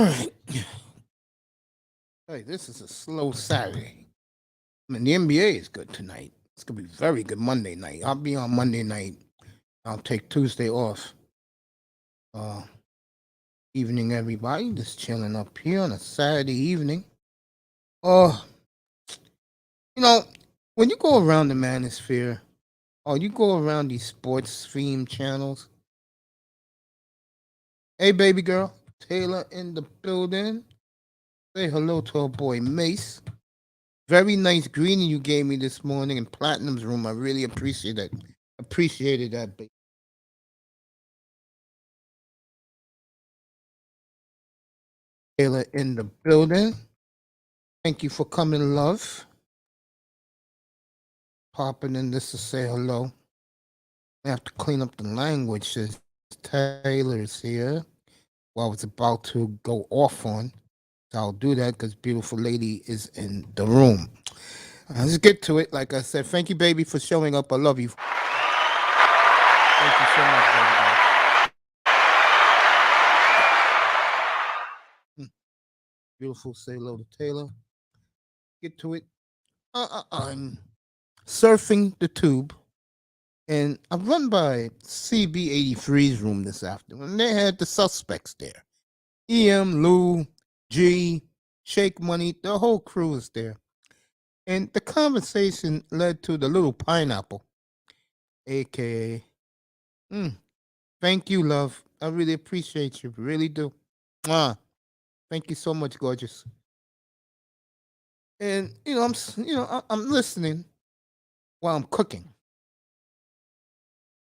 right. Hey, this is a slow Saturday. I mean, the NBA is good tonight. It's gonna be very good Monday night. I'll be on Monday night. I'll take Tuesday off. Uh, Evening, everybody. Just chilling up here on a Saturday evening. Uh, you know, when you go around the manosphere, or you go around these sports themed channels, hey, baby girl, Taylor in the building. Say hello to our boy Mace. Very nice greeting you gave me this morning in Platinum's room. I really appreciate that. Appreciated that, baby. Taylor in the building. Thank you for coming, love. Popping in this to say hello. I have to clean up the language since Taylor's here. Well, I was about to go off on. So I'll do that because beautiful lady is in the room. Let's get to it. Like I said, thank you, baby, for showing up. I love you. Thank you so much, baby. Beautiful, say hello to Taylor. Get to it. I'm surfing the tube, and I run by CB83's room this afternoon. They had the suspects there. EM, Lou, G, Shake Money, the whole crew is there. And the conversation led to the little pineapple, aka, thank you, love. I really appreciate you. Really do. Thank you so much, gorgeous. And I'm listening while I'm cooking.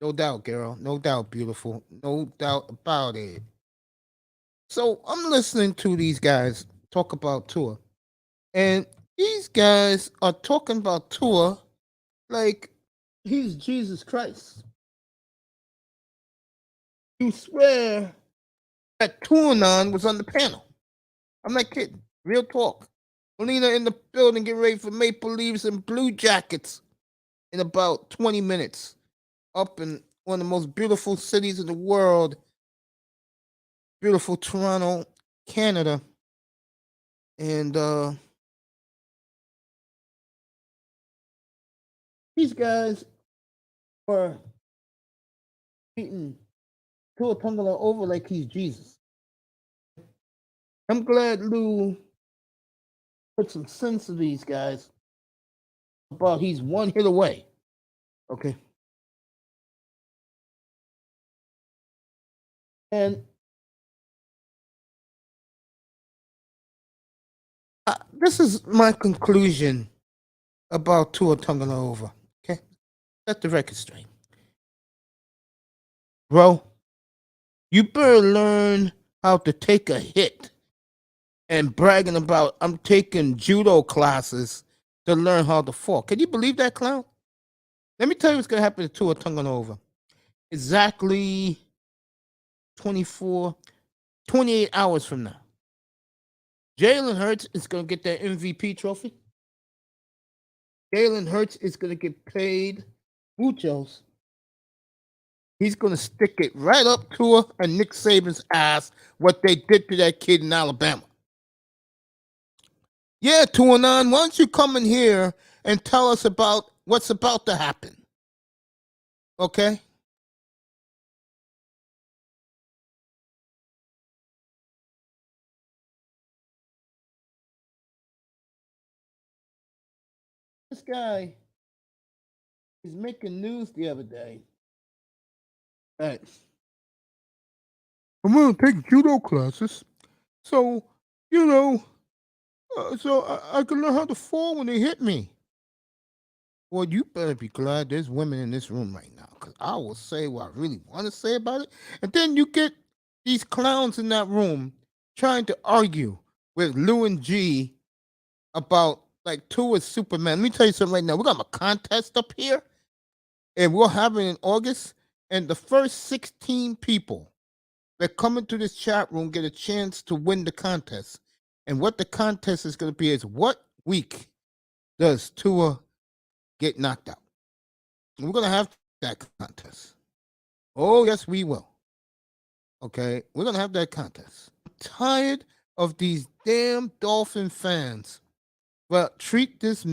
No doubt, girl. No doubt, beautiful. No doubt about it. So I'm listening to these guys talk about Tua. And these guys are talking about Tua like he's Jesus Christ. You swear that Tuanon was on the panel. I'm not kidding. Real talk. Melina in the building, get ready for Maple Leaves and Blue Jackets in about 20 minutes. Up in one of the most beautiful cities in the world, beautiful Toronto, Canada. And these guys are beating Tua Tungala over like he's Jesus. I'm glad Lou put some sense to these guys about he's one hit away. Okay. And this is my conclusion about Tua Tungala. Okay. Set the record straight. Bro, you better learn how to take a hit and bragging about I'm taking judo classes to learn how to fall. Can you believe that, clown? Let me tell you what's going to happen to Tua Tungala. Exactly 28 hours from now. Jalen Hurts is going to get that MVP trophy. Jalen Hurts is going to get paid muchos. He's going to stick it right up to her and Nick Saban's ass what they did to that kid in Alabama. Yeah, Tuanon, why don't you come in here and tell us about what's about to happen? Okay? This guy is making news the other day. Right. I'm going to take judo classes. So, I can learn how to fall when they hit me. Well, you better be glad there's women in this room right now, because I will say what I really want to say about it. And then you get these clowns in that room trying to argue with Lou and G about like Tua's Superman. Let me tell you something right now. We got a contest up here, and we'll have it in August. And the first 16 people that come into this chat room get a chance to win the contest. And what the contest is going to be is what week does Tua get knocked out? We're going to have that contest. Oh, yes, we will. Okay, we're going to have that contest. I'm tired of these damn Dolphin fans. Well, treat this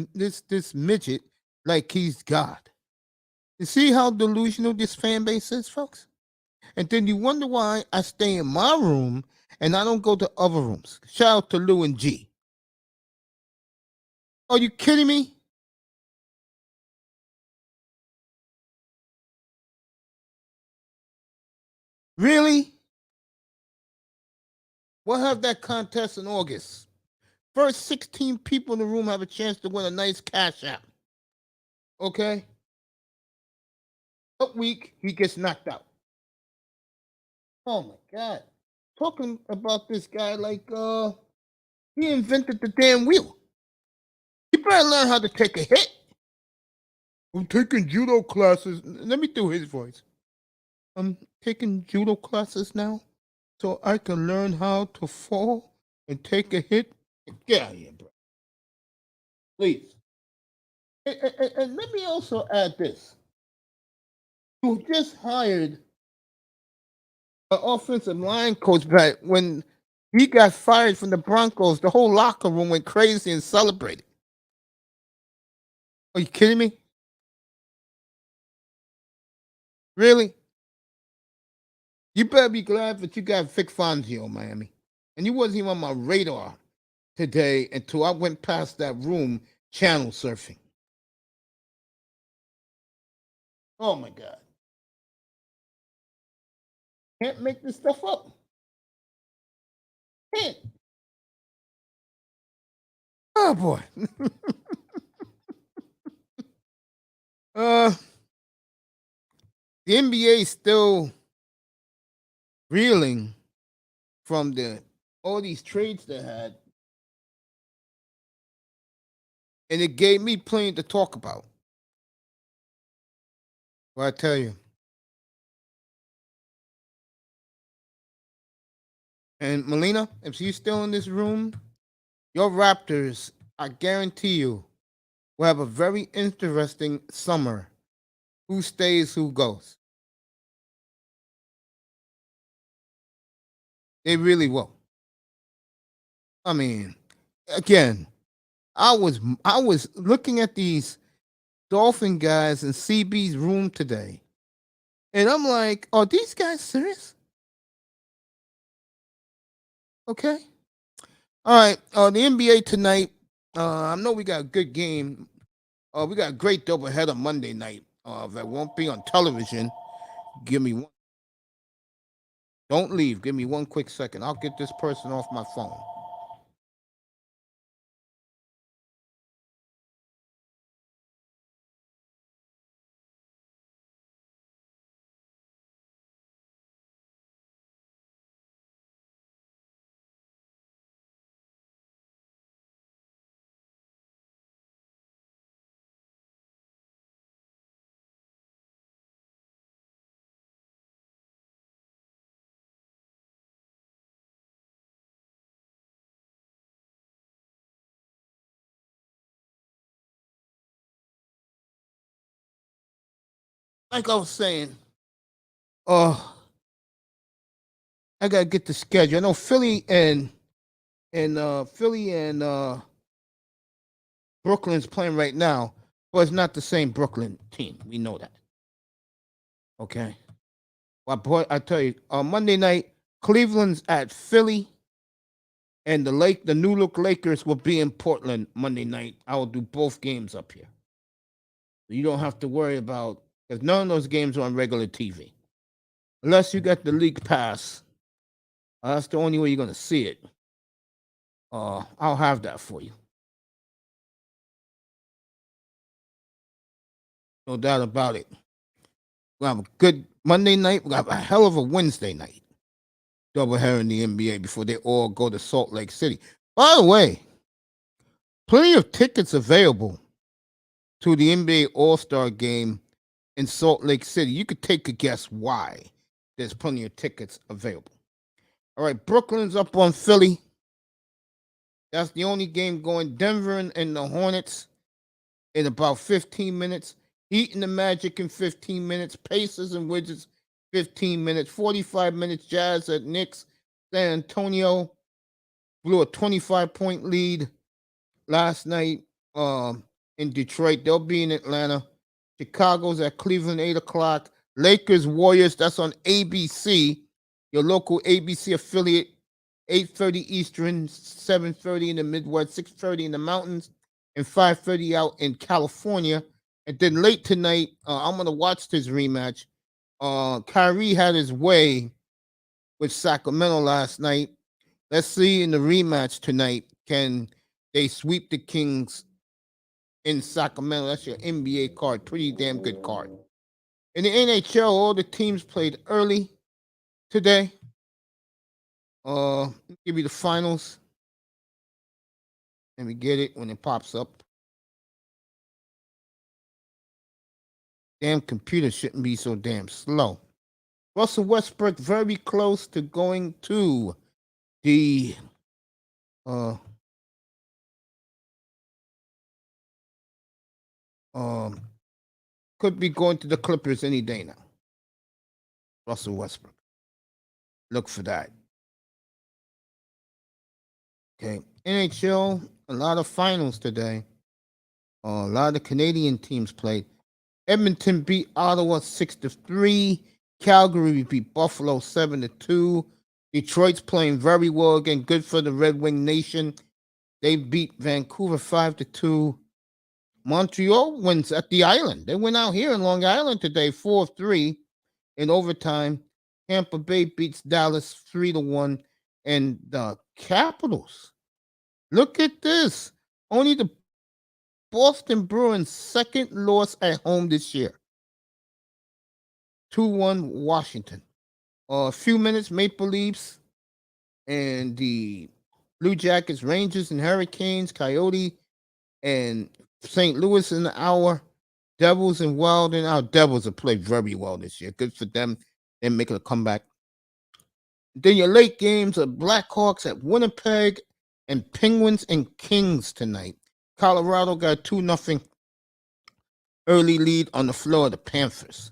midget like he's God. You see how delusional this fan base is, folks? And then you wonder why I stay in my room and I don't go to other rooms. Shout out to Lou and G. Are you kidding me? Really? We'll have that contest in August. First 16 people in the room have a chance to win a nice cash app. Okay? What week he gets knocked out? Oh my God. Talking about this guy like he invented the damn wheel. You better learn how to take a hit. I'm taking judo classes. Let me do his voice. I'm taking judo classes now so I can learn how to fall and take a hit. Get out of here, bro. Please. And let me also add this. You just hired an offensive line coach back when he got fired from the Broncos. The whole locker room went crazy and celebrated. Are you kidding me? Really? You better be glad that you got Vic Fangio, Miami. And you wasn't even on my radar today until I went past that room channel surfing. Oh my God. Can't make this stuff up. Can't. Oh boy. uh the NBA is still reeling from all these trades they had. And it gave me plenty to talk about. Well, I tell you. And Melina, if you're still in this room, your Raptors, I guarantee you, will have a very interesting summer. Who stays, who goes. They really will. I mean, again, I was looking at these Dolphin guys in CB's room today, and I'm like, are these guys serious? Okay. All right. The NBA tonight. I know we got a good game. We got a great doubleheader Monday night. That won't be on television. Give me one. Don't leave. Give me one quick second. I'll get this person off my phone. Like I was saying, uh, I gotta get the schedule. I know Philly and Brooklyn's playing right now, but it's not the same Brooklyn team. We know that. Okay. Well, boy, I tell you, on Monday night, Cleveland's at Philly, and the New Look Lakers will be in Portland Monday night. I will do both games up here. You don't have to worry about because none of those games are on regular TV, unless you got the league pass. That's the only way you're gonna see it. I'll have that for you. No doubt about it. We'll have a good Monday night. We'll have a hell of a Wednesday night. Doubleheader in the NBA before they all go to Salt Lake City. By the way, plenty of tickets available to the NBA All-Star game in Salt Lake City. You could take a guess why there's plenty of tickets available. All right, Brooklyn's up on Philly. That's the only game going. Denver and the Hornets in about 15 minutes. Heat and the Magic in 15 minutes. Pacers and Wizards, 15 minutes. 45 minutes, Jazz at Knicks. San Antonio, blew a 25-point lead last night in Detroit. They'll be in Atlanta. Chicago's at Cleveland, 8 o'clock. Lakers, Warriors, that's on ABC, your local ABC affiliate, 8:30 Eastern, 7:30 in the Midwest, 6:30 in the mountains, and 5:30 out in California. And then late tonight, I'm going to watch this rematch. Kyrie had his way with Sacramento last night. Let's see in the rematch tonight, can they sweep the Kings in Sacramento? That's your NBA card. Pretty damn good card. In the NHL, all the teams played early today. Give you the finals. Let me get it when it pops up. Damn computer shouldn't be so damn slow. Russell Westbrook very close to going to the could be going to the Clippers any day now. Russell Westbrook. Look for that. Okay. NHL, a lot of finals today. A lot of Canadian teams played. Edmonton beat Ottawa 6-3. Calgary beat Buffalo 7-2. Detroit's playing very well again. Good for the Red Wing Nation. They beat Vancouver 5-2. Montreal wins at the Island. They went out here in Long Island today, 4-3 in overtime. Tampa Bay beats Dallas 3-1. And the Capitals. Look at this. Only the Boston Bruins' second loss at home this year. 2-1 Washington. A few minutes, Maple Leafs and the Blue Jackets, Rangers and Hurricanes, Coyote and St. Louis in the hour. Devils and Wild, and our Devils have played very well this year. Good for them. They're making a comeback. Then your late games are Blackhawks at Winnipeg and Penguins and Kings tonight. Colorado got 2-0 early lead on the Florida Panthers.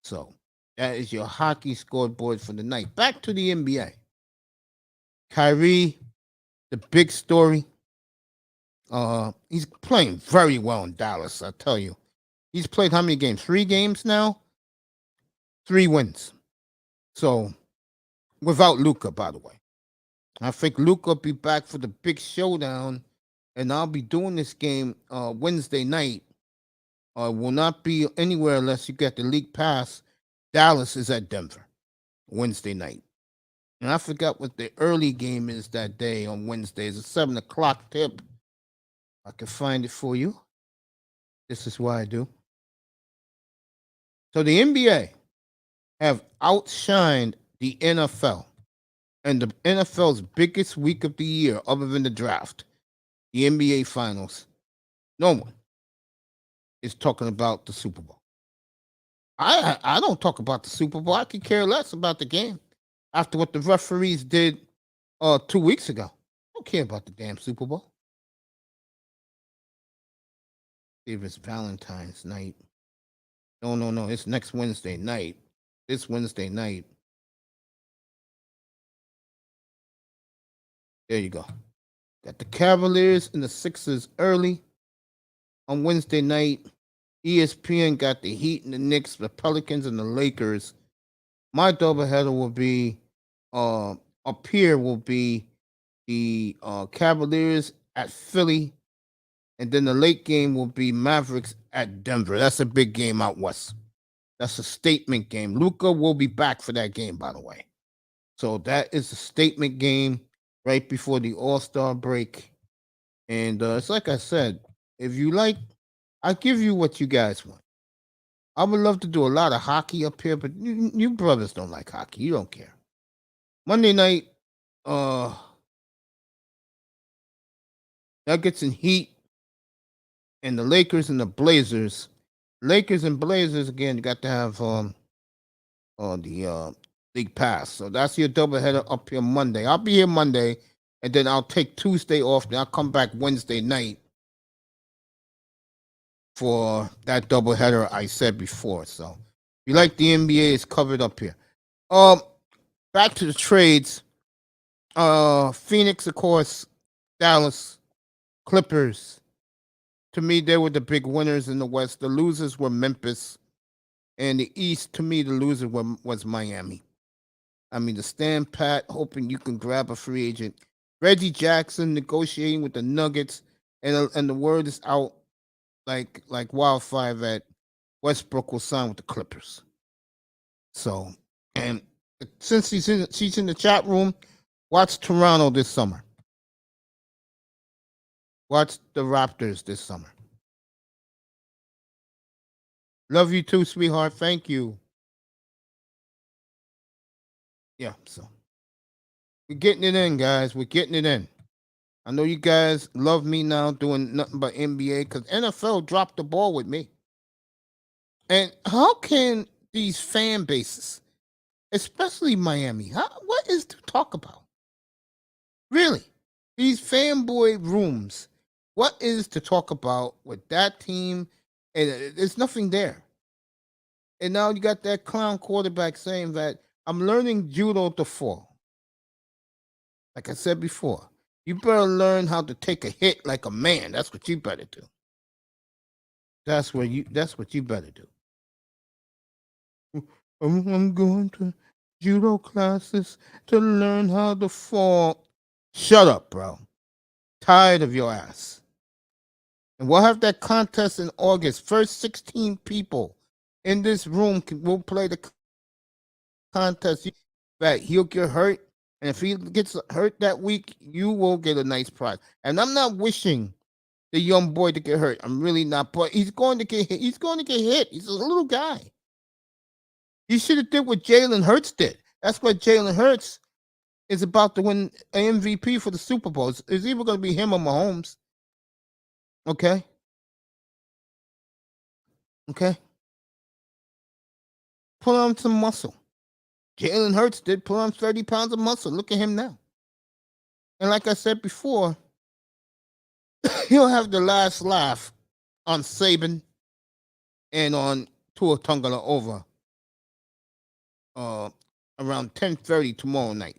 So that is your hockey scoreboard for the night. Back to the NBA. Kyrie, the big story. He's playing very well in Dallas, I tell you. He's played how many games? 3 games now? 3 wins. So, without Luka, by the way. I think Luka will be back for the big showdown, and I'll be doing this game Wednesday night. Will not be anywhere unless you get the league pass. Dallas is at Denver Wednesday night. And I forgot what the early game is that day on Wednesday. It's a 7 o'clock tip. I can find it for you. This is why I do. So the NBA have outshined the NFL. And the NFL's biggest week of the year, other than the draft, the NBA Finals, no one is talking about the Super Bowl. I don't talk about the Super Bowl. I could care less about the game after what the referees did 2 weeks ago. I don't care about the damn Super Bowl. If it's Valentine's night. No. It's next Wednesday night. This Wednesday night. There you go. Got the Cavaliers and the Sixers early on Wednesday night. ESPN got the Heat and the Knicks, the Pelicans and the Lakers. My doubleheader will be up here will be the Cavaliers at Philly, and then the late game will be Mavericks at Denver. That's a big game out west. That's a statement game. Luka will be back for that game, by the way. So that is a statement game right before the All-Star break. And it's like I said, if you like, I'll give you what you guys want. I would love to do a lot of hockey up here, but you brothers don't like hockey. You don't care. Monday night, Nuggets and Heat, and the Lakers and the Blazers. Lakers and Blazers, again, you got to have the league pass. So that's your doubleheader up here Monday. I'll be here Monday, and then I'll take Tuesday off, then I'll come back Wednesday night for that doubleheader I said before. So if you like the NBA, it's covered up here. Back to the trades. Phoenix, of course, Dallas, Clippers. To me, they were the big winners in the West. The losers were Memphis. And the East, to me, the loser was Miami. I mean, to stand pat, hoping you can grab a free agent. Reggie Jackson negotiating with the Nuggets, and the word is out like wildfire that Westbrook will sign with the Clippers. So, and since she's in the chat room, watch Toronto this summer. Watch the Raptors this summer. Love you too, sweetheart. Thank you. Yeah, so we're getting it in, guys. We're getting it in. I know you guys love me now doing nothing but NBA because NFL dropped the ball with me. And how can these fan bases, especially Miami, what is to talk about? Really? These fanboy rooms, what is to talk about with that team? And there's nothing there. And now you got that clown quarterback saying that I'm learning judo to fall. Like I said before, you better learn how to take a hit like a man. That's what you better do. That's what you better do. I'm going to judo classes to learn how to fall. Shut up, bro. Tired of your ass. And we'll have that contest in August. First 16 people in this room will play the contest. That he'll get hurt, and if he gets hurt that week, you will get a nice prize. And I'm not wishing the young boy to get hurt. I'm really not. But he's going to get hit. He's going to get hit. He's a little guy. He should have did what Jalen Hurts did. That's what Jalen Hurts is about to win an MVP for the Super Bowl. It's either going to be him or Mahomes. Okay? Okay? Put on some muscle. Jalen Hurts did put on 30 pounds of muscle. Look at him now. And like I said before, he'll have the last laugh on Saban and on Tua Tagovailoa around 10:30 tomorrow night.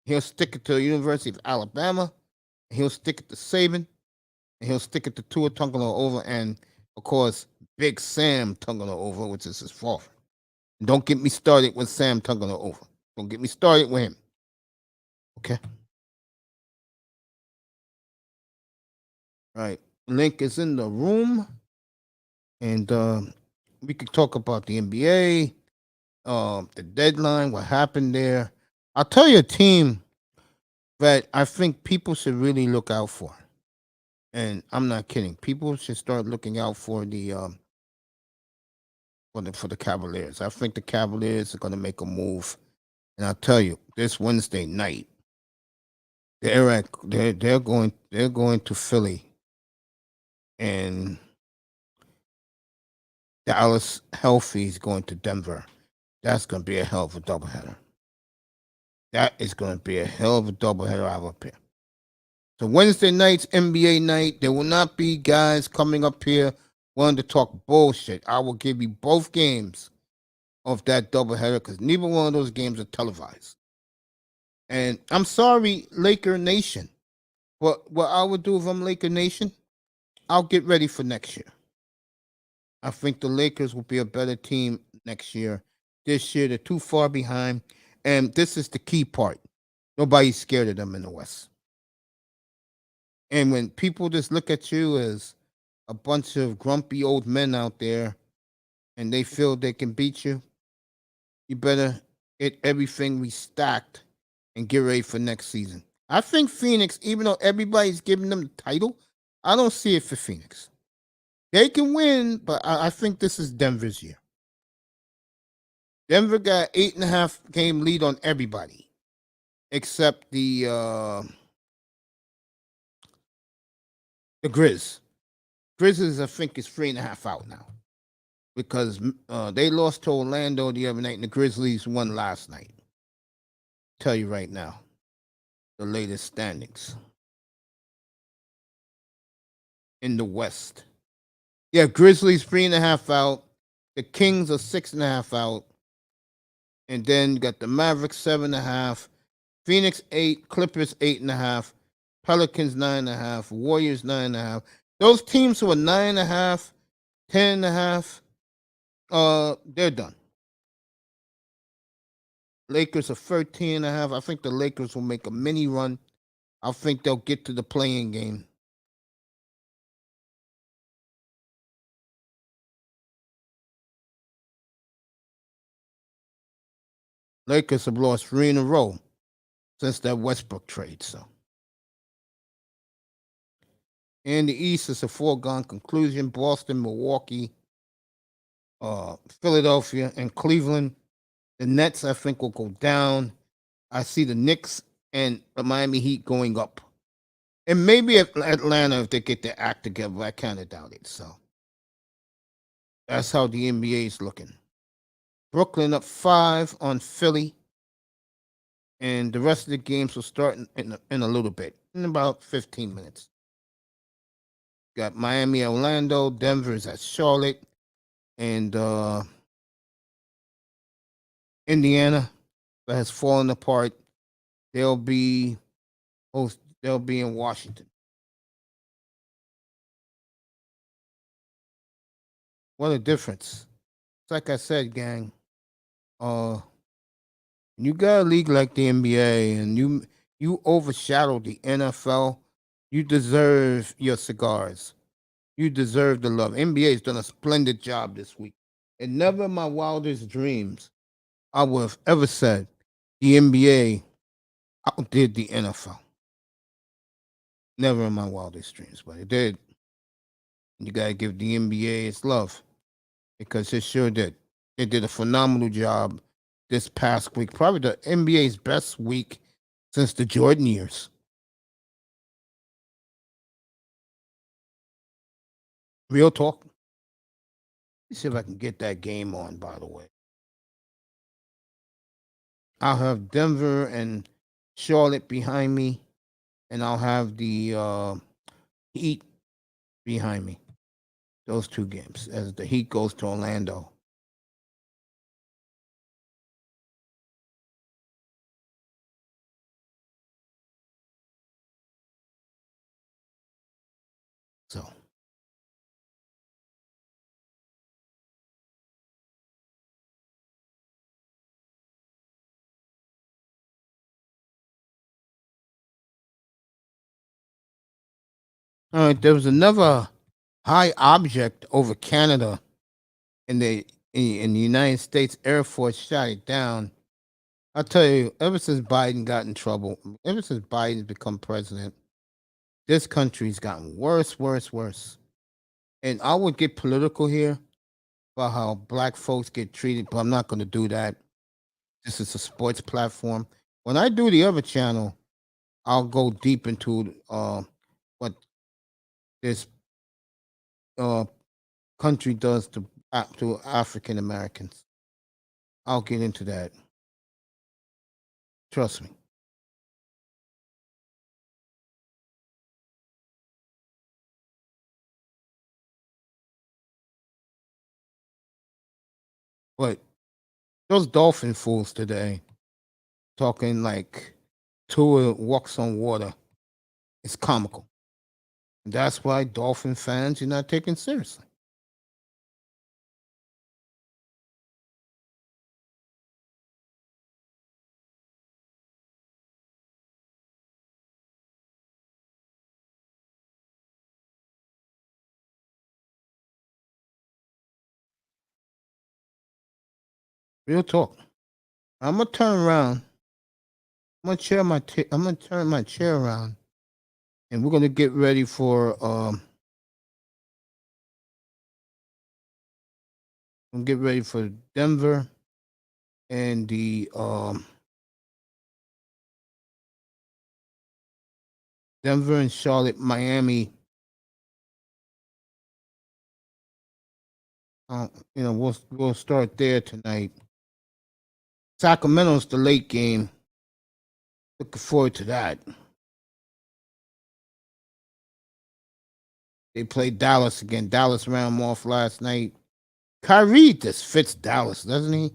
He'll stick it to the University of Alabama. He'll stick it to Saban. And he'll stick it to Tua Tagovailoa and, of course, Big Sam Tagovailoa, which is his father. Don't get me started with Sam Tagovailoa. Don't get me started with him. Okay? All right. Link is in the room. And we could talk about the NBA, the deadline, what happened there. I'll tell you a team that I think people should really look out for. And I'm not kidding. People should start looking out for the Cavaliers. I think the Cavaliers are going to make a move, and I'll tell you, this Wednesday night, they're going to Philly, and Dallas healthy is going to Denver. That's going to be a hell of a doubleheader. That is going to be a hell of a doubleheader out up here. So Wednesday night's NBA night. There will not be guys coming up here wanting to talk bullshit. I will give you both games of that doubleheader because neither one of those games are televised. And I'm sorry, Laker Nation. But what I would do if I'm Laker Nation, I'll get ready for next year. I think the Lakers will be a better team next year. This year, they're too far behind. And this is the key part. Nobody's scared of them in the West. And when people just look at you as a bunch of grumpy old men out there and they feel they can beat you, you better get everything restacked and get ready for next season. I think Phoenix, even though everybody's giving them the title, I don't see it for Phoenix. They can win, but I think this is Denver's year. Denver got 8.5 game lead on everybody except the Grizz. Grizzlies, I think, is 3.5 out now because they lost to Orlando the other night, and the Grizzlies won last night. Tell you right now, the latest standings in the West. Yeah, Grizzlies 3.5 out. The Kings are 6.5 out, and then you got the Mavericks 7.5. Phoenix 8, Clippers 8.5, Pelicans 9.5, Warriors 9.5. Those teams who are 9.5, 10.5, they're done. Lakers are 13.5. I think the Lakers will make a mini run. I think they'll get to the play-in game. Lakers have lost 3 in a row since that Westbrook trade. So, in the East, it's a foregone conclusion. Boston, Milwaukee, Philadelphia, and Cleveland. The Nets, I think, will go down. I see the Knicks and the Miami Heat going up. And maybe Atlanta if they get their act together. I kind of doubt it. So that's how the NBA is looking. Brooklyn up 5 on Philly. And the rest of the games will start in a little bit, in about 15 minutes. Got Miami, Orlando, Denver is at Charlotte, and Indiana that has fallen apart. They'll be in Washington. What a difference. It's like I said, gang. You got a league like the NBA and you overshadow the NFL, you deserve your cigars. You deserve the love. NBA has done a splendid job this week. And never in my wildest dreams I would have ever said the NBA outdid the NFL. Never in my wildest dreams, but it did. You gotta give the NBA its love because it sure did. It did a phenomenal job this past week. Probably the NBA's best week since the Jordan years. Real talk. Let's see if I can get that game on, by the way. I'll have Denver and Charlotte behind me, and I'll have the Heat behind me. Those 2 games as the Heat goes to Orlando. So all right, there was another high object over Canada in the United States Air Force shot it down. I'll tell you, ever since Biden got in trouble, ever since Biden's become president, this country's gotten worse, worse, worse. And I would get political here about how black folks get treated, but I'm not going to do that. This is a sports platform. When I do the other channel, I'll go deep into what this uh, country does to African Americans. I'll get into that. Trust me. But those dolphin fools today talking like Tua walks on water. It's comical. And that's why dolphin fans you're not taken seriously. Real talk. I'm gonna turn around. I'm gonna turn my chair around, and we're gonna get ready for get ready for Denver and the Denver and Charlotte, Miami. We'll start there tonight. Sacramento's the late game. Looking forward to that. They played Dallas again. Dallas ran them off last night. Kyrie just fits Dallas, doesn't he?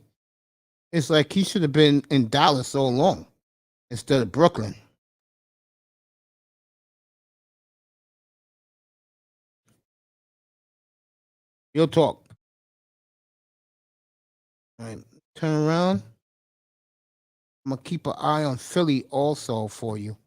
It's like he should have been in Dallas so long. instead of Brooklyn. You'll talk. All right. Turn around. I'm gonna keep an eye on Philly also for you.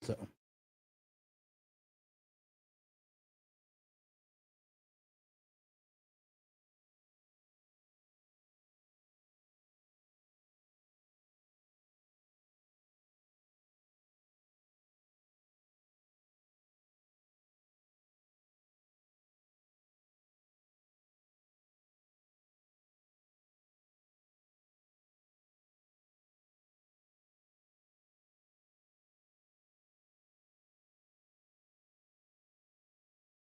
So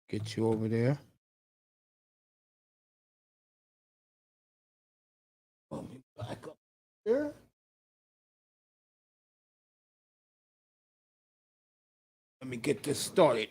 get you over there. Let me back up there. Let me get this started.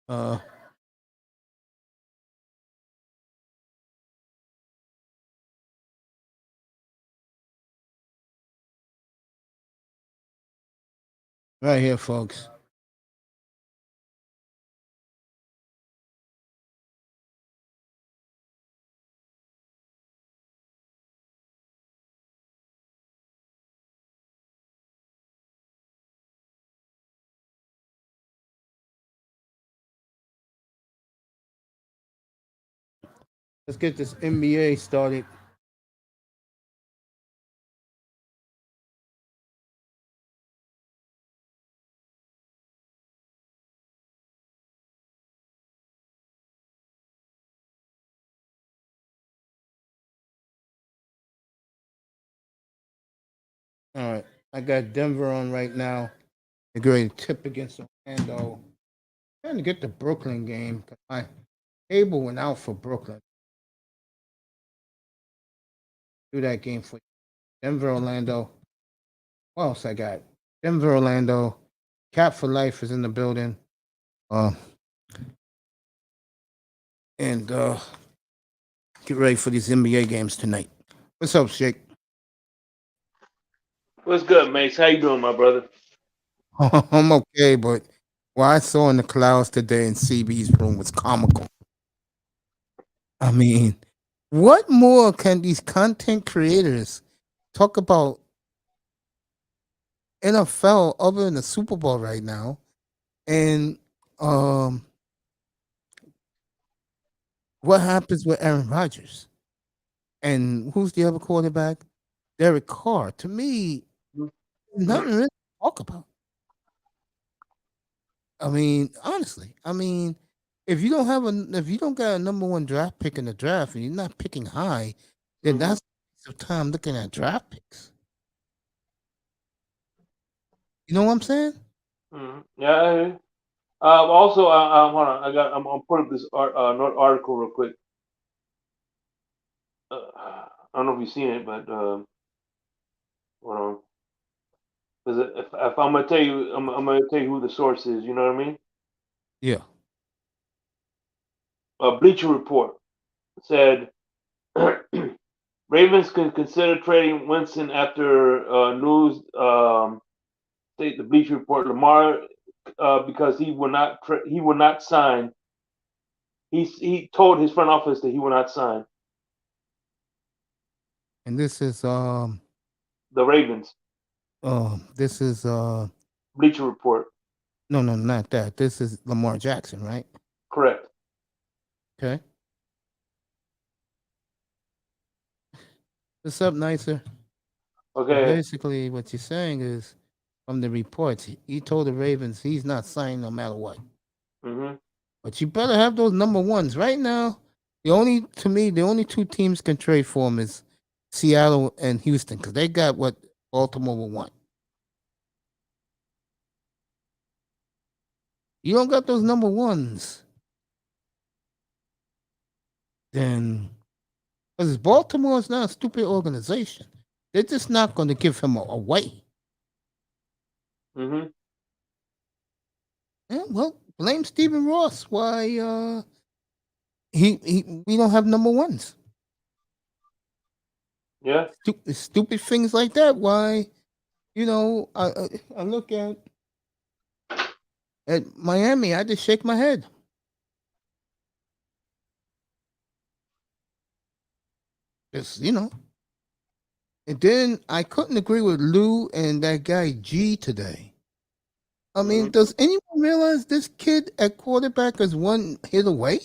Uh, right here, folks. Let's get this NBA started. All right. I got Denver on right now. They're going to tip against Orlando. Trying to get the Brooklyn game. My cable went out for Brooklyn. Do that game for you. Denver, Orlando. What else I got? Denver, Orlando. Cap for Life is in the building. Uh, and get ready for these NBA games tonight. What's up, Shake? What's good, Mace? How you doing, my brother? I'm okay, but what I saw in the clouds today in CB's room was comical. I mean, what more can these content creators talk about NFL other than the Super Bowl right now? And um, what happens with Aaron Rodgers? And who's the other quarterback? Derek Carr. To me, nothing really to talk about. I mean, honestly, I mean, if you don't got a number one draft pick in the draft and you're not picking high, then Mm-hmm. that's a waste of time looking at draft picks. You know what I'm saying? Mm-hmm. Yeah, I hear you. Also, hold on. I'm gonna put up this article real quick. I don't know if you've seen it, but hold on. Because if I'm gonna tell you, I'm gonna tell you who the source is. You know what I mean? Yeah. Bleacher Report said Ravens can consider trading Winston after news. State the Bleacher Report Lamar because he will not sign. He told his front office that he will not sign And this is the Ravens. this is Bleacher Report. no, not that. This is Lamar Jackson, right? Correct. Okay. What's up, Nicer? So Okay. basically, what you're saying is, from the reports, he told the Ravens he's not signing no matter what. Mm-hmm. But you better have those number ones right now. The only two teams can trade for him is Seattle and Houston because they got what Baltimore will want. You don't got those number ones, then because Baltimore is not a stupid organization, they're just not going to give him away. Mm-hmm. Yeah, well, blame Stephen Ross why he we don't have number ones. Yeah. Stupid things like that. Why I look at Miami, I just shake my head. Just and then I couldn't agree with Lou and that guy G today. I mean, Mm-hmm. does anyone realize this kid at quarterback is one hit away?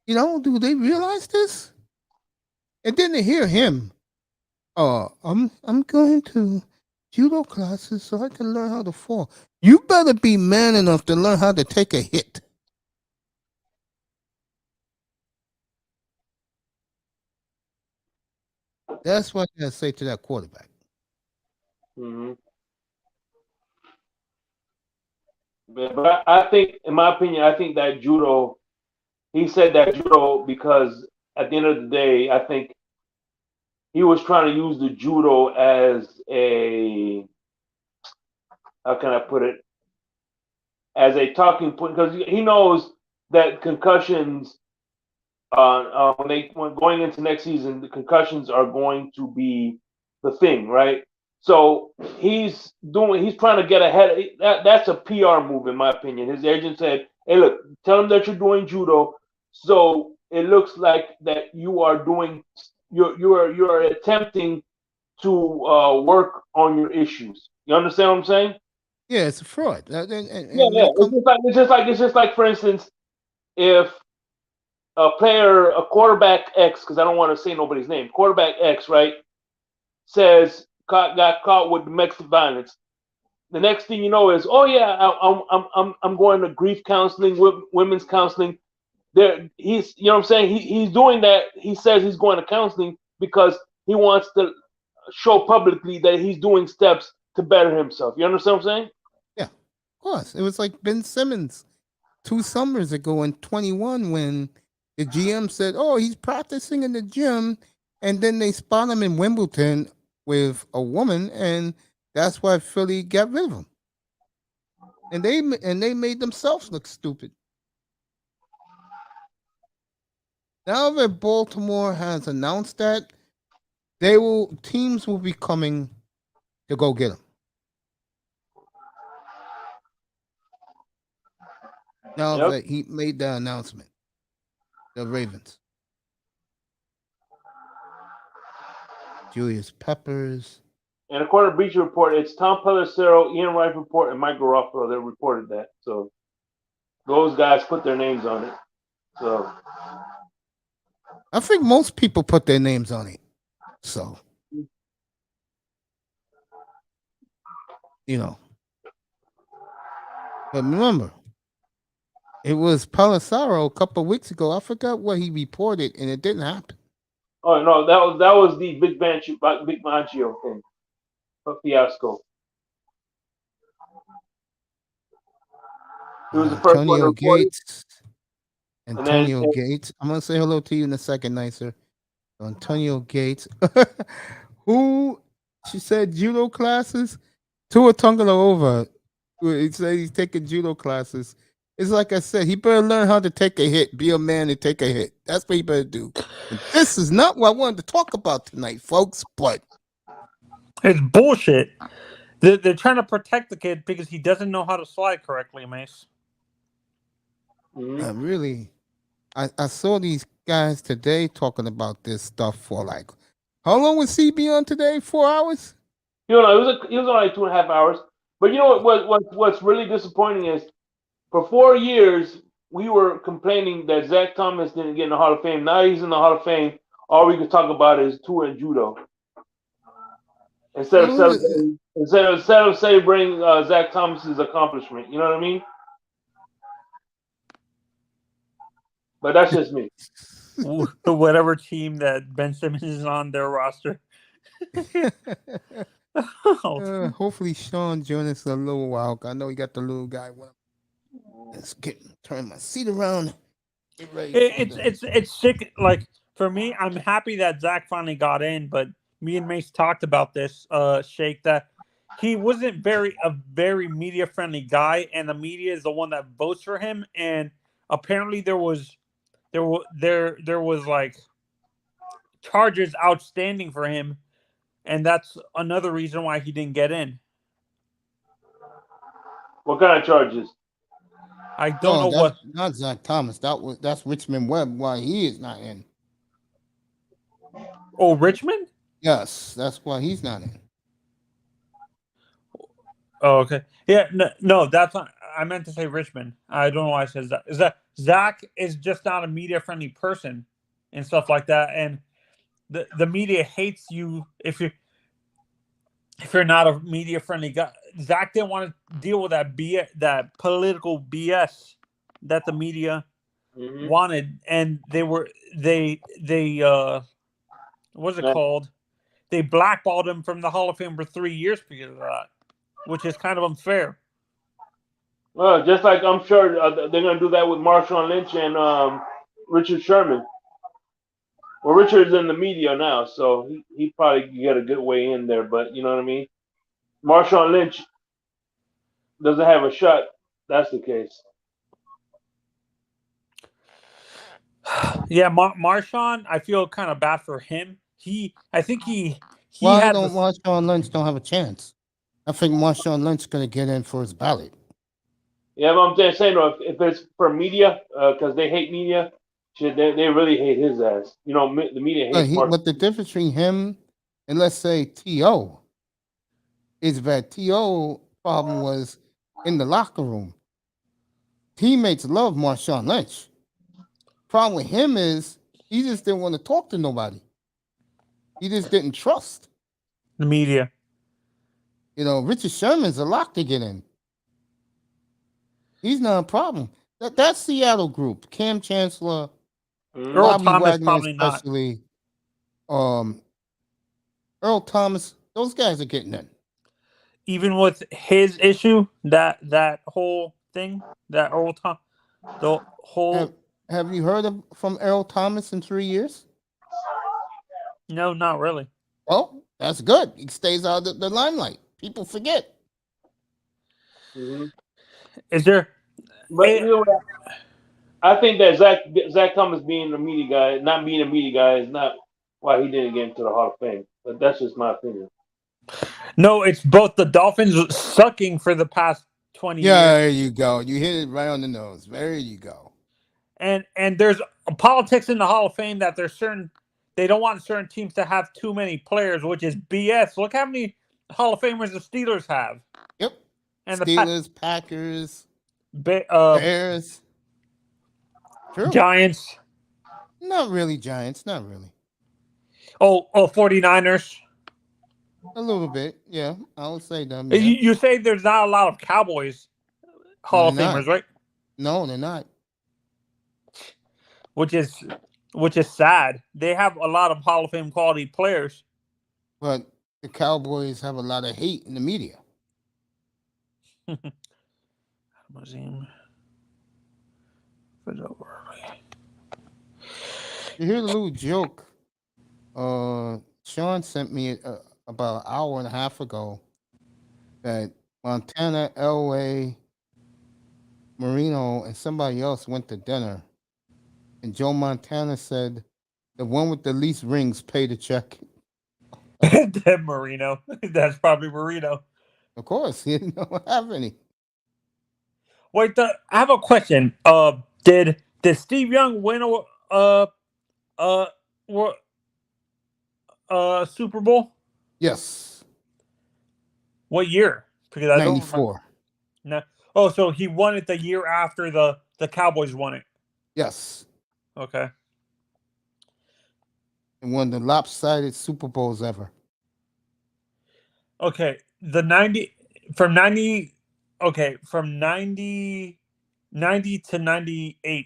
Do they realize this? And then to hear him, I'm going to judo classes so I can learn how to fall. You better be man enough to learn how to take a hit. That's what I gotta say to that quarterback. Mm-hmm. But I think, in my opinion, I think that judo. He said that judo because at the end of the day, I think he was trying to use the judo as a, how can I put it, as a talking point because he knows that concussions when going into next season, the concussions are going to be the thing, right? So he's trying to get ahead. That's a PR move, in my opinion. His agent said, "Hey, look, tell him that you're doing judo, so it looks like that you are doing, you're attempting to work on your issues. You understand what I'm saying?" Yeah, it's a fraud. Yeah, And yeah. they come. It's just like, for instance, if a quarterback X, because I don't want to say nobody's name, quarterback X, right, got caught with domestic violence. The next thing you know is, oh yeah, I'm going to grief counseling, women's counseling. You know what I'm saying? He's doing that. He says he's going to counseling because he wants to show publicly that he's doing steps to better himself. You understand what I'm saying? Yeah, of course. It was like Ben Simmons 2 summers ago in 21 when the GM said, "Oh, he's practicing in the gym," and then they spot him in Wimbledon with a woman, and that's why Philly got rid of him. And they made themselves look stupid. Now that Baltimore has announced that, teams will be coming to go get him. Now Yep. that he made the announcement, the Ravens, Julius Peppers. And according to Bleacher Report, it's Tom Pelissero, Ian Rappaport, and Mike Garofalo that reported that. So those guys put their names on it. So I think most people put their names on it. So, you know. But remember, it was Palisaro a couple of weeks ago. I forgot what he reported, and it didn't happen. oh no, that was the Big Banchio thing, a fiasco. He was the first one to Antonio report it, Gates. and then Antonio Gates. I'm gonna say hello to you in a second, nicer. Antonio Gates. Who she said judo classes? Tua Tagovailoa. He said he's taking judo classes. It's like I said, he better learn how to take a hit, be a man and take a hit. That's what he better do. But this is not what I wanted to talk about tonight, folks. But It's bullshit. They're trying to protect the kid because he doesn't know how to slide correctly, Mace. mhm. really, I saw these guys today talking about this stuff for like, how long was CB on today? 4 hours? You know, it was only 2.5 hours. But you know what's really disappointing is for 4 years we were complaining that Zach Thomas didn't get in the Hall of Fame. Now he's in the Hall of Fame. All we can talk about is Tua and judo instead of celebrating Zach Thomas's accomplishment. You know what I mean? But that's just me. Whatever team that Ben Simmons is on their roster. Hopefully Sean joins us a little while. I know he got the little guy. Let's turn my seat around. Get ready It's sick. Like for me, I'm happy that Zach finally got in, but me and Mace talked about this, Shake, that he wasn't a very media friendly guy, and the media is the one that votes for him. And apparently there was like charges outstanding for him, and that's another reason why he didn't get in. What kind of charges? I don't know what. Not Zach Thomas. That's Richmond Webb. Why he is not in? Oh, Richmond? Yes, that's why he's not in. Oh, okay. Yeah, no, that's not. I meant to say Richmond. I don't know why I said that. Is that Zach is just not a media friendly person and stuff like that, and the media hates you if you're not a media friendly guy. Zach didn't want to deal with that political BS that the media wanted, and they what's it called? They blackballed him from the Hall of Fame for 3 years because of that, which is kind of unfair. Well, just like I'm sure they're going to do that with Marshawn Lynch and Richard Sherman. Well, Richard's in the media now, so he probably could get a good way in there. But you know what I mean? Marshawn Lynch doesn't have a shot. That's the case. Yeah, Marshawn, I feel kind of bad for him. I think he Why had don't Marshawn Lynch don't have a chance? I think Marshawn Lynch is going to get in for his ballot. Yeah, but I'm just saying, if it's for media, because they hate media, they really hate his ass. You know, the media hates Marshawn. But the difference between him and let's say T.O. is that T.O. problem was in the locker room. Teammates love Marshawn Lynch. Problem with him is he just didn't want to talk to nobody. He just didn't trust the media. You know, Richard Sherman's a lock to get in. He's not a problem. That's Seattle group. Cam Chancellor, Earl Thomas Wagner probably especially, not. Earl Thomas, those guys are getting in. Even with his issue, that whole thing, that Earl Thomas, the whole. Have you heard from Earl Thomas in 3 years? No, not really. Well, that's good. He stays out of the limelight. People forget. Mm-hmm. Is there? But you know, I think that Zach Thomas being a media guy, not being a media guy, is not why he didn't get into the Hall of Fame. But that's just my opinion. No, it's both the Dolphins sucking for the past 20 years. Yeah, there you go. You hit it right on the nose. There you go. And there's a politics in the Hall of Fame that they don't want certain teams to have too many players, which is BS. Look how many Hall of Famers the Steelers have. Yep. And Steelers, Packers, Bears, True. Giants. Not really Giants. Not really. Oh, 49ers. A little bit, yeah. I would say them. Yeah. You say there's not a lot of Cowboys Hall of Famers, right? No, they're not. Which is sad. They have a lot of Hall of Fame quality players. But the Cowboys have a lot of hate in the media. You hear the little joke? Sean sent me about an hour and a half ago that Montana, Elway, Marino, and somebody else went to dinner, and Joe Montana said, "The one with the least rings paid the check." That Marino. That's probably Marino. Of course, he didn't have any. Wait, I have a question. Did Steve Young win uh wa- Super Bowl? Yes, What year? Because I don't remember. 94. No. Oh, so he won it the year after the Cowboys won it. Yes, Okay. and one of the lopsided Super Bowls ever. Okay. The 90 from 90 okay, from 90 to 98.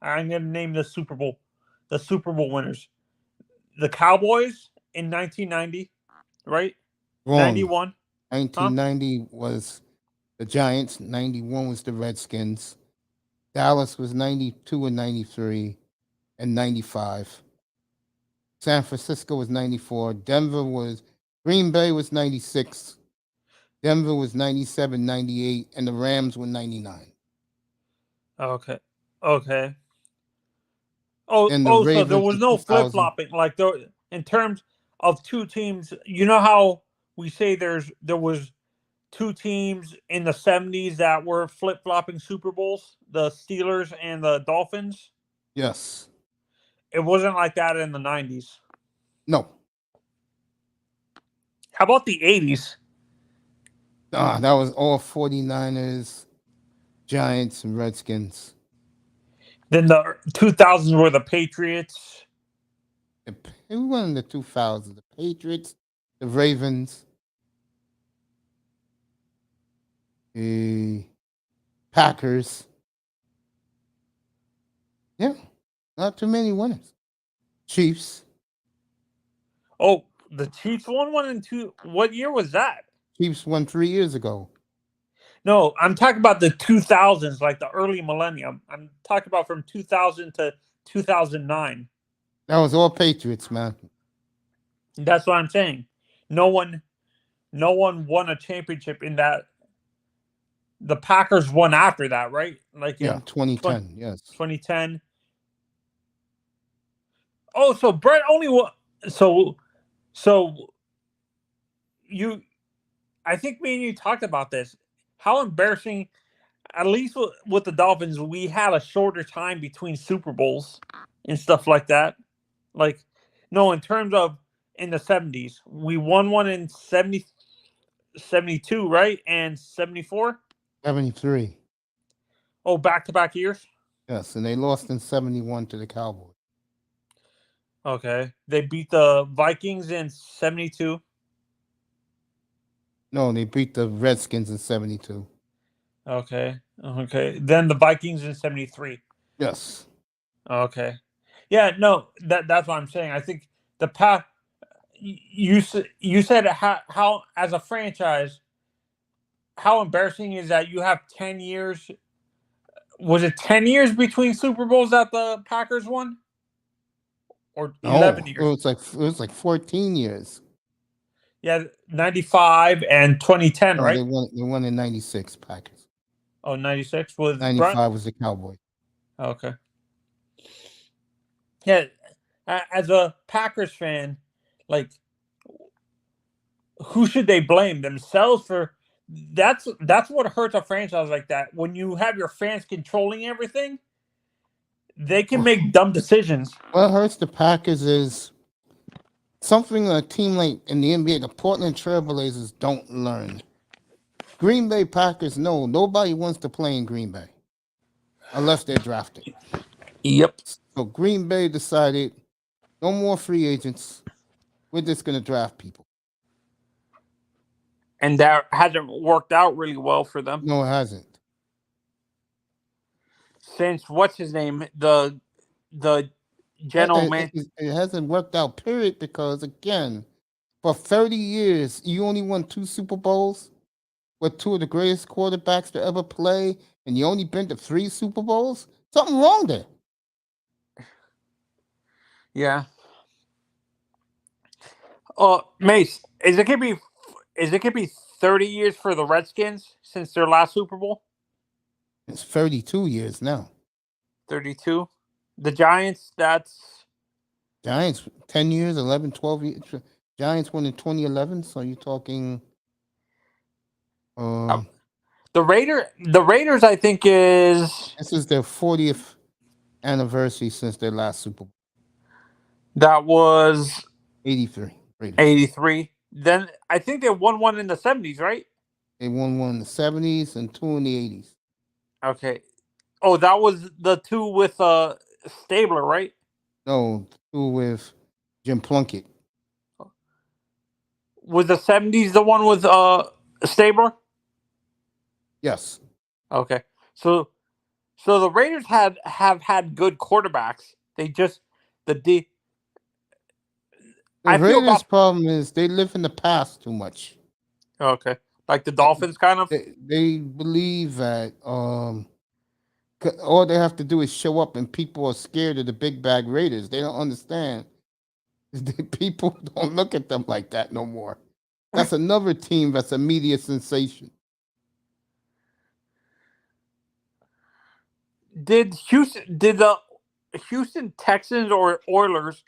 I'm going to name the Super Bowl winners. The Cowboys in 1990, right? Wrong. 91. 1990 was the Giants. 91 was the Redskins. Dallas was 92 and 93 and 95. San Francisco was 94. Green Bay was 96. Denver was 97, 98, and the Rams were 99. Okay. Okay. Oh, And the so Ravens there was in no 2000. flip flopping. Like there, in terms of two teams, you know how we say there was two teams in the 70s that were flip flopping Super Bowls, the Steelers and the Dolphins. Yes. It wasn't like that in the 90s. No. How about the 80s? That was all 49ers, Giants, and Redskins. Then the 2000s were the Patriots. We won in the 2000s. The Patriots, the Ravens, the Packers. Yeah, not too many winners. Chiefs. Oh, the Chiefs won 1 and 2. What year was that? Chiefs won 3 years ago. No, I'm talking about the 2000s, like the early millennium. I'm talking about from 2000 to 2009. That was all Patriots, man. That's what I'm saying. No one won a championship in that. The Packers won after that, right? Like Yeah, 2010. Yes. 2010. Oh, so Brett only won. So you, I think me and you talked about this. How embarrassing! At least with the Dolphins, we had a shorter time between Super Bowls and stuff like that. Like, no, in terms of in the 70s, we won one in 72, right? And 74? 73. Oh, back-to-back years? Yes, and they lost in 71 to the Cowboys. Okay. They beat the Vikings in 72. No, they beat the Redskins in 72. Okay. Then the Vikings in 73. Yes. Okay. Yeah, no, that's what I'm saying. I think the path you said how as a franchise, how embarrassing is that you have 10 years? Was it 10 years between Super Bowls that the Packers won? Or 11 years? It was like 14 years. Yeah, 95 and 2010, No, right? They won in 96, Packers. Oh, 96 was 95 was the Cowboys. Okay. Yeah, as a Packers fan, like, who should they blame? Themselves for that's what hurts a franchise like that. When you have your fans controlling everything, they can make dumb decisions. What hurts the Packers is something a team like in the NBA, the Portland Trailblazers don't learn. Green Bay Packers know nobody wants to play in Green Bay unless they're drafted. Yep. So Green Bay decided no more free agents. We're just going to draft people. And that hasn't worked out really well for them. No, it hasn't. Since what's his name, the gentleman. It hasn't worked out, period, because again, for 30 years, you only won 2 Super Bowls with 2 of the greatest quarterbacks to ever play, and you only been to 3 Super Bowls? Something wrong there. Yeah. Mace, is it gonna be 30 years for the Redskins since their last Super Bowl? It's 32 years now. 32. The Giants, that's Giants, 10 years, 11, 12 years. Giants won in 2011, so you're talking. the Raiders. I think is This is their 40th anniversary since their last Super Bowl. that was 83. Raiders. 83. Then I think they won one in the 70s, right? They won one in the 70s and two in the 80s. Okay. Oh, that was the two with Stabler, right? No, two with Jim Plunkett. Was the 70s the one with Stabler? Yes. Okay. So the Raiders have had good quarterbacks. They just The I feel Raiders' problem is they live in the past too much. okay. Like the Dolphins kind of? They believe that all they have to do is show up and people are scared of the big bag Raiders. They don't understand. People don't look at them like that no more. That's another team that's a media sensation. Did the Houston Texans or Oilers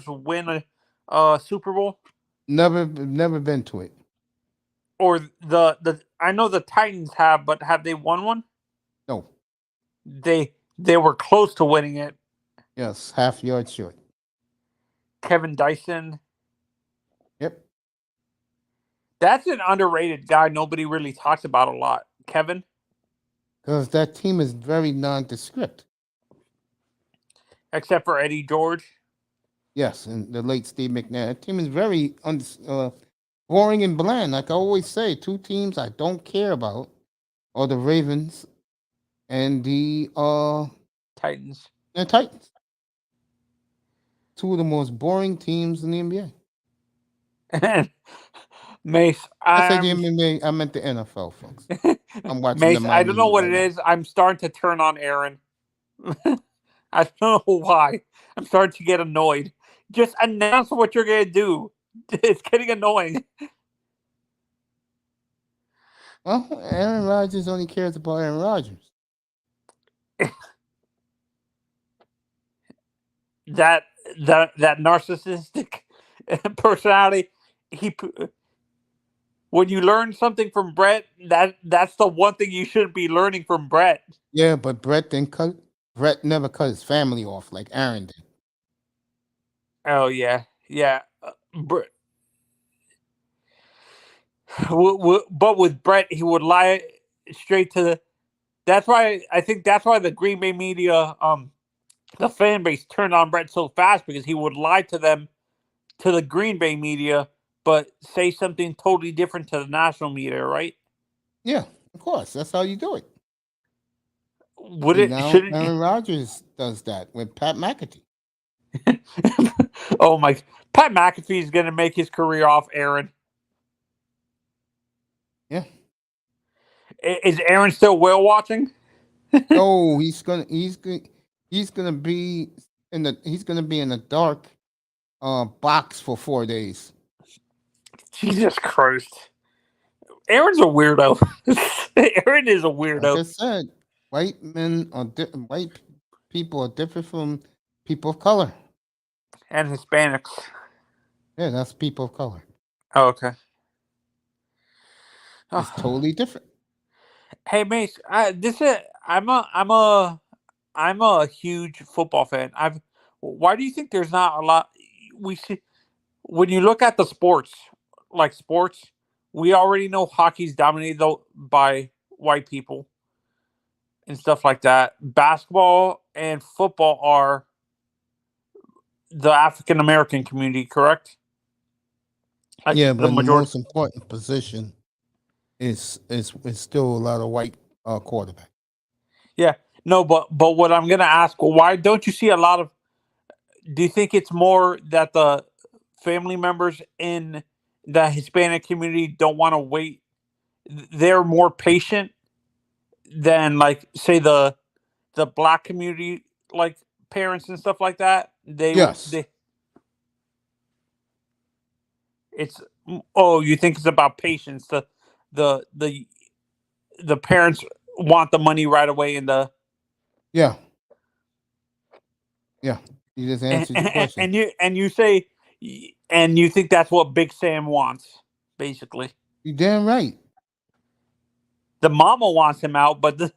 win a Super Bowl? Never been to it. Or the I know the Titans have, but have they won one? No. They were close to winning it. Yes, half yard short. Kevin Dyson. Yep. That's an underrated guy nobody really talks about a lot. Kevin. Because that team is very nondescript. Except for Eddie George. Yes, and the late Steve McNair. That team is very boring and bland. Like I always say, two teams I don't care about are the Ravens and the Titans. The Titans. Two of the most boring teams in the NBA. Mace, I said the NBA, I meant the NFL, folks. I'm watching Mace, the I don't know what right it is. I'm starting to turn on Aaron. I don't know why. I'm starting to get annoyed. Just announce what you're going to do. It's getting annoying. Well, Aaron Rodgers only cares about Aaron Rodgers. That narcissistic personality. When you learn something from Brett, that's the one thing you shouldn't be learning from Brett. Yeah, but Brett never cut his family off like Aaron did. Oh yeah. But with Brett, he would lie straight to the. That's why I think that's why the Green Bay media, the fan base turned on Brett so fast, because he would lie to them, to the Green Bay media, but say something totally different to the national media, right? Yeah, of course. That's how you do it. Shouldn't Aaron Rodgers does that with Pat McAfee. Oh my! Pat McAfee is going to make his career off Aaron. Yeah. Is Aaron still whale watching? No, he's gonna be in the dark box for 4 days. Jesus Christ! Aaron's a weirdo. Aaron is a weirdo. Like I said, white people are different from people of color. And Hispanics. Yeah, that's people of color. Oh, okay. It's totally different. Hey Mace, I'm a huge football fan. Why do you think there's not a lot we see when you look at the sports, we already know hockey's dominated by white people and stuff like that. Basketball and football are the African American community, correct? But the most important position is still a lot of white quarterback. Yeah, no, but what I'm gonna ask, why don't you see a lot of? Do you think it's more that the family members in the Hispanic community don't want to wait? They're more patient than, like, say, the the black community, like parents and stuff like that. Yes. It's you think it's about patience. The the parents want the money right away, and Yeah. You just answered your question. you say, and you think that's what Big Sam wants, basically. You damn right. The mama wants him out, but the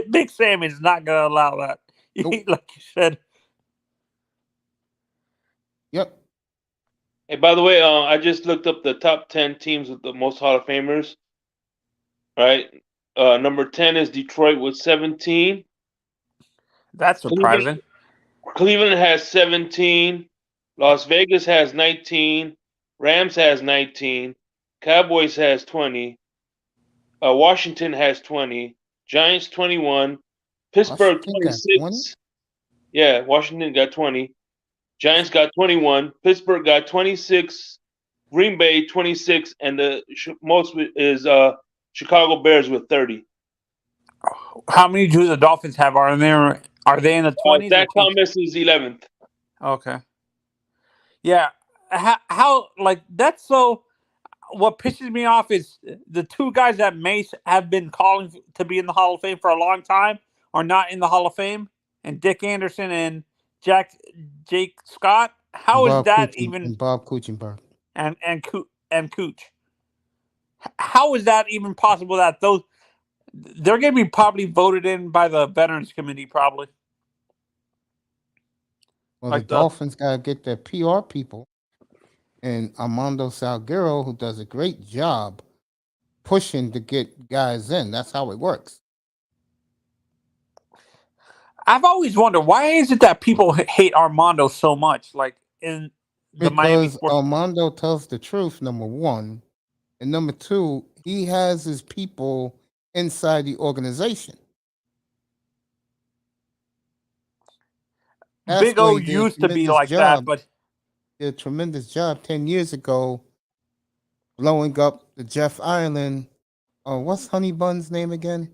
Big Sam is not going to allow that. Nope. Like you said. Yep. Hey, by the way, I just looked up the top 10 teams with the most Hall of Famers. Right, number 10 is Detroit with 17. That's surprising. Cleveland has 17. Las Vegas has 19. Rams has 19. Cowboys has 20. Washington has 20. Giants 21. Pittsburgh Washington got 26. Yeah, Washington got 20. Giants got 21. Pittsburgh got 26. Green Bay 26, and the most is Chicago Bears with 30. How many do the Dolphins have? Are they in the 20s? Zach Thomas is 11th. Okay. Yeah. How like that's so. What pisses me off is the two guys that Mace have been calling to be in the Hall of Fame for a long time are not in the Hall of Fame, and Dick Anderson and Jake Scott. How is that even? And Bob Kuchenberg. And Cooch. How is that even possible that they're going to be probably voted in by the Veterans Committee probably? Well, like the Dolphins got to get their PR people, and Armando Salguero, who does a great job pushing to get guys in. That's how it works. I've always wondered, why is it that people hate Armando so much? Like in the Miami Sports. Armando tells the truth, number one. And number two, he has his people inside the organization. Big O used to be like that, but did a tremendous job 10 years ago blowing up the Jeff Ireland. What's Honey Bun's name again?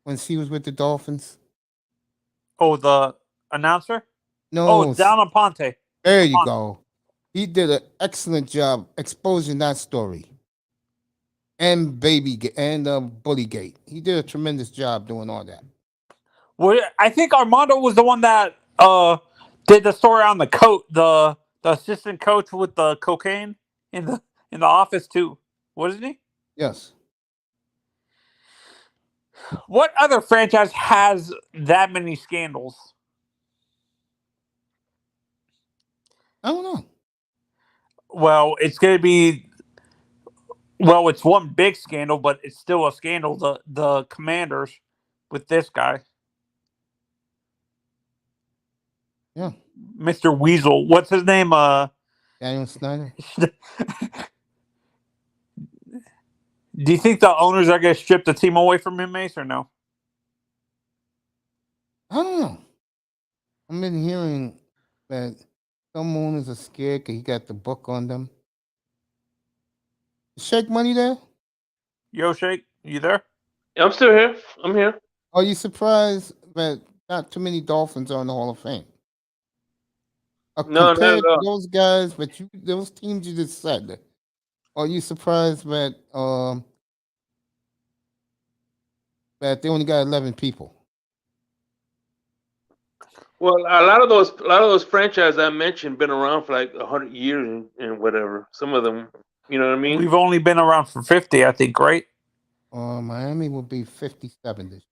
When she was with the Dolphins? Oh, the announcer? No. Oh, Donna Ponte. There you go. He did an excellent job exposing that story. And Bullygate. He did a tremendous job doing all that. Well, I think Armando was the one that did the story on the assistant coach with the cocaine in the office too, wasn't he? Yes. What other franchise has that many scandals? I don't know. Well, it's going to be. Well, it's one big scandal, but it's still a scandal. The Commanders with this guy. Yeah. Mr. Weasel. What's his name? Daniel Snyder. Do you think the owners are going to strip the team away from him, Mace, or no? I don't know. I've been hearing that some owners are scared because he got the book on them. Shake Money there? Yo, Shake, you there? Yeah, I'm still here. I'm here. Are you surprised that not too many Dolphins are in the Hall of Fame? No. Those guys, but those teams you just said. Are you surprised that they only got 11 people? Well, a lot of those franchises I mentioned been around for like 100 years and whatever. Some of them, you know what I mean? We've only been around for 50, I think, right? Miami will be 57 this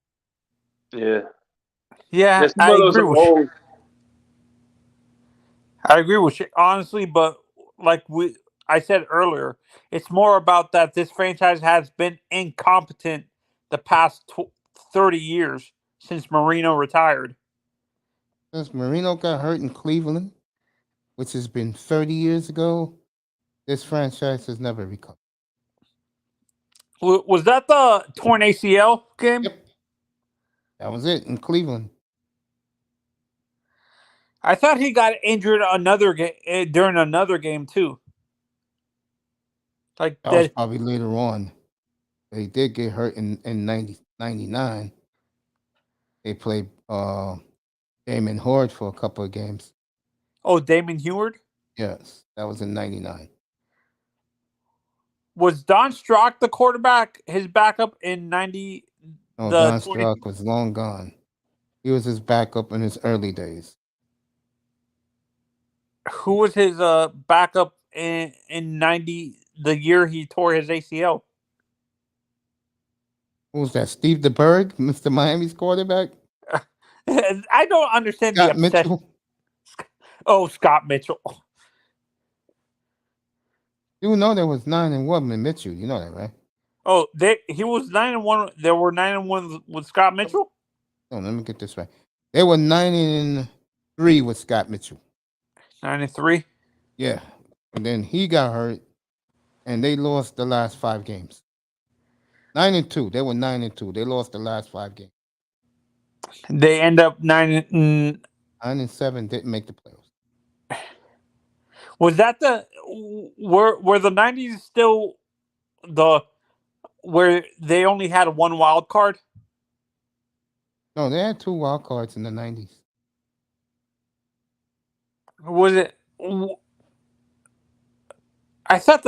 year. Yeah, I agree with you, honestly, but like I said earlier, it's more about that this franchise has been incompetent the past 30 years since Marino retired. Since Marino got hurt in Cleveland, which has been 30 years ago, this franchise has never recovered. Was that the torn ACL game? Yep. That was it in Cleveland. I thought he got injured during another game too. Like that was probably later on. He did get hurt in 99. They played Damon Horde for a couple of games. Oh, Damon Heward? Yes, that was in '99. Was Don Strock the quarterback, his backup in 90? No, The Don 20 Strock was long gone. He was his backup in his early days. Who was his backup in 90, the year he tore his ACL? Who was that? Steve DeBerg, Mr. Miami's quarterback? I don't understand the Scott obsession. Mitchell. Oh, Scott Mitchell. You know there was 9-1 with Mitchell. You know that, right? Oh, he was 9-1. There were 9-1 with Scott Mitchell. Oh, let me get this right. They were 9-3 with Scott Mitchell. 93. Yeah, and then he got hurt, and they lost the last 5 games. 9-2. They were 9-2. They lost the last 5 games. They end up 9. 9-7 didn't make the playoffs. Was that were the 90s still where they only had one wild card? No, they had 2 wild cards in the 90s. Was it? I thought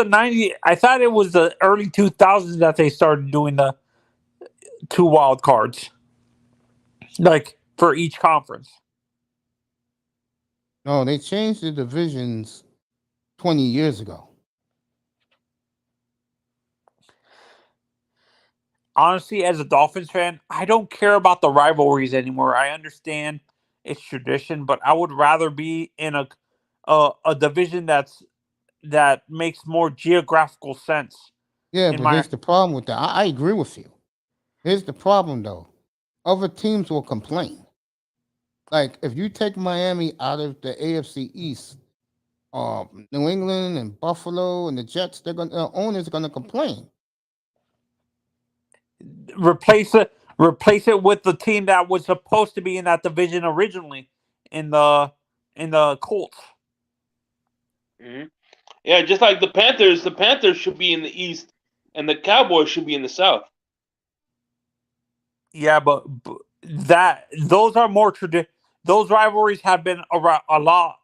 I thought it was the early 2000s that they started doing the 2 wild cards, like for each conference. No, they changed the divisions 20 years ago. Honestly, as a Dolphins fan, I don't care about the rivalries anymore. I understand it's tradition, but I would rather be in a division that makes more geographical sense. Yeah, but here's the problem with that. I agree with you. Here's the problem, though. Other teams will complain. Like, if you take Miami out of the AFC East, New England and Buffalo and the Jets, the owners are going to complain. Replace it with the team that was supposed to be in that division originally, in the Colts. Mm-hmm. Yeah, just like the Panthers. The Panthers should be in the East, and the Cowboys should be in the South. Yeah, but those are more those rivalries have been around a lot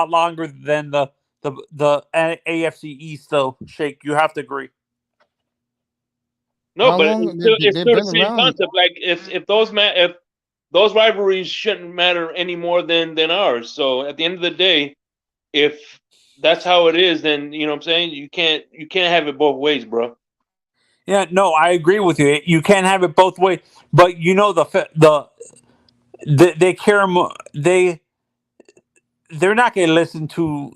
longer than the AFC East. Though, Shake, you have to agree. No, but it's still the same concept. Like if those rivalries shouldn't matter any more than ours. So at the end of the day, if that's how it is, then you know what I'm saying, you can't have it both ways, bro. Yeah, no, I agree with you. You can't have it both ways. But you know they care more. They're not going to listen to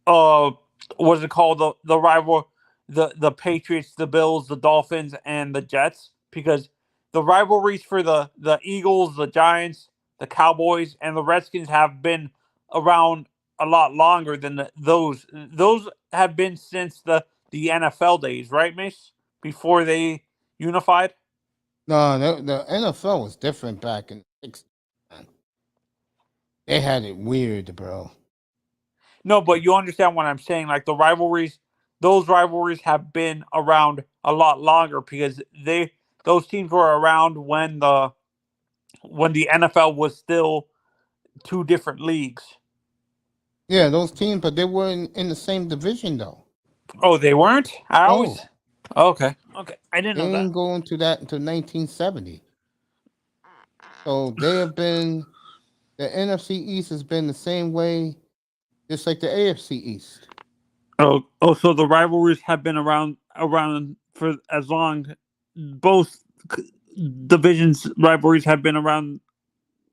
what's it called, the rival, the Patriots, the Bills, the Dolphins, and the Jets, because the rivalries for the Eagles, the Giants, the Cowboys, and the Redskins have been around a lot longer than those. Those have been since the NFL days, right, Mace? Before they unified. No, the NFL was different back in the 60s. They had it weird, bro. No, but you understand what I'm saying. Like the rivalries, those rivalries have been around a lot longer because those teams were around when the NFL was still 2 different leagues. Yeah, those teams, but they weren't in the same division though. Oh, they weren't? Okay. I didn't know that. They didn't go into that until 1970. So they have been, the NFC East has been the same way, just like the AFC East. Oh, so the rivalries have been around for as long. Both divisions rivalries have been around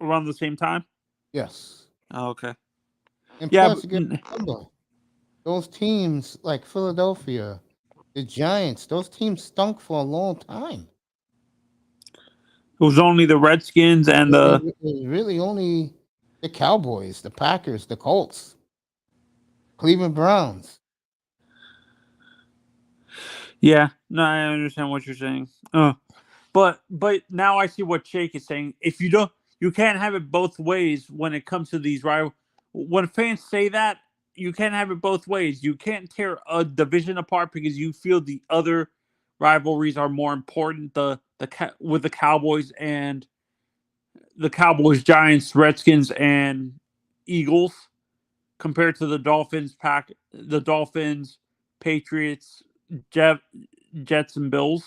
the same time. Yes. Oh, okay. And plus, remember, those teams like Philadelphia, the Giants, those teams stunk for a long time. It was only the Redskins and it was really only the Cowboys, the Packers, the Colts, Cleveland Browns. Yeah, no, I understand what you're saying. But now I see what Jake is saying. If you can't have it both ways when it comes to these rival. When fans say that, you can't have it both ways. You can't tear a division apart because you feel the other rivalries are more important. With the Cowboys and the Cowboys, Giants, Redskins, and Eagles compared to the Dolphins, Patriots, Jets, and Bills.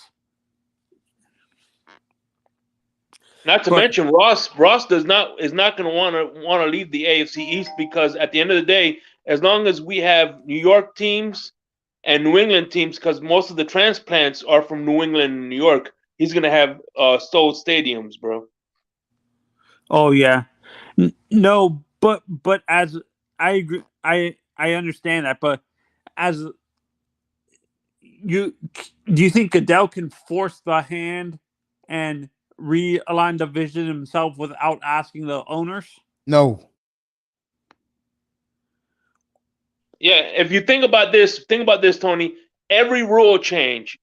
Not to mention Ross. Ross is not going to want to leave the AFC East, because at the end of the day, as long as we have New York teams and New England teams, because most of the transplants are from New England and New York, he's going to have sold stadiums, bro. Oh yeah, no, but as I agree, I understand that, but as do you think Goodell can force the hand and realign the vision himself without asking the owners? No. Yeah, if you think about this, Tony. Every rule change,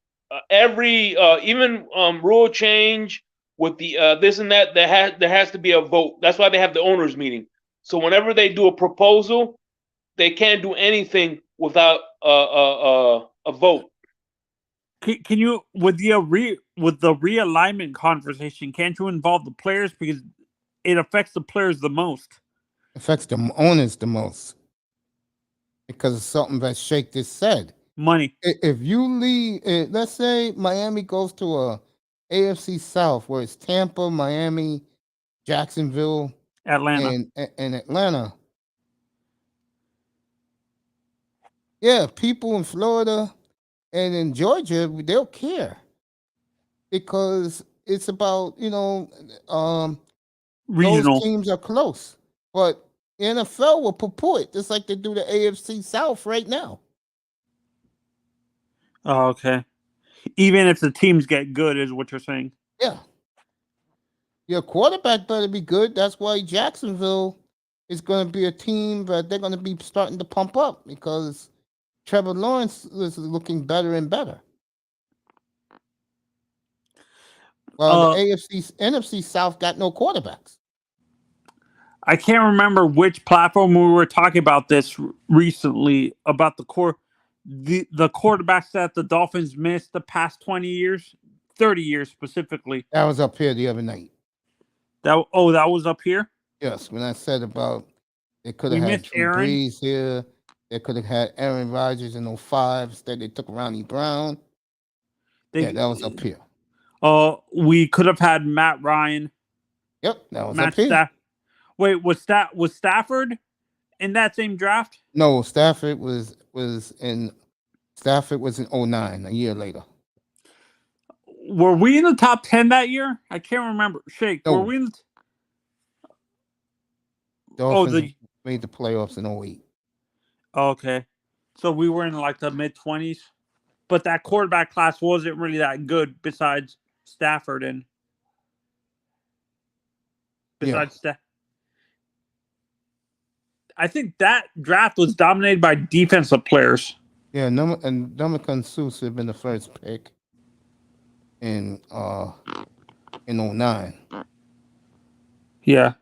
every even rule change with the this and that, there has to be a vote. That's why they have the owners meeting. So whenever they do a proposal, they can't do anything without a vote. Can you with the realignment conversation? Can't you involve the players, because it affects the players the most? Affects the owners the most, because of something that Shake just said. Money. If you leave, let's say Miami goes to a AFC South where it's Tampa, Miami, Jacksonville, Atlanta, and Atlanta. Yeah, people in Florida and in Georgia, they'll care, because it's about, regional. those teams are close. But NFL will purport just like they do the AFC South right now. Oh, okay. Even if the teams get good, is what you're saying? Yeah. Your quarterback better be good. That's why Jacksonville is going to be a team that they're going to be starting to pump up, because Trevor Lawrence is looking better and better. Well, the NFC South got no quarterbacks. I can't remember which platform we were talking about this recently, about the quarterbacks that the Dolphins missed the past 20 years, 30 years specifically. That was up here the other night. That was up here? Yes, when I said about they could have had Drew Brees here. They could have had Aaron Rodgers in 05. Instead, they took Ronnie Brown. That was up here. We could have had Matt Ryan. Yep, that was up here. Wait, was Stafford in that same draft? No, Stafford was in 09, a year later. Were we in the top 10 that year? I can't remember. Shake, no. Were we in the Dolphins made the playoffs in 08. Okay. So we were in like the mid-20s. But that quarterback class wasn't really that good besides Stafford and I think that draft was dominated by defensive players. Yeah, and Ndamukong Suh had been the first pick in 09. Yeah.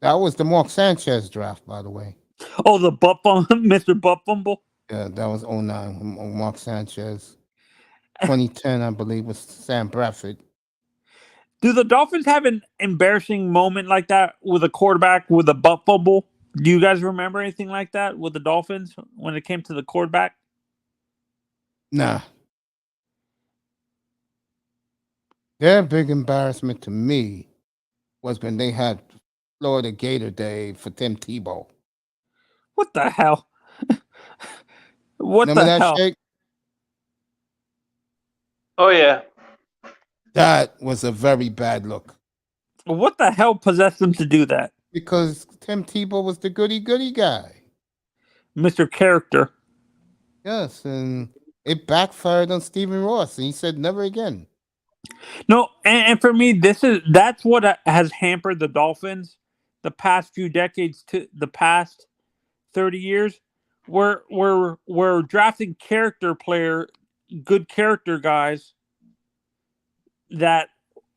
That was the Mark Sanchez draft, by the way. Oh, the Mr. Butt Fumble? Yeah, that was 09. Mark Sanchez. 2010, I believe, was Sam Bradford. Do the Dolphins have an embarrassing moment like that with a quarterback with a butt fumble? Do you guys remember anything like that with the Dolphins when it came to the quarterback? Nah. Their big embarrassment to me was when they had Florida Gator Day for Tim Tebow. What the hell? Remember that, hell? Shake? Oh, yeah. That was a very bad look. What the hell possessed them to do that? Because Tim Tebow was the goody-goody guy. Mr. Character. Yes, and it backfired on Stephen Ross, and he said never again. No, and for me, that's what has hampered the Dolphins the past few decades, to the past 30 years. We're drafting good character guys that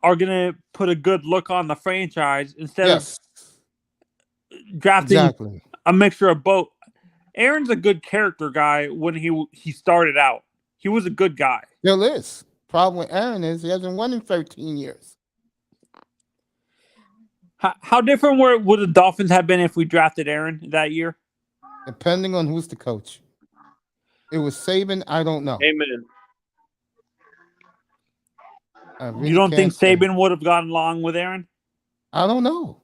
are going to put a good look on the franchise instead of drafting a mixture of both. Aaron's a good character guy when he started out. He was a good guy. Still is. Problem with Aaron is he hasn't won in 13 years. How different would the Dolphins have been if we drafted Aaron that year? Depending on who's the coach. It was Saban. I don't know. Amen. I You really don't think can't say. Saban would have gotten along with Aaron? I don't know.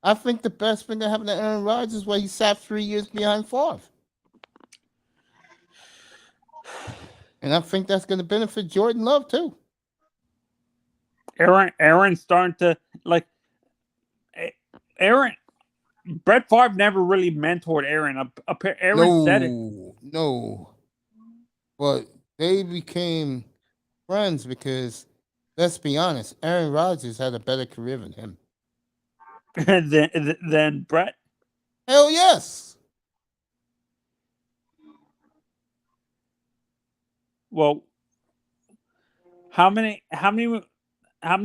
I think the best thing that happened to Aaron Rodgers is why he sat 3 years behind Favre. And I think that's going to benefit Jordan Love too. Aaron's starting to like Aaron. Brett Favre never really mentored Aaron. Aaron said it. No. But they became friends because, let's be honest, Aaron Rodgers had a better career than him. than Brett. Hell yes. Well, how many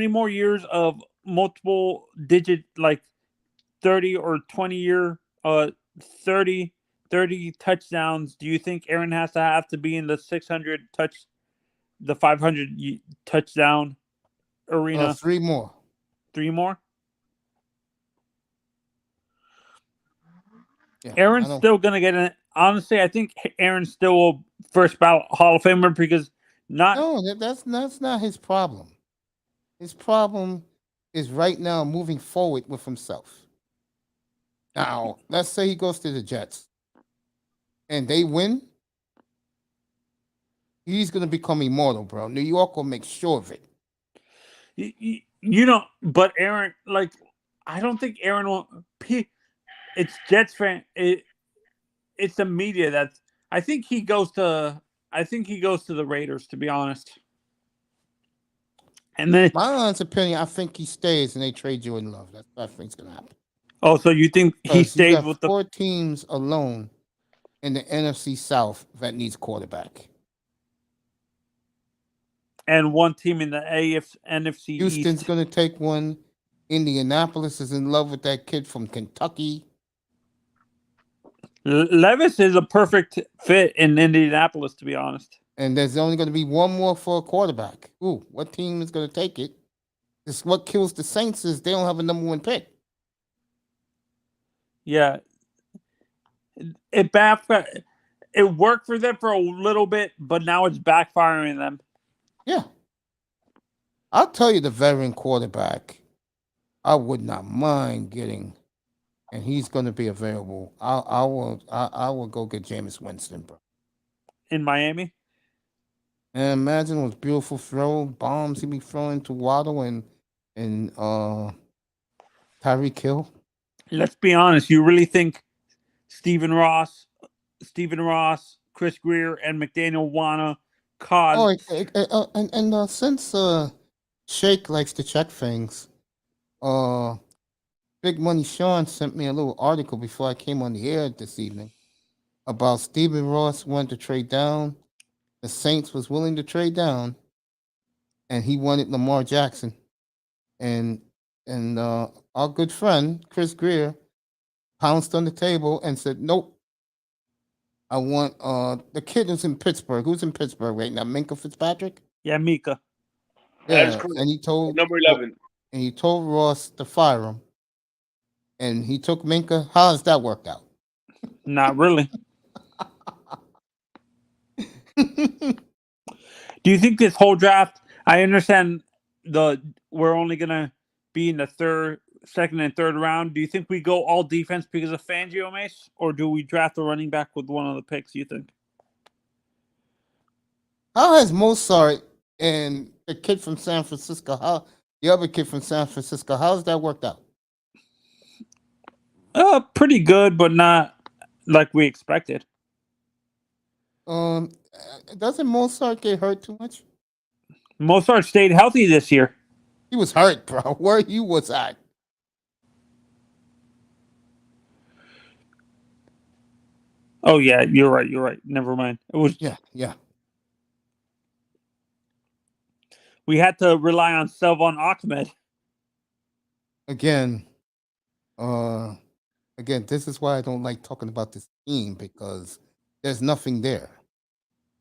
more years of multiple digit, like 30 or 20 year 30 touchdowns do you think Aaron has to be in the 600 the 500 touchdown arena? 3 more. 3 more? Yeah, Aaron's still gonna get in. Honestly, I think Aaron's still a first ballot Hall of Famer because that's not his problem. His problem is right now moving forward with himself. Now, let's say he goes to the Jets and they win. He's going to become immortal, bro. New York will make sure of it. But Aaron, like, I don't think Aaron will. It's Jets fan. It's the media that's. I think he goes to the Raiders, to be honest. And then, my honest opinion, I think he stays and they trade Jordan Love. That's what I think's going to happen. Oh, so you think he stays with the 4 teams alone in the NFC South that needs quarterback, and 1 team in the NFC Houston's East. going to take one. Indianapolis is in love with that kid from Kentucky. Levis is a perfect fit in Indianapolis, to be honest. And there's only going to be 1 more for a quarterback. Ooh, what team is going to take it? This what kills the Saints is they don't have a number 1 pick. Yeah, it worked for them for a little bit, but now it's backfiring them. Yeah, I'll tell you the veteran quarterback I would not mind getting, and he's going to be available. I will go get Jameis Winston, bro. In Miami. And imagine those beautiful bombs he'd be throwing to Waddle and Tyreek Hill. Let's be honest. You really think Stephen Ross, Chris Greer, and McDaniel wanna cause? And since Shake likes to check things, Big Money Sean sent me a little article before I came on the air this evening about Stephen Ross wanted to trade down. The Saints was willing to trade down, and he wanted Lamar Jackson. And our good friend Chris Greer pounced on the table and said, "Nope. I want the kid who's in Pittsburgh. Who's in Pittsburgh right now? Minka Fitzpatrick." Yeah, Mika. Yeah, and he told number 11. And he told Ross to fire him. And he took Minka. How has that worked out? Not really. Do you think this whole draft? I understand we're only gonna be in the second and third round. Do you think we go all defense because of Fangio, Mace, or do we draft a running back with one of the picks? You think? How has Mozart and the kid from San Francisco, the other kid from San Francisco, how's that worked out? Pretty good, but not like we expected. Doesn't Mozart get hurt too much? Mozart stayed healthy this year. He was hurt, bro. Where you was at? Oh yeah, you're right. Never mind. It was yeah. We had to rely on Selvon Ahmed. Again, this is why I don't like talking about this team because there's nothing there.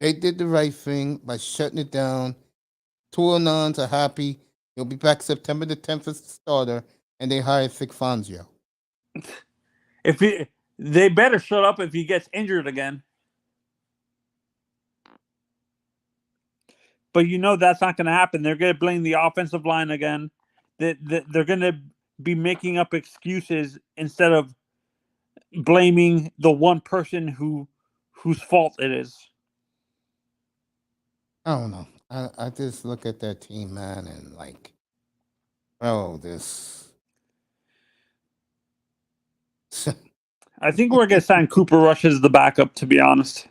They did the right thing by shutting it down. Two Anons are happy. He'll be back September the 10th as the starter. and they hired Vic Fangio. They better shut up if he gets injured again. But that's not going to happen. They're going to blame the offensive line again. They're going to be making up excuses instead of blaming the one person whose fault it is. I don't know. I just look at that team, man, and like, oh, this. I think we're going to sign Cooper Rush as the backup, to be honest.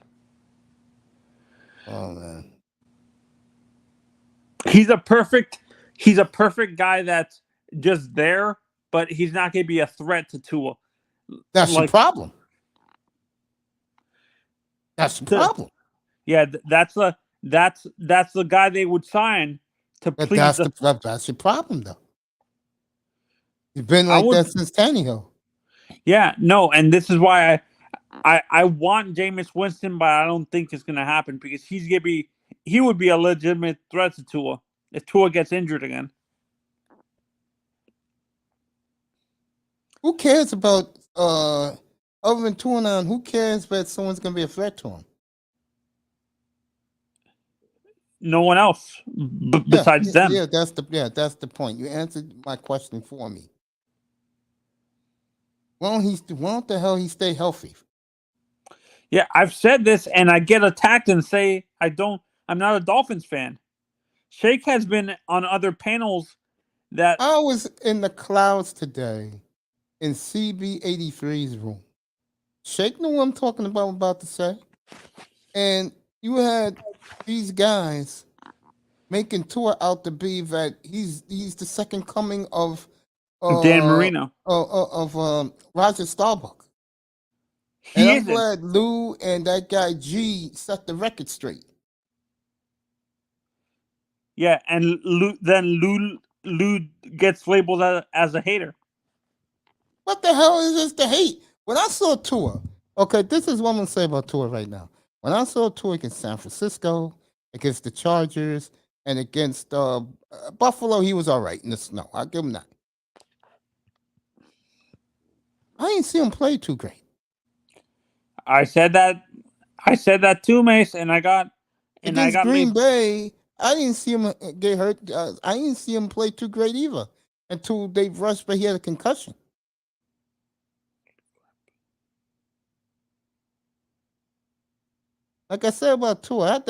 Oh man. He's a perfect guy that's just there, but he's not going to be a threat to Tua. That's the problem. That's the problem. Yeah, that's the guy they would sign to please. That's the problem, though. He's been like that since Tannehill. Yeah, no, and this is why I want Jameis Winston, but I don't think it's going to happen because he would be a legitimate threat to Tua if Tua gets injured again. Who cares about other than Tua now? Who cares that someone's going to be a threat to him? No one else besides them. Yeah, that's the point. You answered my question for me. Why don't the hell he stay healthy? Yeah, I've said this and I get attacked and say I'm not a Dolphins fan. Shake has been on other panels that I was in the clouds today in CB83's room. Shake know what I'm talking about to say. And you had these guys making Tua out to be that he's the second coming of Dan Marino of Roger Staubach. I'm glad Lou and that guy G set the record straight. Yeah, and Lou gets labeled as a hater. What the hell is this to hate? When I saw Tua, okay, this is what I'm gonna say about Tua right now. When I saw Tua against San Francisco, against the Chargers, and against Buffalo, he was all right in the snow. I'll give him that. I didn't see him play too great. I said that too, Mace, and I got Green Bay. I didn't see him get hurt. I didn't see him play too great either until they rushed, but he had a concussion. Like I said about Tua,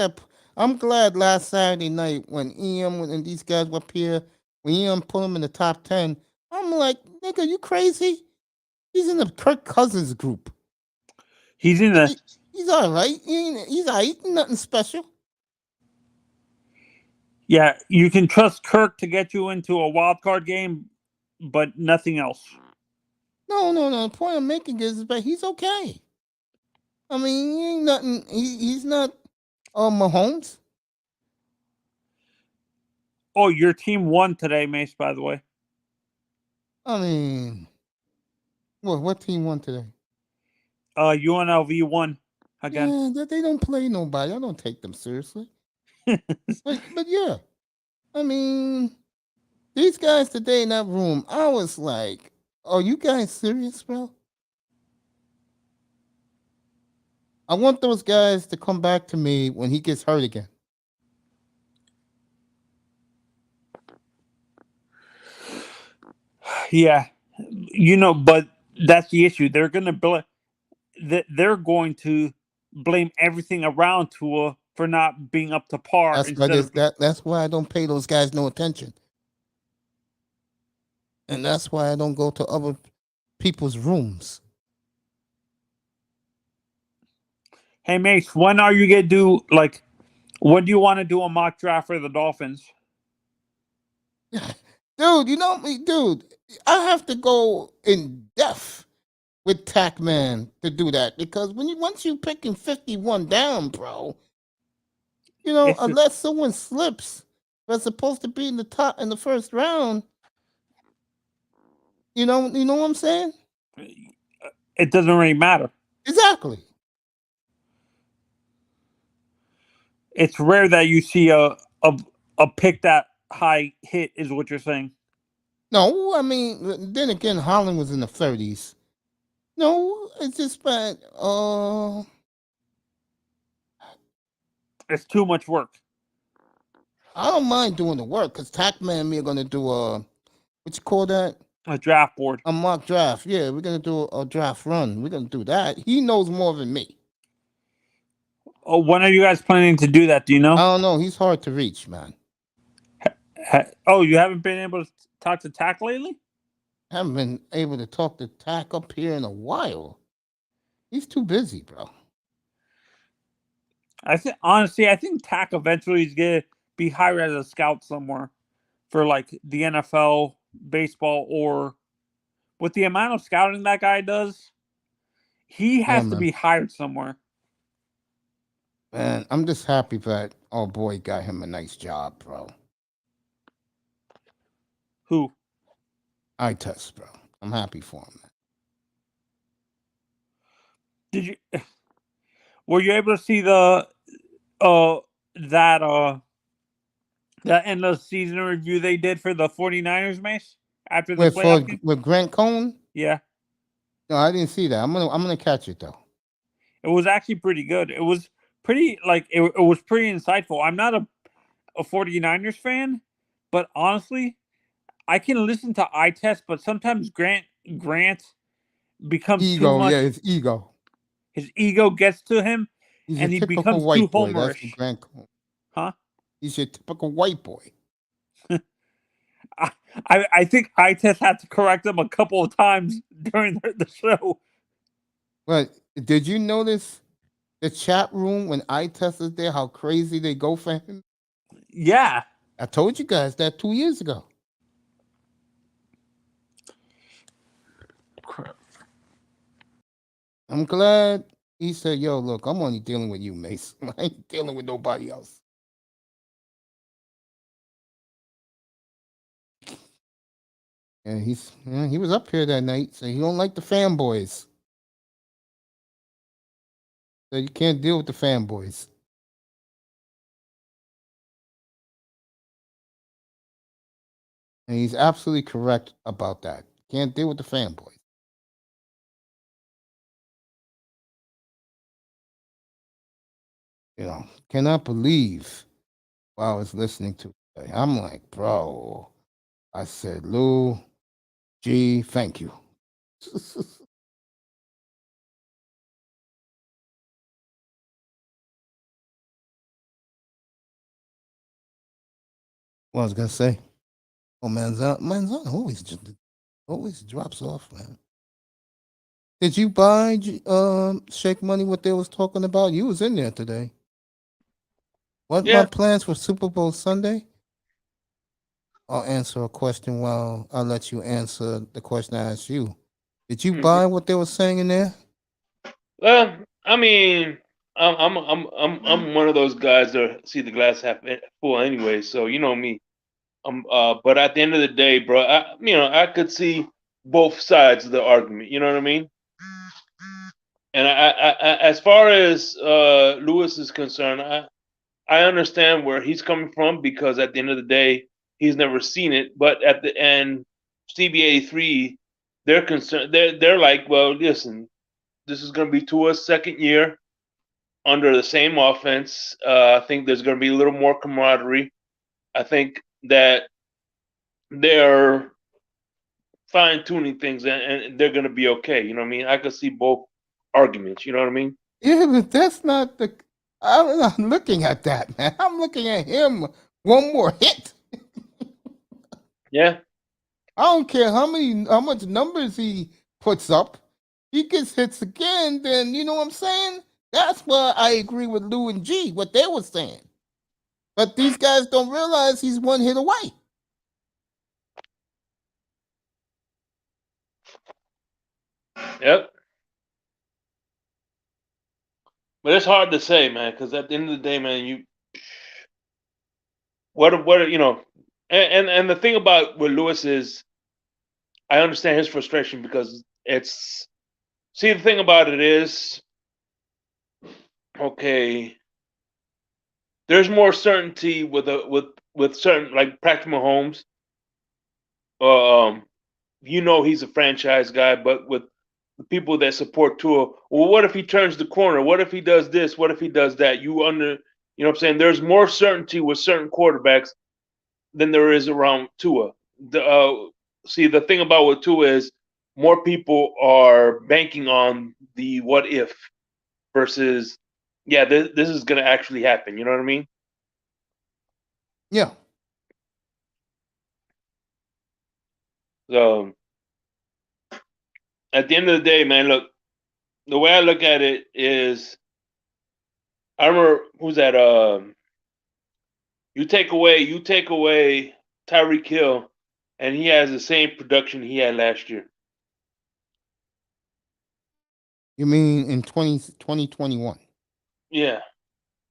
I'm glad last Saturday night when and these guys were up here, when EM put him in the top 10, I'm like, nigga, you crazy? He's in the Kirk Cousins group. He's all right. He's all right. Nothing special. Yeah, you can trust Kirk to get you into a wild card game, but nothing else. No. The point I'm making is that he's okay. I mean, he ain't nothing. He's not Mahomes. Oh, your team won today, Mace, by the way. I mean, what team won today? UNLV won again. Yeah, they don't play nobody. I don't take them seriously. but yeah, I mean, these guys today in that room, I was like, are you guys serious, bro? I want those guys to come back to me when he gets hurt again. Yeah, but that's the issue. They're going to blame everything around Tua for not being up to par. That's why I don't pay those guys no attention. And that's why I don't go to other people's rooms. Hey, Mace, when are you going to do, when do you want to do a mock draft for the Dolphins? Dude, you know me, dude. I have to go in depth with TackMan to do that because once you picking 51 down, bro, unless someone slips, that's supposed to be in the first round. You know what I'm saying? It doesn't really matter. Exactly. It's rare that you see a pick that high hit, is what you're saying. No, I mean, then again, Holland was in the 30s. No, it's just bad. It's too much work. I don't mind doing the work because Tackman and me are gonna do what you call that? A draft board. A mock draft. Yeah, we're gonna do a draft run. We're gonna do that. He knows more than me. Oh, when are you guys planning to do that? Do you know? I don't know. He's hard to reach, man. Oh, you haven't been able to talk to Tack lately? Haven't been able to talk to Tack up here in a while. He's too busy, bro. I think Tack eventually is gonna be hired as a scout somewhere for like the NFL, baseball, or with the amount of scouting that guy does, he Yeah, has to man. be hired somewhere. Man, I'm just happy that our boy got him a nice job, bro. Who? Eye test, bro. I'm happy for him, man. Did you? Were you able to see the that that end of season review they did for the 49ers, Mace? After the playoff game? With Grant Cohn? Yeah. No, I didn't see that. I'm gonna catch it though. It was actually pretty good. It was pretty it was pretty insightful. I'm not a 49ers fan, but honestly, I can listen to eye test, but sometimes Grant becomes too much. Yeah, his ego. His ego gets to him, He's and a he typical becomes white too boy. That's homerish. what Grant Cohn. Huh? He's your typical white boy. I think eye test had to correct him a couple of times during the show. But did you notice the chat room when eye test is there? How crazy they go for him? Yeah. I told you guys that 2 years ago. Crap. I'm glad he said, "Yo, look, I'm only dealing with you, Mace. I ain't dealing with nobody else." And he was up here that night, so he don't like the fanboys. So you can't deal with the fanboys. And he's absolutely correct about that. Can't deal with the fanboys. You know, cannot believe what I was listening to today. I'm like, bro. I said, Lou, G, thank you. What I was gonna say? Oh, Manzana always drops off, man. Did you buy Shake Money? What they was talking about? You was in there today. What my Yeah. plans for Super Bowl Sunday? I'll answer a question while I'll let you answer the question I asked you. Did you buy what they were saying in there? Well, I mean, I'm one of those guys that see the glass half full anyway. So you know me. But at the end of the day, bro, I could see both sides of the argument. You know what I mean? And as far as Lewis is concerned, I understand where he's coming from because at the end of the day, he's never seen it. But at the end, CB83, they're concerned. They're like, well, listen, this is going to be Tua's second year under the same offense. I think there's going to be a little more camaraderie. I think that they're fine tuning things and they're going to be okay. You know what I mean? I could see both arguments. You know what I mean? Yeah, but that's not the. I'm not looking at that, man. I'm looking at him. One more hit. Yeah. I don't care how much numbers he puts up. He gets hits again, then you know what I'm saying? That's why I agree with Lou and G, what they were saying. But these guys don't realize he's one hit away. Yep. But it's hard to say, man, because at the end of the day, man, you know, and the thing about with Lewis is, I understand his frustration because the thing about it is, okay, there's more certainty with certain like Patrick Mahomes. he's a franchise guy, but with the people that support Tua, well, what if he turns the corner? What if he does this? What if he does that? You know what I'm saying? There's more certainty with certain quarterbacks than there is around Tua. The thing about with Tua is more people are banking on the what if versus, yeah, this is going to actually happen. You know what I mean? Yeah. So at the end of the day, man, look, the way I look at it is, I remember who's that? You take away Tyreek Hill, and he has the same production he had last year. You mean in 2021? Yeah,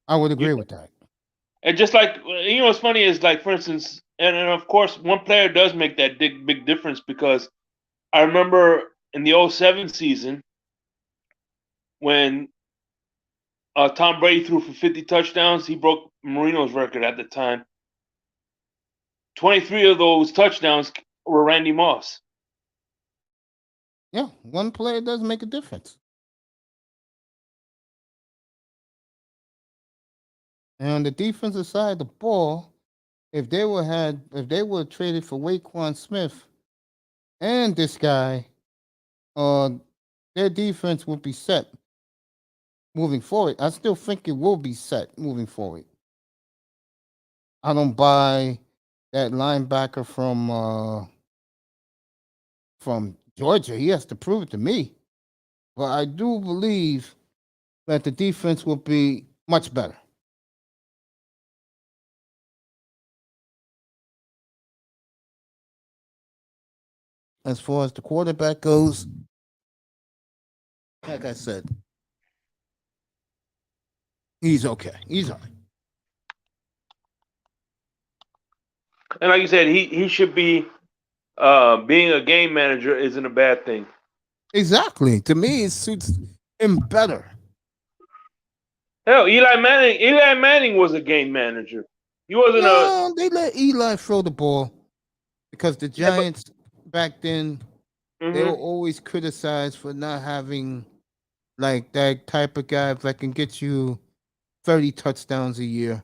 I would agree you, with that. and just like, what's funny is, like, for instance, and of course, one player does make that big difference, because I remember in the 2007 season when Tom Brady threw for 50 touchdowns, he broke Marino's record at the time. 23 of those touchdowns were Randy Moss. Yeah, one player does make a difference. And on the defensive side of the ball, if they were traded for Waquan Smith and this guy, their defense would be set moving forward. I still think it will be set moving forward. I don't buy that linebacker from Georgia. He has to prove it to me. But I do believe that the defense will be much better. As far as the quarterback goes, like I said, he's okay. He's all right. And like you said, he should be, being a game manager isn't a bad thing. Exactly. To me, it suits him better. Hell, Eli Manning was a game manager. He wasn't No, they let Eli throw the ball because the Yeah, Giants back then they were Mhm. always criticized for not having like that type of guy that can get you 30 touchdowns a year.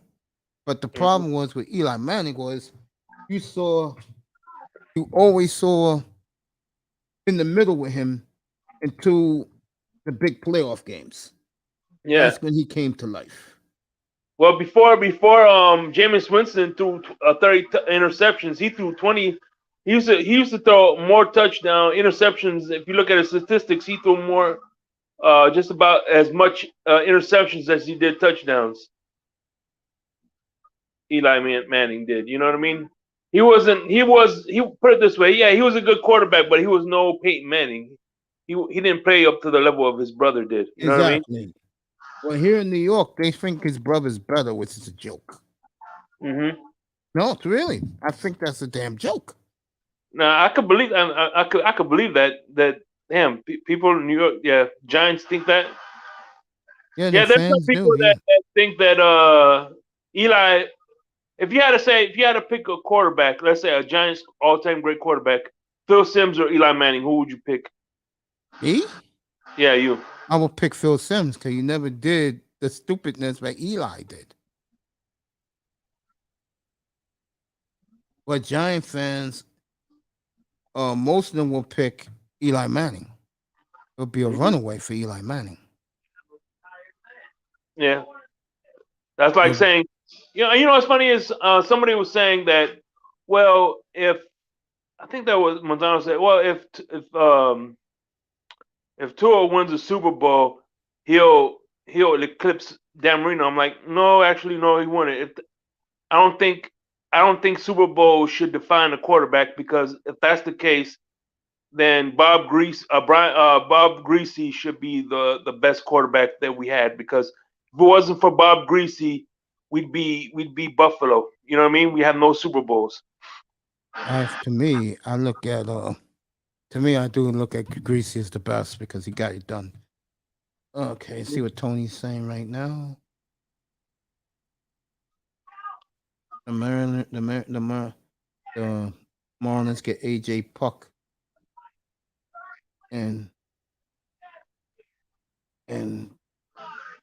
But the Mhm. problem was with Eli Manning was you always saw in the middle with him into the big playoff games. Yeah. That's when he came to life. Well, before Jameis Winston threw 30 interceptions, he threw 20. He used to throw more touchdown interceptions. If you look at his statistics, he threw more, just about as much interceptions as he did touchdowns. Eli Manning did. You know what I mean? He wasn't. He put it this way. Yeah, he was a good quarterback, but he was no Peyton Manning. He didn't play up to the level of his brother did. You know what I mean? Exactly. Well, here in New York, they think his brother's better, which is a joke. Mm-hmm. No, it's really. I think that's a damn joke. Now I could believe. I could believe that. Damn, people in New York, yeah, Giants think that. Yeah, the Yeah, there's some fans do. people Yeah. that think that Eli. If you had to pick a quarterback, let's say a Giants all-time great quarterback, Phil Simms or Eli Manning, who would you pick? Me? Yeah, you. I will pick Phil Simms because he never did the stupidness that Eli did. But Giant fans, most of them will pick Eli Manning. It'll be a Mhm. runaway for Eli Manning. Yeah, that's like It'll- saying, what's funny is somebody was saying that, well, if I think that was Manzano said, well, if Tua wins the Super Bowl, he'll he'll eclipse Dan Marino. I'm like, no, actually, no, he won it. I don't think I don't think Super Bowl should define a quarterback, because if that's the case, then Bob Greasy should be the best quarterback that we had, because if it wasn't for Bob Greasy, we'd be Buffalo. You know what I mean? We have no Super Bowls. As to me, I do look at Greasy as the best because he got it done. Okay, see what Tony's saying right now. The Maryland, the Marlins get AJ Puck and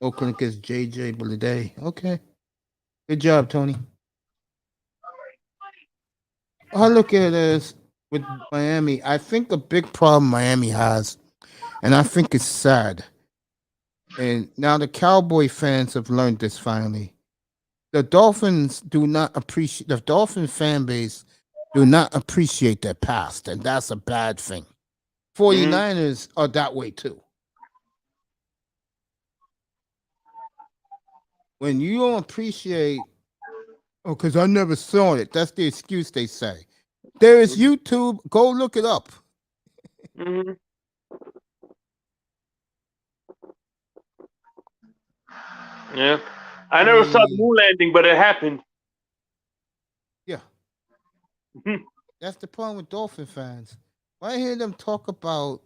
Oakland gets JJ Bleday. Okay. Good job, Tony. I look at it as with Miami, I think a big problem Miami has, and I think it's sad. And now the Cowboy fans have learned this finally. The Dolphins do not appreciate the Dolphin fan base do not appreciate their past, and that's a bad thing. 49ers are that way too. When you don't appreciate, oh, because I never saw it. That's the excuse they say. There is YouTube. Go look it up. Mm-hmm. Yeah. I never saw the moon landing, but it happened. Yeah. That's the problem with Dolphin fans. When I hear them talk about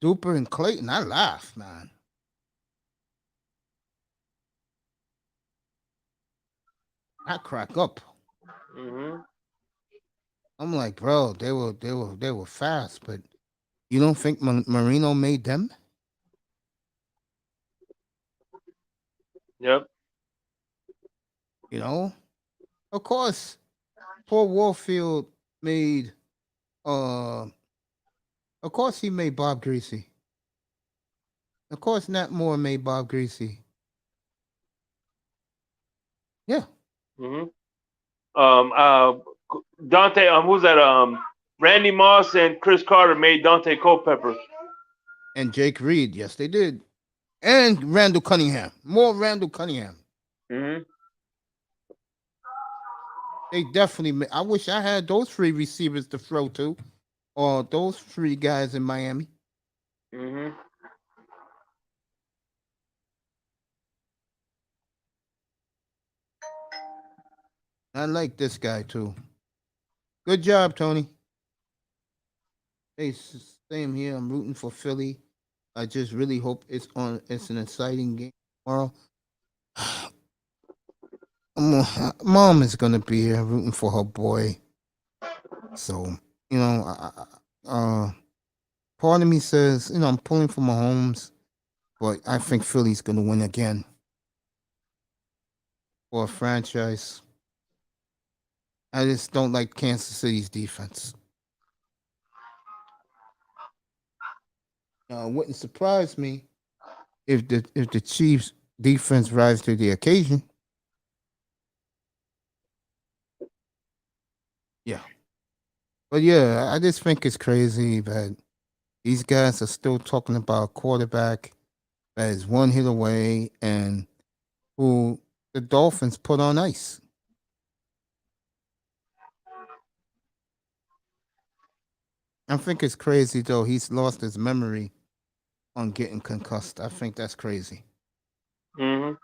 Duper and Clayton, I laugh, man. I crack up. Mm-hmm. I'm like, bro, they were fast, but you don't think Marino made them? Yep. You know, of course, Paul Warfield made. Of course, he made Bob Greasy. Of course, Nat Moore made Bob Greasy. Yeah. Mm-hmm. Dante, who's that? Randy Moss and Chris Carter made Dante Culpepper. And Jake Reed, yes, they did. And Randall Cunningham. More Randall Cunningham. Mm-hmm. They definitely I wish I had those three receivers to throw to. Or those three guys in Miami. Mm-hmm. I like this guy too. Good job, Tony. Hey, same here. I'm rooting for Philly. I just really hope it's an exciting game tomorrow. Mom is gonna be here rooting for her boy. So, you know, part of me says, you know, I'm pulling for Mahomes, but I think Philly's gonna win again for a franchise. I just don't like Kansas City's defense. It wouldn't surprise me if the Chiefs defense rise to the occasion. Yeah. But yeah, I just think it's crazy that these guys are still talking about a quarterback that is one hit away and who the Dolphins put on ice. I think it's crazy though. He's lost his memory on getting concussed. I think that's crazy. Mm-hmm.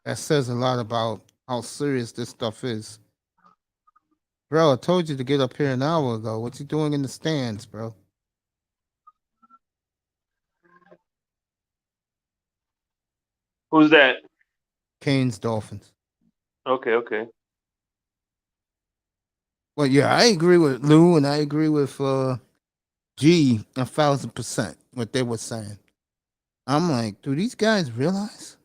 That says a lot about how serious this stuff is. Bro, I told you to get up here an hour ago. What you doing in the stands, bro? Who's that? Canes Dolphins. Okay. Well, yeah, I agree with Lou and I agree with G 1,000% what they were saying. I'm like, do these guys realize?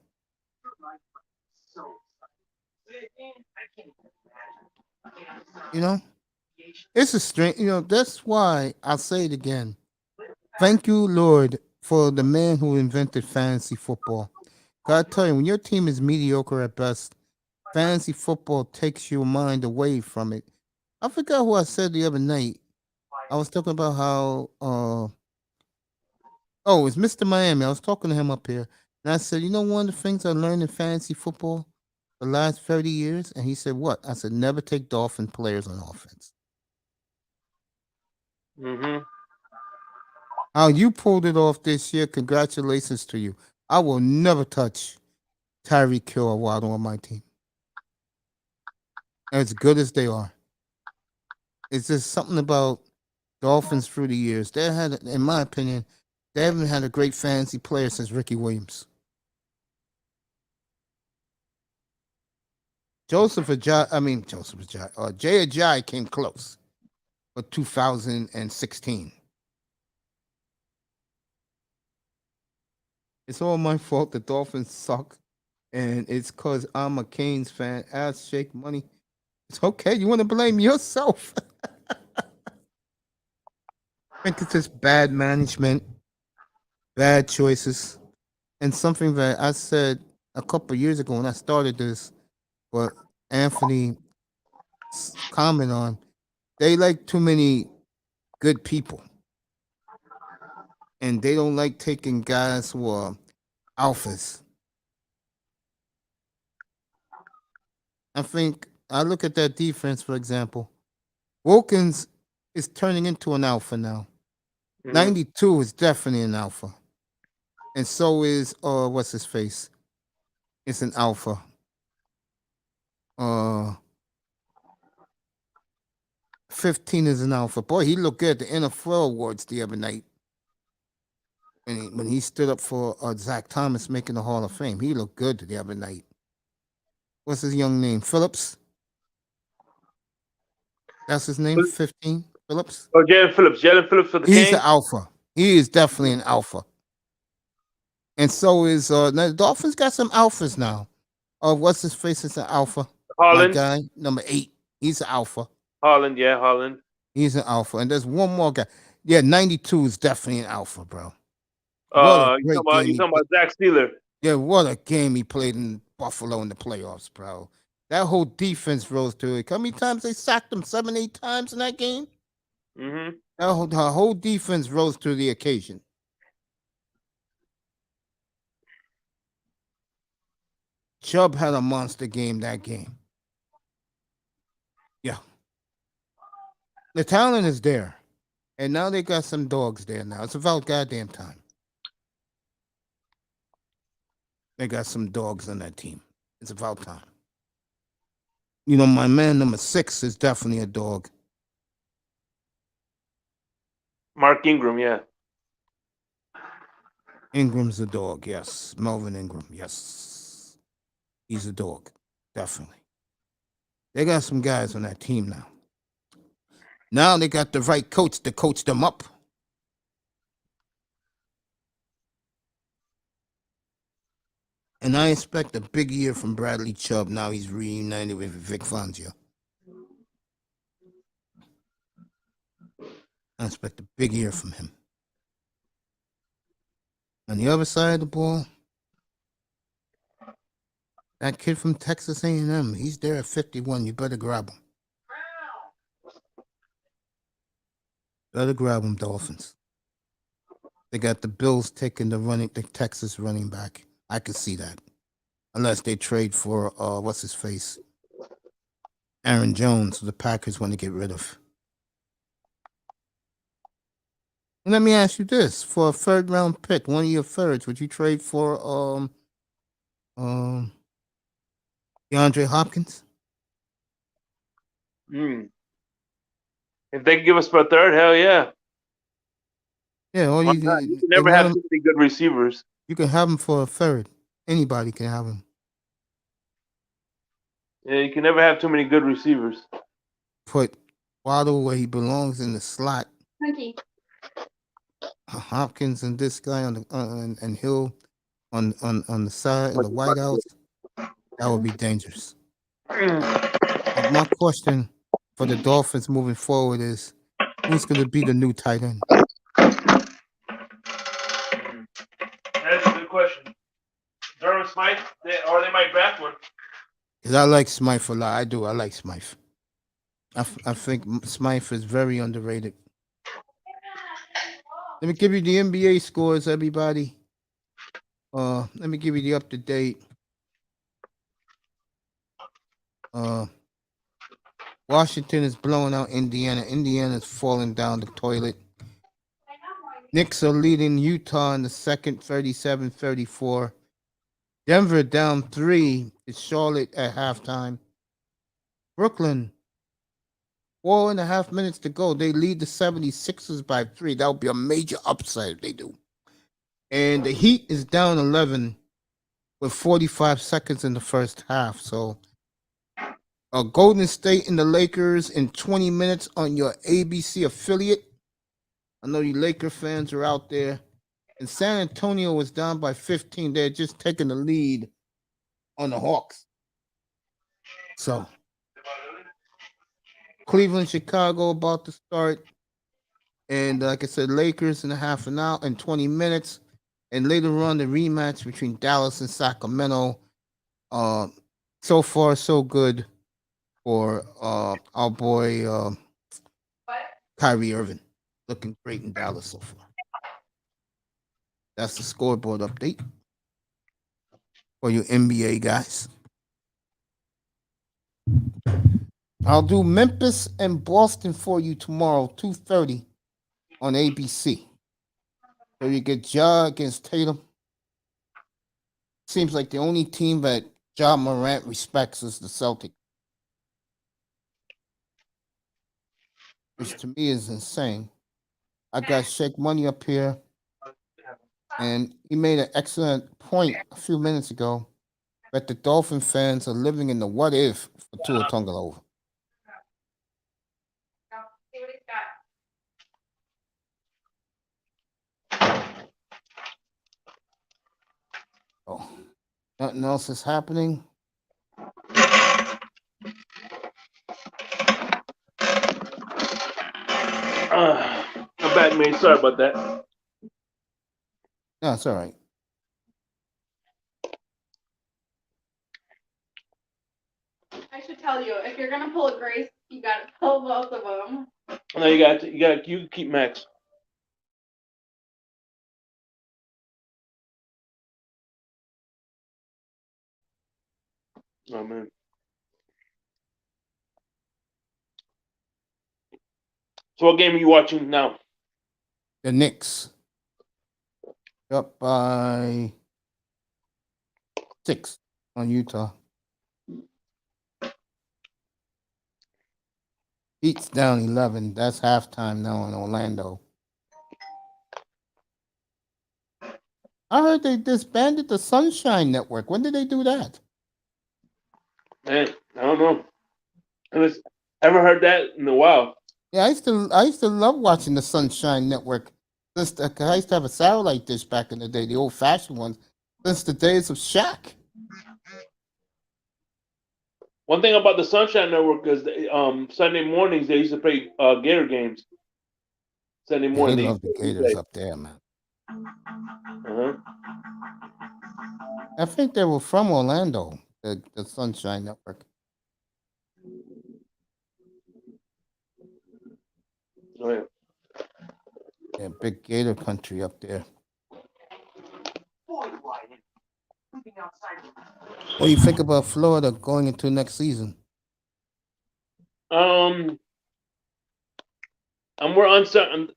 You know, it's a strange. You know, that's why I'll say it again. Thank you, Lord, for the man who invented fantasy football. God, I tell you, when your team is mediocre at best, fantasy football takes your mind away from it. I forgot who I said the other night. I was talking about how it's Mr. Miami. I was talking to him up here. And I said, you know, one of the things I learned in fantasy football the last 30 years? And he said, what? I said, never take Dolphin players on offense. Mm-hmm. How you pulled it off this year, congratulations to you. I will never touch Tyreek Hill or Waddle on my team. As good as they are. It's just something about Dolphins through the years. They had, in my opinion, they haven't had a great fantasy player since Ricky Williams. Joseph Ajayi, Jay Ajayi came close for 2016. It's all my fault. The Dolphins suck, and it's because I'm a Canes fan. Ass shake money. It's okay. You want to blame yourself. I think it's just bad management, bad choices, and something that I said a couple years ago when I started this, but Anthony comment on. They like too many good people, and they don't like taking guys who are alphas. I think I look at that defense, for example. Wilkins is turning into an alpha now. 92 is definitely an alpha. And so is what's his face? It's an alpha. 15 is an alpha. Boy, he looked good at the NFL awards the other night. When he stood up for Zach Thomas making the Hall of Fame. He looked good the other night. What's his young name? Phillips? That's his name? 15? Phillips? Oh, Jalen Phillips. Jalen Phillips for the Canes? He's an alpha. He is definitely an alpha. And so is now the Dolphins got some alphas now. What's his face? Is an alpha. Holland. My guy, number 8. He's an alpha. Holland, yeah, Holland. He's an alpha. And there's one more guy. Yeah, 92 is definitely an alpha, bro. You talking about Zach Steeler. Yeah, what a game he played in Buffalo in the playoffs, bro. That whole defense rose to it. How many times they sacked him? 7, 8 times in that game? Mm-hmm. The whole defense rose to the occasion. Chubb had a monster game that game. Yeah. The talent is there. And now they got some dogs there now. It's about goddamn time. They got some dogs on that team. It's about time. You know, my man number 6 is definitely a dog. Mark Ingram, yeah. Ingram's a dog, yes. Melvin Ingram, yes. He's a dog, definitely. They got some guys on that team now. Now they got the right coach to coach them up. And I expect a big year from Bradley Chubb. Now he's reunited with Vic Fangio. I expect a big year from him. On the other side of the ball, that kid from Texas A&M, he's there at 51. You better grab him. Better grab him, Dolphins. They got the Bills taking the Texas running back. I could see that. Unless they trade for, what's his face? Aaron Jones, who the Packers want to get rid of. And let me ask you this. For a 3rd round pick, one of your thirds, would you trade for DeAndre Hopkins? If they can give us for a 3rd, hell yeah. Yeah, you can never have too many good receivers. You can have him for a 3rd. Anybody can have him. Yeah, you can never have too many good receivers. Put Waddle where he belongs in the slot. Hopkins and this guy on the and Hill on the side of the wideouts. That would be dangerous. My question for the Dolphins moving forward is, who's going to be the new tight end? That's a good question. Durham Smythe, or they might draft one. Because I like Smythe a lot. I do. I like Smythe. I think Smythe is very underrated. Let me give you the NBA scores, everybody. Let me give you the up-to-date. Washington is blowing out Indiana. Indiana's falling down the toilet. Knicks are leading Utah in the second, 37-34. Denver down 3. It's Charlotte at halftime. Brooklyn, 4.5 minutes to go. They lead the 76ers by 3. That would be a major upset if they do. And the Heat is down 11 with 45 seconds in the first half. So Golden State and the Lakers in 20 minutes on your ABC affiliate. I know you Laker fans are out there. And San Antonio was down by 15. They're just taking the lead on the Hawks. So, Cleveland, Chicago about to start. And like I said, Lakers in a half an hour and 20 minutes. And later on, the rematch between Dallas and Sacramento. So far, so good for our boy Kyrie Irving. Looking great in Dallas so far. That's the scoreboard update for you NBA guys. I'll do Memphis and Boston for you tomorrow, 2:30 on ABC. So you get Ja against Tatum. Seems like the only team that Ja Morant respects is the Celtics, which to me is insane. I got Shake Money up here, and he made an excellent point a few minutes ago that the Dolphin fans are living in the what if for Tua Tagovailoa. Oh, nothing else is happening. I'm back, man. Sorry about that. No, it's all right. I should tell you, if you're gonna pull a Grace, you gotta pull both of them. No, you keep Max. Oh man. So what game are you watching now? The Knicks up by 6 on Utah. Heat's down 11. That's halftime now in Orlando. I heard they disbanded the Sunshine Network. When did they do that? Man, I don't know. I haven't heard that in a while. Yeah, I used to love watching the Sunshine Network. I used to have a satellite dish back in the day, the old fashioned ones, since the days of Shaq. One thing about the Sunshine Network is Sunday mornings they used to play Gator games. Sunday Yeah, morning they they love the used to Gators play. up there, man. Uh-huh. I think they were from Orlando, the Sunshine Network. Oh, yeah. Yeah, big Gator country up there. What do you think about Florida going into next season? And we're uncertain.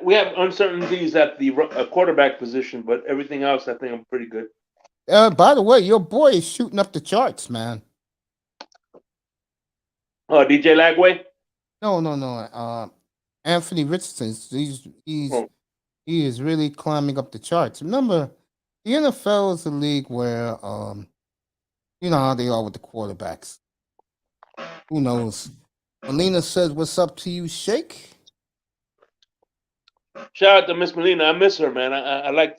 We have uncertainties at the quarterback position, but everything else, I think I'm pretty good. By the way, your boy is shooting up the charts, man. DJ Lagway? No. Anthony Richardson. Oh. He is really climbing up the charts. Remember, the NFL is a league where you know how they are with the quarterbacks. Who knows? Melina says, "What's up to you, Shake?" Shout out to Miss Molina. I miss her, man. I like.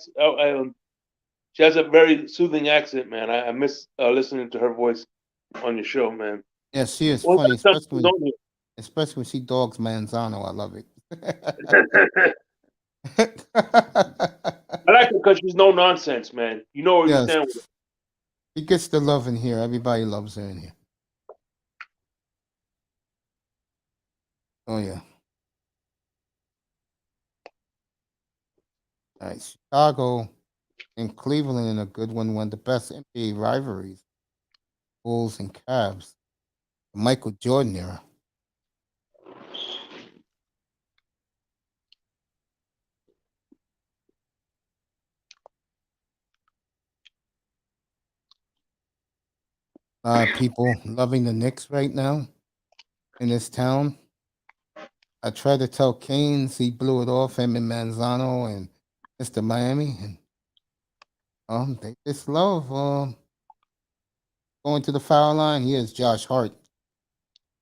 She has a very soothing accent, man. I miss listening to her voice on your show, man. Yeah, she is Well, funny, that's something especially on especially when she dogs Manzano. I love it. here. I like her because she's no nonsense, man. You know where you Yes, stand with her. he gets the love in here. Everybody loves her in here. Oh yeah. All right, Chicago and Cleveland in a good one of the best NBA rivalries. Bulls and Cavs. The Michael Jordan era. A lot of people loving the Knicks right now in this town. I tried to tell Keynes he blew it off, him and Manzano and Mr. Miami, and they just love going to the foul line. Here's Josh Hart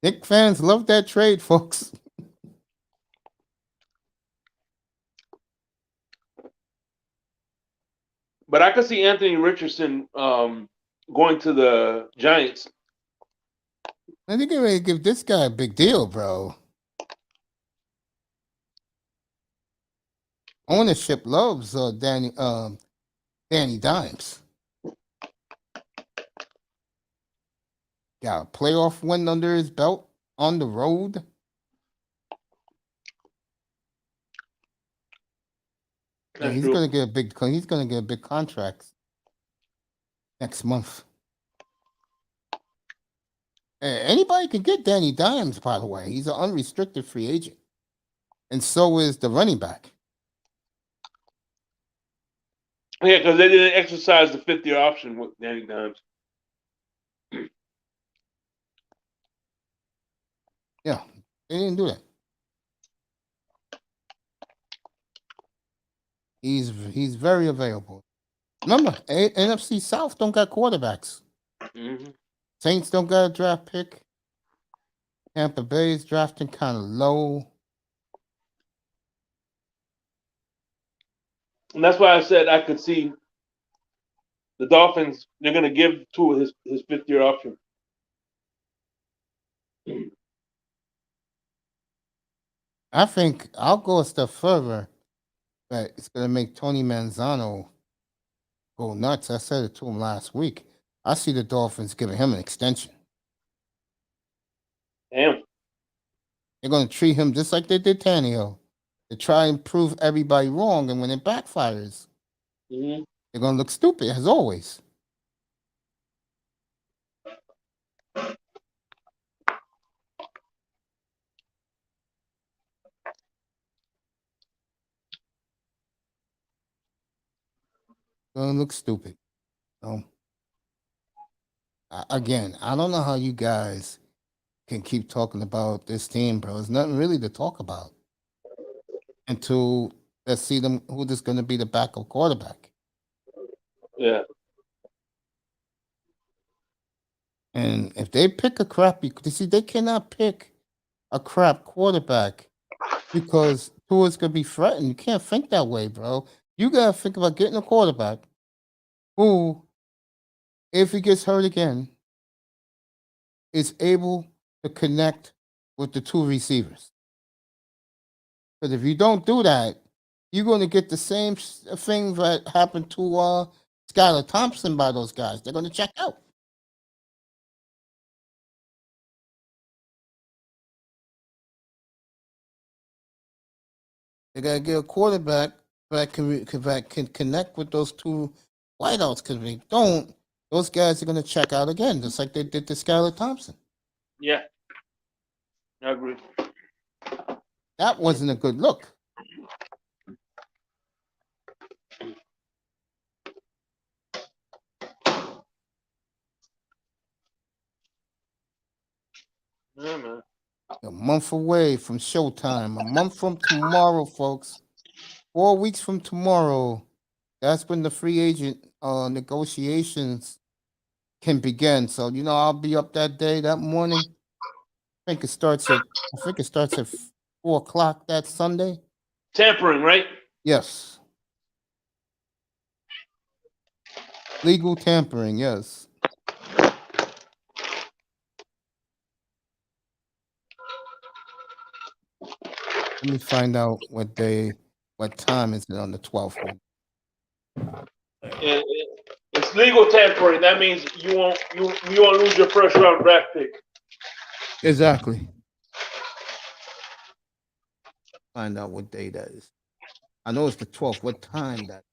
Knicks fans love that trade, folks. But I could see Anthony Richardson going to the Giants. I think they're ready to give this guy a big deal, bro. Ownership loves Danny Dimes. Got a playoff win under his belt on the road. Yeah, That's he's true. gonna get a big contract next month. Anybody can get Danny Dimes, by the way. He's an unrestricted free agent. And so is the running back. Yeah, because they didn't exercise the 5th-year option with Danny Dimes. Yeah, they didn't do that. He's very available. Remember, NFC South don't got quarterbacks. Mm-hmm. Saints don't got a draft pick. Tampa Bay's drafting kind of low. And that's why I said I could see the Dolphins. They're going to give Tua his 5th-year option. I think I'll go a step further. That it's going to make Tony Manzano go nuts. I said it to him last week. I see the Dolphins giving him an extension. Damn. They're going to treat him just like they did Tannehill. To try and prove everybody wrong, and when it backfires, Mm-hmm. they're going to look stupid, as always. Going to look stupid. Again, I don't know how you guys can keep talking about this team, bro. There's nothing really to talk about until let's see them who is going to be the backup quarterback. Yeah. And if they pick a crappy, you see, they cannot pick a crap quarterback because Tua's going to be threatened. You can't think that way, bro. You got to think about getting a quarterback who, if he gets hurt again, is able to connect with the two receivers. Because if you don't do that, you're going to get the same thing that happened to Skylar Thompson by those guys. They're going to check out. They got to get a quarterback that can connect with those two wideouts. Because if they don't, those guys are going to check out again, just like they did to Skylar Thompson. Yeah. I agree. That wasn't a good look. Yeah, man. A month away from showtime. A month from tomorrow, folks. 4 weeks from tomorrow. That's when the free agent negotiations can begin. So I'll be up that day, that morning. I think it starts at 4:00 that Sunday. Tampering, right? Yes. Legal tampering, yes. Let me find out what time is it on the 12th. It's legal tampering. That means you won't lose your first round draft pick. Exactly. Find out what day that is. I know it's the 12th. What time that?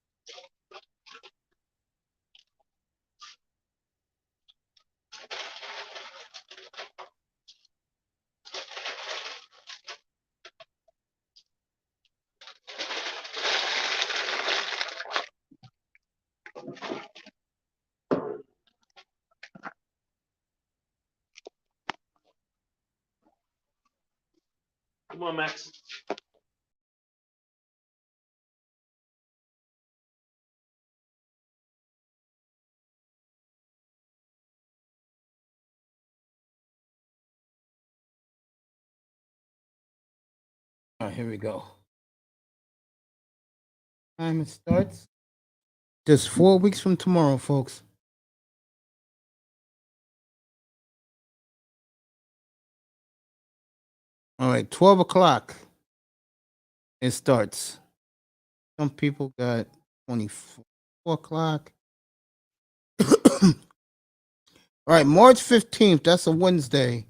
Come on, Max. All right, here we go. Time it starts. Just 4 weeks from tomorrow, folks. All right, 12 o'clock. It starts. Some people got 24 o'clock. All right, March 15th. That's a Wednesday.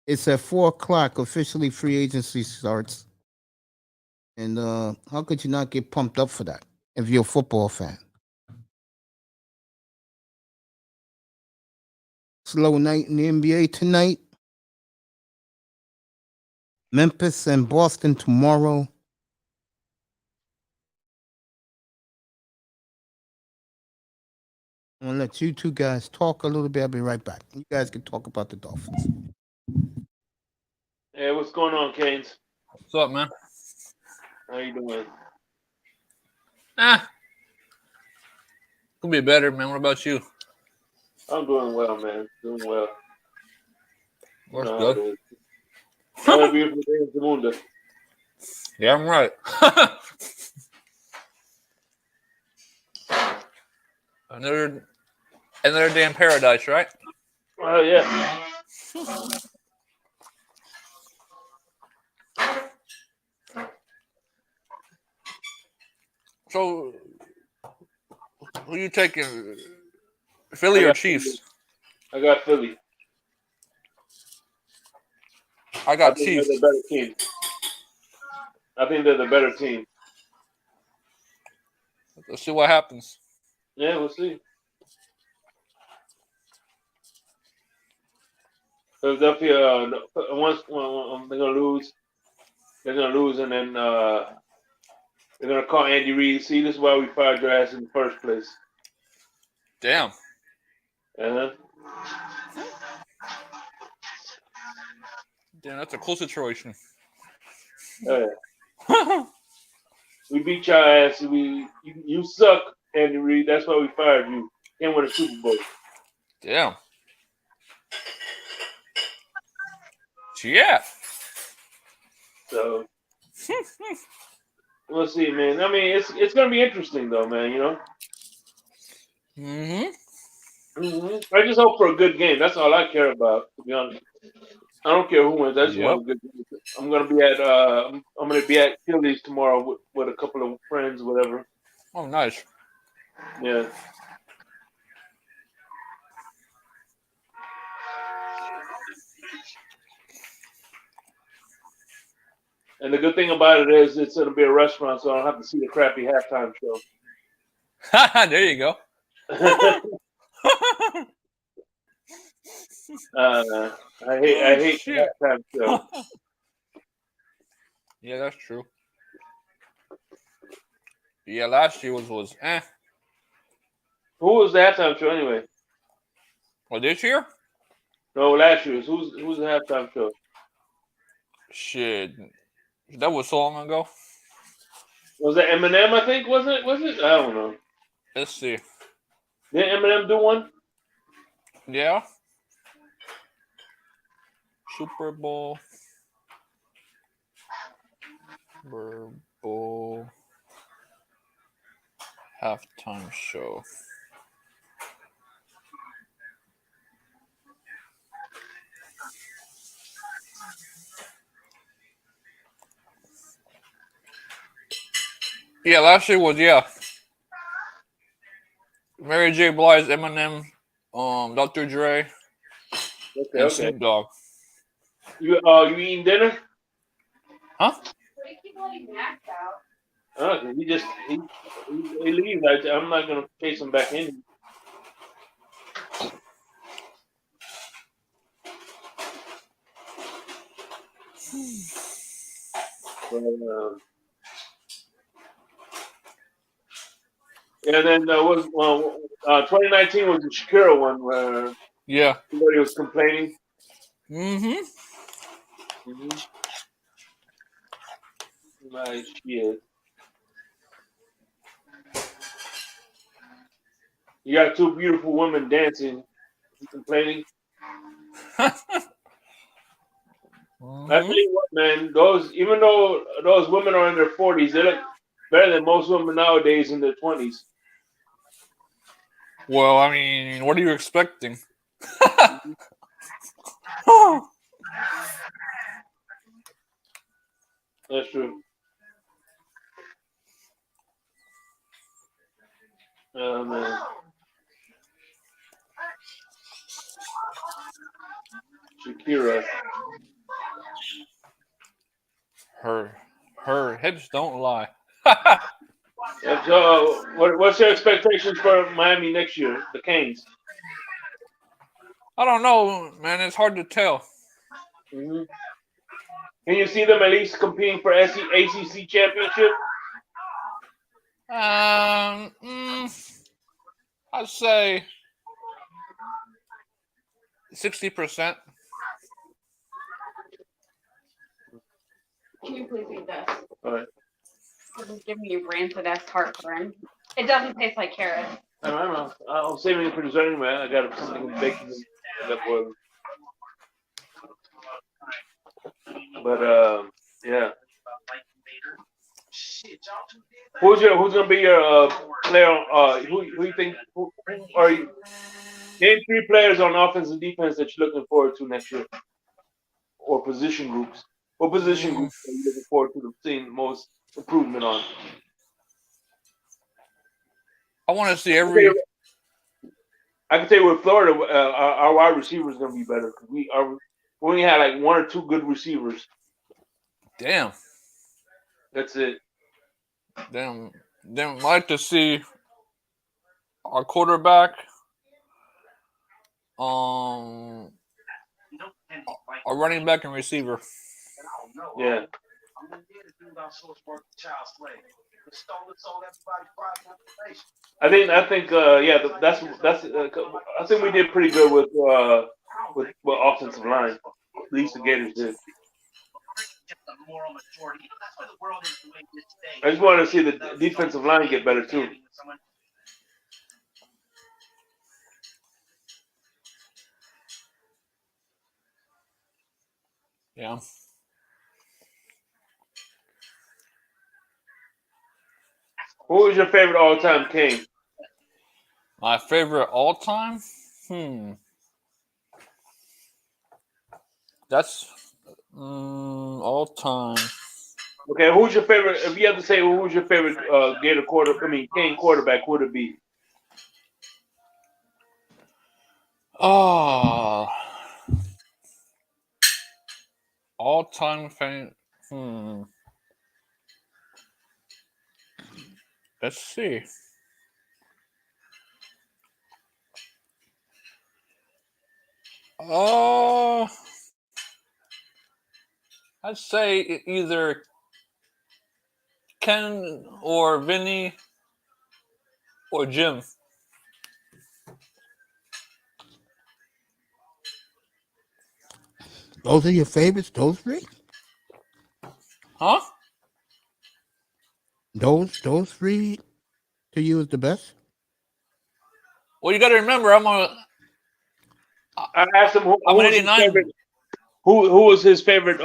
It's at 4 o'clock. Officially, free agency starts. And how could you not get pumped up for that if you're a football fan? Slow night in the NBA tonight. Memphis and Boston tomorrow. I'm gonna let you two guys talk a little bit. I'll be right back. You guys can talk about the Dolphins. Hey, what's going on, Canes? What's up, man? How you doing? Could be better, man. What about you? I'm doing well, man. Doing well. That's No, good. Another beautiful day in Zamunda. Yeah, I'm right. another day in paradise, right? Oh, yeah. So, who you taking? Philly or Chiefs? I got Philly. I I got think Chiefs. they're the better team. I think they're the better team. Let's see what happens. Yeah, we'll see. Philadelphia, once they're gonna lose, and then they're gonna call Andy Reid. See, this is why we fired your ass in the first place. Damn. Uh-huh. Damn, that's a cool situation. Yeah. We beat your ass. You suck, Andy Reid. That's why we fired you. Can't win a Super Bowl. Damn. Yeah. So we'll see, man. I mean, it's gonna be interesting though, man. You know. I just hope for a good game. That's all I care about, to be honest. I don't care who wins. I just want a good game. I'm gonna be at Phillies tomorrow with a couple of friends, whatever. Oh, nice. Yeah. And the good thing about it is it's gonna be a restaurant, so I don't have to see the crappy halftime show. There you go. I hate the halftime show. Yeah, that's true. Yeah, last year was eh. Who was the halftime show anyway? Well, this year? No, last year's. Who's the halftime show? Shit. That was so long ago. Was that Eminem? I think was it? I don't know. Let's see. Did Eminem do one? Yeah. Super Bowl halftime show. Yeah, last year was Mary J. Blige, Eminem, Dr. Dre, and Snoop Dogg. You eating dinner? Huh? What do you keep letting Max out? He leaves. I'm not gonna chase him back in. But, and then 2019 was the Shakira one where everybody was complaining. My shit. You got two beautiful women dancing. You complaining? I tell you what, man. Even though those women are in their 40s, they look better than most women nowadays in their 20s. Well, I mean, what are you expecting? That's true. Oh man. Shakira. Her hips don't lie. So, what's your expectations for Miami next year? The Canes. I don't know, man. It's hard to tell. Mm-hmm. Can you see them at least competing for ACC championship? I'd say 60%. Can you please eat this? All right. This is giving me rancid ass heartburn. It doesn't taste like carrots. I don't know. I'm saving it for dessert anyway. I got something baked in that boiler. But yeah. Who's gonna be your player? Who you think? Who are you? Name 3 players on offense and defense that you're looking forward to next year, or position groups. What position groups are you looking forward to seeing the most improvement on? I want to see every. I can tell you with Florida, our wide receivers going to be better because we only had like 1 or 2 good receivers. Damn. That's it. Damn. I'd like to see our quarterback, our running back and receiver. Yeah. I think yeah, that's I think we did pretty good with offensive line. At least the Gators did. I just wanted to see the defensive line get better too. Yeah. Who was your favorite all-time King? My favorite all time? That's all time. Okay, who's your favorite? If you have to say who's your favorite King quarterback, who would it be? Oh, all time fan. Let's see. I'd say either Ken or Vinny or Jim. Those are your favorites, those 3? Huh? Those 3 to you is the best? Well, you got to remember, I asked him who I'm an was his 89. favorite. Who was his favorite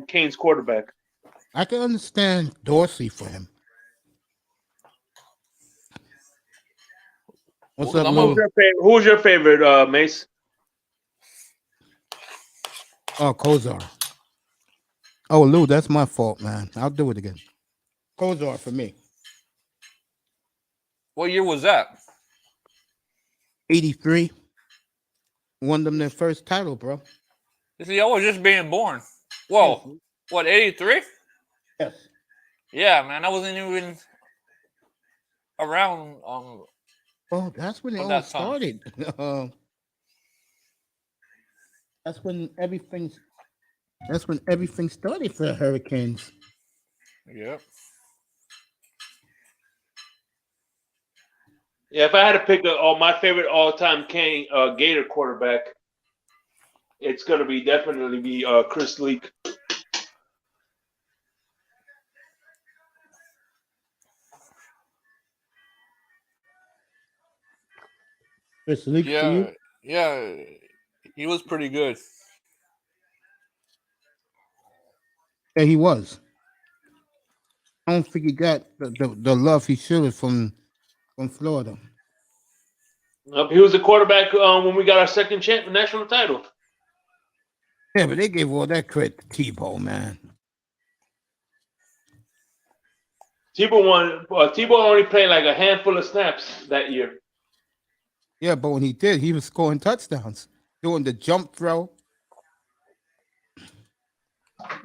Canes quarterback? I can understand Dorsey for him. What's up, Lou? Who's your favorite, Mace? Oh, Kozar. Oh, Lou, that's my fault, man. I'll do it again. Kozar for me. What year was that? 83. Won them their first title, bro. You see, I was just being born. Whoa. What, 83? Yes. Yeah, man. I wasn't even around. Oh, that's when it all started. That's when everything started for the Hurricanes. Yep. Yeah, if I had to pick my favorite all-time Gator quarterback, it's gonna definitely be Chris Leak. Chris Leak for you? Yeah, he was pretty good. Yeah, he was. I don't think he got the love he should have from Florida. He was the quarterback when we got our second national title. Yeah, but they gave all that credit to Tebow, man. Tebow only played like a handful of snaps that year. Yeah, but when he did, he was scoring touchdowns, doing the jump throw.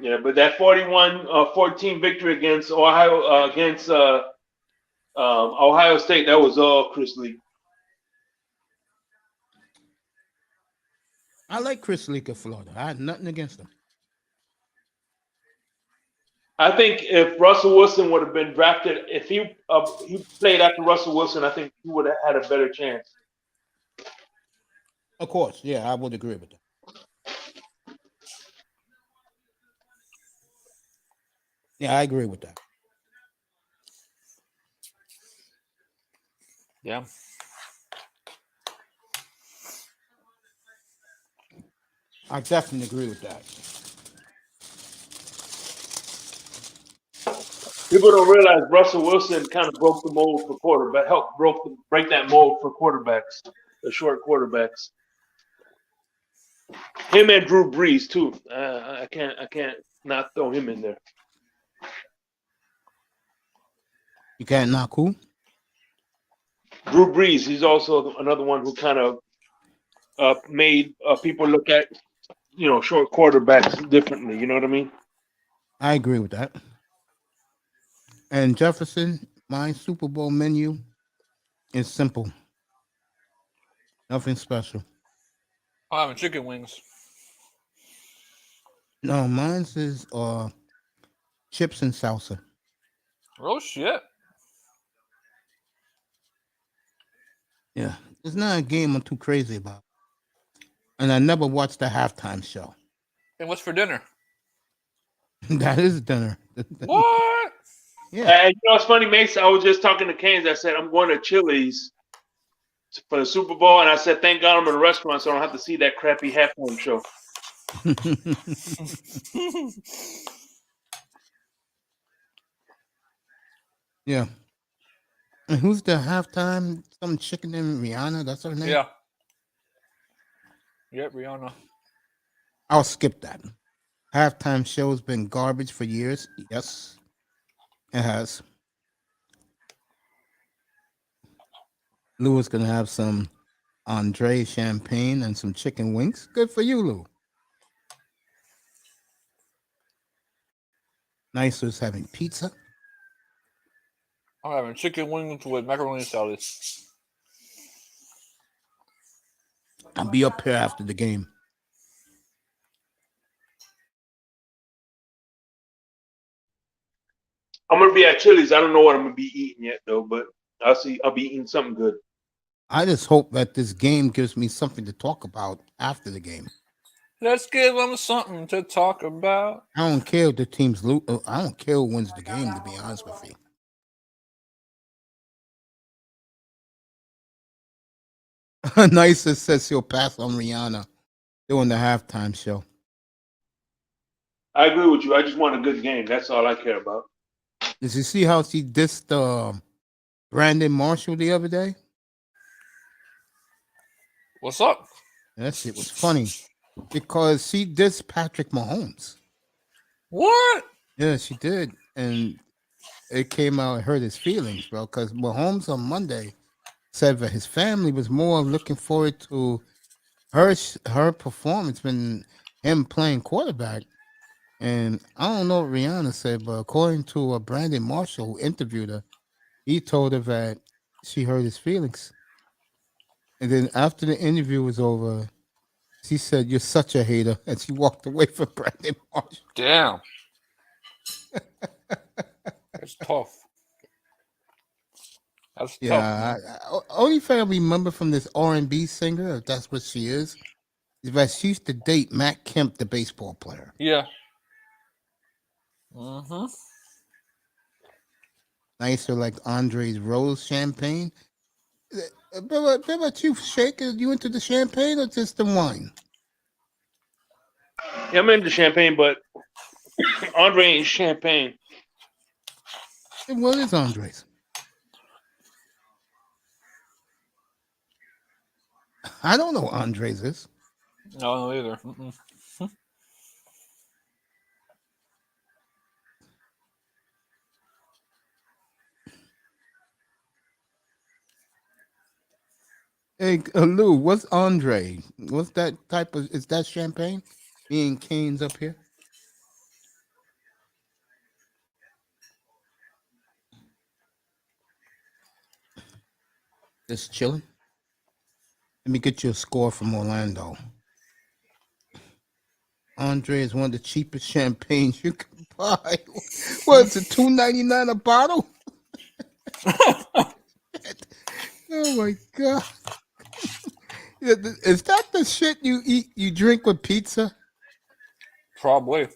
Yeah, but that 41-14 victory against Ohio Ohio State, that was all Chris Lee. I like Chris Leak of Florida. I had nothing against him. I think if Russell Wilson would have been drafted, if he played after Russell Wilson, I think he would have had a better chance. Of course, yeah, I would agree with that. Yeah, I agree with that. Yeah. I definitely agree with that. People don't realize Russell Wilson kind of broke the mold for quarterback, helped break that mold for quarterbacks, the short quarterbacks. Him and Drew Brees too. I can't not throw him in there. You can't knock who? Drew Brees. He's also another one who kind of made people look at short quarterbacks differently. You know what I mean? I agree with that. And Jefferson, my Super Bowl menu is simple. Nothing special. I'm having chicken wings. No, mine's is chips and salsa. Oh shit. Yeah. It's not a game I'm too crazy about. And I never watched the halftime show. And what's for dinner? That is dinner. What? Yeah. And it's funny, Mason. I was just talking to Canes. I said I'm going to Chili's for the Super Bowl, and I said thank God I'm in a restaurant, so I don't have to see that crappy halftime show. Yeah. And who's the halftime? Some chicken named Rihanna. That's her name. Yeah. Yep, Rihanna. I'll skip that. Halftime show's been garbage for years. Yes, it has. Lou is gonna have some Andre champagne and some chicken wings. Good for you, Lou. Nice was having pizza. I'm having chicken wings with macaroni salad. I'll be up here after the game. I'm gonna be at Chili's. I don't know what I'm gonna be eating yet though, but I'll be eating something good. I just hope that this game gives me something to talk about after the game. Let's give them something to talk about. I don't care if the teams lose. I don't care who wins the game, to be honest with you. Nicer says he'll pass on Rihanna during the halftime show. I agree with you. I just want a good game. That's all I care about. Did you see how she dissed Brandon Marshall the other day? What's up? That shit was funny because she dissed Patrick Mahomes. What? Yeah, she did. And it came out and hurt his feelings, bro, because Mahomes on Monday said that his family was more looking forward to her performance than him playing quarterback. And I don't know what Rihanna said, but according to Brandon Marshall, who interviewed her, he told her that she hurt his feelings. And then after the interview was over, she said, "You're such a hater," and she walked away from Brandon Marshall. Damn. That's tough. That's tough. Yeah, only thing I remember from this R&B singer, if that's what she is that she used to date Matt Kemp, the baseball player. Yeah. Mm-hmm. Nicer like Andre's Rose champagne. But you shake it? You into the champagne or just the wine? Yeah, I'm into champagne, but Andre ain't champagne. What is Andres? I don't know what Andres is. No, either. Mm-mm. Hey, Lou, what's Andre? What's that type of? Is that champagne? Me and Canes up here. Just chilling. Let me get you a score from Orlando. Andre is one of the cheapest champagnes you can buy. What's it, $2.99 a bottle? Oh my god! Is that the shit you eat? You drink with pizza? Probably.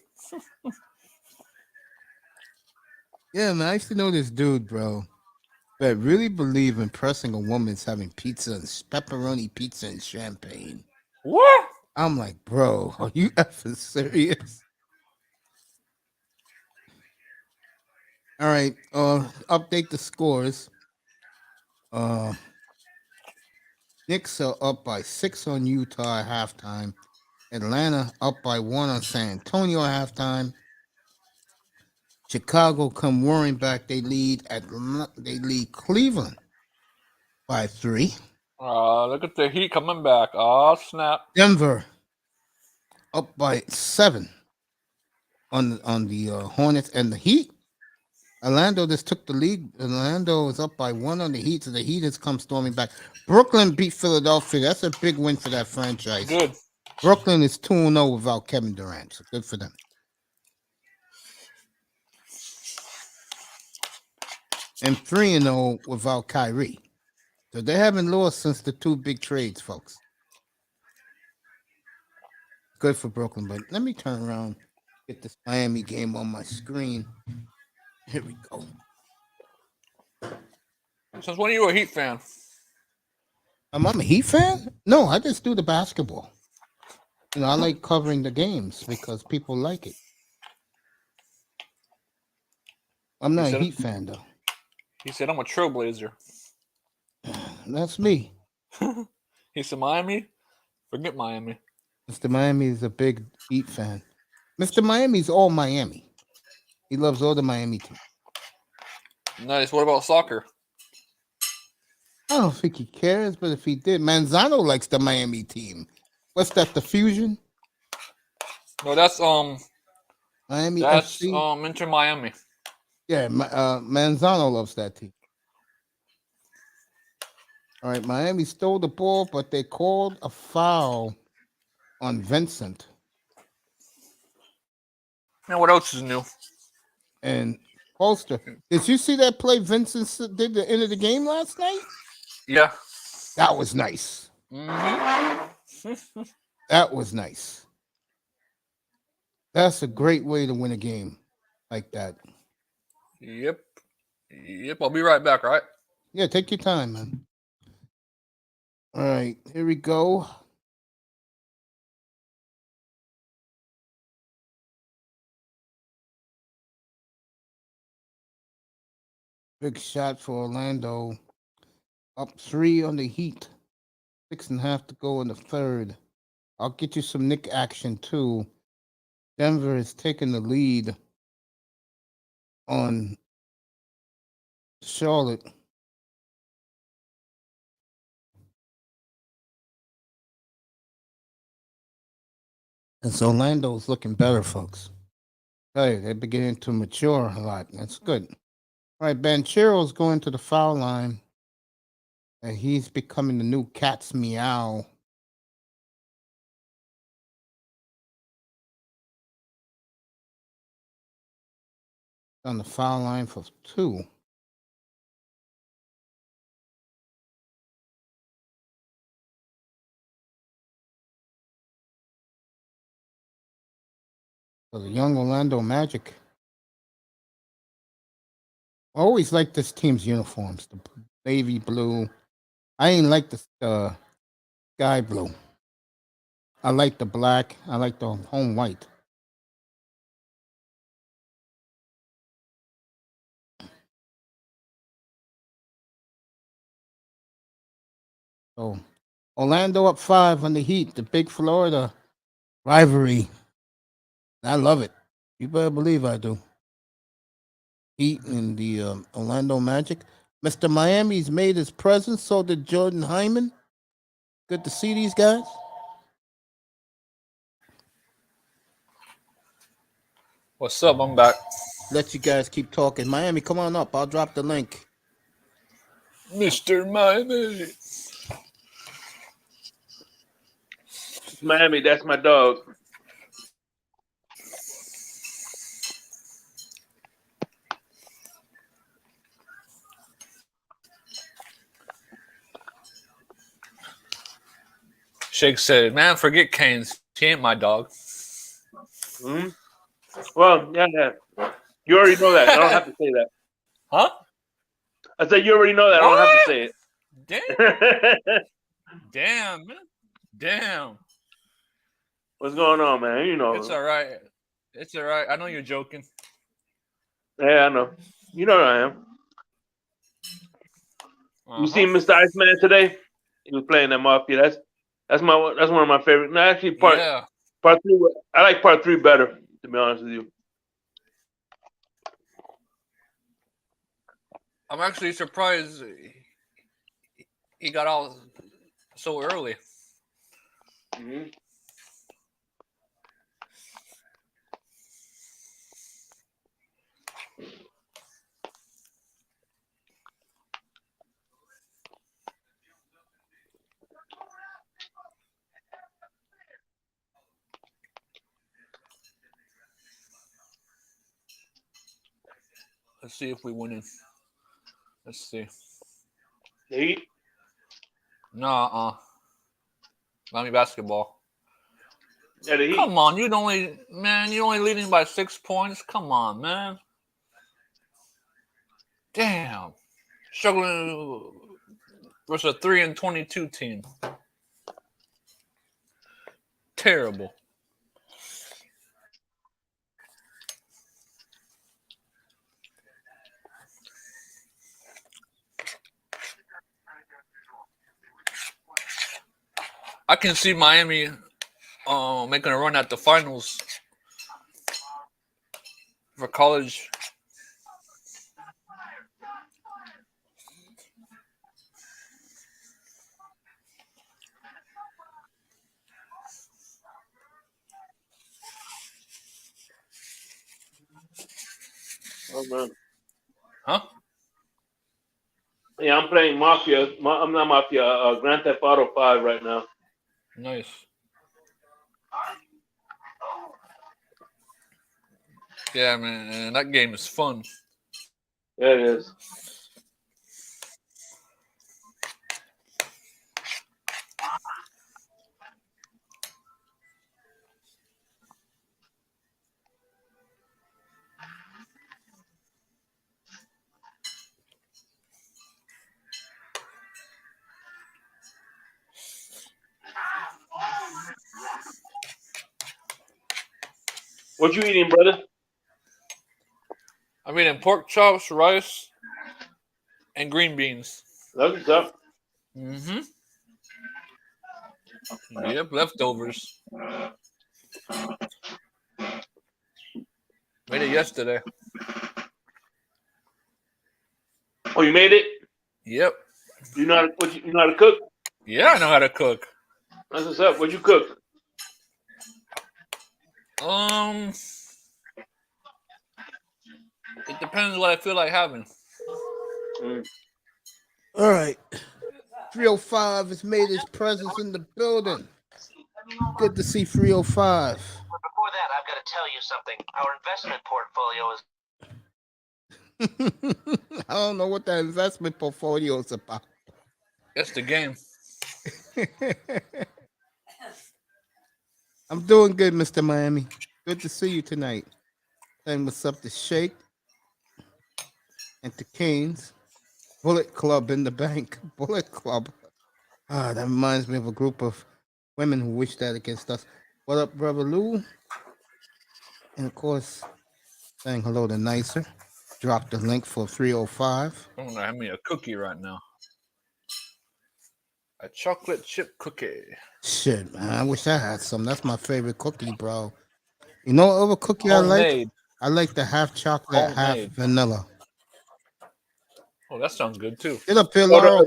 Yeah, man. I used to know this dude, bro, that really believe impressing a woman is having pizza and pepperoni pizza and champagne. What? I'm like, bro, are you effing serious? All right, update the scores. Knicks are up by 6 on Utah at halftime. Atlanta up by 1 on San Antonio at halftime. Chicago come roaring back. They lead Cleveland by 3. Look at the Heat coming back. Oh, snap. Denver up by 7 on the Hornets and the Heat. Orlando just took the lead. Orlando is up by 1 on the Heat, so the Heat has come storming back. Brooklyn beat Philadelphia. That's a big win for that franchise. Good. Brooklyn is 2-0 without Kevin Durant, so good for them. And 3-0 without Kyrie. So they haven't lost since the 2 big trades, folks. Good for Brooklyn, but let me turn around, get this Miami game on my screen. Here we go. Since when are you a Heat fan? I'm a Heat fan? No, I just do the basketball. You know, I like covering the games because people like it. I'm not a Heat fan, though. He said, I'm a trailblazer. That's me. He said, Miami? Forget Miami. Mr. Miami is a big Heat fan. Mr. Miami's all Miami. He loves all the Miami teams. Nice. What about soccer? I don't think he cares, but if he did, Manzano likes the Miami team. What's that, the Fusion? No, that's Miami that's FC? Inter Miami. Yeah, Manzano loves that team. All right, Miami stole the ball, but they called a foul on Vincent. And what else is new? And Holster. Did you see that play Vincent did the end of the game last night? Yeah. That was nice. Mm-hmm. That was nice. That's a great way to win a game like that. Yep. I'll be right back, all right? Yeah, take your time, man. All right, here we go. Big shot for Orlando. Up 3 on the Heat. 6.5 to go in the third. I'll get you some Nick action too. Denver is taking the lead on Charlotte. And so Orlando's looking better, folks. Hey, they're beginning to mature a lot. That's good. All right, Banchero's going to the foul line. And he's becoming the new Cat's Meow. On the foul line for 2. For the young Orlando Magic. I always like this team's uniforms. The navy blue. I ain't like the sky blue. I like the black. I like the home white. So Orlando up 5 on the Heat, the big Florida rivalry. I love it. You better believe I do. Heat and the Orlando Magic. Mr. Miami's made his presence. So did Jordan Hyman. Good to see these guys. What's up? I'm back. Let you guys keep talking. Miami, come on up. I'll drop the link. Mr. Miami. Miami, that's my dog. Shake said, man, forget Canes. He ain't my dog. Hmm? Well, yeah. You already know that. I don't have to say that. Huh? I said you already know that. What? I don't have to say Damn. it. Damn, man. Damn. What's going on, man? You know. It's all right. It's all right. I know you're joking. Yeah, I know. You know I am. You seen Mr. Iceman today? He was playing that Mafia. That's one of my favorite. No, actually, part 3. I like part 3 better, to be honest with you. I'm actually surprised he got out so early. Mm-hmm. Let's see if we win it. Let's see. The Heat? No, Miami basketball. Yeah, the Heat. Come on, you're only leading by 6 points. Come on, man. Damn. Struggling versus a 3-22 team. Terrible. I can see Miami making a run at the finals for college. Oh, man. Huh? Yeah, I'm playing Mafia. I'm not Mafia. Grand Theft Auto 5 right now. Nice. Yeah, man, that game is fun. Yeah, it is. What you eating, brother? I'm eating pork chops, rice, and green beans. That's what's up. Mm-hmm. Yep, leftovers. Made it yesterday. Oh, you made it? Yep. You know how to cook? Yeah, I know how to cook. That's what's up. What'd you cook? It depends what I feel like having. All right. 305 has made his presence in the building. Good to see 305. But before that, I've got to tell you something. Our investment portfolio is... I don't know what that investment portfolio is about. That's the game. I'm doing good, Mr. Miami. Good to see you tonight. And what's up to Shake and to Canes. Bullet Club in the bank. Bullet Club. That reminds me of a group of women who wish that against us. What up, Brother Lou? And of course, saying hello to Nicer. Drop the link for 305. I'm gonna have me a cookie right now. A chocolate chip cookie. Shit, man. I wish I had some. That's my favorite cookie, bro. You know what other cookie I like? Homemade. I like the half chocolate, half Homemade. vanilla. Oh, that sounds good too. Get up here, Oh, Laurel.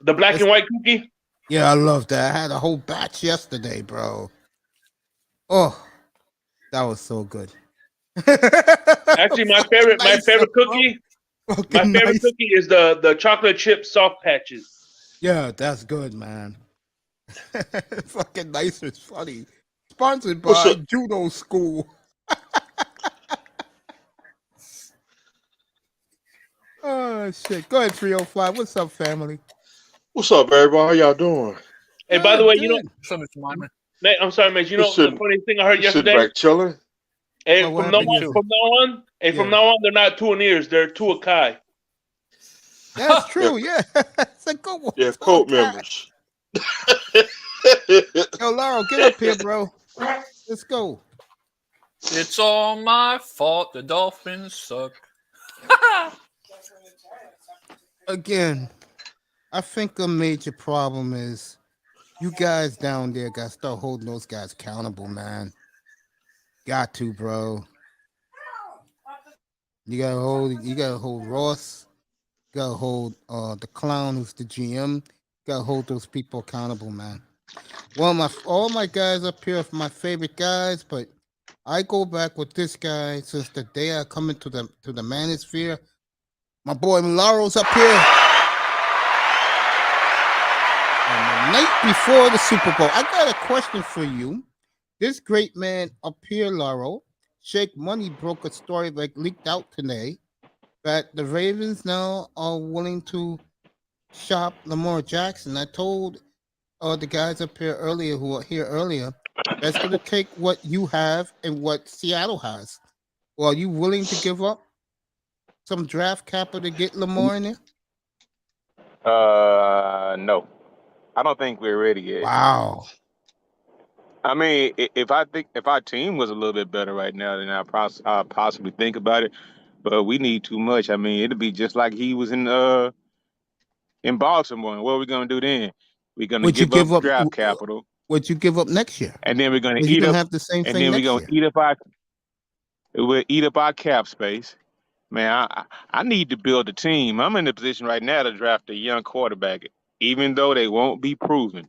the black and white cookie. Yeah, I love that. I had a whole batch yesterday, bro. Oh, that was so good. Actually, my favorite cookie. My favorite cookie is the chocolate chip soft patches. Yeah, that's good, man. Fucking nice is funny. Sponsored by Judo School. Oh shit. Go ahead, 305. What's up, family? What's up, everybody? How y'all doing? Hey, by the way, Good. you know, So, Mr. Myman. Nate, I'm sorry, mate. You know Sitting- the funny thing I heard Sitting yesterday. back chilling. Hey, What from now happened on, from now on, they're not two ears. They're two Akai. That's true, yeah. It's a good one. Yeah, cult members. Yo, Laurel, get up here, bro. Let's go. It's all my fault. The Dolphins suck. Again, I think a major problem is you guys down there got to start holding those guys accountable, man. Got to, bro. You gotta hold Ross. You gotta hold the clown who's the GM. You gotta hold those people accountable, man. Well, all my guys up here are my favorite guys, but I go back with this guy since the day I come into the manosphere. My boy Laurel's up here. And the night before the Super Bowl, I got a question for you. This great man up here, Laurel, Shake Money, broke a story like leaked out today that the Ravens now are willing to shop Lamar Jackson. I told the guys up here earlier who were here earlier that's going to take what you have and what Seattle has. Well, are you willing to give up some draft capital to get Lamar in there? No, I don't think we're ready yet. Wow. I mean, if our team was a little bit better right now, then I'll possibly think about it. But we need too much. I mean, it'll be just like he was in Baltimore. What are we gonna do then? We're gonna Would you give up draft capital, Would you give up next year? and then we're gonna You're eat gonna up, have the same and thing then we're next gonna year. we'll eat up our cap space. Man, I need to build a team. I'm in the position right now to draft a young quarterback, even though they won't be proven.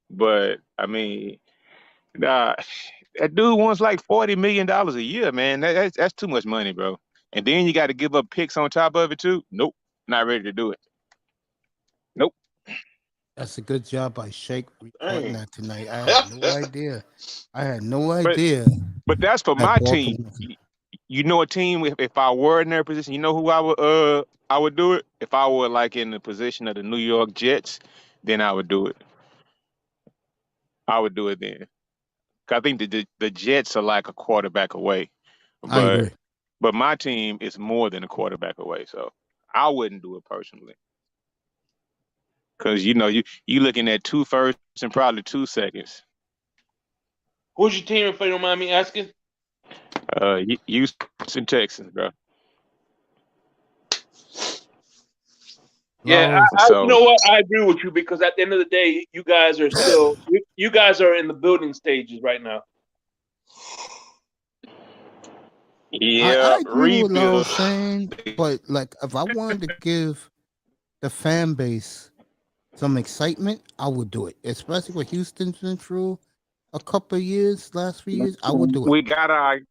But I mean, that dude wants like $40 million a year, man. That's too much money, bro. And then you got to give up picks on top of it too. Nope, not ready to do it. Nope. That's a good job by Shake reporting Dang. that tonight. I had no idea. I had no idea. But that's for that my team. Baltimore- You know, a team. If I were in their position, you know who I would do it. If I were like in the position of the New York Jets, then I would do it. I would do it then. 'Cause I think the Jets are like a quarterback away, I agree. but my team is more than a quarterback away. So I wouldn't do it personally. Because you know you looking at 2 firsts and probably 2 seconds. Who's your team, if you don't mind me asking? Houston Texans, bro. Yeah, Laurel, you know what? I agree with you because at the end of the day, you guys are still you guys are in the building stages right now. Yeah, I agree with what Laurel's rebuild. saying, but like if I wanted to give the fan base some excitement, I would do it. Especially what Houston's been through a couple of years, last few years, I would do it. We got our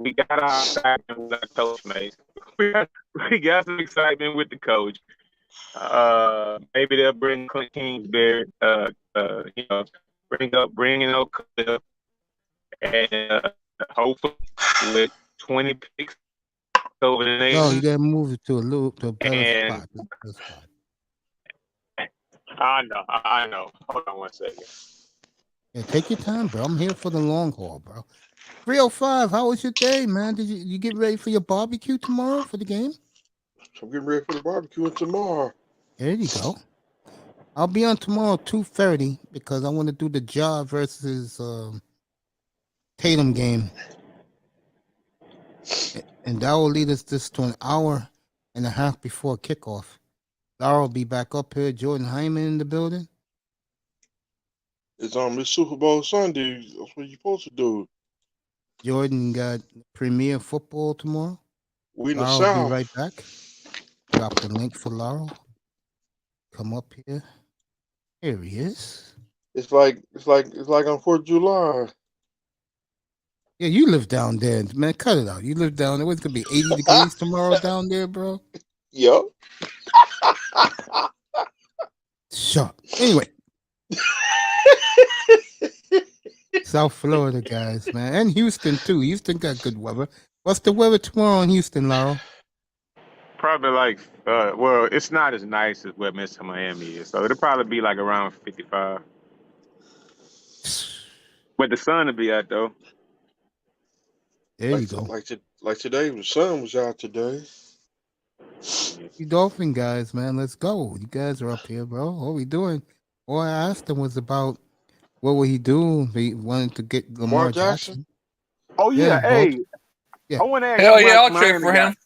excitement with our coach, mate. We got some excitement with the coach. Maybe they'll bring Clint Kingsbury. Bring in Cliff, and hopefully with 20 picks over the next. No, you gotta move it to a better And- spot. I know. Hold on one second. Yeah, take your time, bro. I'm here for the long haul, bro. 305, how was your day, man? Did you get ready for your barbecue tomorrow for the game? I'm getting ready for the barbecue tomorrow. There you go. I'll be on tomorrow 2:30 because I want to do the Ja versus Tatum game, and that will lead us just to an hour and a half before kickoff. Laura will be back up here. Jordan Hyman in the building. It's Super Bowl Sunday. That's what you're supposed to do. Jordan got Premier Football tomorrow. We in the Laurel will be South. right back. Drop the link for Laurel. Come up here. Here he is. It's like on 4th of July. Yeah, you live down there, man. Cut it out. You live down there. It's gonna be 80 degrees tomorrow down there, bro. Yep. Shut. Anyway, South Florida guys, man, and Houston too. Houston got good weather. What's the weather tomorrow in Houston, Laurel? Probably like, well, it's not as nice as where Mr. Miami is, so it'll probably be like around 55. But the sun will be out though. There you go. Like today, the sun was out today. You Dolphin guys, man, let's go. You guys are up here, bro. What are we doing? All I asked him was about what would he do? He wanted to get Lamar Jackson. Oh yeah, hey. Yeah. I want to ask Hell you, yeah, I'll Miami trade for guy- him.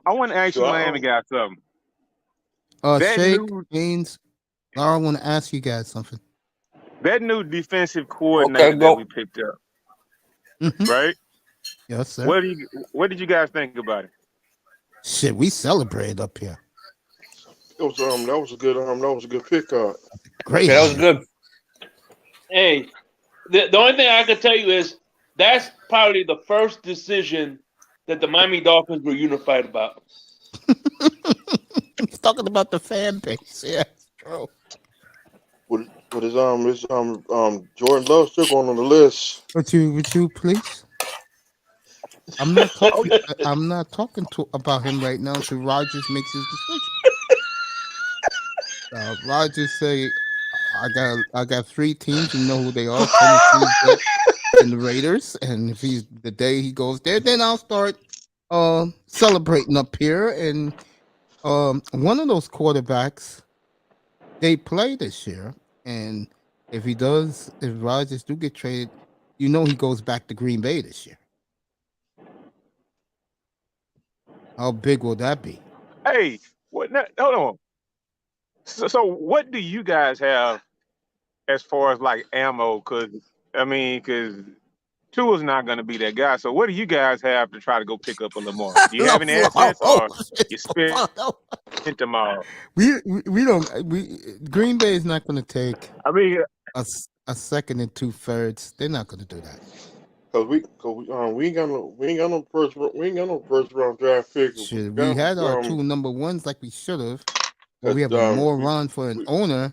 I want to ask you, Miami guy, something. That Shake, new- Haynes, Laura, I want to ask you guys something. That new defensive coordinator go. that we picked up, Mhm. right? Yes, sir. What did you guys think about it? Shit, we celebrated up here. That was a good pickup. Great. Yeah, that was good. Hey, the only thing I can tell you is that's probably the first decision that the Miami Dolphins were unified about. He's talking about the fan base. Yeah, true. What is Jordan Love still going on the list? Would you please? I'm not talking. I'm not talking about him right now until Rodgers makes his decision. Rodgers say, "I got 3 teams. You know who they are: Tennessee, Jets, and the Raiders. And if he's the day he goes there, then I'll start celebrating up here." And one of those quarterbacks, they play this year, and if Rodgers do get traded, you know he goes back to Green Bay this year. How big will that be? Hey, what? Hold on. So what do you guys have as far as like ammo? Because Tua's not going to be that guy. So what do you guys have to try to go pick up a Lamar? Do you have any assets, or you spent them all? We don't. Green Bay is not going to take I mean, a second and 2/3. They're not going to do that. Cause we ain't got no first round draft pick. Shit, we had our 2 number ones like we should have. But we have a moron for an owner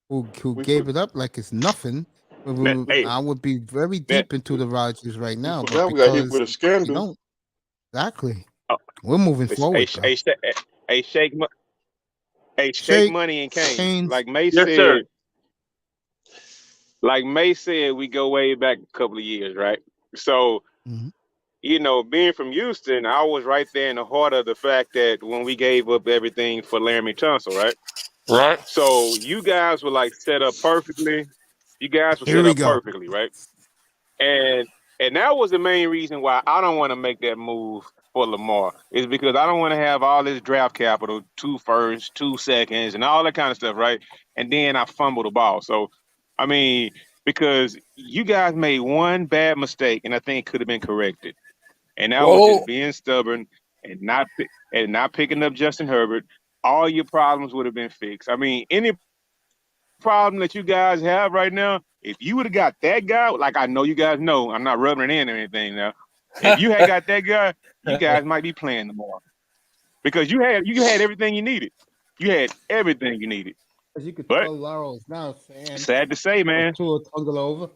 who gave it up like it's nothing. I would be very deep into the Rodgers right now. But we got hit with a scandal. Exactly. We're moving forward. Shake Money and Kane. Haynes. Like May Yes, said. sir. Like May said, we go way back a couple of years, right? So, being from Houston, I was right there in the heart of the fact that when we gave up everything for Laramie Tunsil, right? Right. So you guys were like set up perfectly. You guys were set up perfectly, right? And that was the main reason why I don't want to make that move for Lamar, is because I don't want to have all this draft capital, 2 firsts, 2 seconds, and all that kind of stuff, right? And then I fumble the ball. So, because you guys made one bad mistake, and I think it could have been corrected, and that was just being stubborn and not picking up Justin Herbert. All your problems would have been fixed. Any problem that you guys have right now, if you would have got that guy, like I know you guys know, I'm not rubbing it in or anything now. If you had got that guy, you guys might be playing tomorrow, because you had everything you needed. You had everything you needed. As you could But- tell, Laurel's now saying Sad to say, man. to tumble over.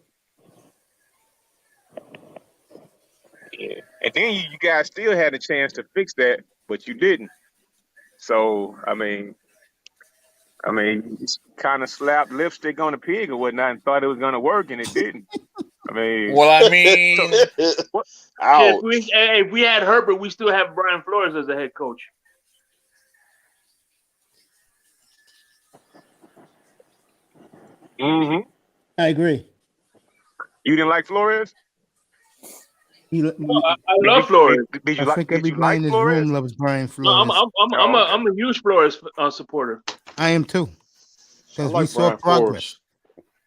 Yeah. And then you guys still had a chance to fix that, but you didn't. So, you kind of slapped lipstick on a pig or whatnot and thought it was going to work, and it didn't. Well, Ouch. If we had Herbert, we still have Brian Flores as the head coach. Mm-hmm. I agree. You didn't like Flores? I I love Flores. Did you think did you everybody like in this Flores? room loves Brian No, Flores. I'm a huge Flores supporter. I am too. I Because like we saw Brian progress. Flores.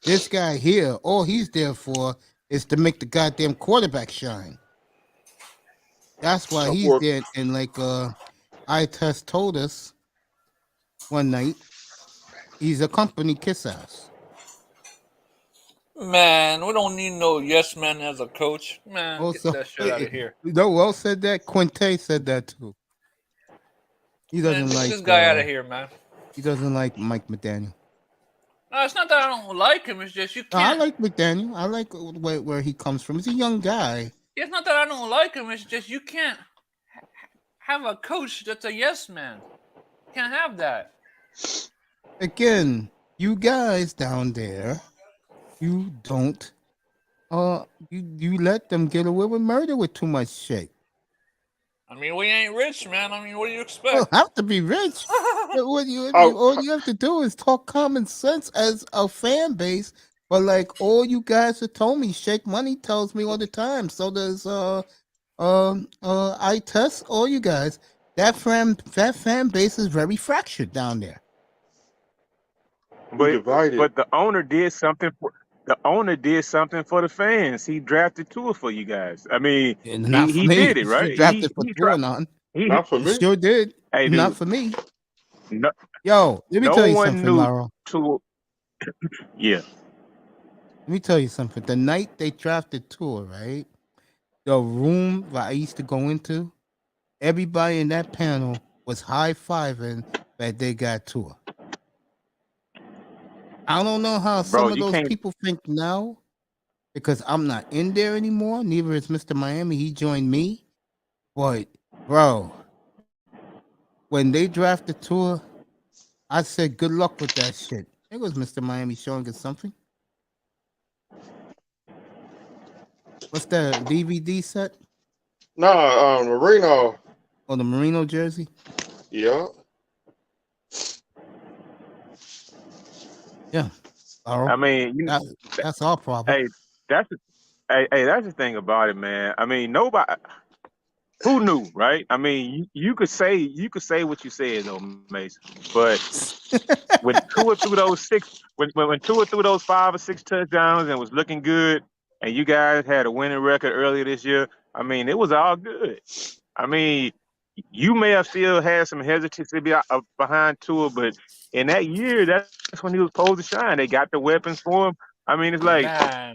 This guy here, all he's there for is to make the goddamn quarterback shine. That's why he's Support. there. And like I-Test told us one night, he's a company kiss ass. Man, we don't need no yes man as a coach. Man, Also, get that shit out of here. No, well said that. Quinte said that too. He Man, doesn't get like this guy out of here, man. He doesn't like Mike McDaniel. No, it's not that I don't like him. It's just you No, I can't. like McDaniel. I like where he comes from. He's a young guy. It's not that I don't like him. It's just you can't have a coach that's a yes man. Can't have that. Again, you guys down there, you don't you let them get away with murder with too much shit. I mean, we ain't rich, man. I mean, what do you You expect? don't have to be rich. All you have to do is talk common sense as a fan base. But like all you guys have told me, Shake Money tells me all the time. So does I test all you guys. That fan base is very fractured down there. We divided. But the owner did something for the fans. He drafted Tua for you guys. I mean, Not for he me. did it, right? He drafted for he Tua, none. Not for He me. sure did. Hey, Not dude, for me. no, Yo, let me no tell you one something, knew Laurel. Tua. Yeah. Let me tell you something. The night they drafted Tua, right? The room that I used to go into, everybody in that panel was high-fiving that they got Tua. I don't know how some Bro, of you those can't. people think now, because I'm not in there anymore. Neither is Mr. Miami. He joined me. But, bro, when they drafted Tua, I said, good luck with that shit. There goes Mr. Miami showing us something. What's that, DVD set? Nah, Marino. Or the Merino jersey? Yeah. Yeah. Laurel. I mean, That's our problem. hey, that's the thing about it, man. I mean, nobody. Who knew, right? I mean, you could say what you said though, Mason. But when Tua threw those when Tua threw those 5 or 6 touchdowns and was looking good, and you guys had a winning record earlier this year, I mean, it was all good. I mean, you may have still had some hesitancy behind Tua, but in that year, that's when he was supposed to shine. They got the weapons for him. I mean, it's like,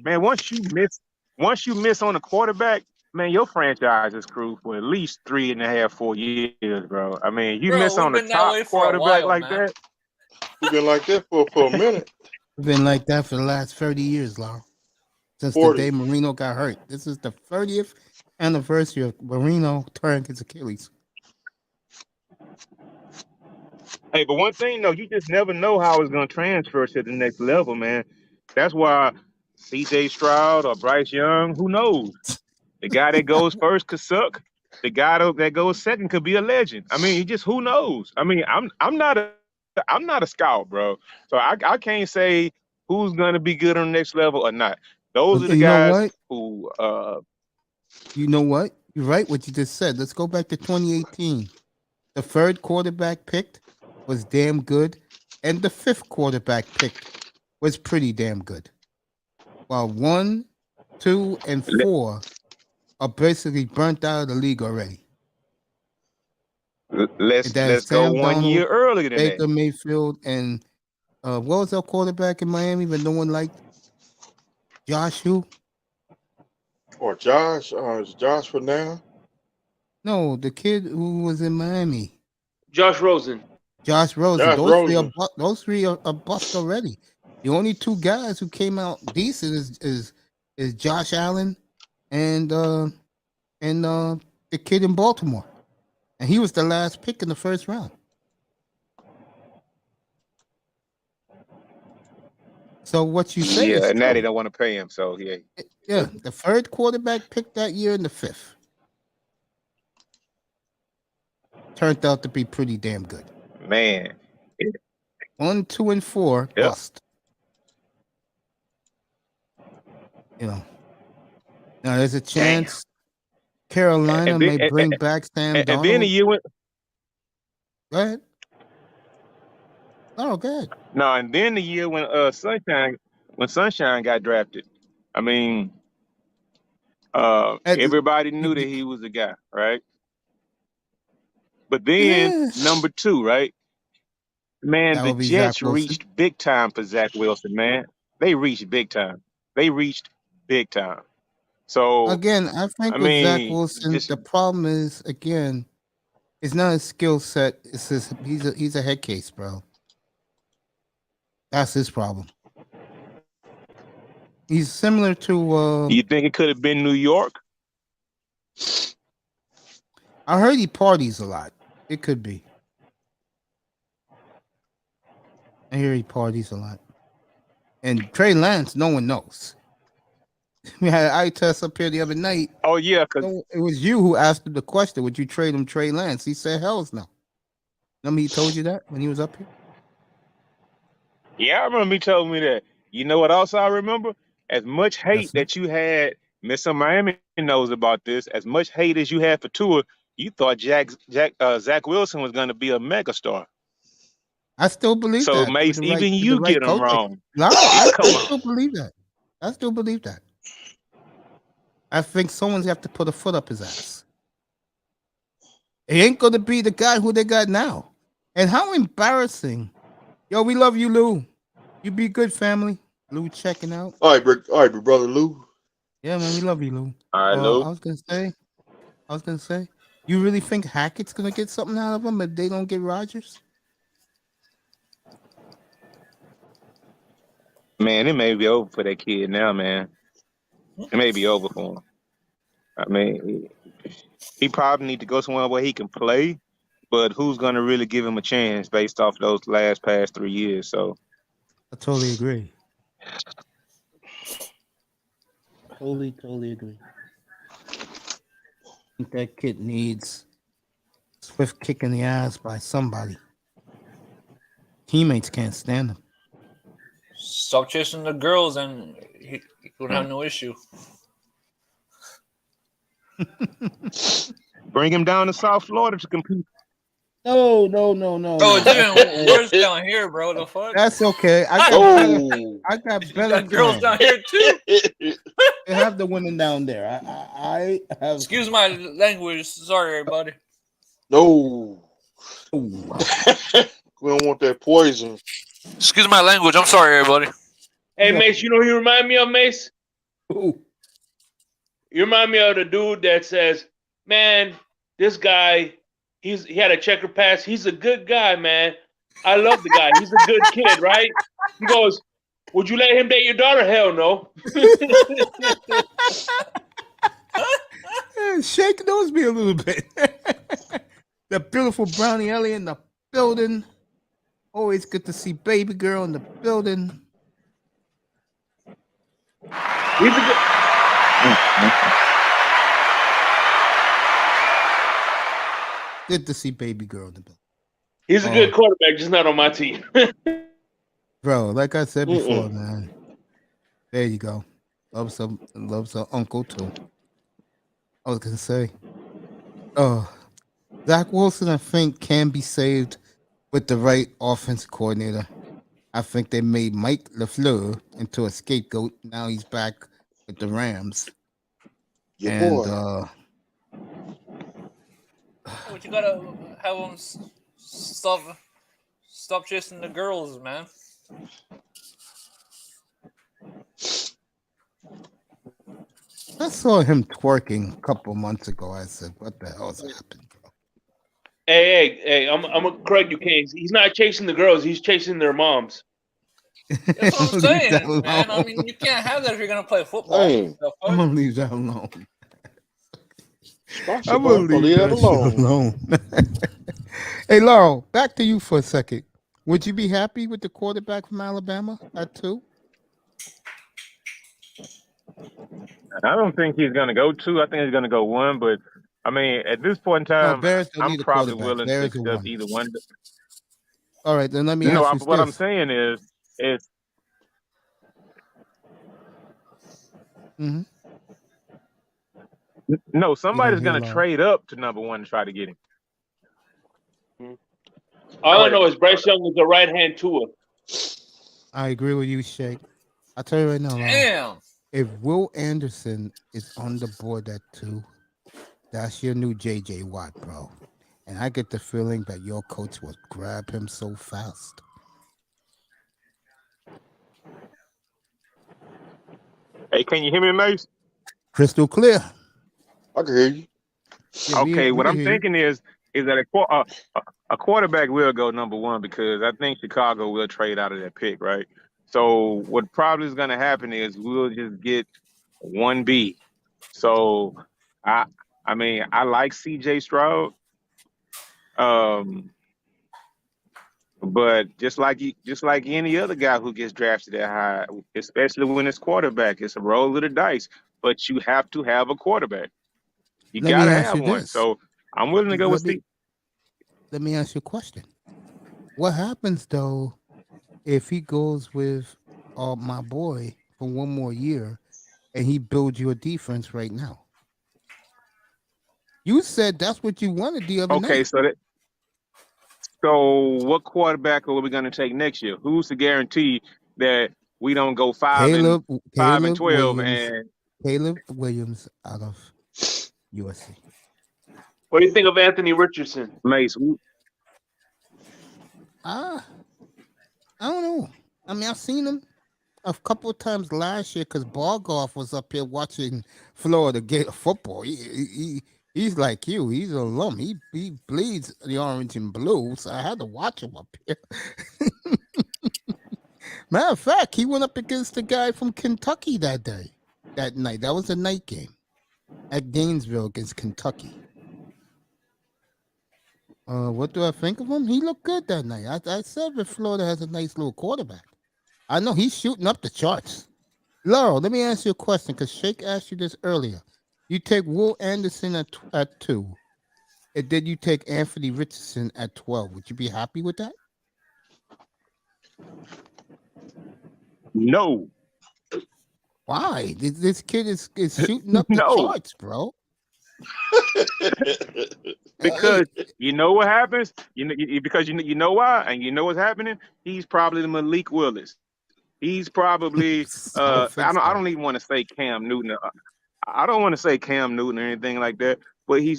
man, once you miss on a quarterback, man, your franchise is screwed for at least 3.5, 4 years, bro. I mean, you miss Bro, on we've a been that top way for a quarterback while, like man. that. We've been like that for a minute. We've been like that for the last 30 years, Laurel. Since 40. the day Marino got hurt. This is the 30th anniversary of Marino tearing his Achilles. Hey, but one thing though, you just never know how it's gonna transfer to the next level, man. That's why C.J. Stroud or Bryce Young, who knows? The guy that goes first could suck. The guy that goes second could be a legend. I mean, who knows? I mean, I'm not a scout, bro. So I can't say who's gonna be good on the next level or not. Those are the You know guys what? who You know what? You're right what you just said. Let's go back to 2018. The third quarterback picked was damn good, and the fifth quarterback picked was pretty damn good. While 1, 2, and 4 are basically burnt out of the league already. let's That is go Sam 1 year Darnold, earlier than Baker that. Mayfield, and what was our quarterback in Miami but no one liked? Josh who? Or Josh. Is Josh for now? No, the kid who was in Miami. Josh Rosen. Josh Rosen. Josh Rosen. Those three are bust already. The only 2 guys who came out decent is Josh Allen and the kid in Baltimore. And he was the last pick in the first round. So what you say is Yeah, and now true. they don't want to pay him. So yeah. Yeah, the third quarterback picked that year and the 5th. Turned out to be pretty damn good. Man. 1, 2, and 4 Yep. bust. You know. Now there's a chance Carolina may bring back Sam Darnold. And then the year went. Go ahead. Oh, good. No, and then the year when Sunshine when Sunshine got drafted. I mean, At, everybody knew that he was the guy, right? But then yeah, number 2, right? Man, that the would be Zach Jets Wilson. reached big time for Zach Wilson, man. They reached big time. They reached big time. So, Again, I I think with Zach mean, Wilson, just the problem is again, it's not his skill set. It's his, he's a head case, bro. That's his problem. He's similar to. you think it could have been New York? I heard he parties a lot. It could be. I hear he parties a lot. And Trey Lance, no one knows. We had an eye test up here the other night. Oh yeah, cause So it was you who asked him the question, would you trade him Trey Lance? He said, hell's no. Remember he told you that when he was up here? yeah, I remember he told me that. You know what else I remember? As much hate Yes, sir. that you had, Mr. Miami knows about this. As much hate as you had for Tua, you thought Zach Wilson was going to be a megastar. I still believe So that with Mace, the right, even with the you right get him coaching. wrong. No, I Come still on. believe that. I still believe that. I think someone's have to put a foot up his ass. He ain't gonna be the guy who they got now. And how embarrassing. Yo, we love you, Lou. You be good, family. Lou checking out. All right, big brother Lou. Yeah, man, we love you, Lou. All right, Lou. I was gonna say, you really think Hackett's gonna get something out of them if they don't get Rodgers? Man, it may be over for that kid now, man. It may be over for him. I mean, he probably need to go somewhere where he can play, but who's going to really give him a chance based off those past 3 years? So I totally agree. Totally agree. I think that kid needs a swift kick in the ass by somebody. Teammates can't stand him. Stop chasing the girls, and he would have no issue. bring him down to South Florida to compete. No. Oh, it's even worse down here, bro. The fuck? That's okay. I got You better got girls plans. down here too. They have the women down there. I have. Excuse my language. Sorry, everybody. No, Ooh. we don't want that poison. Excuse my language. I'm sorry, everybody. Hey, Yeah. Mace, you know who you remind me of, Mace? Ooh. You remind me of the dude that says, man, this guy, he had a checker pass. He's a good guy, man. I love the guy. He's a good kid, right? He goes, would you let him date your daughter? Hell no. Shake knows me a little bit. The beautiful Brownie Ellie in the building. Always good to see baby girl in the building. He's a good. Good to see baby girl in the building. He's a good quarterback, just not on my team. Bro, like I said before, man. There you go. Loves her uncle too. I was gonna say, Zach Wilson, I think, can be saved with the right offensive coordinator. I think they made Mike LaFleur into a scapegoat. Now he's back with the Rams. Yeah, And boy. But you gotta have them stop chasing the girls, man. I saw him twerking a couple months ago. I said, what the hell's happened, bro? Hey, I'm gonna correct you, Kane. He's not chasing the girls. He's chasing their moms. That's what I'm Leave that saying, man. I alone. mean, you can't have that if you're gonna play football. Hey. The fuck? I'm gonna leave that alone. Sponsor I'm boy, gonna leave leave that that shit alone. alone. Hey, Laurel, back to you for a second. Would you be happy with the quarterback from Alabama at 2? I don't think he's going to go 2. I think he's going to go 1. But, I mean, at this point in No, time, Bears don't I'm need a probably quarterback. willing to Bears are accept 1. either one. All right, then let me No, ask you what I'm this. saying is Mm-hmm. no, somebody's hear going to Laurel. trade up to number 1 to try to get him. All I know is Bryce Young is the right hand Tua. I agree with you, Shake. I'll tell you right now, Lyle, Damn. if Will Anderson is on the board at 2, that's your new J.J. Watt, bro. And I get the feeling that your coach will grab him so fast. Hey, can you hear me, Mace? Crystal clear. I can hear you. Yeah, Okay, we what can I'm hear you. thinking is that a quarterback will go number 1 because I think Chicago will trade out of that pick, right? So what probably is going to happen is we'll just get 1B. So I I mean I like C.J. Stroud, um, but just like any other guy who gets drafted that high, especially when it's quarterback, it's a roll of the dice. But you have to have a quarterback. You Let me got to ask have you one. this. So I'm willing to go with C. Let me ask you a question. What happens though if he goes with my boy for one more year and he builds you a defense right now? You said that's what you wanted the other Okay, night. so what quarterback are we going to take next year? Who's to guarantee that we don't go 5 and Caleb 12 Williams. and Caleb Williams out of USC. What do you think of Anthony Richardson? Mace? I don't know. I mean, I've seen him a couple of times last year because Bargoff was up here watching Florida Gator football. He's like you. He's an alum. He bleeds the orange and blue, so I had to watch him up here. Matter of fact, he went up against the guy from Kentucky that night. That was a night game at Gainesville against Kentucky. What do I think of him? He looked good that night. I said that Florida has a nice little quarterback. I know he's shooting up the charts. Laurel, let me ask you a question because Shake asked you this earlier. You take Will Anderson at 2, and then you take Anthony Richardson at 12. Would you be happy with that? No. Why? This kid is shooting up the No. charts, bro. Because you know what happens? Because you know why? And you know what's happening? He's probably the Malik Willis. He's probably I don't even want to say Cam Newton. I don't want to say Cam Newton or anything like that. But he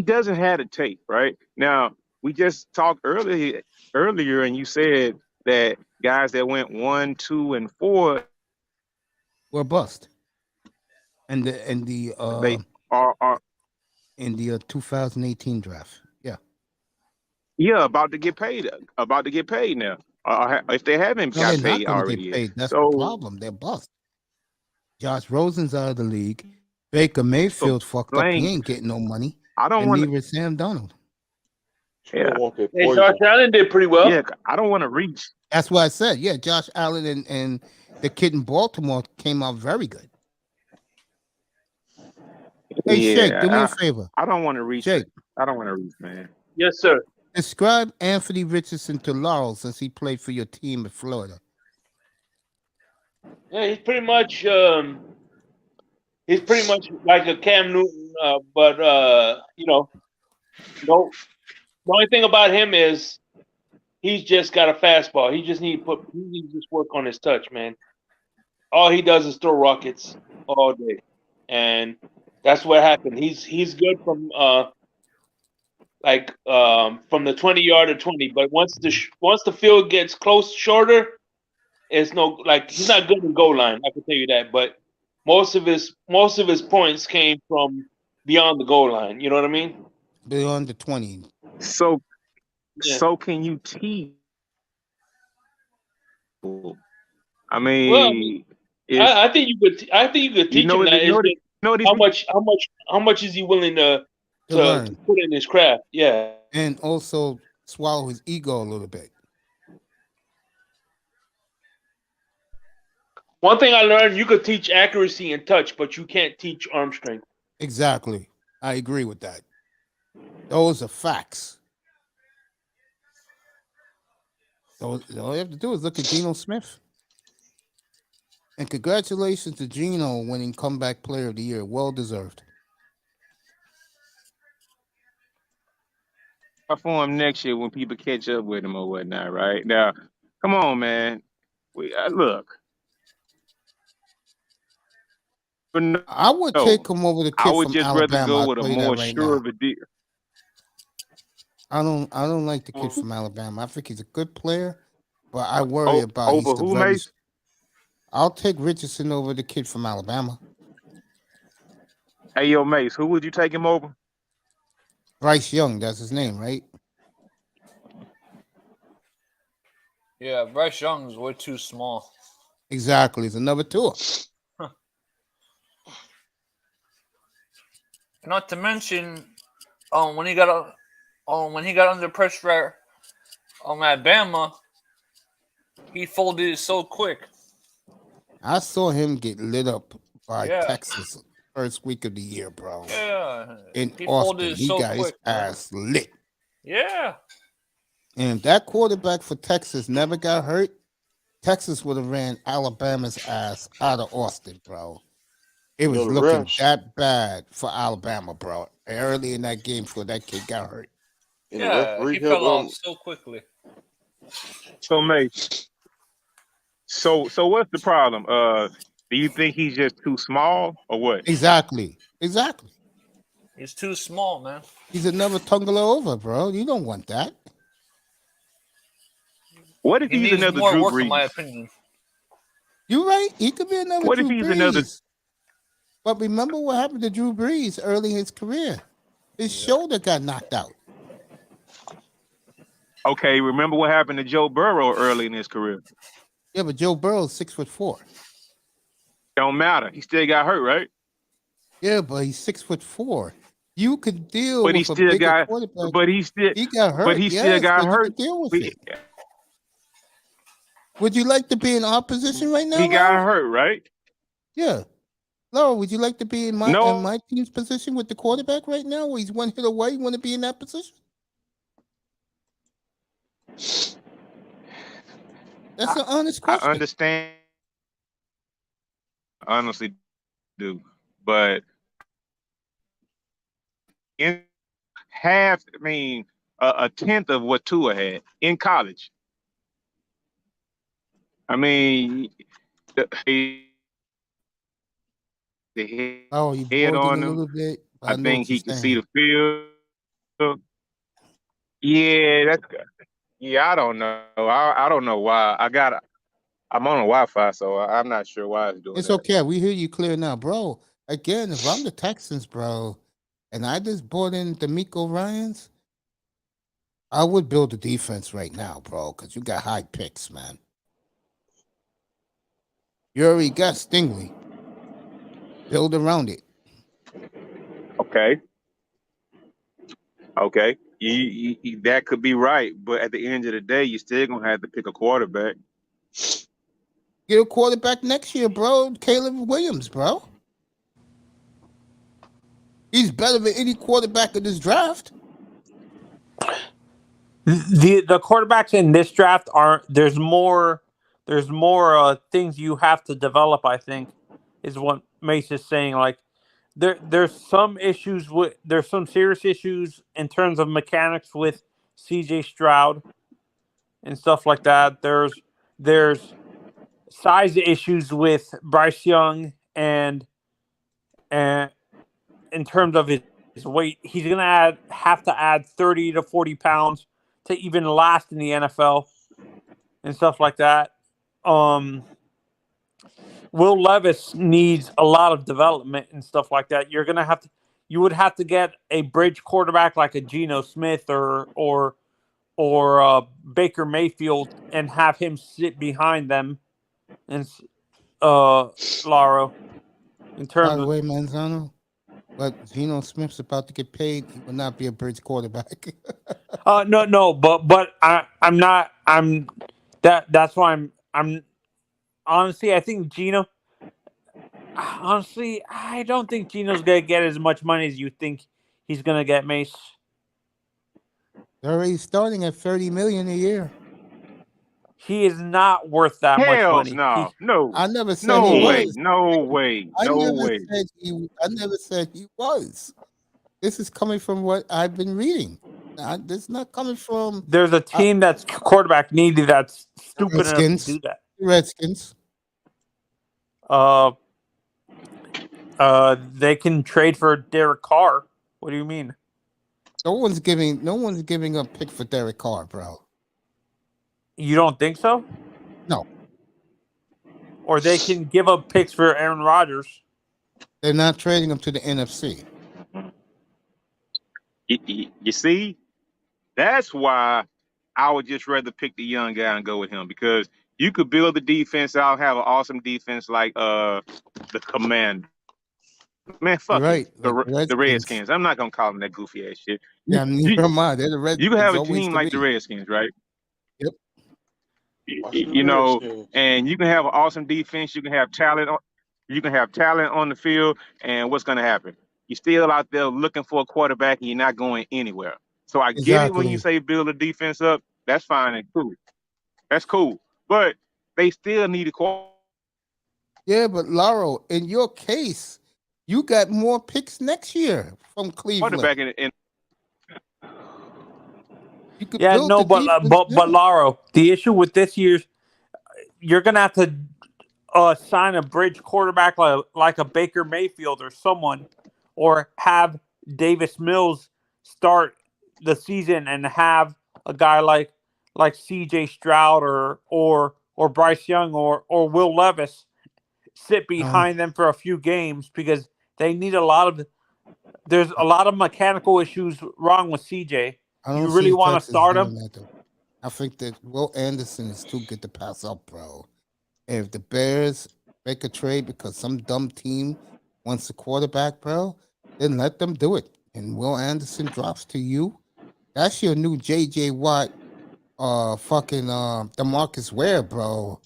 doesn't have the tape, right? Now, we just talked earlier and you said that guys that went 1, 2, and 4 were bust. And the they are in the 2018 draft. Yeah, about to get paid now. If they haven't No, got they're not paid going to already get yet. paid. That's the So problem. They're bust. Josh Rosen's out of the league. Baker Mayfield fucked up. He ain't getting no money. I don't and want neither is Sam Donald. Yeah. Hey, Josh Allen did pretty well. Yeah, I don't want to reach. That's what I said. Yeah, Josh Allen and the kid in Baltimore came out very good. Hey, Shake, do me a favor. I don't want to reach. Shake. I don't want to reach, man. Yes, sir. Describe Anthony Richardson to Laurel since he played for your team in Florida. Yeah, he's pretty much like a Cam Newton, but no. The only thing about him is he's just got a fastball. He needs to just work on his touch, man. All he does is throw rockets all day, and that's what happened. He's good from from the 20-yard to 20, but once the field gets shorter, it's he's not good in goal line. I can tell you that. But most of his points came from beyond the goal line. You know what I mean? Beyond the 20. So can you teach? I mean, I think you could. I think you could teach him that. How much is he willing to put in his craft? Yeah, and also swallow his ego a little bit. One thing I learned: you could teach accuracy and touch, but you can't teach arm strength. Exactly, I agree with that. Those are facts. So all you have to do is look at Geno Smith. And congratulations to Geno winning Comeback Player of the Year. Well deserved. For him next year when people catch up with him or whatnot, right? Now, come on, man. Look. But I would no, take him over the I kid would from just rather Alabama. go I'll with a tell you that more right sure now. of a deal. I don't like the kid from Alabama. I think he's a good player, but I worry about Over who, Mace? I'll take Richardson over the kid from Alabama. Hey, yo, Mace, who would you take him over? Bryce Young, that's his name, right? Yeah, Bryce Young is way too small. Exactly. It's another tour. Not to mention, when he got under pressure at Bama, he folded so quick. I saw him get lit up by Yeah. Texas first week of the year, bro. Yeah, In he Austin, folded he so got his quick, man. ass lit. Yeah. And if that quarterback for Texas never got hurt, Texas would have ran Alabama's ass out of Austin, bro. It was the looking refs. that bad for Alabama, bro. Early in that game before that kid got hurt. And the Yeah, referee he kept fell off so quickly. So, Mace, so what's the problem? Do you think he's just too small or what? Exactly. He's too small, man. He's another Tungler over, bro. You don't want that. What if He he's needs another more Drew work, in my Brees? opinion. You're right. He could be another What if Drew he's Brees. another? But remember what happened to Drew Brees early in his career? His shoulder got knocked out. Okay, remember what happened to Joe Burrow early in his career? Yeah, but Joe Burrow's 6'4". Don't matter. He still got hurt, right? Yeah, but he's 6'4". You could deal But he with a still bigger got. quarterback. But he still. He got hurt. But he yes, still got but hurt. You could deal with But it. Would you like to be in our position right now? He got Laura? hurt, right? Yeah. Laura, would you like to be in No. my team's position with the quarterback right now where he's one hit away? You want to be in that position? That's an honest question. I understand. I honestly do. But in half, I mean, a tenth of what Tua had in college. I mean, the Oh, you head bored on in a him. little bit. I know think what he you're can see saying. the field. Yeah, that's good. Yeah, I don't know. I don't know why. I'm on a Wi-Fi, so I'm not sure why it's doing It's that. okay. We hear you clear now, bro. Again, if I'm the Texans, bro, and I just bought in D'Amico Ryans, I would build a defense right now, bro, because you got high picks, man. You already got Stingley. Build around it. Okay. You that could be right, but at the end of the day, you're still gonna have to pick a quarterback. Get a quarterback next year, bro. Caleb Williams, bro. He's better than any quarterback in this draft. The quarterbacks in this draft are there's more things you have to develop. I think is what Mace is saying. Like there's some serious issues in terms of mechanics with CJ Stroud and stuff like that. There's size issues with Bryce Young and in terms of his weight, he's gonna have to add 30 to 40 pounds to even last in the NFL and stuff like that. Will Levis needs a lot of development and stuff like that. You would have to get a bridge quarterback like a Geno Smith or Baker Mayfield and have him sit behind them and Laro in By terms the of way, Manzano, but Geno Smith's about to get paid. He will not be a bridge quarterback. no, but I'm not. That's why I'm honestly. I think Geno. Honestly, I don't think Geno's gonna get as much money as you think he's gonna get, Mace. They're already starting at $30 million a year. He is not worth that much Hells money. no. I never said No he way. was. No way. I No never way. said I never said he was. This is coming from what I've been reading. This is not coming from There's a team that's quarterback needy that's stupid enough to Redskins. do that. Redskins. Uh, they can trade for Derek Carr. What do you mean? No one's giving up pick for Derek Carr, bro. You don't think so? No, Or they can give up picks for Aaron Rodgers. they're not trading him to the NFC. You see, that's why I would just rather pick the young guy and go with him, because you could build the defense out, have an awesome defense like the Command. Man, fuck Right, it. like the The Redskins. Redskins. I'm not gonna call them that goofy ass shit. Yeah, never mind. They're the Redskins. You can have a always team to like the be. Redskins, right? Yep. You know, and you can have an awesome defense. You can have talent. You can have talent on the field, and what's going to happen? You're still out there looking for a quarterback, and you're not going anywhere. So I get it when you Exactly. say build a defense up. That's fine and cool. That's cool. But they still need a Yeah, but Lauro, in your case, you got more picks next year from Cleveland. quarterback. And You could Yeah, build no, the but defense now. Lauro, the issue with this year's, you're gonna have to sign a bridge quarterback like a Baker Mayfield or someone, or have Davis Mills start the season and have a guy like C.J. Stroud or Bryce Young or Will Levis sit behind them for a few games, because they need there's a lot of mechanical issues wrong with CJ. I Do don't you really see want to Texas start doing him? that though. I think that Will Anderson is too good to pass up, bro. If the Bears make a trade because some dumb team wants a quarterback, bro, then let them do it. And Will Anderson drops to you. That's your new JJ Watt, fucking DeMarcus Ware, bro.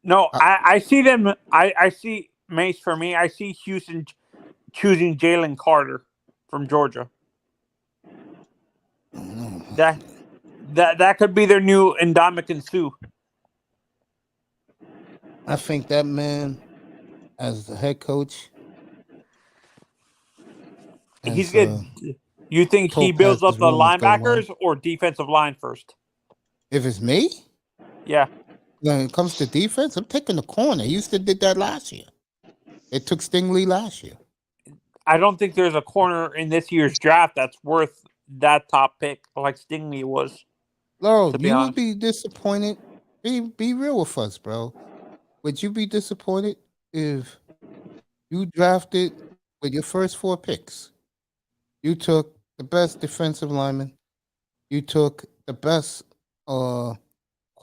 No, I see them. I see Mace for me. I see Houston choosing Jalen Carter from Georgia. That could be their new Ndamukong Suh. I think that man, as the head coach, He's good. You think he builds up the linebackers or defensive line first? If it's me, Yeah. when it comes to defense, I'm taking the corner. Houston did that last year. They took Stingley last year. I don't think there's a corner in this year's draft that's worth that top pick like Stingley was. Laurel, to be you would honest. be disappointed. Be real with us, bro. Would you be disappointed if you drafted with your first 4 picks? You took the best defensive lineman. You took the best, Corner.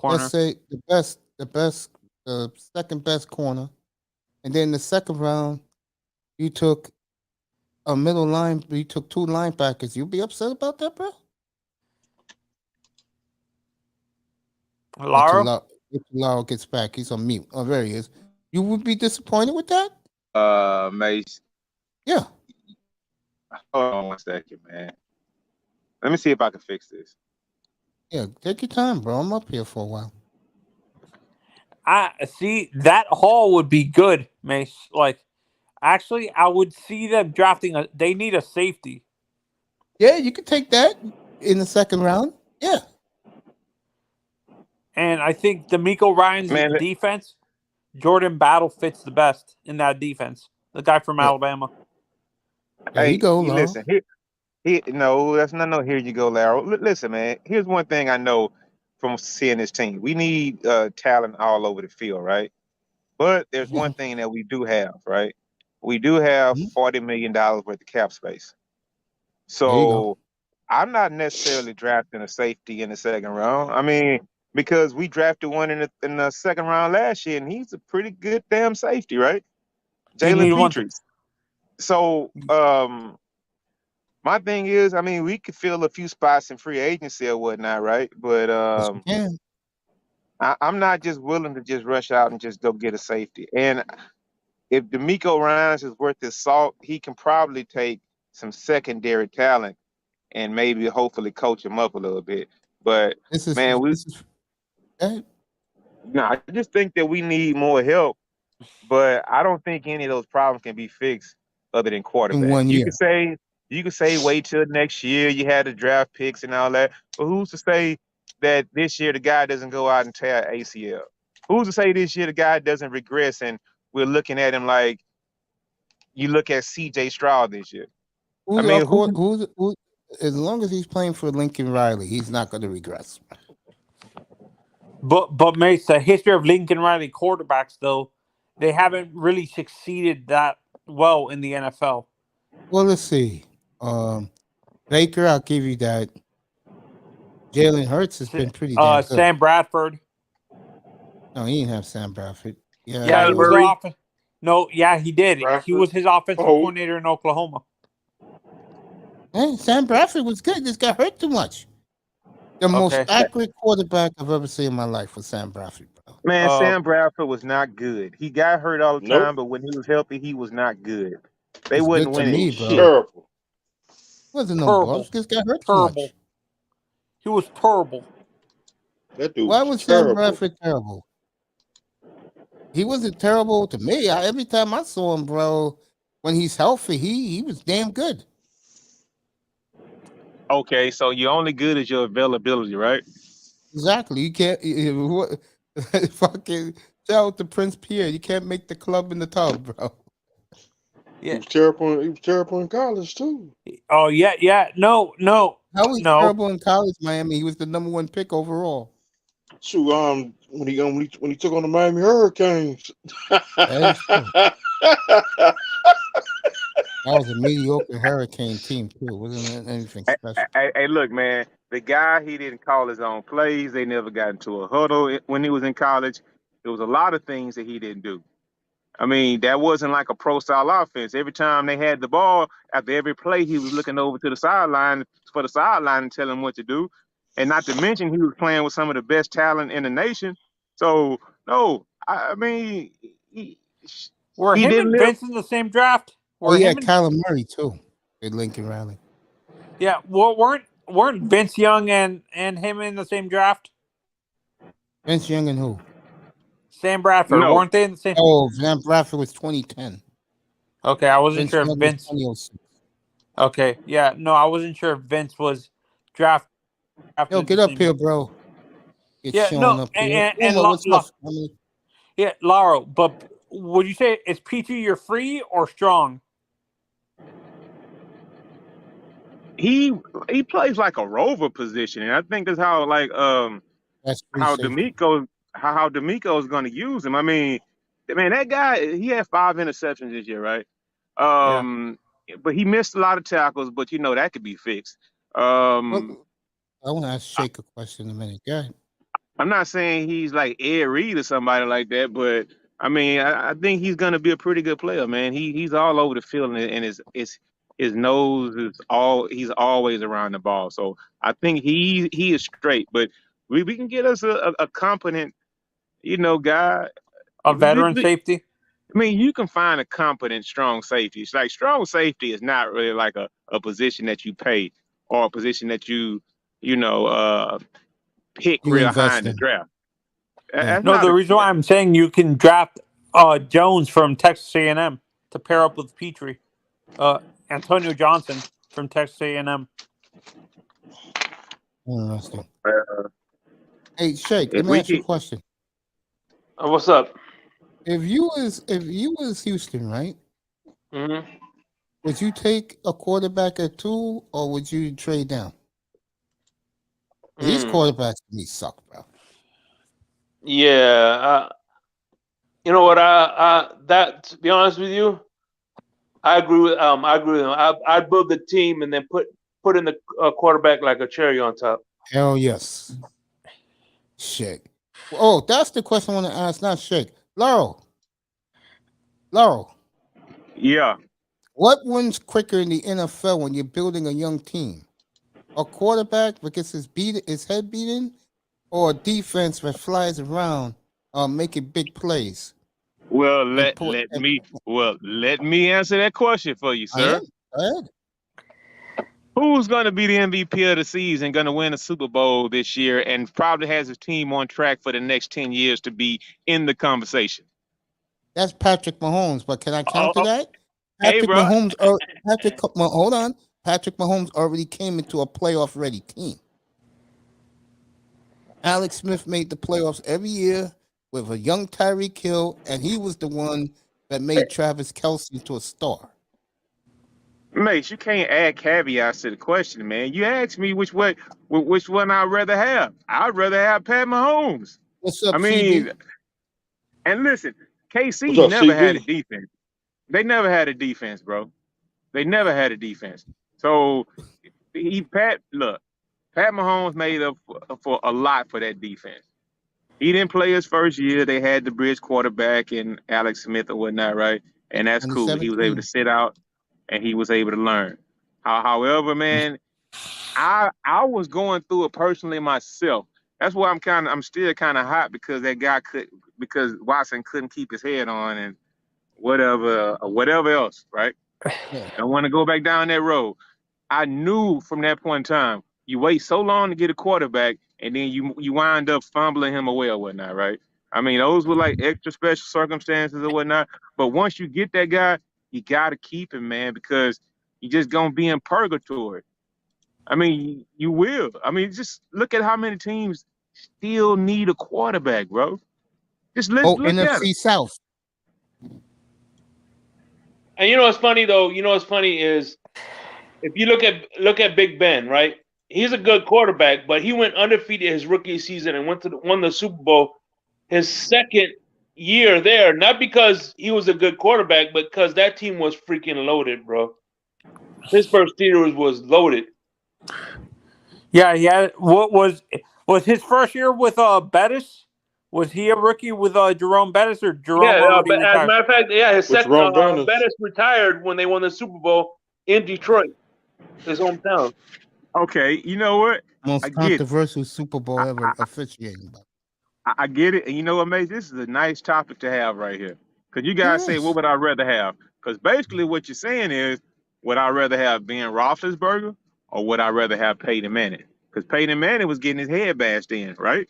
let's say the second best corner, and then the second round, you took a middle line. You took 2 linebackers. You'd be upset about that, bro? Lauro? Lauro gets back. He's on mute. Oh, there he is. You would be disappointed with that? Mace. Yeah. Hold on 1 second, man. Let me see if I can fix this. Yeah, take your time, bro. I'm up here for a while. I see that haul would be good, Mace. Like, actually, I would see them drafting they need a safety. Yeah, you could take that in the second round. Yeah. And I think D'Amico Ryan's defense, Jordan Battle fits the best in that defense. The guy from Alabama. There you go, Lauro. Listen, no, that's not no. Here you go, Lauro. Listen, man. Here's one thing I know from seeing this team: we need talent all over the field, right? But there's one thing that we do have, right? We do have $40 million worth of cap space. So I'm not necessarily drafting a safety in the second round. I mean, because we drafted one in the second round last year, and he's a pretty good damn safety, right? Jalen Petrie. So my thing is, I mean, we could fill a few spots in free agency or whatnot, right? But I'm not just willing to just rush out and just go get a safety. And if D'Amico Ryans is worth his salt, he can probably take some secondary talent and maybe hopefully coach him up a little bit. But I just think that we need more help. But I don't think any of those problems can be fixed other than quarterback. In 1 year. You could say wait till next year. You had the draft picks and all that. But who's to say that this year the guy doesn't go out and tear ACL? Who's to say this year the guy doesn't regress and we're looking at him like you look at C.J. Stroud this year? I Who's, mean, of course, who, as long as he's playing for Lincoln Riley, he's not going to regress. But Mace, the history of Lincoln Riley quarterbacks, though, they haven't really succeeded that well in the NFL. Well, let's see. Baker, I'll give you that. Jalen Hurts has been pretty damn good. Sam Bradford. No, he didn't have Sam Bradford. Yeah, he was Murray. No, yeah, he did. He Bradford? was his offensive coordinator in Oklahoma. Hey, Sam Bradford was good. Just got hurt too much. The most accurate quarterback I've ever seen in my life was Sam Bradford, bro. Man, Sam Bradford was not good. He got hurt all the time, but when he was healthy, he was not good. They He's wouldn't good to win me, it. bro. Terrible. Wasn't no Terrible. balls. Just got hurt too Terrible. much. He was terrible. That dude Why was was Sam terrible. Bradford terrible? He wasn't terrible to me. Every time I saw him, bro, when he's healthy, he was damn good. Okay, so you're only good as your availability, right? Exactly. You can't fucking shout out to Prince Pierre. You can't make the club in the tub, bro. He was terrible. He was terrible in college too. Oh yeah. No. How was terrible in college, Miami? He was the number 1 pick overall. Shoot, when he took on the Miami Hurricanes. That is true. That was a mediocre Hurricane team too. Wasn't anything special. Hey, look, man. The guy, he didn't call his own plays. They never got into a huddle when he was in college. There was a lot of things that he didn't do. I mean, that wasn't like a pro-style offense. Every time they had the ball, after every play, he was looking over to the sideline for the sideline and telling him what to do. And not to mention, he was playing with some of the best talent in the nation. So, no, I mean, were him and Vince in the same draft? Kyler Murray too at Lincoln Riley. Yeah, well, weren't Vince Young and him in the same draft? Vince Young and who? Sam Bradford. No. Weren't they in the same? Oh, Sam Bradford was 2010. Okay, I wasn't sure if Young Vince. was 2006. Okay, yeah, no, I wasn't sure if Vince was drafted. Yo, get up here, bro. Yeah, no, up here. and What's up? Yeah, Lauro, but would you say is P2 your free or strong? He plays like a rover position, and I think that's how That's how D'Amico is going to use him. I mean, that guy, he had 5 interceptions this year, right? But he missed a lot of tackles, but that could be fixed. I want to ask Shake a question in a minute. Go ahead. I'm not saying he's like Ed Reed or somebody like that, but I mean, I think he's going to be a pretty good player, man. He's all over the field, and his nose is he's always around the ball. So I think he is straight, but we can get us a competent, guy. A veteran safety? I mean, you can find a competent, strong safety. It's like strong safety is not really like a position that you pay or a position that you pick real high in the draft. No, the reason why I'm saying you can draft Jones from Texas A&M to pair up with Petrie. Antonio Johnson from Texas A&M. Interesting. Hey, Shake, let me ask you a question. What's up? If you was Houston, right? Mm-hmm. Would you take a quarterback at 2, or would you trade down? These quarterbacks to me suck, bro. Yeah, you know what? That, to be honest with you, I agree with him. I'd build the team and then put in the quarterback like a cherry on top. Hell yes. Shake. Oh, that's the question I want to ask. Not Shake. Laurel. Yeah. What wins quicker in the NFL when you're building a young team? A quarterback that gets his head beaten, or a defense that flies around making big plays? Well, let me answer that question for you, sir. Go ahead. Who's going to be the MVP of the season, going to win a Super Bowl this year, and probably has his team on track for the next 10 years to be in the conversation? That's Patrick Mahomes, but can I counter that? Hey, bro. Hold on. Patrick Mahomes already came into a playoff-ready team. Alex Smith made the playoffs every year. with a young Tyreek Hill, and he was the one that made Travis Kelce into a star. Mate, you can't add caveats to the question, man. You asked me which one I'd rather have. I'd rather have Pat Mahomes. What's up, I mean, CB? and listen, What's KC up, never had a CB? defense. They never had a defense, bro. They never had a defense. So Pat Mahomes made up for a lot for that defense. He didn't play his first year. They had the bridge quarterback and Alex Smith or whatnot, right? And that's cool. He was able to 2017. sit out and he was able to learn. However, man, I was going through it personally myself. That's why I'm still kind of hot because Watson couldn't keep his head on and whatever else, right? Yeah. I want to go back down that road. I knew from that point in time, you wait so long to get a quarterback, and then you wind up fumbling him away or whatnot, right? I mean, those were like extra special circumstances or whatnot. But once you get that guy, you got to keep him, man, because you're just going to be in purgatory. I mean, you will. I mean, just look at how many teams still need a quarterback, bro. Just look at it. NFC South. And you know what's funny though? You know what's funny is if you look at Big Ben, right? He's a good quarterback, but he went undefeated his rookie season and won the Super Bowl his second year there, not because he was a good quarterback, but because that team was freaking loaded, bro. His first year was loaded. Yeah, yeah. What was his first year with Bettis? Was he a rookie with Jerome Bettis or Jerome already but as a retired? matter of fact, yeah, his With second Jerome Bettis. Bettis retired when they won the Super Bowl in Detroit, his hometown. Okay, you know what? Most I get it. controversial Super Bowl ever officiating. I get it. And you know what, mate? This is a nice topic to have right here. Because you guys say, Yes. what would I rather have? Because basically what you're saying is, would I rather have Ben Roethlisberger or would I rather have Peyton Manning? Because Peyton Manning was getting his head bashed in, right?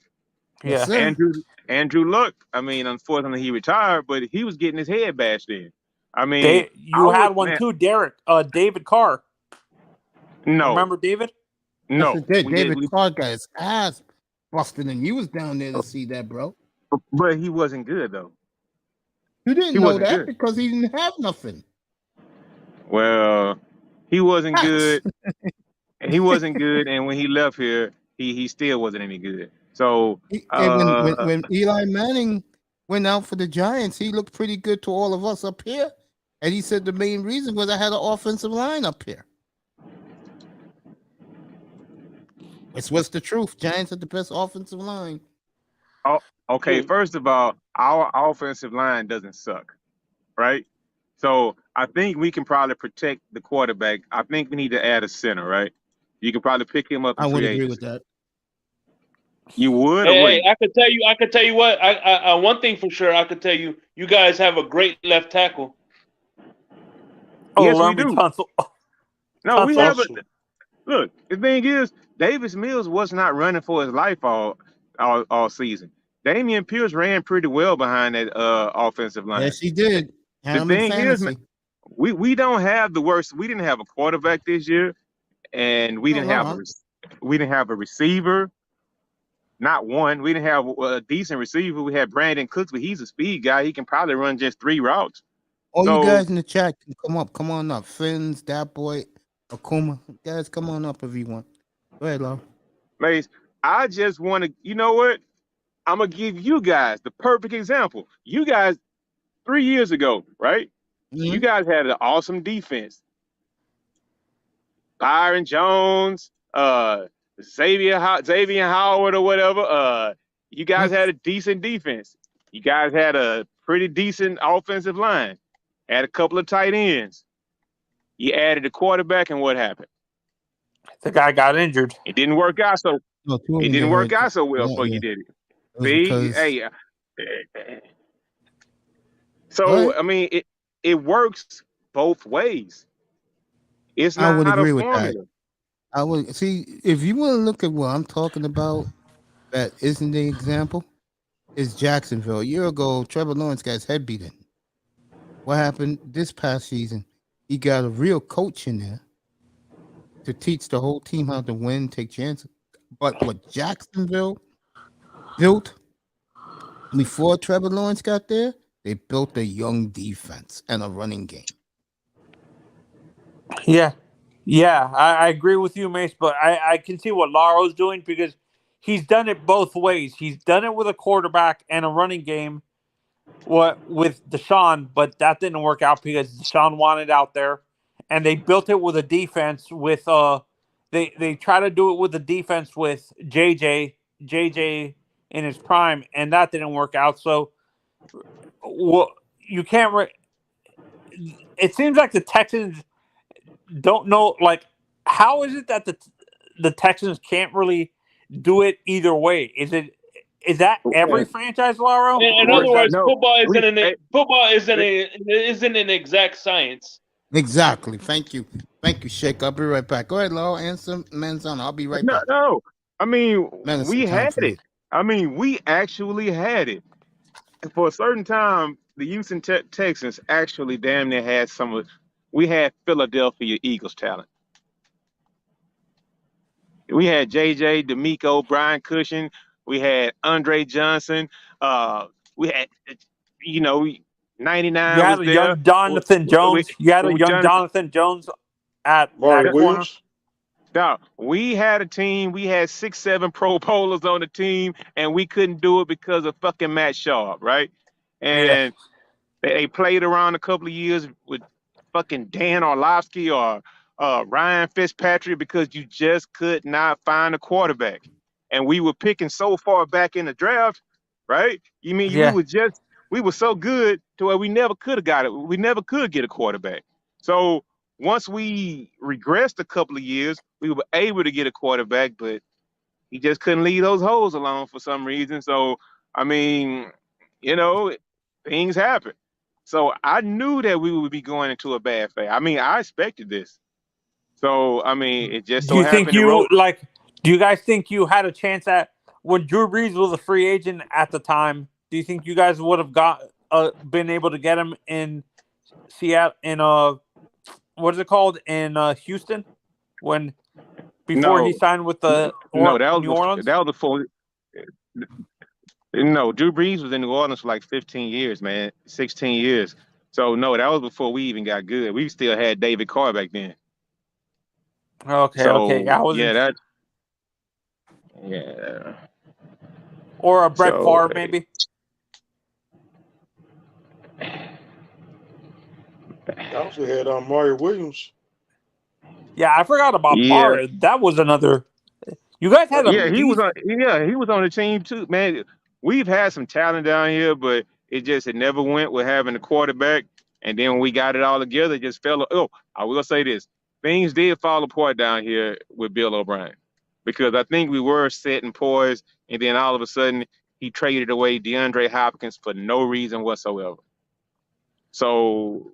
Yes, Yeah. sir. Andrew Luck, I mean, unfortunately he retired, but he was getting his head bashed in. I mean, You had one too, Derek. David Carr. No. Remember David? No. Yes, it did. David Carr got his ass busted, and you was down there to see that, bro. But he wasn't good, though. You didn't He know wasn't that good. because he didn't have nothing. Well, he wasn't Facts. good. He wasn't good, and when he left here, he still wasn't any good. So And when Eli Manning went out for the Giants, he looked pretty good to all of us up here. And he said the main reason was I had an offensive line up here. It's what's the truth. Giants had the best offensive line. okay, first of all, our offensive line doesn't suck, right? So I think we can probably protect the quarterback. I think we need to add a center, right? You can probably pick him up in I would free agree agency. with that. You would or Hey, wouldn't? I could tell you what. I one thing for sure, I could tell you, you guys have a great left tackle. Oh, Yes, we Laramie do. Tunsil. No, we have a Awesome. look. The thing is, Davis Mills was not running for his life all season. Damian Pierce ran pretty well behind that offensive line. Yes, he did. Had The him in thing is, fantasy. we don't have the worst. We didn't have a quarterback this year, and we didn't have a receiver. Not one. We didn't have a decent receiver. We had Brandon Cooks, but he's a speed guy. He can probably run just 3 routes. All So- you guys in the chat can come on up. Fins, that boy, Akuma. Guys, come on up if you want. Go ahead, Laura. Mace, I just want to, you know what? I'm going to give you guys the perfect example. You guys, 3 years ago, right? You guys had an awesome defense. Byron Jones, Xavier Howard or whatever. You guys had a decent defense. You guys had a pretty decent offensive line. Had a couple of tight ends. You added a quarterback, and what happened? The guy got injured. It didn't work out so. No, two of It them didn't get work hurt. out so well Yeah, for yeah. you, did it? It was See, because- hey. So What? I mean, it works both ways. It's I not would agree a with that. formula. I would see if you want to look at what I'm talking about. That isn't the example. Is Jacksonville. A year ago, Trevor Lawrence got his head beaten. What happened this past season? He got a real coach in there to teach the whole team how to win, take chances. But what Jacksonville built Before Trevor Lawrence got there, they built a young defense and a running game. Yeah, yeah, I agree with you, Mace. But I can see what Laro's doing because he's done it both ways. He's done it with a quarterback and a running game. What with Deshaun, but that didn't work out because Deshaun wanted out there, and they built it with a defense with they try to do it with the defense with JJ in his prime, and that didn't work out. So, well, you can't. It seems like the Texans don't know. Like, how is it that the Texans can't really do it either way? Is that every franchise, Laro? In Or other is that words, No, football isn't an exact science. Exactly. Thank you, Shake. I'll be right back. Go ahead, Law. Answer Manzano. I'll be right no, back. no. I mean, Man, it's some we time had for me. it. I mean, we actually had it. For a certain time, the Houston Texans actually damn near had some of. We had Philadelphia Eagles talent. We had JJ, D'Amico, Brian Cushing. We had Andre Johnson. We had, you know, you 99 had was a there. young Jonathan Jones? You had a young Jonathan. Jonathan Jones at Marty corner. Williams. Now, we had a team. We had 6, 7 Pro Bowlers on the team, and we couldn't do it because of fucking Matt Sharp, right? Yeah, And they played around a couple of years with fucking Dan Orlovsky or Ryan Fitzpatrick because you just could not find a quarterback. And we were picking so far back in the draft, right? You mean yeah. we were so good to where we never could have got it. We never could get a quarterback. So once we regressed a couple of years, we were able to get a quarterback, but he just couldn't leave those holes alone for some reason. So I mean, you know, things happen. So I knew that we would be going into a bad phase. I mean, I expected this. So I mean, it just Do so you think happened to you roll. like? Do you guys think you had a chance at when Drew Brees was a free agent at the time? Do you think you guys would have been able to get him in Seattle in what is it called in Houston when before he No, signed with the no, New Orleans? that was before. No, Drew Brees was in New Orleans for like 15 years, man, 16 years. So no, that was before we even got good. We still had David Carr back then. Okay, So I yeah, wasn't. yeah. Or a Brett So Favre maybe. I also had Marty Williams. Yeah, I forgot about yeah, Mario. That was another. You guys had a yeah, he was beast. on. Yeah, he was on the team too, man. We've had some talent down here, but it never went with having a quarterback. And then when we got it all together, it just fell. Oh, I will say this: things did fall apart down here with Bill O'Brien, because I think we were set and poised, and then all of a sudden he traded away DeAndre Hopkins for no reason whatsoever. So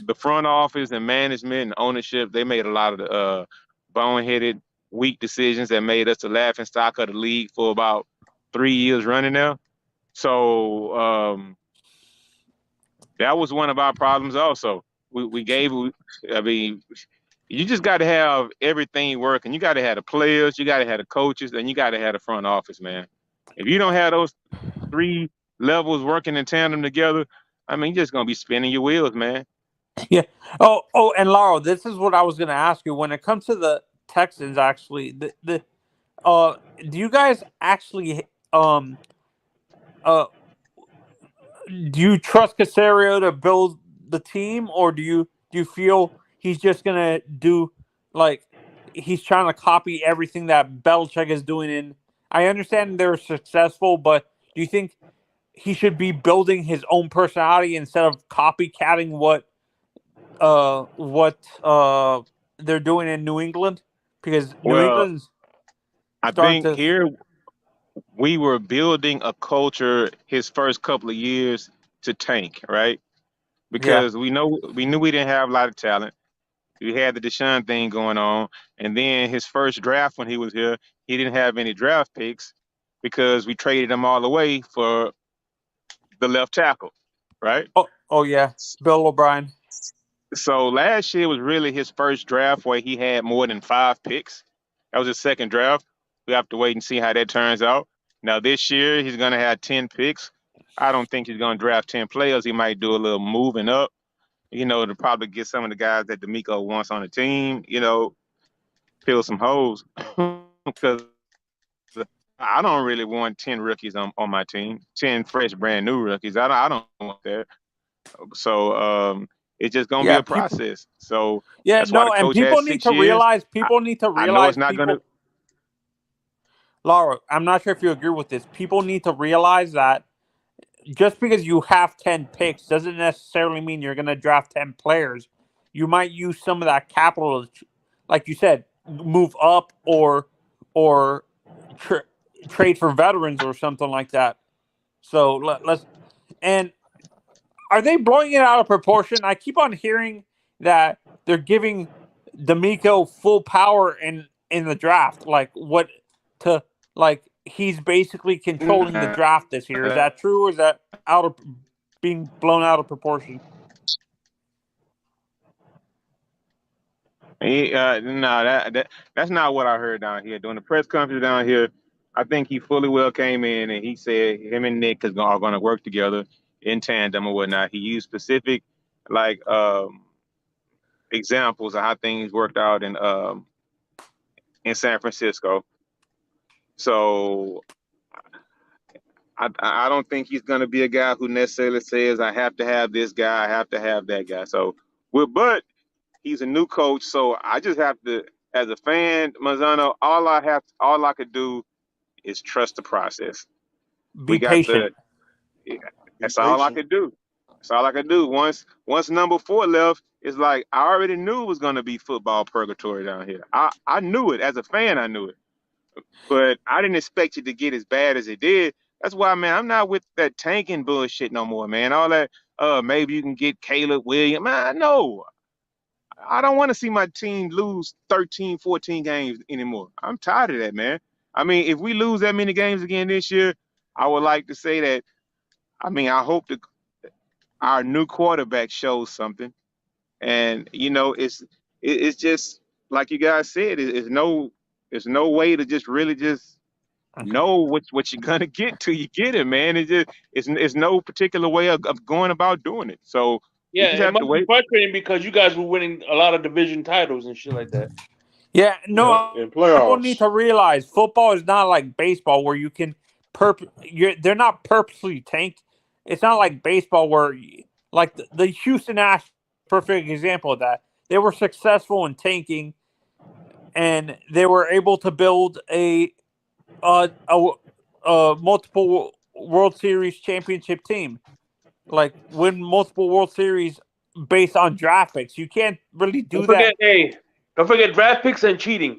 the front office and management and ownership, they made a lot of the boneheaded, weak decisions that made us the laughing stock of the league for about 3 years running now. So that was one of our problems also. I mean, you just got to have everything working. You got to have the players, you got to have the coaches, and you got to have the front office, man. If you don't have those 3 levels working in tandem together, I mean, you're just going to be spinning your wheels, man. Yeah. Oh, and Lauro, this is what I was going to ask you. When it comes to the Texans, actually, do you guys actually uh do you trust Casario to build the team, or do you feel he's just gonna do like he's trying to copy everything that Belichick is doing? In I understand they're successful, but do you think he should be building his own personality instead of copycatting what they're doing in New England? Because New Well, England's I starting think to. here we were building a culture his first couple of years to tank, right? Yeah. Because we knew we didn't have a lot of talent. We had the Deshaun thing going on, and then his first draft when he was here, he didn't have any draft picks because we traded him all away for the left tackle, right? Oh yeah, Bill O'Brien. So last year was really his first draft where he had more than 5 picks. That was his second draft. We have to wait and see how that turns out. Now this year he's gonna have 10 picks. I don't think he's going to draft 10 players. He might do a little moving up, to probably get some of the guys that D'Amico wants on the team, fill some holes. Because I don't really want 10 rookies on my team, 10 fresh, brand new rookies. I don't want that. So it's just going to be a process. So that's why the and coach has 6 years. People need to realize. I know it's not going to. Laura, I'm not sure if you agree with this. People need to realize that just because you have 10 picks doesn't necessarily mean you're going to draft 10 players. You might use some of that capital, like you said, move up or trade for veterans or something like that. So let's. And are they blowing it out of proportion? I keep on hearing that they're giving D'Amico full power in the draft. He's basically controlling the draft this year. Is that true, or is that being blown out of proportion? No, that's not what I heard down here. During the press conference down here, I think he fully well came in and he said him and Nick are going to work together in tandem or whatnot. He used specific examples of how things worked out in San Francisco. So I don't think he's going to be a guy who necessarily says I have to have this guy, I have to have that guy. So, but he's a new coach, so I just have to, as a fan, Manzano, all I could do is trust the process. Be patient. That's all I could do. That's all I could do. Once number 4 left, it's like I already knew it was going to be football purgatory down here. I knew it. As a fan, I knew it. But I didn't expect it to get as bad as it did. That's why, man, I'm not with that tanking bullshit no more, man. All that, maybe you can get Caleb Williams. Man, no. I don't want to see my team lose 13, 14 games anymore. I'm tired of that, man. I mean, if we lose that many games again this year, I would like to say that, I hope our new quarterback shows something. And, it's just, like you guys said, there's no way to just really just know what you're gonna get till you get it, man. It's no particular way of going about doing it. So yeah, it must be frustrating because you guys were winning a lot of division titles and shit like that. Yeah, no, in playoffs. People need to realize football is not like baseball where you can they're not purposely tanked. It's not like baseball where like the Houston Astros, perfect example of that. They were successful in tanking, and they were able to build a multiple World Series championship team, like win multiple World Series based on draft picks. You can't really do that. Don't forget draft picks and cheating.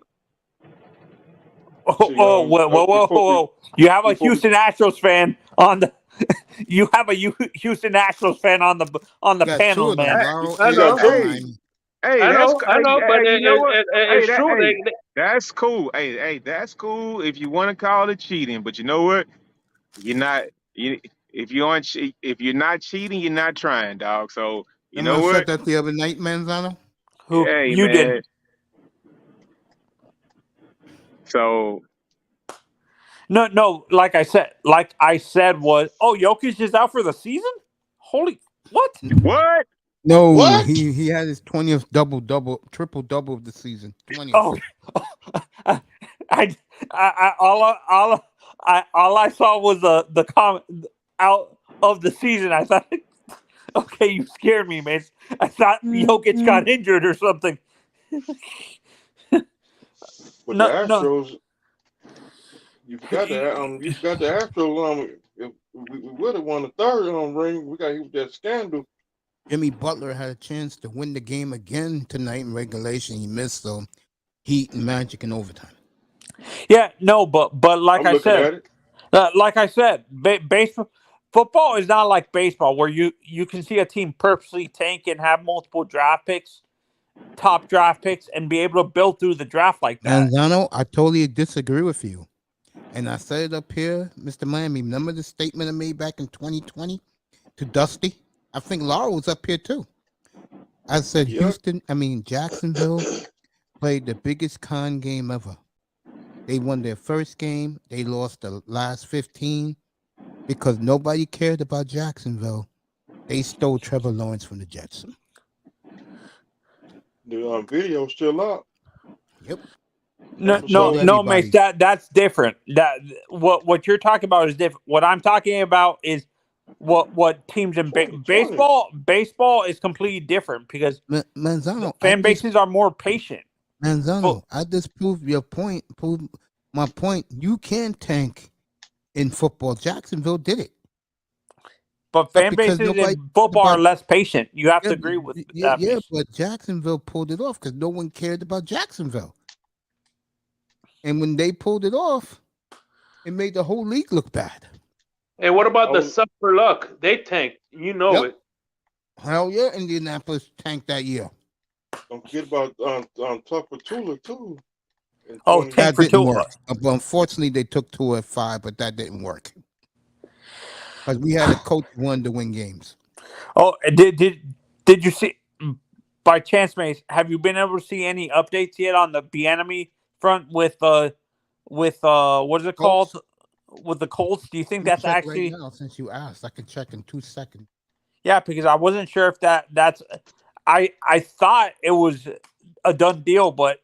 Whoa! You have a Houston Astros fan on the. You have a Houston Astros fan on the panel, man. I know, but it's true. That's cool. Hey, that's cool if you want to call it cheating. But you know what? If you're not cheating, you're not trying, dog. So you know what? Said that the other night, Manzano. Who hey, you man. did? So. No. Like I said was Jokic is out for the season. Holy what? What? No, What? he had his 20th triple double of the season. 20th. Oh, all I saw was the comment out of the season. I thought, okay, you scared me, man. I thought Jokic got injured or something. With the Astros, you forgot the Astros. If we would have won the third ring, we got hit with that scandal. Jimmy Butler had a chance to win the game again tonight in regulation. He missed, so Heat and Magic in overtime. Yeah, no, but like I said, baseball, football is not like baseball where you can see a team purposely tank and have multiple draft picks, top draft picks, and be able to build through the draft like that. Manzano, I totally disagree with you. And I said it up here, Mr. Miami. Remember the statement I made back in 2020 to Dusty? I think Laura was up here too. I said Jacksonville played the biggest con game ever. They won their first game. They lost the last 15. because nobody cared about Jacksonville. They stole Trevor Lawrence from the Jets. The video still up. Yep. No, Mace. That's different. That what you're talking about is different. What I'm talking about is what teams in baseball. Baseball is completely different because Manzano, fan bases are more patient. Manzano, I just proved your point. Proved my point. You can tank in football. Jacksonville did it. But fan bases in football are less patient. You have to agree with that. Yeah, but Jacksonville pulled it off because no one cared about Jacksonville. And when they pulled it off, it made the whole league look bad. Hey, what about the Suffer Luck? They tanked. You know it. Hell yeah, Indianapolis tanked that year. Don't forget about Tucker Tula too. That didn't work. Unfortunately, they took Tua at 5, but that didn't work. Because we had a coach who wanted to win games. Oh, did you see, by chance, Mace, have you been able to see any updates yet on the Bieniemy front with what is it called? With the Colts? Do you think that's actually right now, since you asked, I can check in 2 seconds. Yeah, because I wasn't sure if that's I thought it was a done deal, but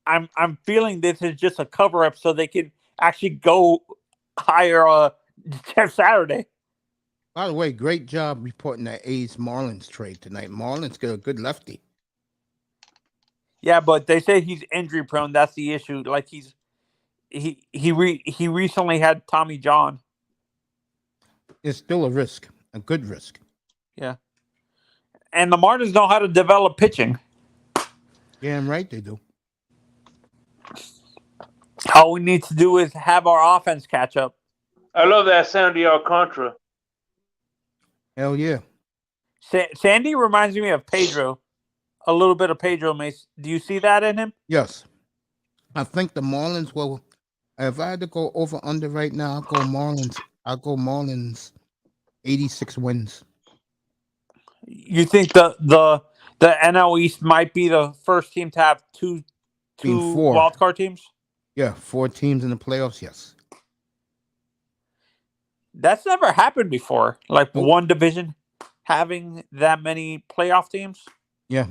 I'm feeling this is just a cover up so they can actually go hire Jeff Saturday. By the way, great job reporting that A's Marlins trade tonight. Marlins got a good lefty. Yeah, but they say he's injury prone. That's the issue. Like he recently had Tommy John. It's still a risk, a good risk. Yeah, and the Marlins know how to develop pitching. Damn right they do. All we need to do is have our offense catch up. I love that Sandy Alcantara. Hell yeah. Sandy reminds me of Pedro. A little bit of Pedro, Mace. Do you see that in him? Yes. I think the Marlins will. If I had to go over under right now, I'll go Marlins 86 wins. You think the NL East might be the first team to have two wildcard teams? Yeah, 4 teams in the playoffs, yes. That's never happened before. Like one division having that many playoff teams. Yeah.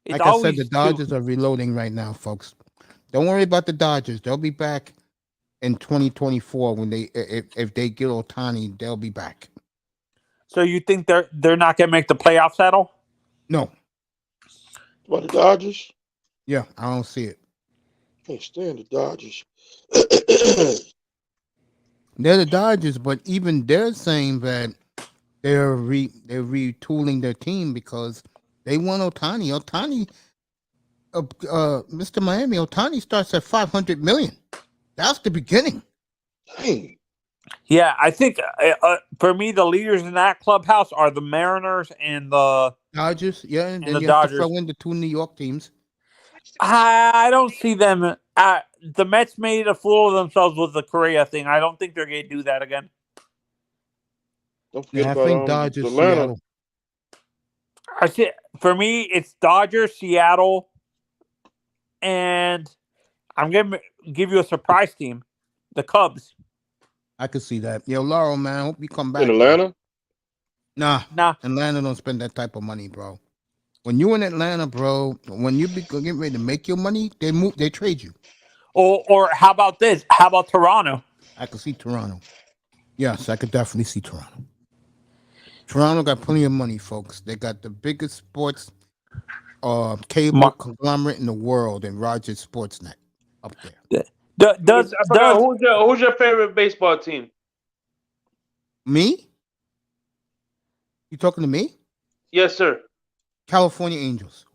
It's like I said, the Dodgers are reloading right now, folks. Don't worry about the Dodgers. They'll be back in 2024 when if they get Ohtani, they'll be back. So you think they're not going to make the playoffs at all? No. What, the Dodgers? Yeah, I don't see it. Can't stand the Dodgers. They're the Dodgers, but even they're saying that they're retooling their team because they want Ohtani. Mr. Miami, Ohtani starts at $500 million. That's the beginning. Dang. Yeah, I think for me, the leaders in that clubhouse are the Mariners and the Dodgers. Yeah, and then the you Dodgers. have to throw in the 2 New York teams. I don't see them. The Mets made a fool of themselves with the Correa thing. I don't think they're going to do that again. Don't forget I about think Dodgers, Atlanta. Seattle. I see. For me, it's Dodgers, Seattle, and I'm going to give you a surprise team, the Cubs. I could see that. Yo, Laurel, man, I hope you come back. In Atlanta? Nah. Atlanta don't spend that type of money, bro. When you in Atlanta, bro, when you be getting ready to make your money, they trade you. Or how about this? How about Toronto? I could see Toronto. Yes, I could definitely see Toronto. Toronto got plenty of money, folks. They got the biggest sports cable conglomerate in the world in Rogers Sportsnet up there. Who's your favorite baseball team? Me? You talking to me? Yes, sir. California Angels.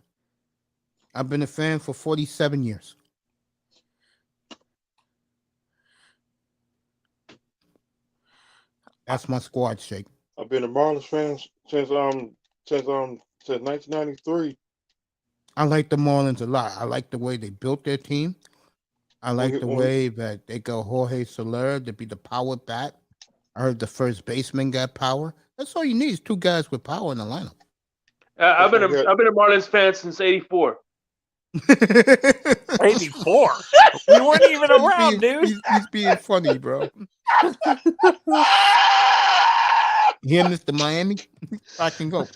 I've been a fan for 47 years. That's my squad, Shake. I've been a Marlins fan since 1993. I like the Marlins a lot. I like the way they built their team. I like the way that they got Jorge Soler to be the power bat. I heard the first baseman got power. That's all you need is 2 guys with power in the lineup. I've been a Marlins fan since '84. 84? We weren't even around, dude. He's being funny, bro. Here, Mr. Miami, I can go.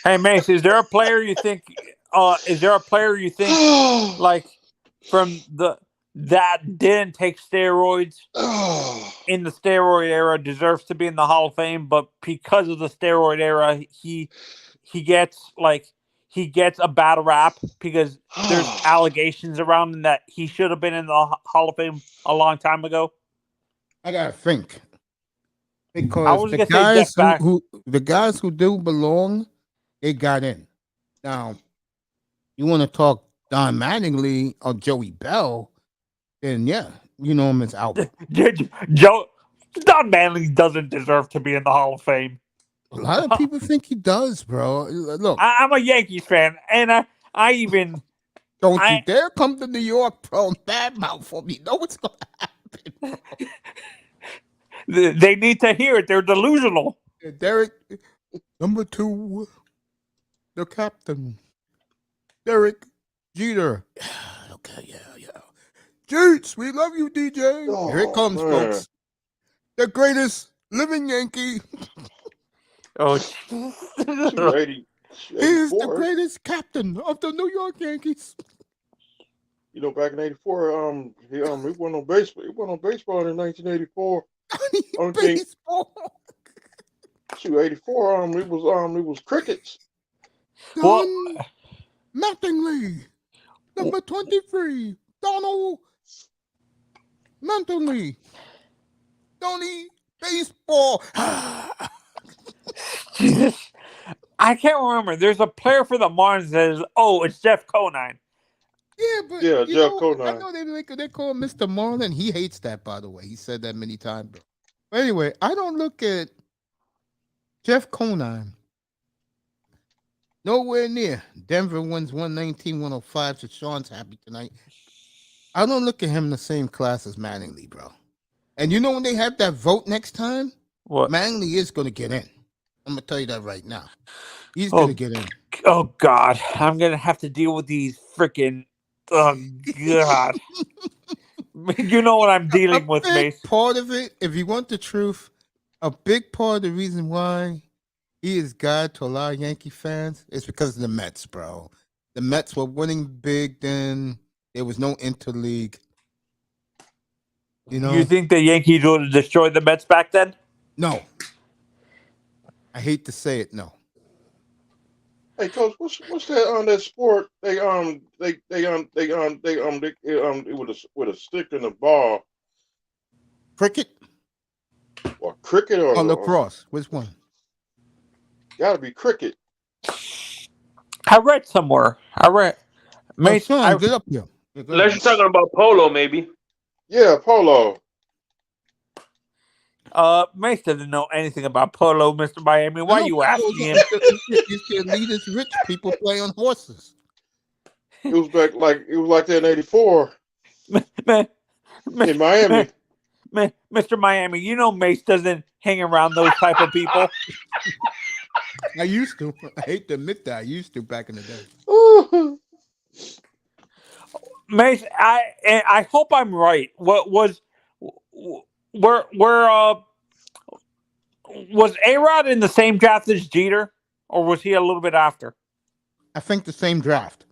Hey, Mace, is there a player you think? Like from that didn't take steroids in the steroid era deserves to be in the Hall of Fame, but because of the steroid era, he gets a bad rap because there's allegations around him that he should have been in the Hall of Fame a long time ago. I gotta think I because was the gonna say Jeff guys Beck. the guys who do belong, they got in. Now, you want to talk Don Mattingly or Joey Bell, then yeah, you know him as Albert. Joe Don Manley doesn't deserve to be in the Hall of Fame. A lot of people think he does, bro. Look, I'm a Yankees fan, and I even don't you I- dare come to New York, bro, and badmouth for me. Know what's gonna happen. they need to hear it. They're delusional. Derek, number 2, the captain, Derek Jeter. Okay, yeah. Jeets, we love you, DJ. Here it comes, folks. The greatest living Yankee. Oh, 280. He is the greatest captain of the New York Yankees. You know, back in '84, he went on baseball. He went on baseball in 1984. Baseball. 284. It was crickets. Don Mattingly, number 23. Donald Mattingly. Donnie Baseball. Jesus. I can't remember. There's a player for the Marlins that is, it's Jeff Conine. Yeah, but Jeff Conine. I know they call him Mr. Marlin. He hates that, by the way. He said that many times, bro. But anyway, I don't look at Jeff Conine nowhere near. Denver wins 119-105, so Sean's happy tonight. I don't look at him in the same class as Mattingly, bro. And you know when they have that vote next time? What? Mattingly is going to get in. I'm going to tell you that right now. He's going to get in. Oh, God. I'm going to have to deal with these freaking... Oh, God. You know what I'm dealing with, Mace. Part of it, if you want the truth, a big part of the reason why he is God to a lot of Yankee fans is because of the Mets, bro. The Mets were winning big then. There was no interleague. You know? You think the Yankees would have destroyed the Mets back then? No. I hate to say it, no. Hey, Coach, what's that on that sport? They with a stick and a ball. Cricket or cricket or lacrosse? Which one? Gotta be cricket. I read somewhere. Mace, get up here. Unless you're talking about polo, maybe. Yeah, polo. Mace doesn't know anything about polo, Mr. Miami. Why are you asking him? It's the elitist rich people play on horses. It was like that in '84 in Miami. Mr. Miami, you know Mace doesn't hang around those type of people. I used to. I hate to admit that. I used to back in the day. Mace, I hope I'm right. What was A-Rod in the same draft as Jeter, or was he a little bit after? I think the same draft.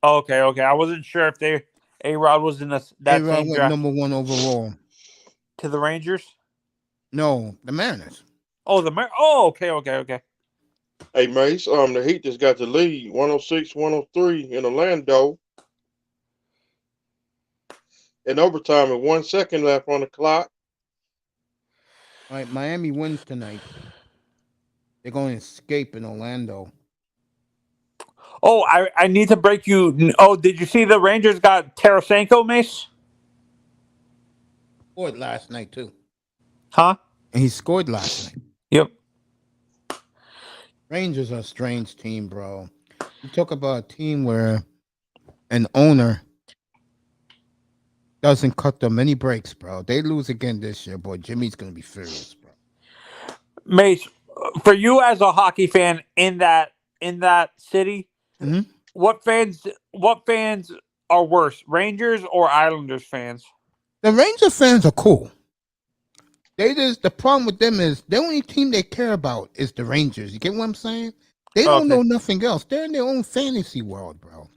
Okay. I wasn't sure if A-Rod was in that A-Rod same went draft. number 1 overall. To the Rangers? No, the Mariners. Oh, okay. Hey, Mace, the Heat just got the lead, 106-103 in Orlando. In overtime, with 1 second left on the clock. All right, Miami wins tonight. They're going to escape in Orlando. Oh, I need to break you. Oh, did you see the Rangers got Tarasenko, Mace? Scored last night, too. Huh? And he scored last night. Yep. Rangers are a strange team, bro. You talk about a team where an owner doesn't cut them any breaks, bro. They lose again this year, boy. Jimmy's gonna be furious, bro. Mace, for you as a hockey fan in that city, Mhm. what fans are worse, Rangers or Islanders fans? The Ranger fans are cool. The problem with them is the only team they care about is the Rangers. You get what I'm saying? They don't know nothing else. They're in their own fantasy world, bro.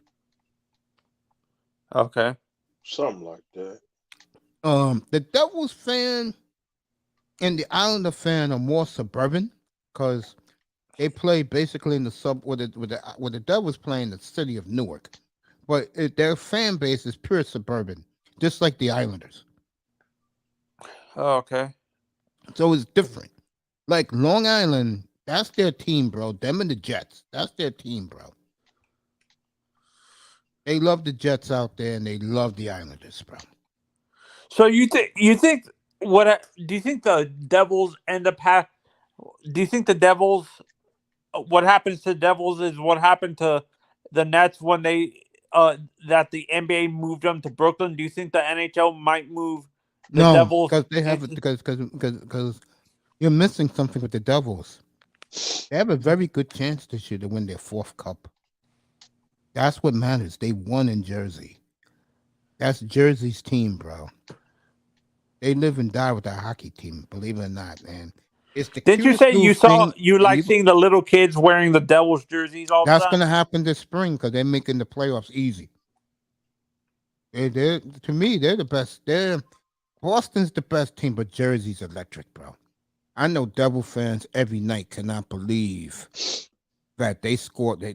Okay. Something like that. The Devils fan and the Islander fan are more suburban because they play basically in the with the Devils play in the city of Newark, but their fan base is pure suburban, just like the Islanders. Okay. So it's different. Like Long Island, that's their team, bro. Them and the Jets, that's their team, bro. They love the Jets out there, and they love the Islanders, bro. So do you think the Devils end up do you think the Devils, what happens to the Devils is what happened to the Nets when they that the NBA moved them to Brooklyn? Do you think the NHL might move the Devils? Because they have because you're missing something with the Devils. They have a very good chance this year to win their 4th cup. That's what matters. They won in Jersey. That's Jersey's team, bro. They live and die with that hockey team, believe it or not, man. It's the Didn't you say you like seeing the little kids wearing the Devils jerseys all the time? That's going to happen this spring because they're making the playoffs easy. To me, they're the best. Boston's the best team, but Jersey's electric, bro. I know Devil fans every night cannot believe that they score. They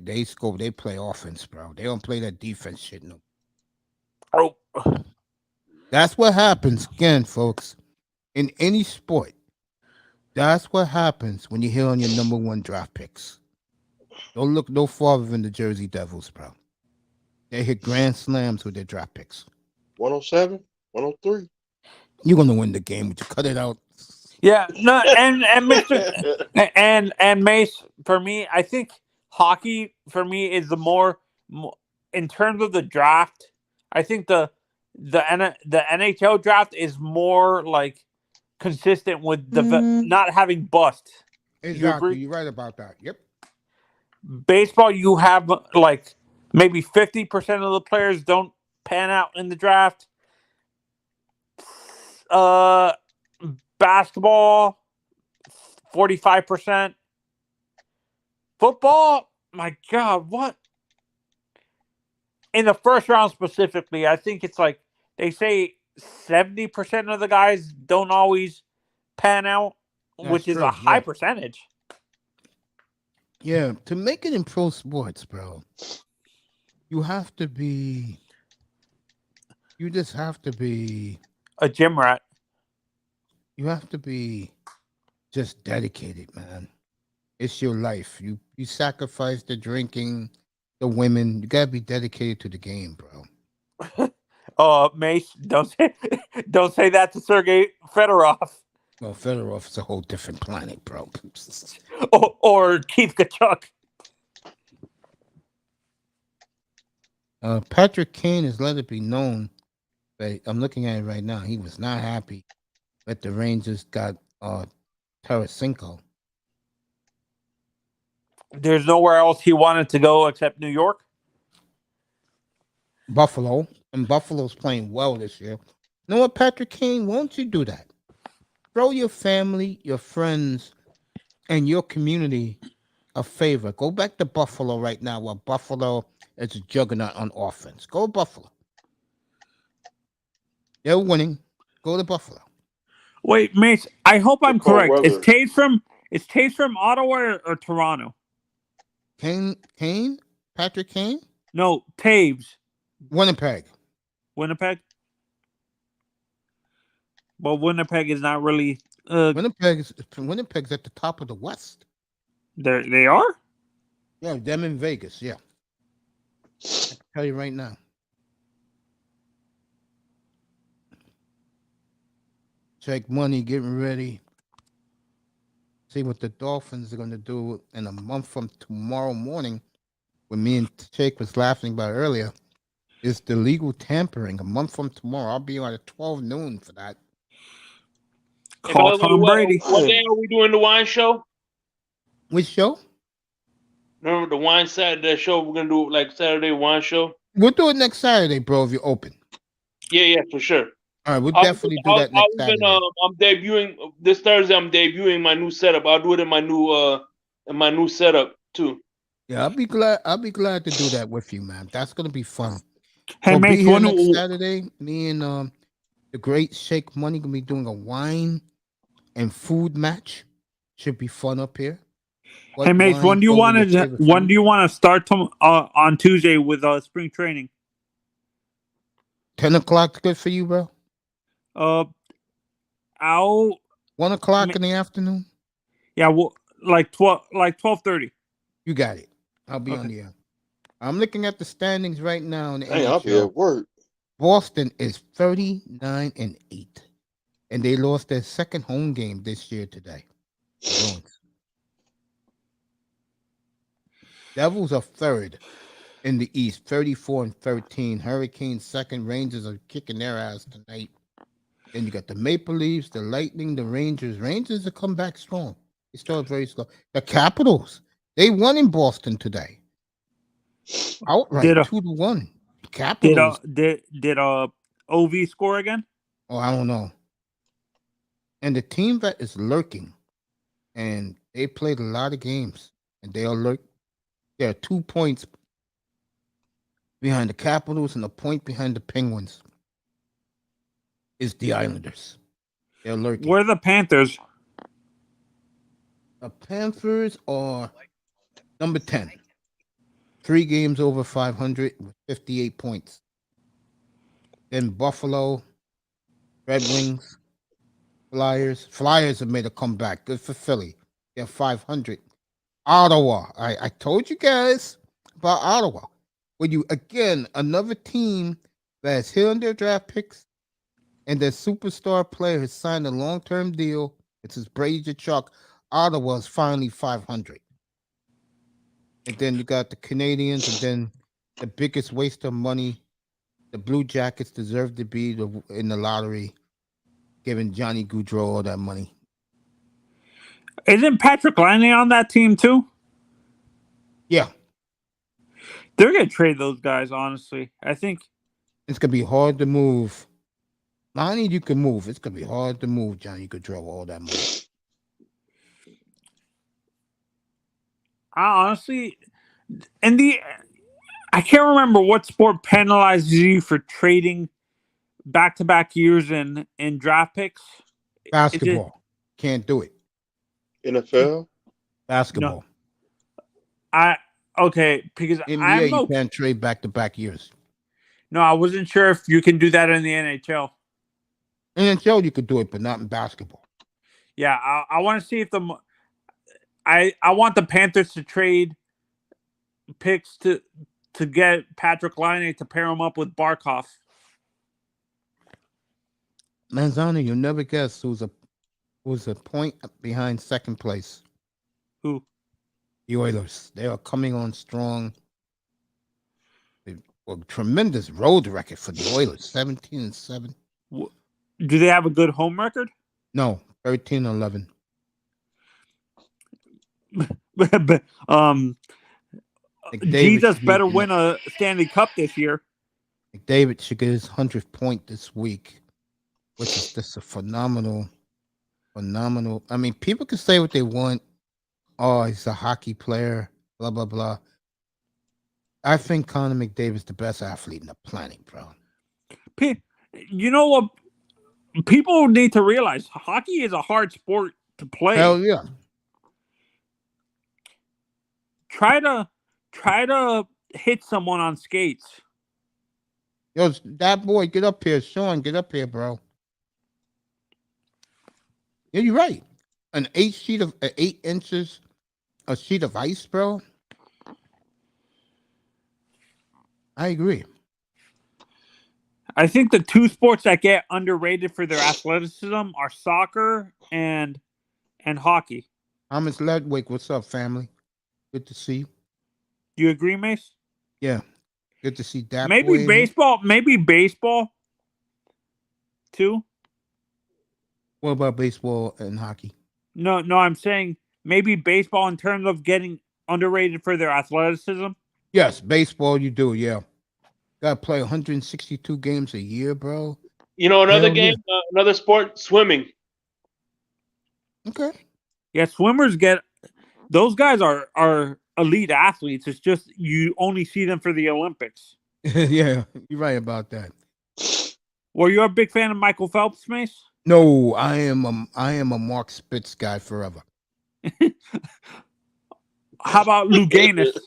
play offense, bro. They don't play that defense shit no. Oh, that's what happens again, folks. In any sport, that's what happens when you hit on your number 1 draft picks. Don't look no farther than the Jersey Devils, bro. They hit grand slams with their draft picks. 107, 103. You're gonna win the game. Would you cut it out? Yeah, no, and Mr. and Mace, for me, I think hockey for me is the more in terms of the draft. I think the NHL draft is more like consistent with the not having bust. Exactly, you're right about that. Yep. Baseball, you have like maybe 50% of the players don't pan out in the draft. Basketball, 45%. Football, my God, what? In the first round specifically, I think it's like they say 70% of the guys don't always pan out, which is a high percentage. Yeah, to make it in pro sports, bro, you have to be. You just have to be a gym rat. You have to be just dedicated, man. It's your life. You sacrifice the drinking, the women. You gotta be dedicated to the game, bro. Mace, don't say that to Sergei Fedorov. Well, Fedorov is a whole different planet, bro. or Keith Kachuk. Patrick Kane has let it be known, but I'm looking at it right now. He was not happy that the Rangers got Tarasenko. There's nowhere else he wanted to go except New York? Buffalo. And Buffalo's playing well this year. You know what, Patrick Kane? Won't you do that? Throw your family, your friends, and your community a favor. Go back to Buffalo right now while Buffalo is a juggernaut on offense. Go Buffalo. They're winning. Go to Buffalo. Wait, Mace, I hope I'm correct. Is Taves from Ottawa or Toronto? Kane? Patrick Kane? No, Taves. Winnipeg. Well, Winnipeg is not really. Winnipeg's at the top of the West. They are? Yeah, them in Vegas. Yeah, I can tell you right now. Check money, getting ready. See what the Dolphins are going to do in a month from tomorrow morning. When me and Jake was laughing about earlier, It's the legal tampering. A month from tomorrow, I'll be on at 12 noon for that. And by Call the way, Tom Brady. what day are we doing the wine show? Which show? Remember the wine Saturday show? We're gonna do like Saturday wine show. We'll do it next Saturday, bro, if you're open. Yeah, for sure. All right, we'll definitely do that next Saturday. I'm debuting this Thursday. I'm debuting my new setup. I'll do it in my new setup too. Yeah, I'll be glad to do that with you, man. That's gonna be fun. Hey, So mate, be here next Saturday. Me and the great Shake Money gonna be doing a wine and food match. Should be fun up here. Hey, mate, when do you want to start on Tuesday with spring training? 10 o'clock good for you, bro? I'll 1 o'clock in the afternoon. Yeah, well, like 12:30. You got it. I'll be on the air. I'm looking at the standings right now. In the Hey, I'll be at work. Boston is 39-8, and they lost their second home game this year today. Devils are third in the East, 34-13. Hurricanes second. Rangers are kicking their ass tonight. Then you got the Maple Leafs, the Lightning, the Rangers. Rangers have come back strong. They started very slow. The Capitals, they won in Boston today. Outright 2-1. Capitals. Did OV score again? Oh, I don't know. And the team that is lurking, and they played a lot of games, and they are lurking. They are 2 points behind the Capitals and a point behind the Penguins. Is the Islanders. They're lurking. Where are the Panthers? The Panthers are number 10. 3 games over 500 with 58 points. Then Buffalo, Red Wings, Flyers. Flyers have made a comeback. Good for Philly. They're 500. Ottawa. I told you guys about Ottawa. When you, again, another team that has hit on their draft picks and their superstar player has signed a long-term deal. It's his Brady Tkachuk. Ottawa is finally 500. And then you got the Canadians, and then the biggest waste of money. The Blue Jackets deserve to be in the lottery, giving Johnny Gaudreau all that money. Isn't Patrick Laine on that team too? Yeah. They're going to trade those guys, honestly. I think it's going to be hard to move. Lonnie, you can move. It's going to be hard to move Johnny Gaudreau all that money. Honestly, I can't remember what sport penalizes you for trading back-to-back years in draft picks. Basketball. Can't do it. NFL? Basketball. Because NBA, you can't trade back-to-back years. No, I wasn't sure if you can do that in the NHL. NHL, you could do it, but not in basketball. Yeah, I want to see if I want the Panthers to trade picks to get Patrick Laine to pair him up with Barkov. Manzano, you'll never guess who's a point behind second place. Who? The Oilers. They are coming on strong. A tremendous road record for the Oilers, 17-7. Do they have a good home record? No, 13-11. Jesus better win a Stanley Cup this year. McDavid should get his 100th point this week, which is just a phenomenal. I mean, people can say what they want. Oh, he's a hockey player, blah, blah, blah. I think Connor McDavid's the best athlete in the planet, bro. You know what? People need to realize hockey is a hard sport to play. Hell yeah. Try to hit someone on skates. Yo, that boy, get up here. Sean, get up here, bro. Yeah, you're right. An 8 inches, a sheet of ice, bro. I agree. I think the 2 sports that get underrated for their athleticism are soccer and hockey. Thomas Ledwick, what's up, family? Good to see you. Do you agree, Mace? Yeah. Good to see that. Maybe baseball. Maybe baseball too. What about baseball and hockey? No. I'm saying maybe baseball in terms of getting underrated for their athleticism. Yes, baseball. You do. Yeah. Got to play 162 games a year, bro. You know, another Hell game, another sport, swimming. Okay. Yeah, swimmers those guys are elite athletes. It's just you only see them for the Olympics. Yeah, you're right about that. Were you a big fan of Michael Phelps, Mace? No, I am a Mark Spitz guy forever. How about Lou Gaines?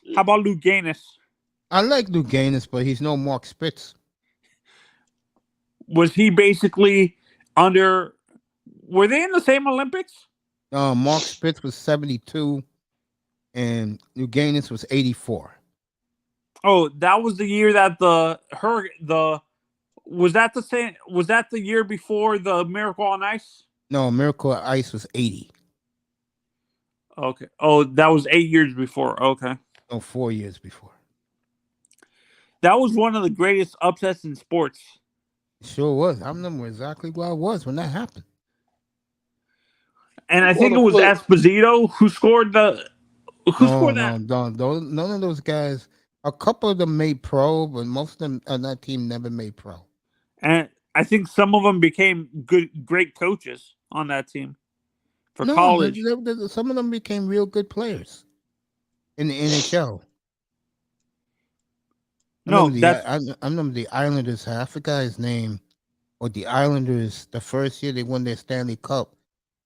I like Lou Gaines, but he's no Mark Spitz. Was he basically under? Were they in the same Olympics? Mark Spitz was 72, and Lou Gaines was 84. Oh, that was the year that was that the same? Was that the year before the Miracle on Ice? No, Miracle on Ice was 80. Okay. Oh, that was 8 years before. Okay. No, 4 years before. That was one of the greatest upsets in sports. It sure was. I remember exactly where I was when that happened. And I think it was Esposito who scored the. Scored that? No, none of those guys. A couple of them made pro, but most of them on that team never made pro. And I think some of them became great coaches on that team for college. Some of them became real good players in the NHL. I remember the Islanders. I forgot his name. Or the Islanders, the first year they won their Stanley Cup,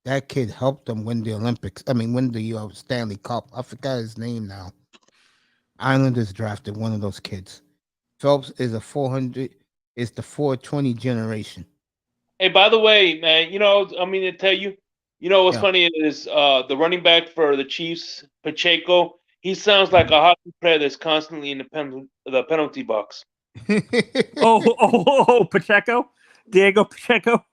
that kid helped them win the Olympics. I mean, win the Stanley Cup. I forgot his name now. Islanders drafted one of those kids. Phelps is the 420 generation. Hey, by the way, man, you know, I mean to tell you, you know what's funny is the running back for the Chiefs, Pacheco. He sounds like a hockey player that's constantly in the penalty box. Pacheco, Diego Pacheco.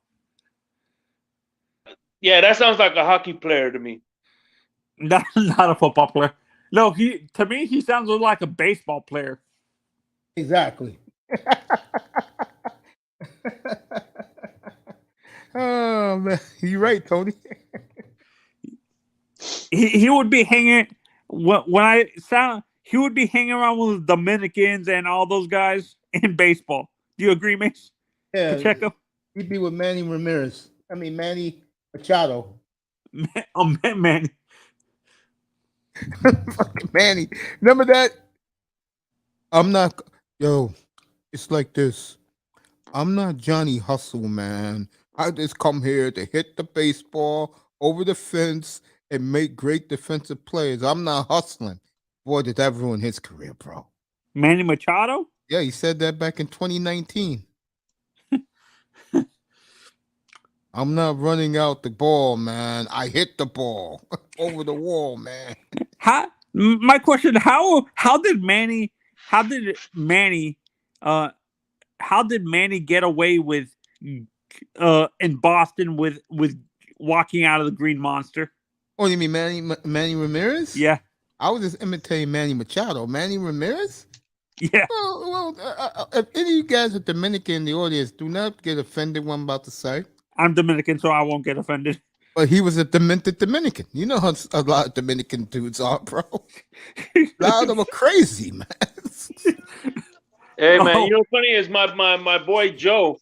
Yeah, that sounds like a hockey player to me. Not a football player. No, to me he sounds like a baseball player. Exactly. Oh man, you're right, Tony. He would be hanging he would be hanging around with the Dominicans and all those guys in baseball. Do you agree, Mace? Yeah, Pacheco? He'd be with Manny Machado. Manny. Fucking Manny. Remember that? It's like this. I'm not Johnny Hustle, man. I just come here to hit the baseball over the fence and make great defensive plays. I'm not hustling. Boy, did that ruin his career, bro. Manny Machado? Yeah, he said that back in 2019. I'm not running out the ball, man. I hit the ball over the wall, man. My question: How did Manny get away with in Boston with walking out of the Green Monster? Oh, you mean Manny Ramirez? Yeah. I was just imitating Manny Machado. Manny Ramirez? Yeah. Well, if any of you guys are Dominican in the audience, do not get offended what I'm about to say. I'm Dominican, so I won't get offended. But he was a demented Dominican. You know how a lot of Dominican dudes are, bro. A lot of them are crazy, man. Hey, man, you know what's funny is my boy Joe,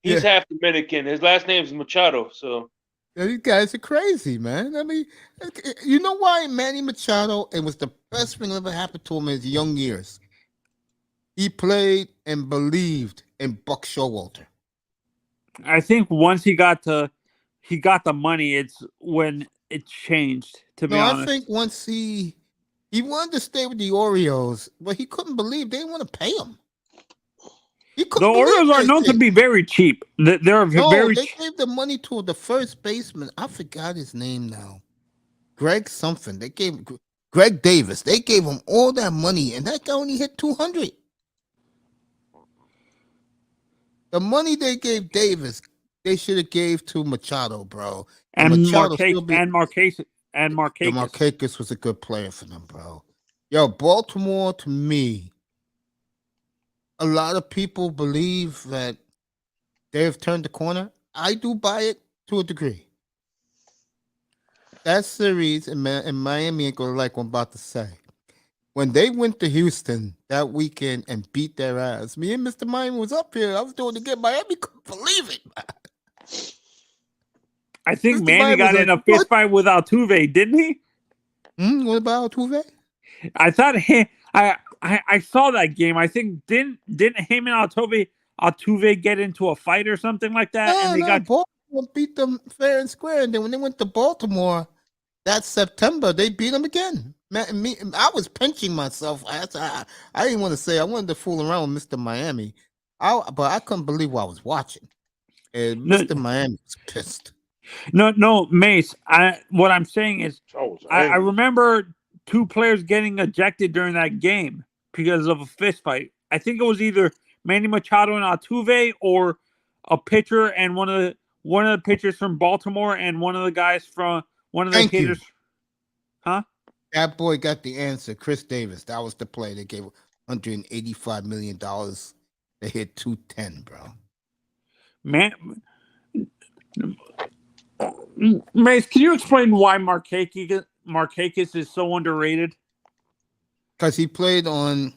he's half Dominican. His last name is Machado, so. Yeah, these guys are crazy, man. I mean, you know why Manny Machado, it was the best thing that ever happened to him in his young years. He played and believed in Buck Showalter. I think once he got the money, it's when it changed, to be honest. I think once he wanted to stay with the Orioles, but he couldn't believe they didn't want to pay him. The Orioles are known to be very cheap. They gave the money to the first baseman. I forgot his name now. Greg something. They gave Greg Davis. They gave him all that money, and that guy only hit 200. The money they gave Davis, they should have gave to Machado, bro. And Marquez. Marquez was a good player for them, bro. Yo, Baltimore to me. a lot of people believe that they've turned the corner. I do buy it to a degree. That series in Miami ain't gonna like what I'm about to say. When they went to Houston that weekend and beat their ass, me and Mr. Miami was up here. I was doing it again. Miami couldn't believe it. I think Mr. Manny Miami got was in a like, fist "What? fight with Altuve, didn't he? What about Altuve?" I thought I saw that game. I think didn't him and Altuve get into a fight or something like that, and they got Baltimore beat them fair and square. And then when they went to Baltimore that September, they beat them again. Man, I was pinching myself. I didn't want to say I wanted to fool around with Mr. Miami, but I couldn't believe what I was watching. And Mr. Miami was pissed. No, Mace. What I'm saying is, I angry. remember 2 players getting ejected during that game because of a fist fight. I think it was either Manny Machado and Altuve, or a pitcher and one of the pitchers from Baltimore and one of the guys from one of the Thank you. hitters. Huh? That boy got the answer. Chris Davis. That was the play. They gave $185 million. They hit 210, bro. Man, Mace, can you explain why Markakis is so underrated? Because he played on,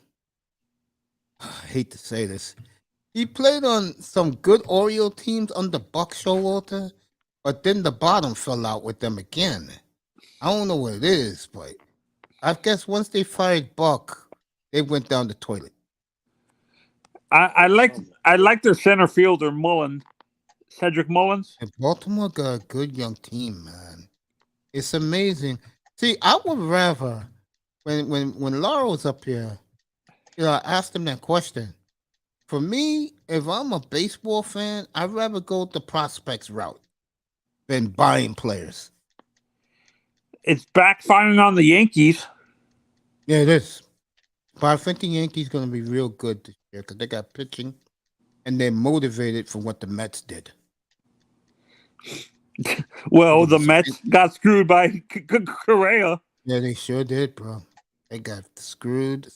I hate to say this, he played on some good Oriole teams under Buck Showalter, but then the bottom fell out with them again. I don't know what it is, but I guess once they fired Buck, they went down the toilet. I like their center fielder Cedric Mullins. And Baltimore got a good young team, man. It's amazing. See, I would rather when Laura was up here, I asked him that question. For me, if I'm a baseball fan, I'd rather go the prospects route than buying players. It's backfiring on the Yankees. Yeah, it is. But I think the Yankees going to be real good this year because they got pitching and they're motivated for what the Mets did. Well, the Mets got screwed by Correa. Yeah, they sure did, bro. They got screwed.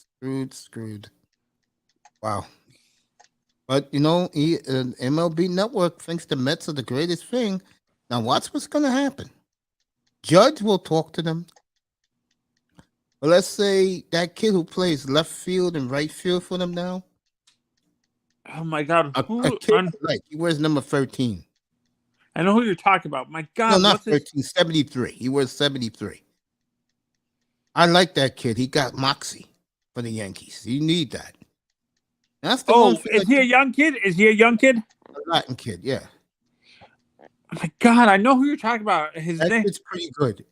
Wow. But, MLB Network thinks the Mets are the greatest thing. Now, watch what's going to happen. Judge will talk to them. But let's say that kid who plays left field and right field for them now. Oh, my God. A kid, he wears number 13. I know who you're talking about. My God. No, not 13, 73. He wears 73. I like that kid. He got moxie for the Yankees. You need that. That's the one. Is he a young kid? A Latin kid, yeah. Oh my God, I know who you're talking about. His name is pretty good.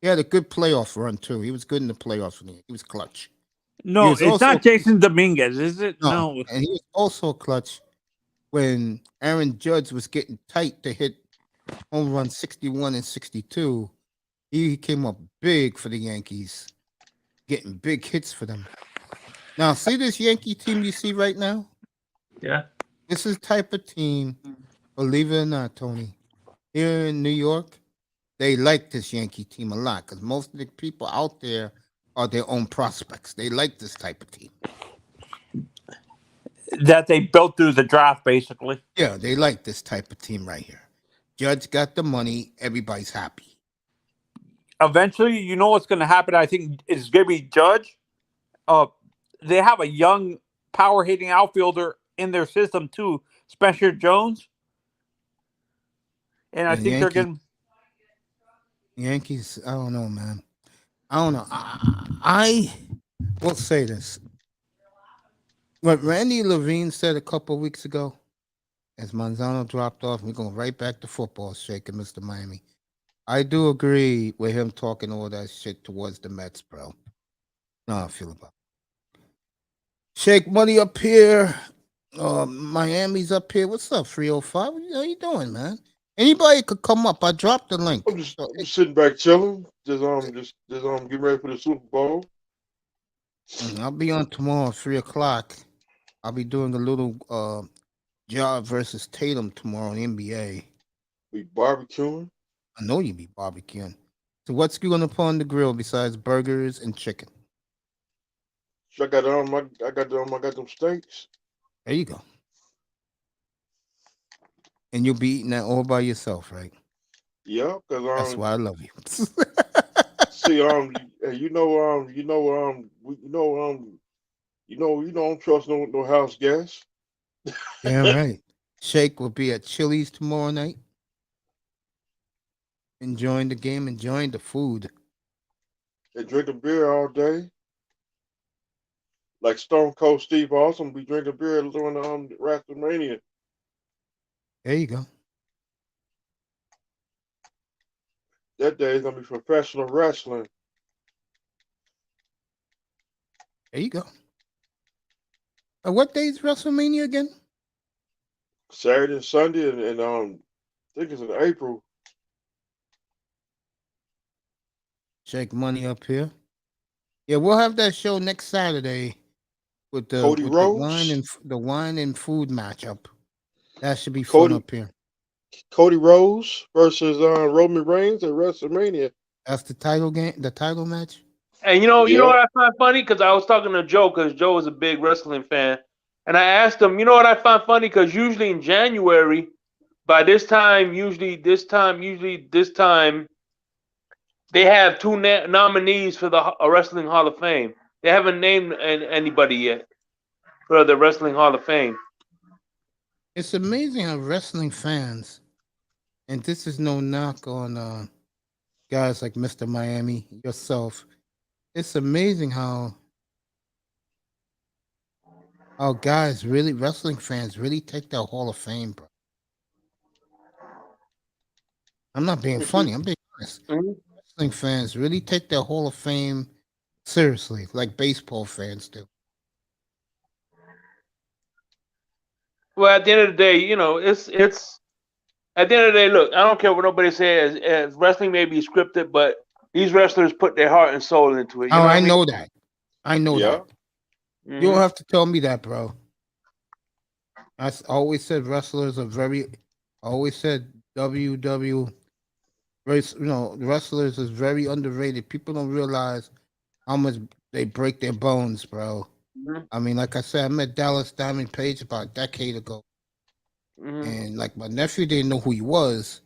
He had a good playoff run too. He was good in the playoffs. He was clutch. No, it's not Jason Dominguez, is it? No. And he was also clutch when Aaron Judge was getting tight to hit home run 61 and 62. He came up big for the Yankees, getting big hits for them. Now, see this Yankee team you see right now? Yeah. This is the type of team, believe it or not, Tony, here in New York, they like this Yankee team a lot because most of the people out there are their own prospects. They like this type of team. That they built through the draft, basically. Yeah, they like this type of team right here. Judge got the money. Everybody's happy. Eventually, you know what's going to happen? I think it's going to be Judge. They have a young, power-hitting outfielder in their system, too, Spencer Jones. And I think they're going to... Yankees, I don't know, man. I don't know. I will say this. What Randy Levine said a couple of weeks ago, as Manzano dropped off, we're going right back to football, shaking Mr. Miami. I do agree with him talking all that shit towards the Mets, bro. No, I feel about it. Shake Money up here. Miami's up here. What's up, 305? What are you doing, man? Anybody could come up. I dropped the link. I'm just sitting back chilling. Just getting ready for the Super Bowl. I'll be on tomorrow at 3:00. I'll be doing a little Ja versus Tatum tomorrow in NBA. We barbecuing. I know you be barbecuing. So what's you gonna put on the grill besides burgers and chicken? I got them steaks. There you go. And you'll be eating that all by yourself, right? Yeah, That's because why I love you. see, you don't trust no house guests. Yeah, right. Shake will be at Chili's tomorrow night, enjoying the game, enjoying the food. They drinking beer all day. Like Stone Cold Steve Austin be drinking beer during WrestleMania. There you go. That day is gonna be professional wrestling. There you go. What day is WrestleMania again? Saturday and Sunday, and I think it's in April. Shake money up here. Yeah, we'll have that show next Saturday with the Cody with Rhodes, the wine and food matchup. That should be fun Cody up here. Cody Rhodes versus Roman Reigns at WrestleMania. That's the title game, the title match. And you know Yeah. what I find funny? Because I was talking to Joe, because Joe is a big wrestling fan, and I asked him, you know what I find funny? Because usually in January, by this time, they have two nominees for the Wrestling Hall of Fame. They haven't named anybody yet for the Wrestling Hall of Fame. It's amazing how wrestling fans, and this is no knock on guys like Mr. Miami, yourself. It's amazing how guys really, wrestling fans really take their Hall of Fame, bro. I'm not being funny. I'm being honest. Mhm. Wrestling fans really take their Hall of Fame seriously, like baseball fans do. Well, at the end of the day, it's at the end of the day. Look, I don't care what nobody says. As wrestling may be scripted, but these wrestlers put their heart and soul into it. You Oh, know what I I mean? know that. I know Yeah. that. You don't have to tell me that, bro. I always said wrestlers are very. I always said wrestlers is very underrated. People don't realize how much they break their bones, bro. Mhm. I mean, like I said, I met Dallas Diamond Page about a decade ago, Mhm. and like my nephew didn't know who he was.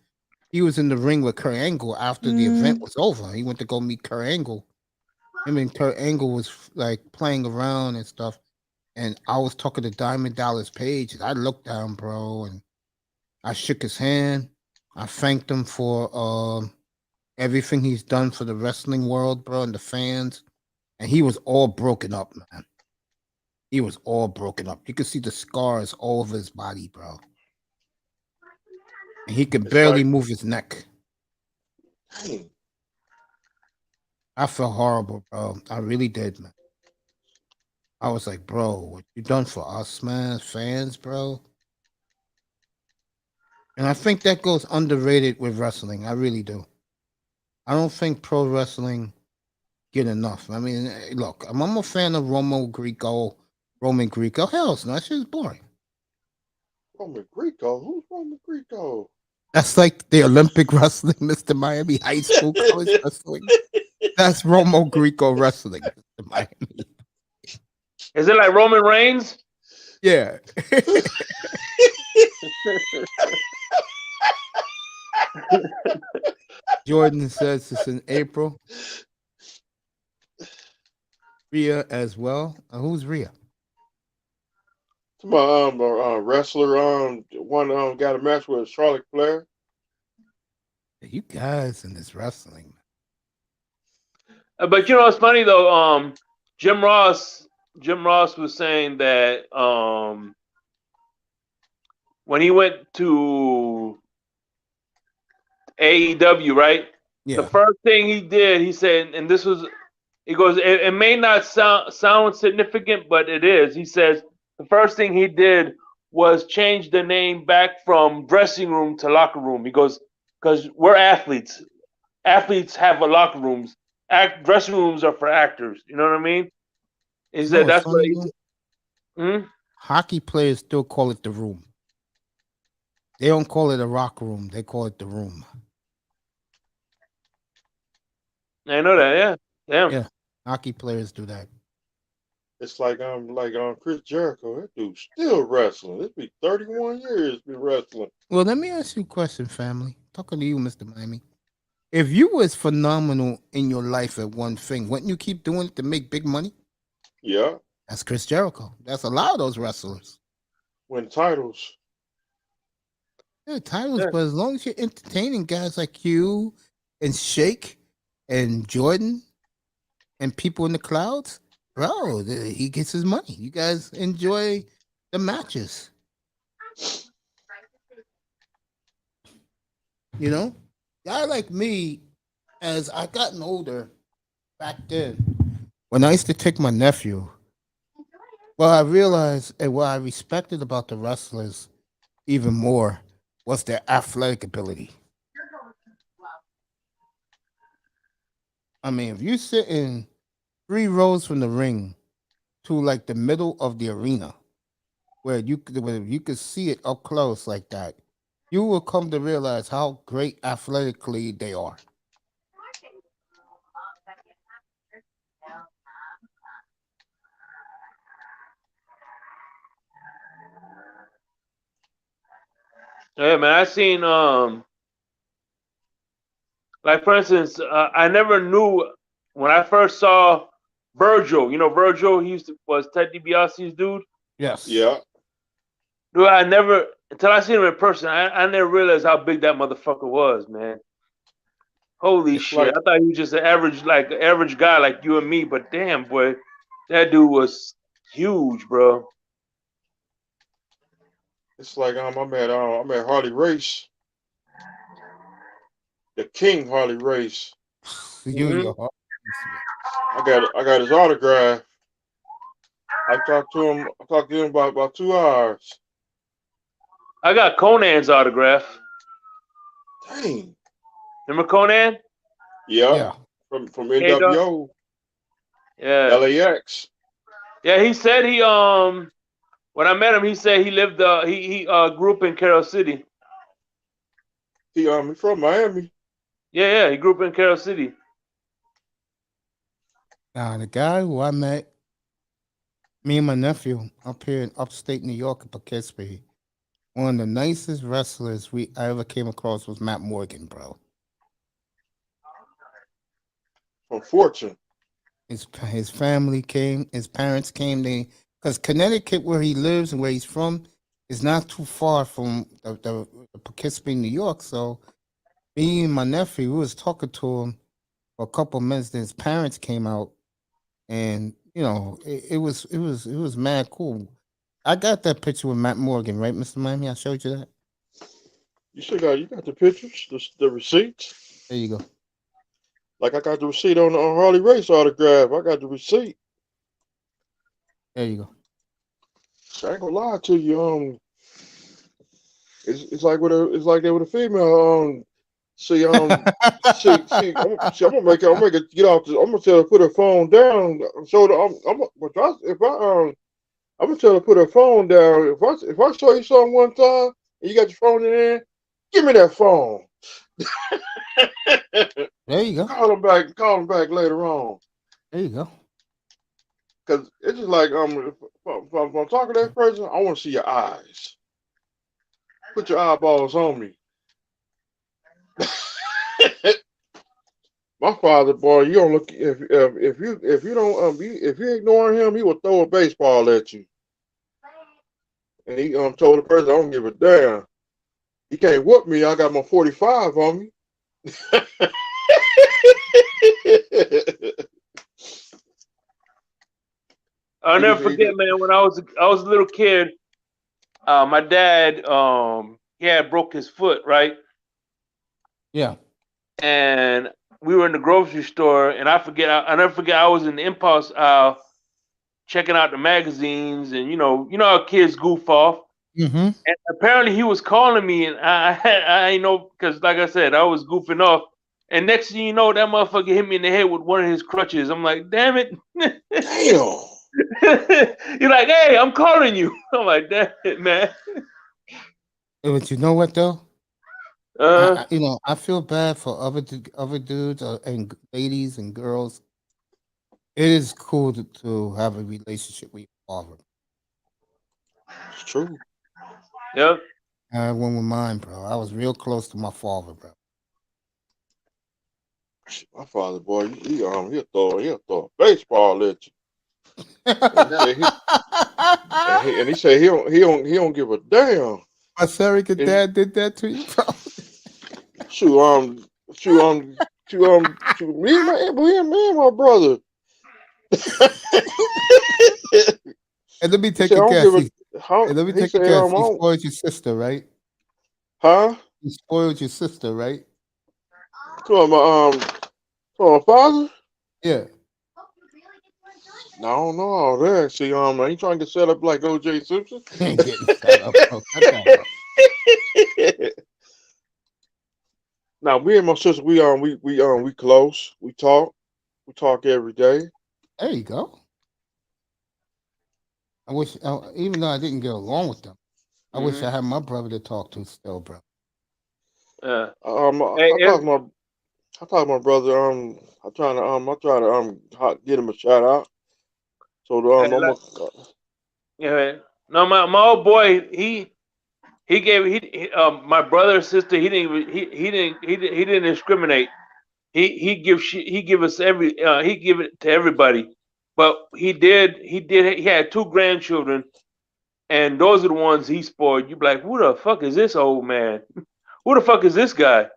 He was in the ring with Kurt Angle after the event was over. He went to go meet Kurt Angle. Him and Kurt Angle was like playing around and stuff. And I was talking to Diamond Dallas Page, and I looked down, bro, and I shook his hand. I thanked him for everything he's done for the wrestling world, bro, and the fans. And he was all broken up, man. He was all broken up. You could see the scars all over his body, bro. And he could It's barely like, move his neck. dang, I felt horrible, bro. I really did, man. I was like, bro, what you done for us, man, fans, bro? And I think that goes underrated with wrestling. I really do. I don't think pro wrestling get enough. I mean, look, I'm a fan of Roman Greco. Hell, no, that shit's boring. Roman Greco? Who's Roman Greco? That's like the Olympic wrestling, Mr. Miami High School college wrestling. That's Romo Greco wrestling, Mr. Miami. Is it like Roman Reigns? Yeah. Jordan says it's in April. Rhea as well. Who's Rhea? My wrestler one got a match with Charlotte Flair. You guys in this wrestling. But you know what's funny though? Jim Ross was saying that when he went to AEW, right? Yeah. The first thing he did, he said, and this was, he goes, it may not sound significant, but it is. He says the first thing he did was change the name back from dressing room to locker room. He goes, because we're athletes. Athletes have a locker rooms. Dressing rooms are for actors. You know what I mean? He said that's what he. Hockey players still call it the room. They don't call it a locker room. They call it the room. I know that, yeah. Yeah. Hockey players do that. It's like Chris Jericho. That dude's still wrestling. It's been 31 years been wrestling. Well, let me ask you a question, family. Talking to you, Mr. Miami. If you was phenomenal in your life at one thing, wouldn't you keep doing it to make big money? Yeah. That's Chris Jericho. That's a lot of those wrestlers. Win titles. Yeah, titles, Yeah. but as long as you're entertaining guys like you and Shake and Jordan and people in the clouds, bro, he gets his money. You guys enjoy the matches. You know, guy like me, as I gotten older, back then, when I used to take my nephew, what I realized and what I respected about the wrestlers even more was their athletic ability. I mean, if you sit in 3 rows from the ring to like the middle of the arena, where you could see it up close like that, you will come to realize how great athletically they are. Yeah, man. I seen like for instance, I never knew when I first saw Virgil. You know, Virgil. He was Ted DiBiase's dude. Yes. Yeah. Dude, I never until I seen him in person. I never realized how big that motherfucker was, man. Holy It's shit! like I thought he was just an average guy like you and me. But damn, boy, that dude was huge, bro. I'm at Harley Race, the King Harley Race. You, I got his autograph. I talked to him about 2 hours. I got Conan's autograph. Dang. Remember Conan? Yeah. From NWO. Yeah. LAX. Yeah, he said he when I met him, he said he lived he grew up in Carroll City. He from Miami. Yeah, he grew up in Carroll City. Now, the guy who I met, me and my nephew up here in upstate New York in Poughkeepsie, one of the nicest wrestlers I ever came across was Matt Morgan, bro. From Fortune. His family came, his parents came. Because Connecticut, where he lives and where he's from, is not too far from the Poughkeepsie, New York. So me and my nephew, we was talking to him for a couple of minutes. Then his parents came out, and you know, it was mad cool. I got that picture with Matt Morgan, right, Mr. Miami? I showed you that. You got the pictures, the receipts. There you go. Like I got the receipt on Harley Race autograph. I got the receipt. There you go. I ain't gonna lie to you. It's like that with a female. See, I'm gonna make it get off. I'm gonna tell her to put her phone down. So I'm gonna tell her to put her phone down. If I show you something one time and you got your phone in your hand, give me that phone. There you go. Call him back later on. There you go. Cause it's just like if I'm talking to that person, I want to see your eyes. Put your eyeballs on me. My father, boy, you don't look if you ignore him, he will throw a baseball at you. And he told the person, I don't give a damn. He can't whoop me. I got my 45 on me. I'll never forget, man. When I was a little kid, my dad he had broke his foot, right? Yeah. And we were in the grocery store, and I never forget. I was in the impulse aisle checking out the magazines, and you know how kids goof off. Mm-hmm. And apparently he was calling me, and I know because, like I said, I was goofing off. And next thing you know, that motherfucker hit me in the head with one of his crutches. I'm like, damn it. Damn. You're like, hey, I'm calling you. I'm like, damn it, man. But you know what though? I feel bad for other dudes and ladies and girls It is cool to have a relationship with your father. It's true. Yep. I had one with mine, bro. I was real close to my father, bro. Shit, my father, boy, he'll throw a baseball at you. And he said he don't give a damn. My surrogate And dad did that to you, bro. shoot, me and my brother. And let me He take said, a I don't guess. give He, a how and let me he take a said, guess. I He don't, spoiled your sister, right? huh? He spoiled your sister, right? To my father? Yeah. No, I don't know all that. See, I ain't trying to get set up like OJ Simpson. He ain't getting set up, bro. Cut that out. Now me and my sister, we close. We talk every day. There you go. I wish, even though I didn't get along with them, I wish I had my brother to talk to still, bro. Yeah. I talk to my brother. I try to get him a shout out. So Yeah. No, my old boy, he gave my brother and sister. He didn't even he didn't discriminate. He give us he give it to everybody. But he had two grandchildren, and those are the ones he spoiled. You be like, who the fuck is this old man? Who the fuck is this guy?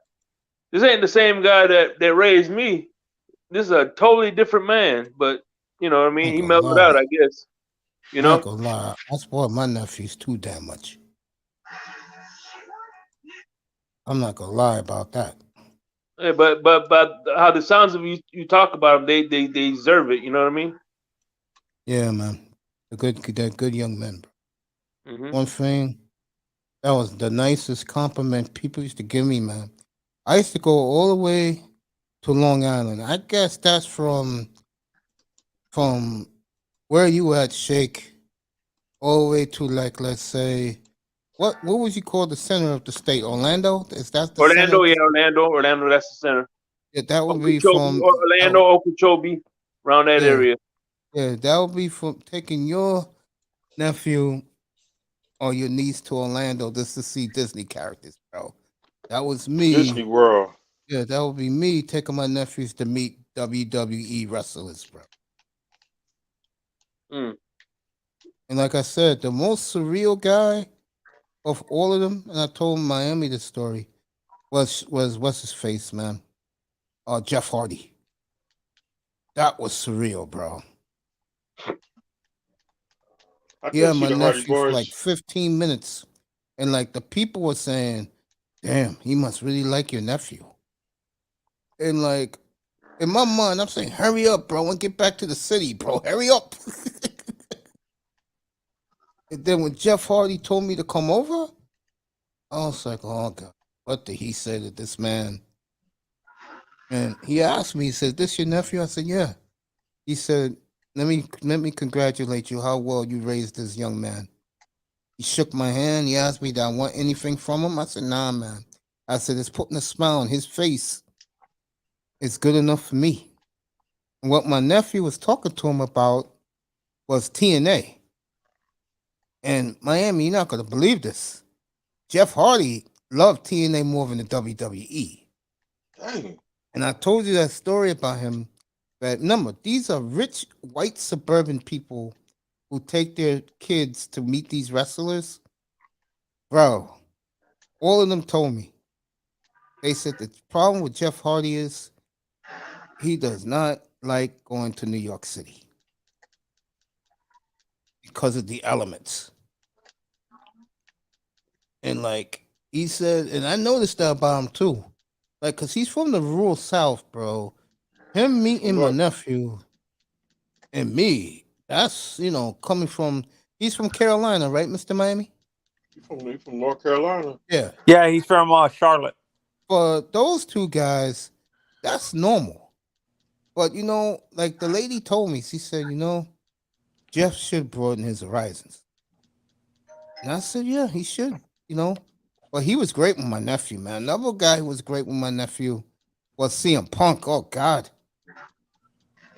This ain't the same guy that raised me. This is a totally different man. But you know what I I mean? ain't He gonna mellowed out, lie. I guess. You I ain't know. gonna lie. I spoiled my nephews too damn much. I'm not gonna lie about that. Yeah, but how the sounds of you talk about them, they deserve it. You know what I mean? Yeah, man. They're good young men, bro. Hmm. One thing, that was the nicest compliment people used to give me, man. I used to go all the way to Long Island. I guess that's from where you at, Shake, all the way to, like, let's say, what would you call the center of the state? Orlando? Is that the center Orlando, of yeah, the Orlando. That's the center. Yeah, that would be Okeechobee, from Orlando, Okeechobee, around that yeah, area. yeah, that would be from taking your nephew or your niece to Orlando just to see Disney characters, bro. That was Disney me. World. Yeah, that would be me taking my nephews to meet WWE wrestlers, bro. Mm. And like I said, the most surreal guy of all of them, and I told Miami this story, was what's his face, man? Jeff Hardy. That was surreal, bro. I He can had see my the Hardy nephew for like Boys. 15 minutes. And like the people were saying, damn, he must really like your nephew. And like in my mind, I'm saying, hurry up, bro, and get back to the city, bro. Hurry up. And then when Jeff Hardy told me to come over, I was like, oh God, what did he say to this man? And he asked me, he said, this your nephew? I said, yeah. He said, let me congratulate you how well you raised this young man. He shook my hand. He asked me, did I want anything from him? I said, nah, man. I said, it's putting a smile on his face. It's good enough for me. And what my nephew was talking to him about was TNA. And Miami, you're not going to believe this. Jeff Hardy loved TNA more than the WWE. Dang. And I told you that story about him. That remember, these are rich white suburban people who take their kids to meet these wrestlers. Bro, all of them told me. They said the problem with Jeff Hardy is he does not like going to New York City because of the elements. And like he said, and I noticed that about him too. Like, cause he's from the rural South, bro. Him meeting my nephew and me, that's coming from he's from Carolina, right, Mr. Miami? You from North Carolina? Yeah. Yeah, he's from Charlotte. For those two guys, that's normal. But like the lady told me, she said, Jeff should broaden his horizons. And I said, yeah, he should, But he was great with my nephew, man. Another guy who was great with my nephew was CM Punk. Oh, God.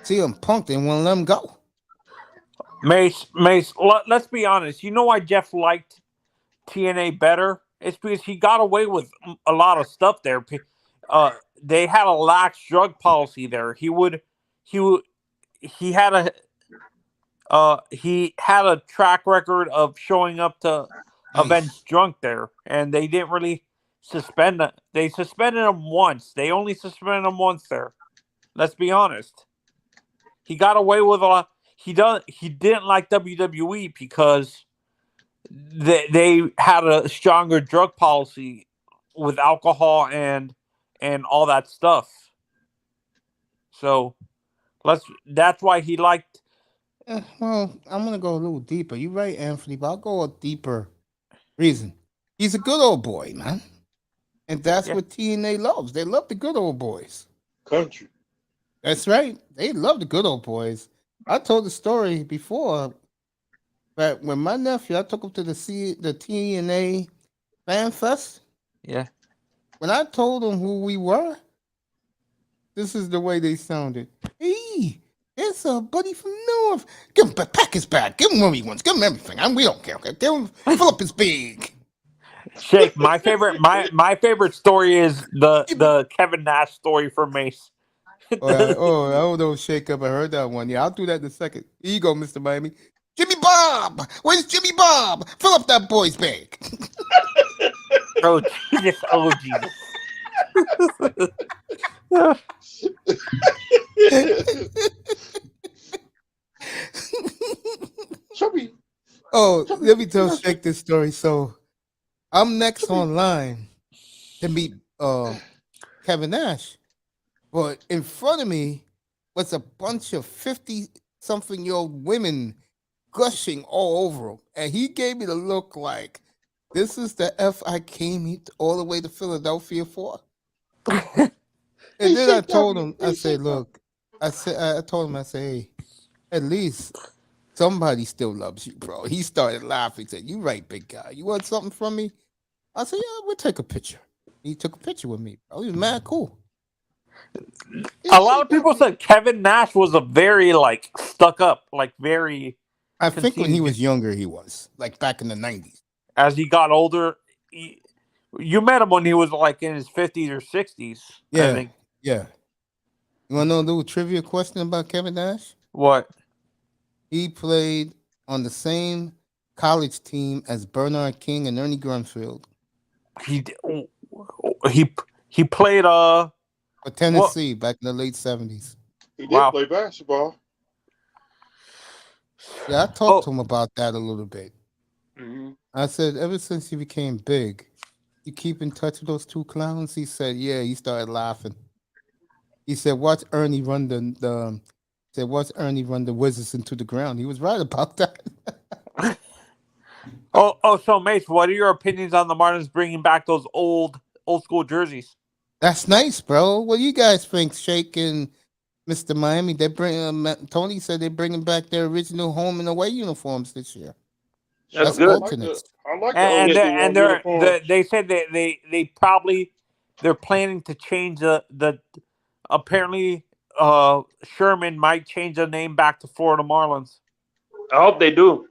CM Punk didn't want to let him go. Mace, let's be honest. You know why Jeff liked TNA better? It's because he got away with a lot of stuff there. They had a lax drug policy there. He had a track record of showing up to events drunk there, and they didn't really suspend it. They suspended him once. They only suspended him once there. Let's be honest. He got away with a lot. He didn't like WWE because they had a stronger drug policy with alcohol and all that stuff. So that's why he liked. Well, I'm gonna go a little deeper. You're right, Anthony, but I'll go a deeper reason. He's a good old boy, man. And that's what TNA loves. They love the good old boys. Country. That's right. They love the good old boys. I told the story before that when my nephew, I took him to the TNA Fan Fest. Yeah. When I told them who we were, this is the way they sounded. Hey, it's a buddy from North. Give him pack his bag. Give him what he wants. Give him everything. We don't care. Okay? Give him fill up his bag. Shake, my favorite story is the Kevin Nash story for Mace. I don't know, Shake Up. I heard that one. Yeah, I'll do that in a second. Here you go, Mr. Miami. Jimmy Bob! Where's Jimmy Bob? Fill up that boy's bag. Oh, Jesus. Oh, Jesus. Chubby. Oh, let me tell Shake this story. So, I'm next online to meet Kevin Nash. But in front of me was a bunch of 50-something-year-old women gushing all over him. And he gave me the look like, this is the F I came all the way to Philadelphia for? And then I told him, I said, look, I told him, hey, at least somebody still loves you, bro. He started laughing, said, you right, big guy. You want something from me? I said, yeah, we'll take a picture. He took a picture with me, bro. He was mad cool. A lot of people said Kevin Nash was a very stuck up, very. I think when he was younger, he was back in the 90s. As he got older, you met him when he was in his 50s or 60s. Yeah, I think. Yeah. You want to know a little trivia question about Kevin Nash? What? He played on the same college team as Bernard King and Ernie Grunfeld. He played for Tennessee back in the late 70s. He did play basketball. Yeah, I talked to him about that a little bit. Mm-hmm. I said, ever since he became big, you keep in touch with those two clowns? He said, yeah. He started laughing. He said, watch Ernie run the Wizards into the ground. He was right about that. So Mace, what are your opinions on the Marlins bringing back those old school jerseys? That's nice, bro. What do you guys think, Shake and Mr. Miami? They Tony said they're bringing back their original home and away uniforms this year. That's good. I like they said they're planning to change the apparently Sherman might change the name back to Florida Marlins. I hope they do.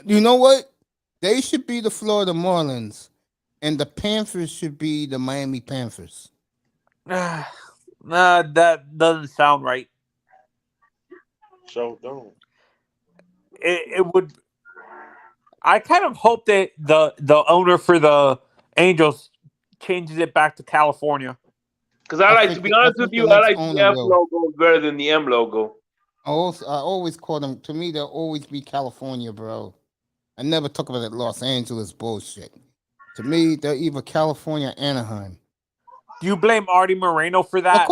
You know what? They should be the Florida Marlins, and the Panthers should be the Miami Panthers. That doesn't sound right. So don't. It would. I kind of hope that the owner for the Angels changes it back to California. Because to be honest with you, I like the F logo better than the M logo. I always call them. To me, they'll always be California, bro. I never talk about that Los Angeles bullshit. To me, they're either California or Anaheim. Do you blame Artie Moreno for that?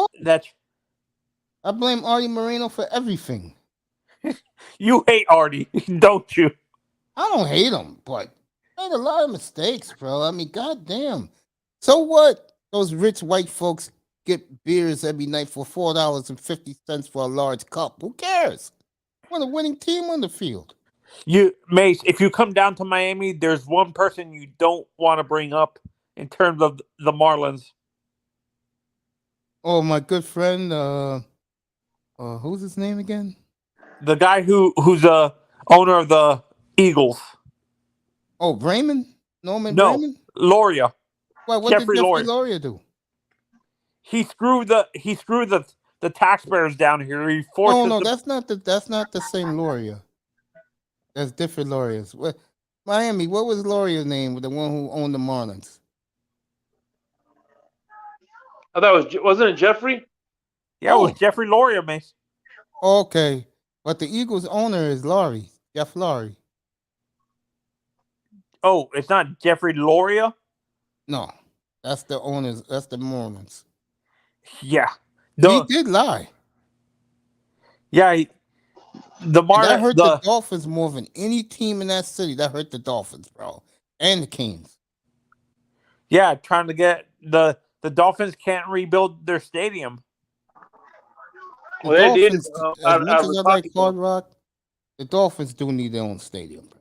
I blame Artie Moreno for everything. You hate Artie, don't you? I don't hate him, but made a lot of mistakes, bro. I mean, goddamn. So what? Those rich white folks get beers every night for $4.50 for a large cup. Who cares? Want a winning team on the field. Mace, if you come down to Miami, there's one person you don't want to bring up in terms of the Marlins. Oh, my good friend. Who's his name again? The guy who's owner of the Eagles. Oh, Brayman. Norman No, Brayman. Loria. Why? What did Jeffrey Jeffrey Loria. Loria do? He screwed the taxpayers down here. He forced No, us to- that's not the same Loria. That's different Lorias. What? Miami. What was Loria's name? The one who owned the Marlins. I thought wasn't it Jeffrey? Yeah, it was Jeffrey Loria, Mace. Okay, but the Eagles owner is Laurie. Jeff Laurie. Oh, it's not Jeffrey Loria? No, that's the owners. That's the Marlins. Yeah. He did lie. Yeah, the And that hurt the the Dolphins more than any team in that city. That hurt the Dolphins, bro, and the Kings. yeah, trying to get the Dolphins can't rebuild their stadium. The Well, they did. Dolphins, as Out much of as I like Hard Rock, the Dolphins do need their own stadium. Bro.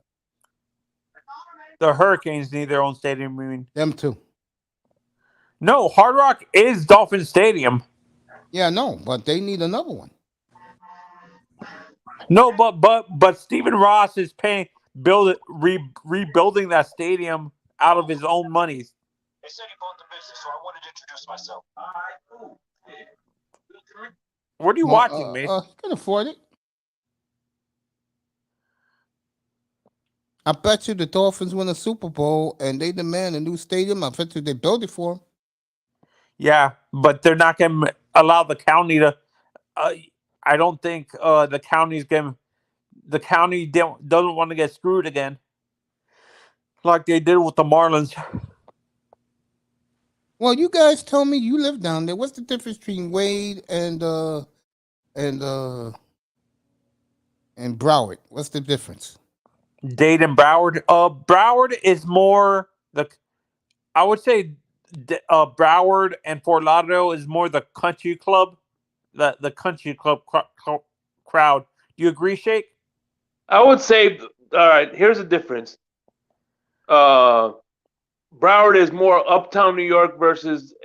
The Hurricanes need their own stadium. I mean, Them too. no, Hard Rock is Dolphin Stadium. Yeah, no, but they need another one. No, but Stephen Ross is rebuilding that stadium out of his own money. They said he bought the business, so I wanted to introduce myself. What are you watching, Mace? You can afford it. I bet you the Dolphins win a Super Bowl and they demand a new stadium. I bet you they build it for them. Yeah, but they're not going to allow the county to. I don't think the county's going. The county doesn't want to get screwed again, like they did with the Marlins. Well, you guys tell me you live down there. What's the difference between Wade and Broward? What's the difference? Dade and Broward. Broward is more I would say Broward and Fort Lauderdale is more the country club, the country club crowd. Do you agree, Shake? I would say, all right, here's the difference. Broward is more uptown New York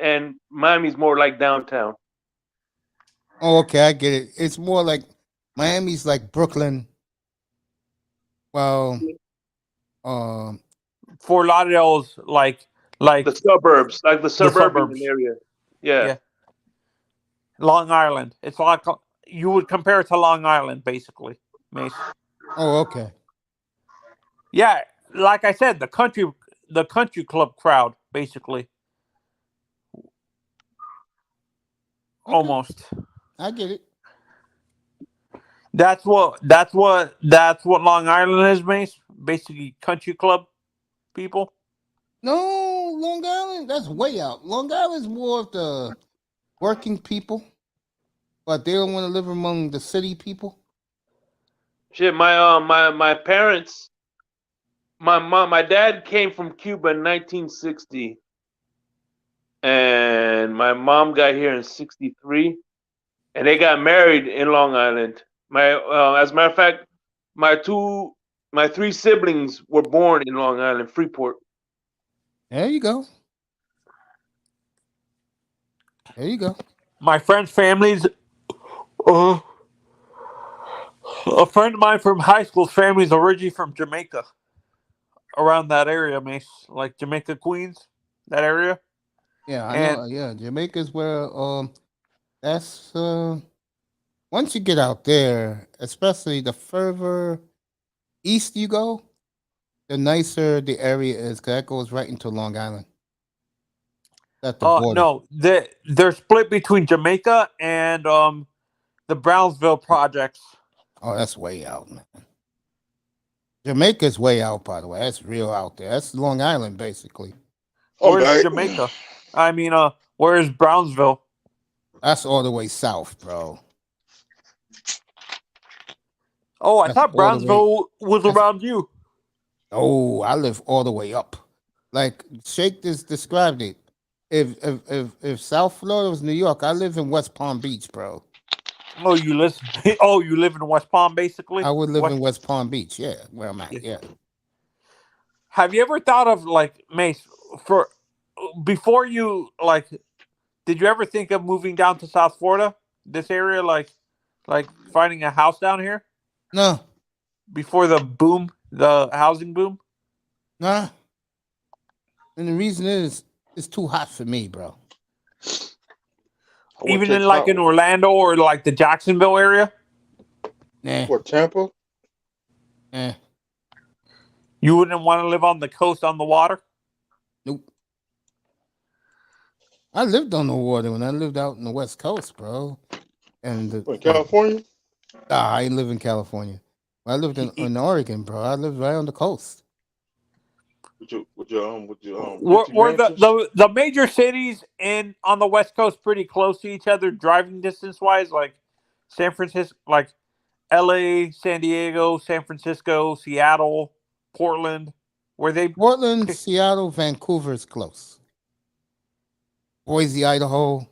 and Miami's more like downtown. Oh, okay, I get it. It's more like Miami's like Brooklyn. Well, Fort Lauderdale's like the suburbs, like the suburban suburbs. area. Yeah. Long Island. It's like you would compare it to Long Island, basically, Mace. Oh, okay. Yeah, like I said, the country club crowd, basically. Okay. Almost. I get it. That's what Long Island is, Mace. Basically, country club people. No, Long Island, that's way out. Long Island's more of the working people, but they don't want to live among the city people. Shit, my parents, my dad came from Cuba in 1960, and my mom got here in 63, and they got married in Long Island. As a matter of fact, my three siblings were born in Long Island, Freeport. There you go. There you go. My friend's family's. A friend of mine from high school's family is originally from Jamaica, around that area, Mace, like Jamaica, Queens, that area. Yeah, I know. Yeah, Jamaica's where that's once you get out there, especially the further east you go, the nicer the area is, because that goes right into Long Island. At the border. No, they're split between Jamaica and the Brownsville projects. Oh, that's way out, man. Jamaica's way out, by the way. That's real out there. That's Long Island, basically. Where's Jamaica? I mean, where's Brownsville? That's all the way south, bro. Oh, I That's thought all the Brownsville was around you. Oh, I live all the way up. Like Shake just described it. If South Florida was New York, I live in West Palm Beach, bro. Oh, you live in West Palm, basically? I would live in West Palm Beach, yeah, where I'm at, yeah. Have you ever thought of, like, Mace, before you, like, Did you ever think of moving down to South Florida, this area, like finding a house down here No, before the boom, the housing boom? nah. And the reason is it's too hot for me, bro. I would Even take in like in Tampa. Orlando or like the Jacksonville area, Nah, What, Tampa? eh, you wouldn't want to live on the coast on the water. nope. I lived on the water when I lived out in the West Coast, bro. And What, in California? I ain't live in California. I lived in Oregon, bro. I lived right on the coast. With your Were, 50 were mansions? the major cities in on the West Coast pretty close to each other, driving distance wise? Like San Francisco, like L.A., San Diego, San Francisco, Seattle, Portland. Were they? Portland, Seattle, Vancouver is close. Boise, Idaho.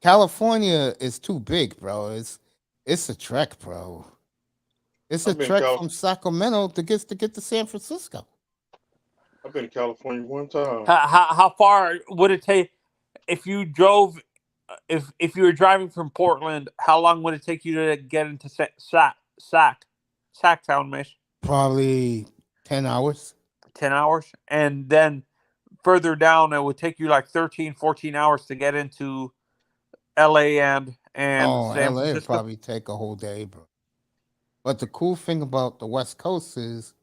California is too big, bro. It's a trek, bro. It's a I've been trek Cal- from Sacramento to get to San Francisco. I've been to California one time. How far would it take if you drove? If you were driving from Portland, how long would it take you to get into Sacktown, Miss? Probably 10 hours. 10 hours, and then further down, it would take you like 13, 14 hours to get into LA and Oh, San LA would Francisco. probably take a whole day, bro. But the cool thing about the West Coast is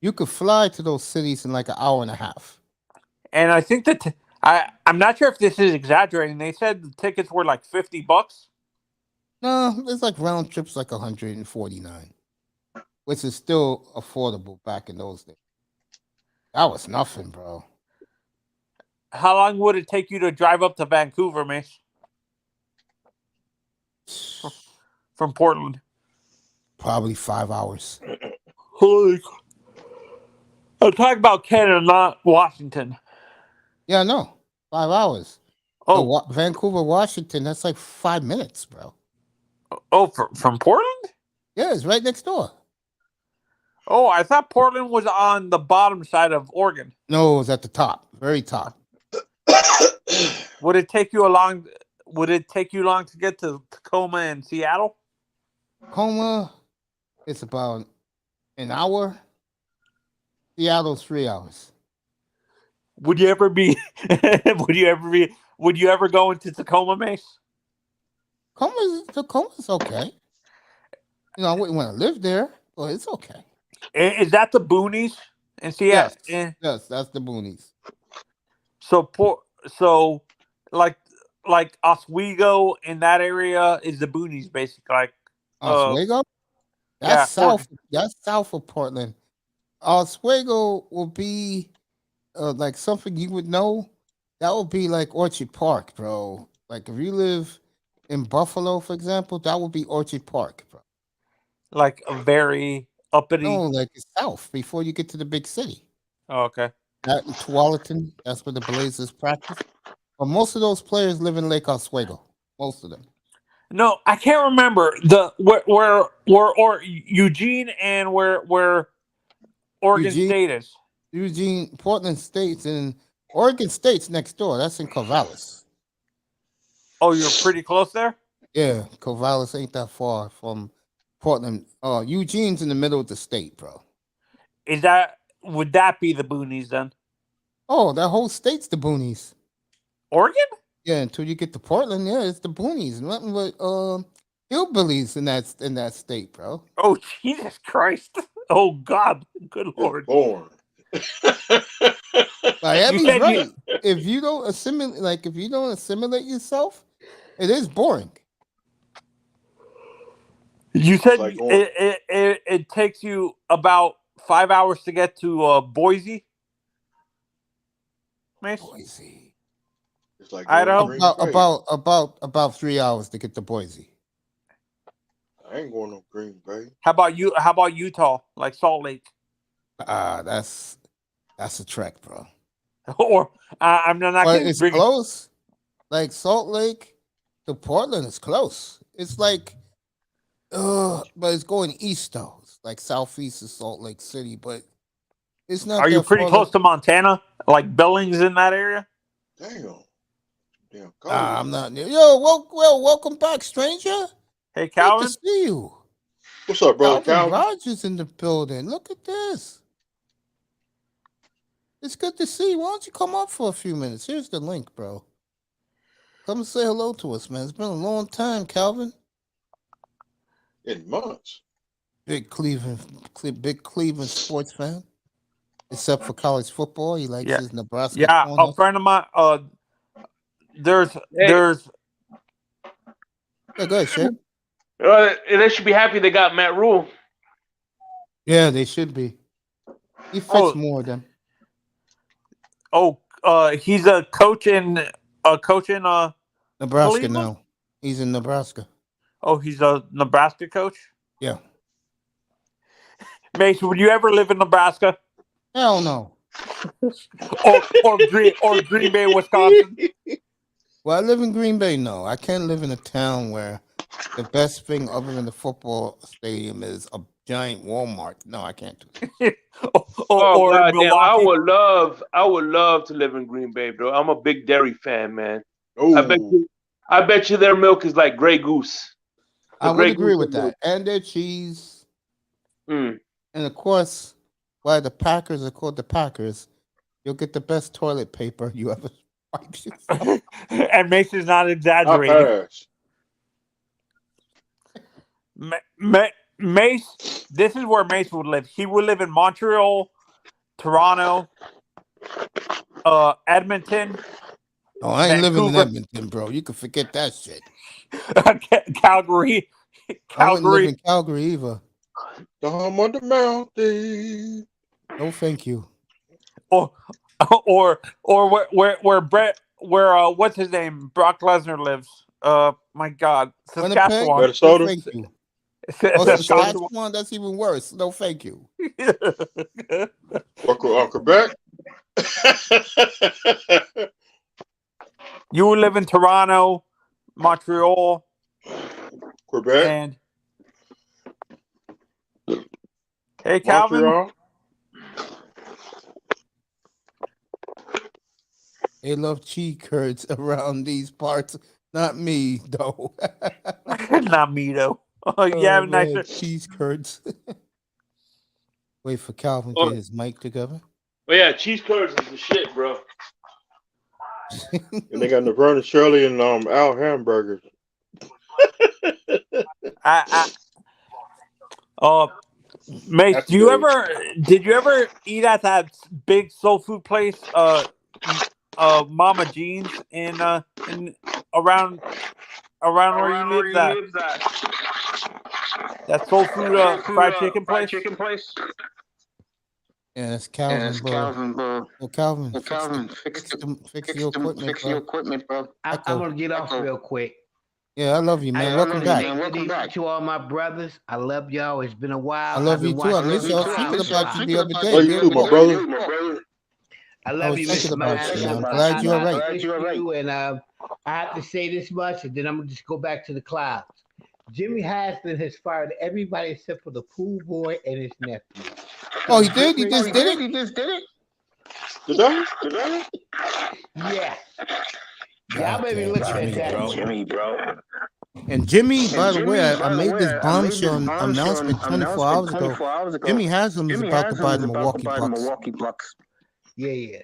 you could fly to those cities in like an hour and a half. And I think that I'm not sure if this is exaggerating. They said the tickets were like $50. No, it's like round trips like 149, which is still affordable back in those days. That was nothing, bro. How long would it take you to drive up to Vancouver, Miss? From Portland. Probably 5 hours. Holy! I'm talking about Canada, not Washington. Yeah, no, 5 hours. Oh, Vancouver, Washington, that's like 5 minutes, bro. oh, from Portland? Yeah, it's right next door. Oh, I thought Portland was on the bottom side of Oregon. No, it's at the top, very top. Would it take you long to get to Tacoma and Seattle? Tacoma, it's about an hour. Seattle's 3 hours. Would you ever be? Would you ever go into Tacoma, Mace? Tacoma's okay. You know, I wouldn't want to live there, but it's okay. Is that the boonies in Seattle? Yes, that's the boonies. So like Oswego in that area is the boonies, basically. Like Oswego? That's south. That's south of Portland. Oswego will be like something you would know. That would be like Orchard Park, bro. Like if you live in Buffalo, for example, that would be Orchard Park, bro. like a very uppity. No, like it's south before you get to the big city. Oh, okay. That in Tualatin, that's where the Blazers practice. But most of those players live in Lake Oswego. Most of them. No, I can't remember where or Eugene and where Oregon State is. Portland State's in Oregon State's next door. That's in Corvallis. Oh, you're pretty close there? Yeah, Corvallis ain't that far from Portland. Eugene's in the middle of the state, bro. Would that be the boonies then? Oh, that whole state's the boonies. Oregon? Yeah, until you get to Portland, yeah, it's the boonies. Nothing but hillbillies in that state, bro. Oh, Jesus Christ. Oh God. Good Lord. Born. Abby's right. If you don't assimilate yourself, it is boring. You said like it takes you about 5 hours to get to Boise. Mace? Boise. It's like Idaho? About 3 hours to get to Boise. I ain't going no Green Bay. How about you? How about Utah, like Salt Lake? That's a trek, bro. Or I'm not. But it's close. Like Salt Lake to Portland is close. It's like, but it's going east though. It's like southeast of Salt Lake City, but it's not. Are you pretty close to Montana, like Billings in that area? Damn. Damn, I'm not. Yo, welcome back, stranger. Hey, Great to Calvin. see you. What's up, brother Calvin Calvin? Rogers in the building. Look at this. It's good to see you. Why don't you come up for a few minutes? Here's the link, bro. Come and say hello to us, man. It's been a long time, Calvin. In months. Big Cleveland sports fan. Except for college football, he likes Yeah. his Nebraska. Yeah, a Cornhuskers. friend of mine. There's Hey. Yeah, go ahead, Shep. They should be happy they got Matt Rule. Yeah, they should be. He fits Oh. more than. He's a coach in Nebraska Cleveland? now. He's in Nebraska. Oh, he's a Nebraska coach? Yeah. Mace, would you ever live in Nebraska? Hell no. or Green Bay, Wisconsin? Well, I live in Green Bay. No, I can't live in a town where the best thing other than the football stadium is a giant Walmart. No, I can't do that. or goddamn, Milwaukee. I would love to live in Green Bay, bro. I'm a big dairy fan, man. Oh, I bet you their milk is like Grey Goose. I would agree with that. And their cheese. Mm. And of course, why the Packers are called the Packers, you'll get the best toilet paper you ever wiped yourself. And Mace is not I exaggerating. pass. Mace, this is where Mace would live. He would live in Montreal, Toronto, Edmonton. Oh, I ain't living in Vancouver. Edmonton, bro. You can forget that shit. Calgary. I wouldn't live in Calgary either. I'm on the mountain. No, thank you. Or where what's his name? Brock Lesnar lives. My God, Saskatchewan. Minnesota. No, thank you. Oh, Saskatchewan, that's even worse. No, thank you. Or Quebec. You would live in Toronto, Montreal, Quebec. and hey, Calvin. Montreal. They love cheese curds around these parts. Not me, though. Not me though. Oh, yeah, man, nice cheese curds. Wait for Calvin to get his mic together. But yeah, cheese curds is the shit, bro. And they got Laverne and Shirley and Al hamburgers. Mace, did you ever eat at that big soul food place, Mama Jean's in around where you live? That soul food fried chicken place. Yeah, that's Calvin, bro. Well, Calvin, fix your equipment, bro. I'm gonna get off real quick. Yeah, I love you, man. Welcome back. To all my brothers, I love y'all. It's been a while. I love you too. I miss y'all. Thinking about you the other day. Love you too, my brother. I love you, Mr. I'm glad you're all right. And I have to say this much, and then I'm gonna just go back to the clouds. Jimmy Haslam has fired everybody except for the pool boy and his nephew. Oh, he did? He just did it? Did I? Yeah. Y'all maybe look at that. Jimmy, bro. And Jimmy, by the way, I made this bombshell announcement 24 hours ago. Jimmy Haslam is about to buy the Milwaukee Bucks. Yeah.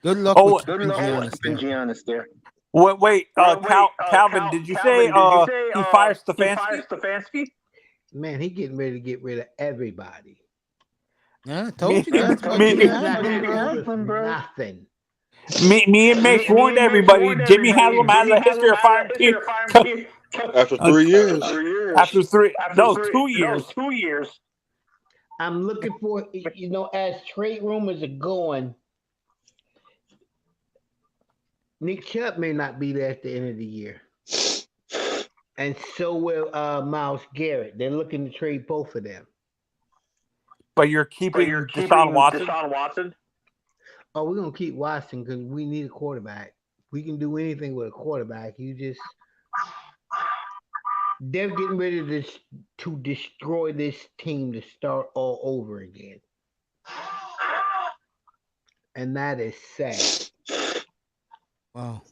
Good luck with Giannis there. Wait, Calvin, did you say he fired Stefanski? Man, he getting ready to get rid of everybody. Yeah, I told you. Nothing. Me and Mace warned everybody. Jimmy Haslam has a history of firing people. After 3 years. After 2 years. I'm looking for, as trade rumors are going, Nick Chubb may not be there at the end of the year. And so will Myles Garrett. They're looking to trade both of them. But you're keeping Deshaun Watson? Oh, we're going to keep Watson because we need a quarterback. We can do anything with a quarterback. They're getting ready to destroy this team to start all over again. And that is sad. Wow.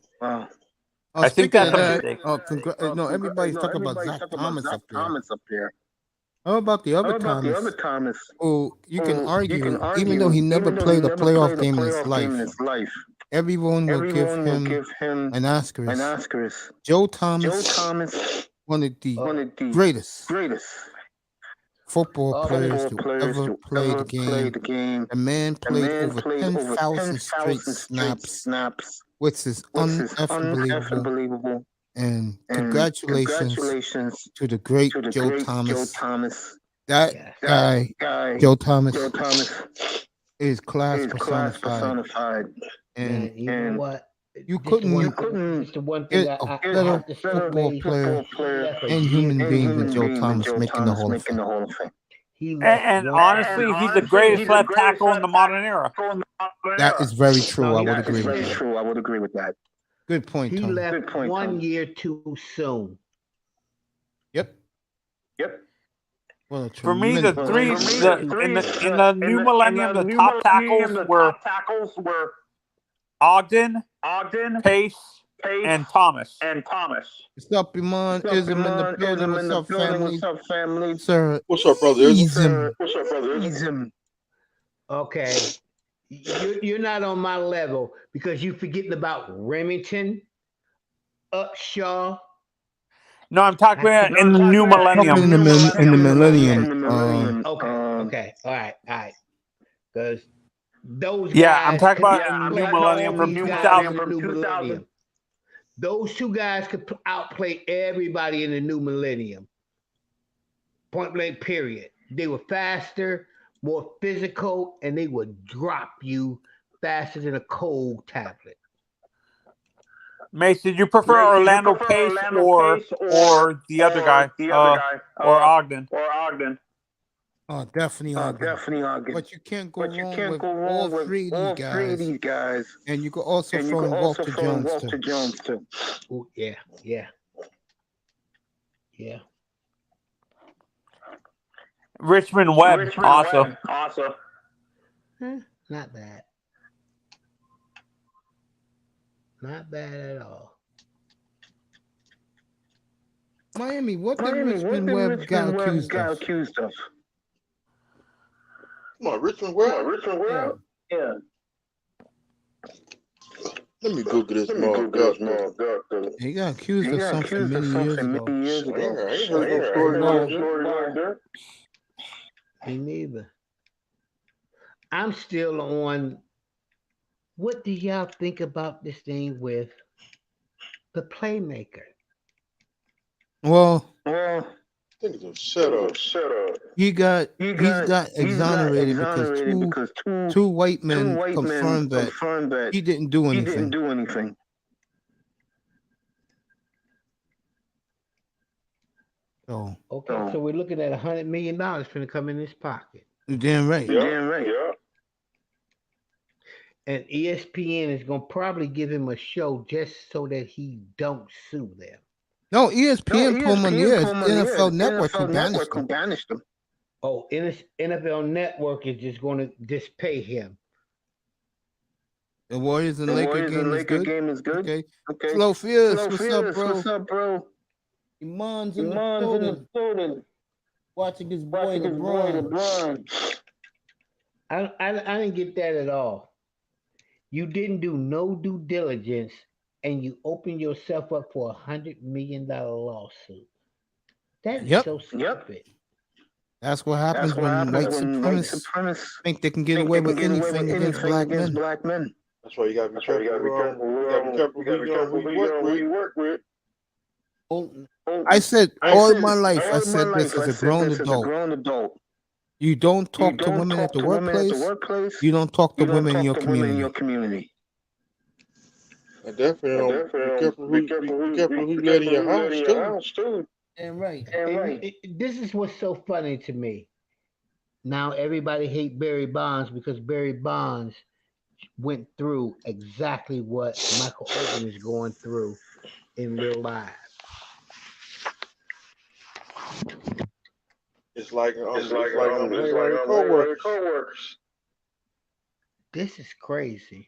I think Speaking that's of a that, mistake. no, everybody's talking about Zach Thomas up there. How about the How other about the other Thomas? Thomas? Who you can Who you can argue, even though he argue, never even though he played a never playoff played a game in his playoff game in life, his life, everyone will give everyone will him give him an asterisk. an asterisk. Joe Joe Thomas, Thomas, one of the one of the greatest greatest football players football to players ever to play ever the play game. the game. The man The played man over played over 10,000 straight 10,000 straight snaps, snaps, which is which is unbelievable. unbelievable. And And congratulations congratulations to the great to the Joe great Joe Thomas. Thomas. That Yes. guy, Guy, Joe Thomas, Joe Thomas, is class is class personified. personified. And Man, you know and what? you Just the couldn't one You thing. couldn't Just the one thing get a I better have to say. football He player left a and human gem. and being than human Joe being than Thomas Joe making the Thomas Hall of making Fame. the Hall of Fame. He left And one. honestly, he's the greatest left tackle in the modern era. That is very true. No, I he would left agree It's with very that. true. I would agree with that. Good point, He Tony. left Good point, 1 Tony. year too soon. Yep. Yep. Well, For me, the tremendous. three For me, the, the in the three in the new millennium, the top tackles were Ogden, Pace, and Thomas. What's up, Iman? Ism in the building. What's up, family? What's up, family? Sir, What's up, brother? Ism. What's up, brother? Ism. Okay. You're not on my level because you're forgetting about Remington, Upshaw. No, I'm talking about in the new millennium. In the millennium. In the millennium. Okay. All right. Because those Yeah, guys I'm talking could about in the new outplay millennium all from these guys 2000. in the new millennium. Those two guys could outplay everybody in the new millennium. Point blank, period. They were faster, more physical, and they would drop you faster than a cold tablet. Mace, did you prefer Orlando Pace or the other guy, or Ogden? Oh, definitely Ogden. But you can't go wrong with all three of these guys. And you could also throw in Walter Jones too. Ooh, yeah. Richmond Webb, also. Not bad. Not bad at all. Miami, what did Richmond Webb got accused of? Come on, Richmond Webb. Yeah. Let me Google this motherfucker. He got accused of something many years ago. I ain't heard no story like that. Me neither. I'm still on. What do y'all think about this thing with the playmaker? Well, I think it's a setup. he got exonerated because two white men confirmed that he didn't do anything. So Okay, so we're looking at $100 million going to come in his pocket. you're damn right. Yeah. And ESPN is going to probably give him a show just so that he don't sue them. No, ESPN put him on the air. NFL Network who banished him. Oh, NFL Network is just going to just pay him. The Warriors and Lakers game is good. Okay. Okay. Slow Fierce, what's What's up, bro? up, bro? Iman's in the building. Watching his boy LeBron. I didn't get that at all. You didn't do no due diligence, and you opened yourself up for $100 million lawsuit. That is so stupid. That's what happens when white supremacists think they can get away with anything against black men. That's why you gotta be careful. You gotta be careful who you work with. I said all my life, I said this as a grown adult. You don't talk to women at the workplace. You don't talk to women in your community. And definitely be careful who you let in your house too. And right. This is what's so funny to me. Now everybody hate Barry Bonds because Barry Bonds went through exactly what Michael Irvin is going through in real life. It's like coworkers. This is crazy.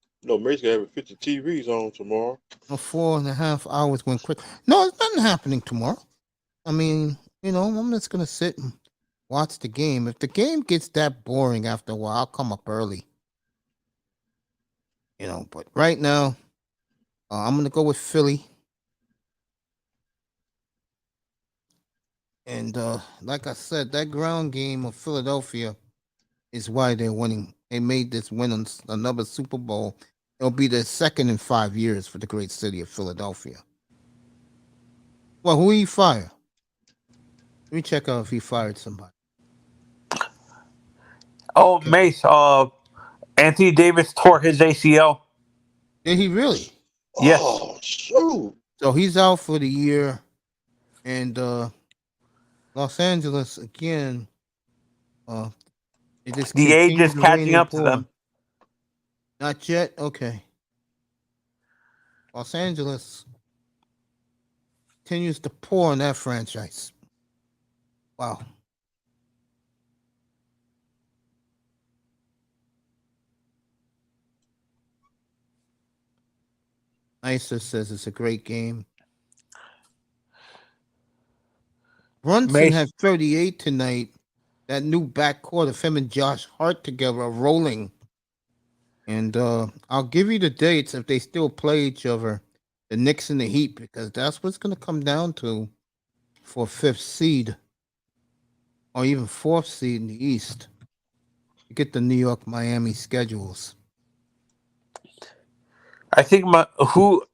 No, Mace gonna have 50 TVs on tomorrow. 4.5 hours went quick. No, there's nothing happening tomorrow. I mean, I'm just gonna sit and watch the game. If the game gets that boring after a while, I'll come up early. But right now, I'm gonna go with Philly. And like I said, that ground game of Philadelphia is why they're winning. They made this win on another Super Bowl. It'll be the second in 5 years for the great city of Philadelphia. Well, who he fired? Let me check out if he fired somebody. Oh, Mace. Anthony Davis tore his ACL. Did he really? Yes. Oh, shoot. So he's out for the year. And Los Angeles, again, it just The age is continues to rain catching and up to pour. them. Not yet? Okay. Los Angeles continues to pour on that franchise. Wow. Isa says it's a great game. Brunson Mace. had 38 tonight. That new backcourt of him and Josh Hart together are rolling. And I'll give you the dates if they still play each other, the Knicks and the Heat, because that's what's going to come down to for 5th seed or even 4th seed in the East. You get the New York, Miami schedules. I think who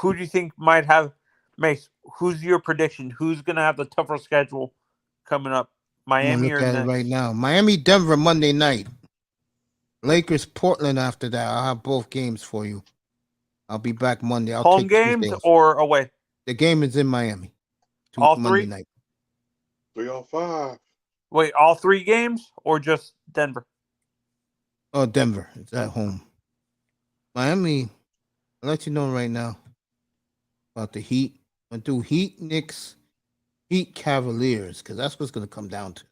do you think might have Mace? Who's your prediction? Who's gonna have the tougher schedule coming up? I'm Miami gonna or look at it Knicks? right now. Miami, Denver, Monday night. Lakers, Portland after that. I'll have both games for you. I'll be back Monday. I'll Home take games Tuesday off. or away? The game is in Miami. All Monday three? night. 3 on 5. Wait, all 3 games or just Denver? Oh, Denver. It's at home. Miami, I'll let you know right now about the Heat. I'll do Heat, Knicks, Heat, Cavaliers, because that's what's going to come down to.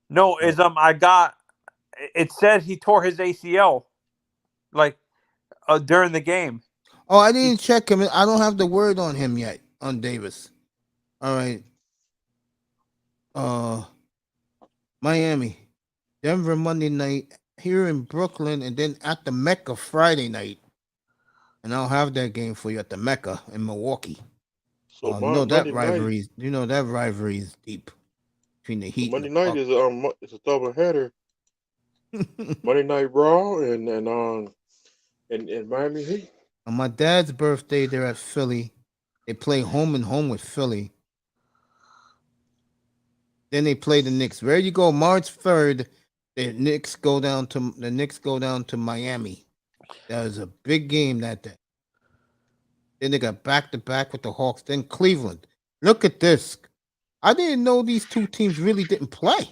No, it said he tore his ACL like during the game. Oh, I didn't check him. I don't have the word on him yet, on Davis. All right. Miami, Denver Monday night, here in Brooklyn, and then at the Mecca Friday night. And I'll have that game for you at the Mecca in Milwaukee. So that rivalry. That rivalry is deep between the Heat. Monday night is it's a double header. Monday Night Raw and Miami Heat. On my dad's birthday, they're at Philly. They play home and home with Philly. Then they play the Knicks. Where you go, March 3rd, the Knicks go down to Miami. That was a big game that day. Then they got back-to-back with the Hawks. Then Cleveland. Look at this. I didn't know these two teams really didn't play.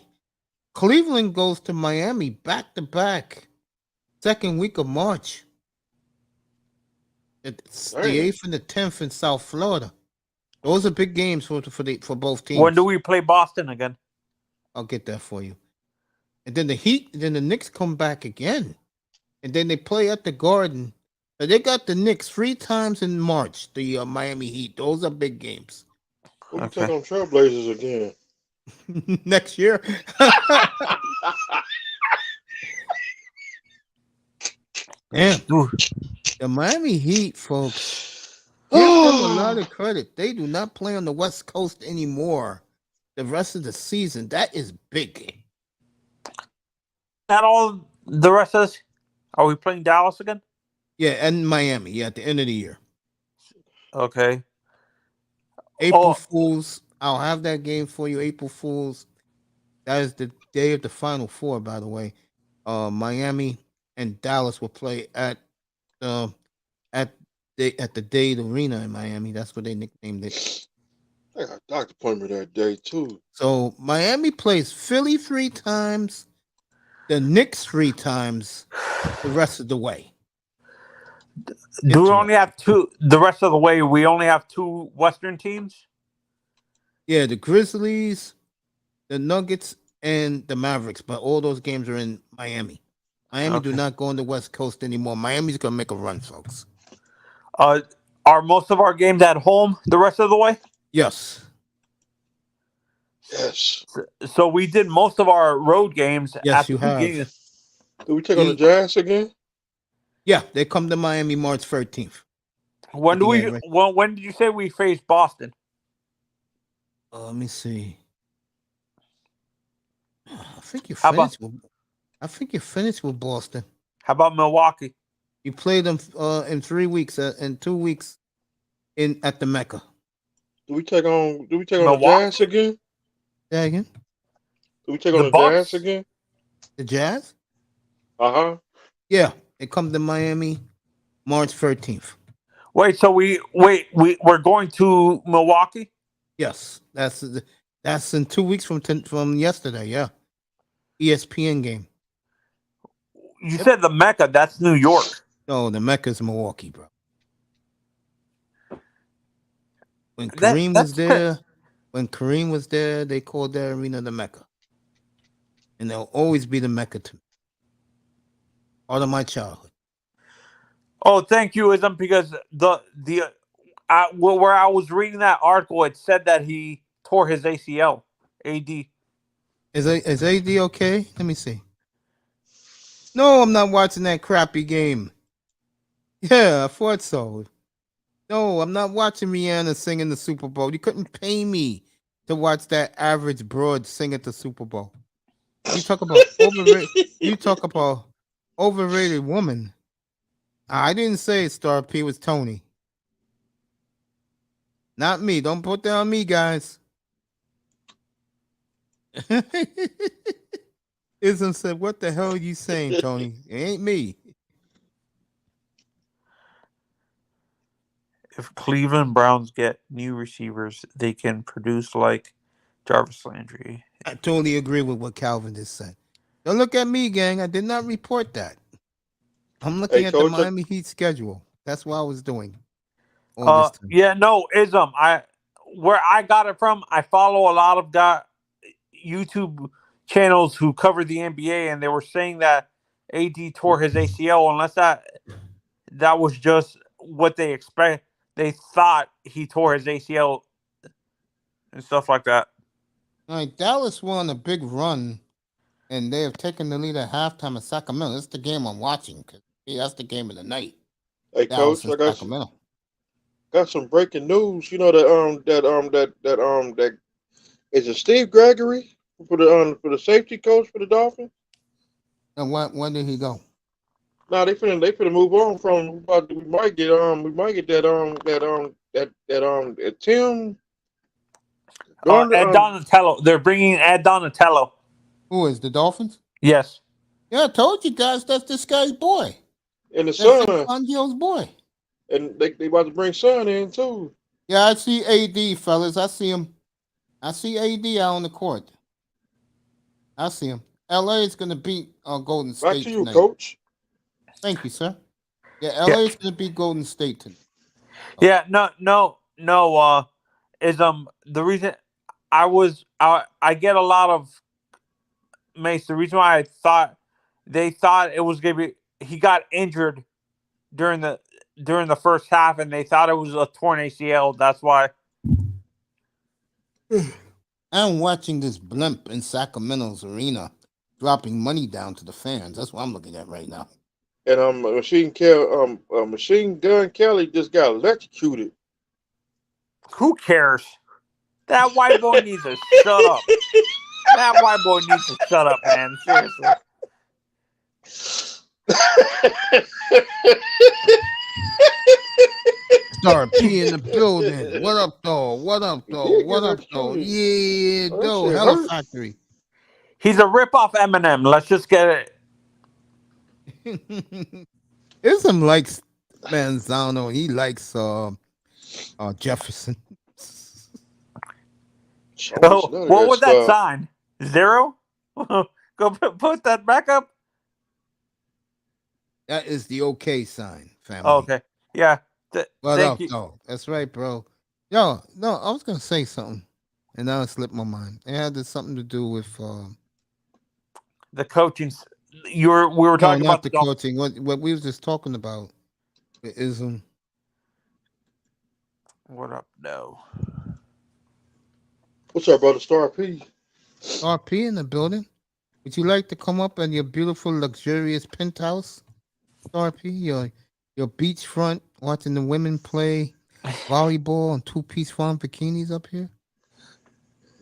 Cleveland goes to Miami back-to-back. Second week of March. It's the 8th and the 10th in South Florida. Those are big games for both teams. When do we play Boston again? I'll get that for you. And then the Knicks come back again. And then they play at the Garden. So they got the Knicks 3 times in March, the Miami Heat. Those are big games. Who you take on Trailblazers again? Next year. Damn. The Miami Heat, folks, give them a lot of credit. They do not play on the West Coast anymore. The rest of the season, that is big. Not all the rest of us. Are we playing Dallas again? Yeah, and Miami. Yeah, at the end of the year. Okay. April Fools. I'll have that game for you. April Fools. That is the day of the Final Four, by the way. Miami and Dallas will play at the Dade Arena in Miami. That's what they nicknamed it. I got a doctor appointment that day too. So Miami plays Philly 3 times, the Knicks 3 times, the rest of the way. Do we only have 2 the rest of the way? We only have 2 Western teams? Yeah, the Grizzlies, the Nuggets, and the Mavericks, but all those games are in Miami. Miami do Okay. not go on the West Coast anymore. Miami's gonna make a run, folks. Are most of our games at home the rest of the way? Yes. Yes. So we did most of our road games Yes, at you the beginning. have. Do we take on the Jazz again? Yeah, they come to Miami March 13th. When do Looking we? at it When did you say we faced Boston? let me see. I think you How about finished with Boston. how about Milwaukee? You played them in 3 weeks, in 2 weeks at the Mecca. Do we take on the Milwaukee? Jazz again? Say again? Do we take The on the Bucks? Jazz again? The Jazz? Uh-huh. Yeah, they come to Miami March 13th. Wait, so we're going to Milwaukee? Yes, that's in 2 weeks from yesterday. Yeah, ESPN game. You said the Mecca. That's New York. No, the Mecca's Milwaukee, bro. When That- Kareem that's was there, they called their arena the Mecca, and they'll always be the Mecca to me. All of my childhood. Oh, thank you, Ism, because where I was reading that article, it said that he tore his ACL. AD. Is AD okay? Let me see. No, I'm not watching that crappy game. Yeah, I thought so. No, I'm not watching Rihanna sing in the Super Bowl. You couldn't pay me to watch that average broad sing at the Super Bowl. You talk about overrated woman. I didn't say Star P, was Tony. Not me. Don't put that on me, guys. Ism said, "What the hell are you saying, Tony? It ain't me." If Cleveland Browns get new receivers, they can produce like Jarvis Landry. I totally agree with what Calvin just said. Don't look at me, gang. I did not report that. I'm looking at the Coach, Miami Heat schedule. That's what I was doing. All this time. Yeah, no, Ism. Where I got it from, I follow a lot of YouTube channels who cover the NBA, and they were saying that AD tore his ACL. Unless that was just what they expect. They thought he tore his ACL and stuff like that. All right, Dallas won a big run, and they have taken the lead at halftime at Sacramento. That's the game I'm watching because that's the game of the night. Hey, Dallas Coach, and I Sacramento. got some breaking news. You know that is it Steve Gregory for the safety coach for the Dolphins? And when did he go? No, they finna move on from. We might get that Tim. Ed Donatello. They're bringing Ed Donatello. Who is the Dolphins? Yes. Yeah, I told you guys that's this guy's boy. And the That's son, Fangio's boy. and they about to bring son in too. Yeah, I see AD, fellas. I see him. I see AD out on the court. I see him. LA is going to beat Golden State Back to you, tonight. Coach. Thank you, sir. Yeah, LA is going to beat Golden State tonight. Yeah, no. Is the reason I get a lot of Mace. The reason why they thought it was gonna be he got injured during the first half, and they thought it was a torn ACL. That's why. I'm watching this blimp in Sacramento's arena dropping money down to the fans. That's what I'm looking at right now. And Machine Gun Kelly just got electrocuted. Who cares? That white boy needs to shut up. That white boy needs to shut up, man. Seriously. Star P in the building. What up, though? What up, though? What up, though? Yeah, though. Hella Factory. He's a ripoff Eminem. Let's just get it. Ism likes Manzano. He likes Jefferson. Oh, what was that sign? 0? Go put that back up. That is the okay sign, family. Oh, okay. Yeah. What thank up, you. though? That's right, bro. Yo, no, I was gonna say something, and now it slipped my mind. It had something to do with the coaching we were No, talking not about the the Dolphins. coaching. What we was just talking about is What up? No. What's up, brother? Star P. RP in the building. Would you like to come up in your beautiful, luxurious penthouse, RP? Your beachfront, watching the women play volleyball and two-piece farm bikinis up here.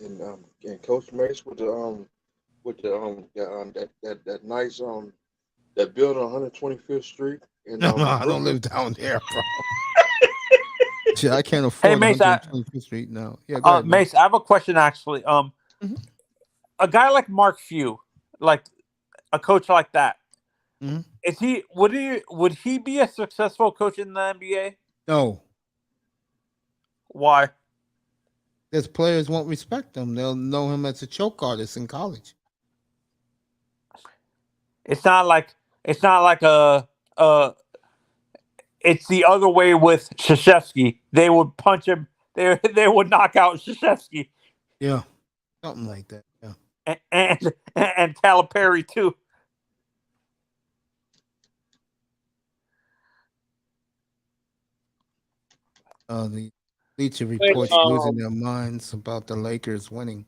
And Coach Mace with the that nice that building on 125th Street in No, I don't Brooklyn. live down there, bro. Shit, I can't Hey, afford Mace, 125th Street now. Yeah, go ahead, man. Mace, I have a question actually. Mhm. A guy like Mark Few, like a coach like that, Mhm. would he be a successful coach in the NBA? No, Why? his players won't respect him. They'll know him as a choke artist in college. It's not like a it's the other way with Krzyzewski. They would punch him. They would knock out Krzyzewski Yeah, something like that. Yeah. and Calipari too. The Bleacher Wait, Report's losing their minds about the Lakers winning.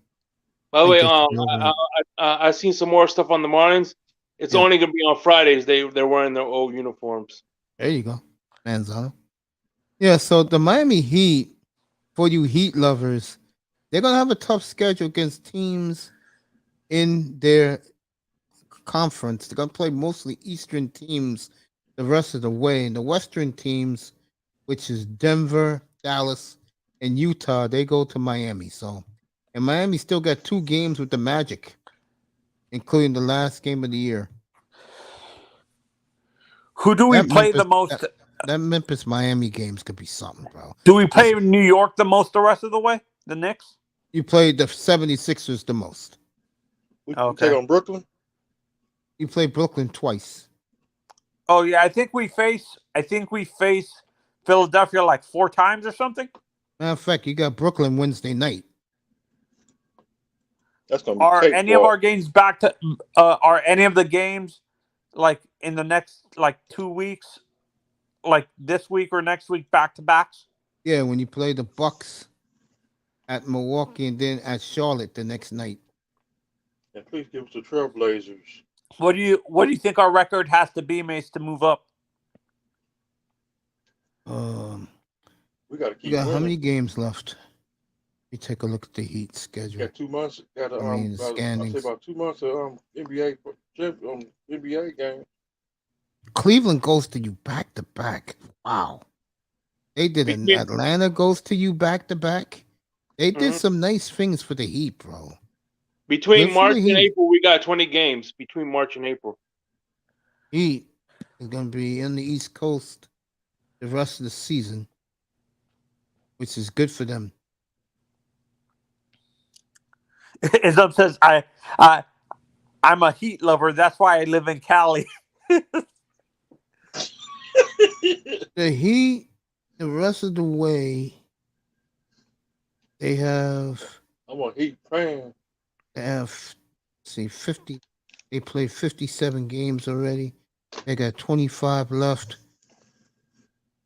by the way, Think it's over. I seen some more stuff on the Marlins. It's Yeah. only gonna be on Fridays. They're wearing their old uniforms. There you go, Manzano. Yeah, so the Miami Heat, for you Heat lovers, they're gonna have a tough schedule against teams in their conference. They're gonna play mostly Eastern teams the rest of the way, and the Western teams, which is Denver, Dallas, and Utah, they go to Miami. So, and Miami still got 2 games with the Magic, including the last game of the year. Who do we That play Memphis- the most? That Memphis Miami games could be something, bro. Do we play New York the most the rest of the way? The Knicks? You played the 76ers the most. We Okay. take on Brooklyn. You played Brooklyn twice. Oh yeah, I think we face Philadelphia like 4 times or something. Matter of fact, you got Brooklyn Wednesday night. That's gonna be Are cake any of walk. our games back to? Are any of the games like in the next like 2 weeks, like this week or next week, back to backs? Yeah, when you play the Bucks at Milwaukee and then at Charlotte the next night. And please give us the Trailblazers. What do you think our record has to be, Mace, to move up? We got to You keep got how many winning. games left? You take a look at the Heat schedule. Got 2 months. Got I mean, the I'll say standings. about 2 months of NBA game. Cleveland goes to you back to back. Wow. They did an Yeah. Atlanta goes to you back to back. They did Mhm. some nice things for the Heat, bro. Between Good for March the and Heat. April, we got 20 games. Between March and April. Heat is going to be in the East Coast the rest of the season, which is good for them. Ism says I'm a Heat lover. That's why I live in Cali. The Heat, the rest of the way, they have I'm a Heat fan. 50. They played 57 games already. They got 25 left.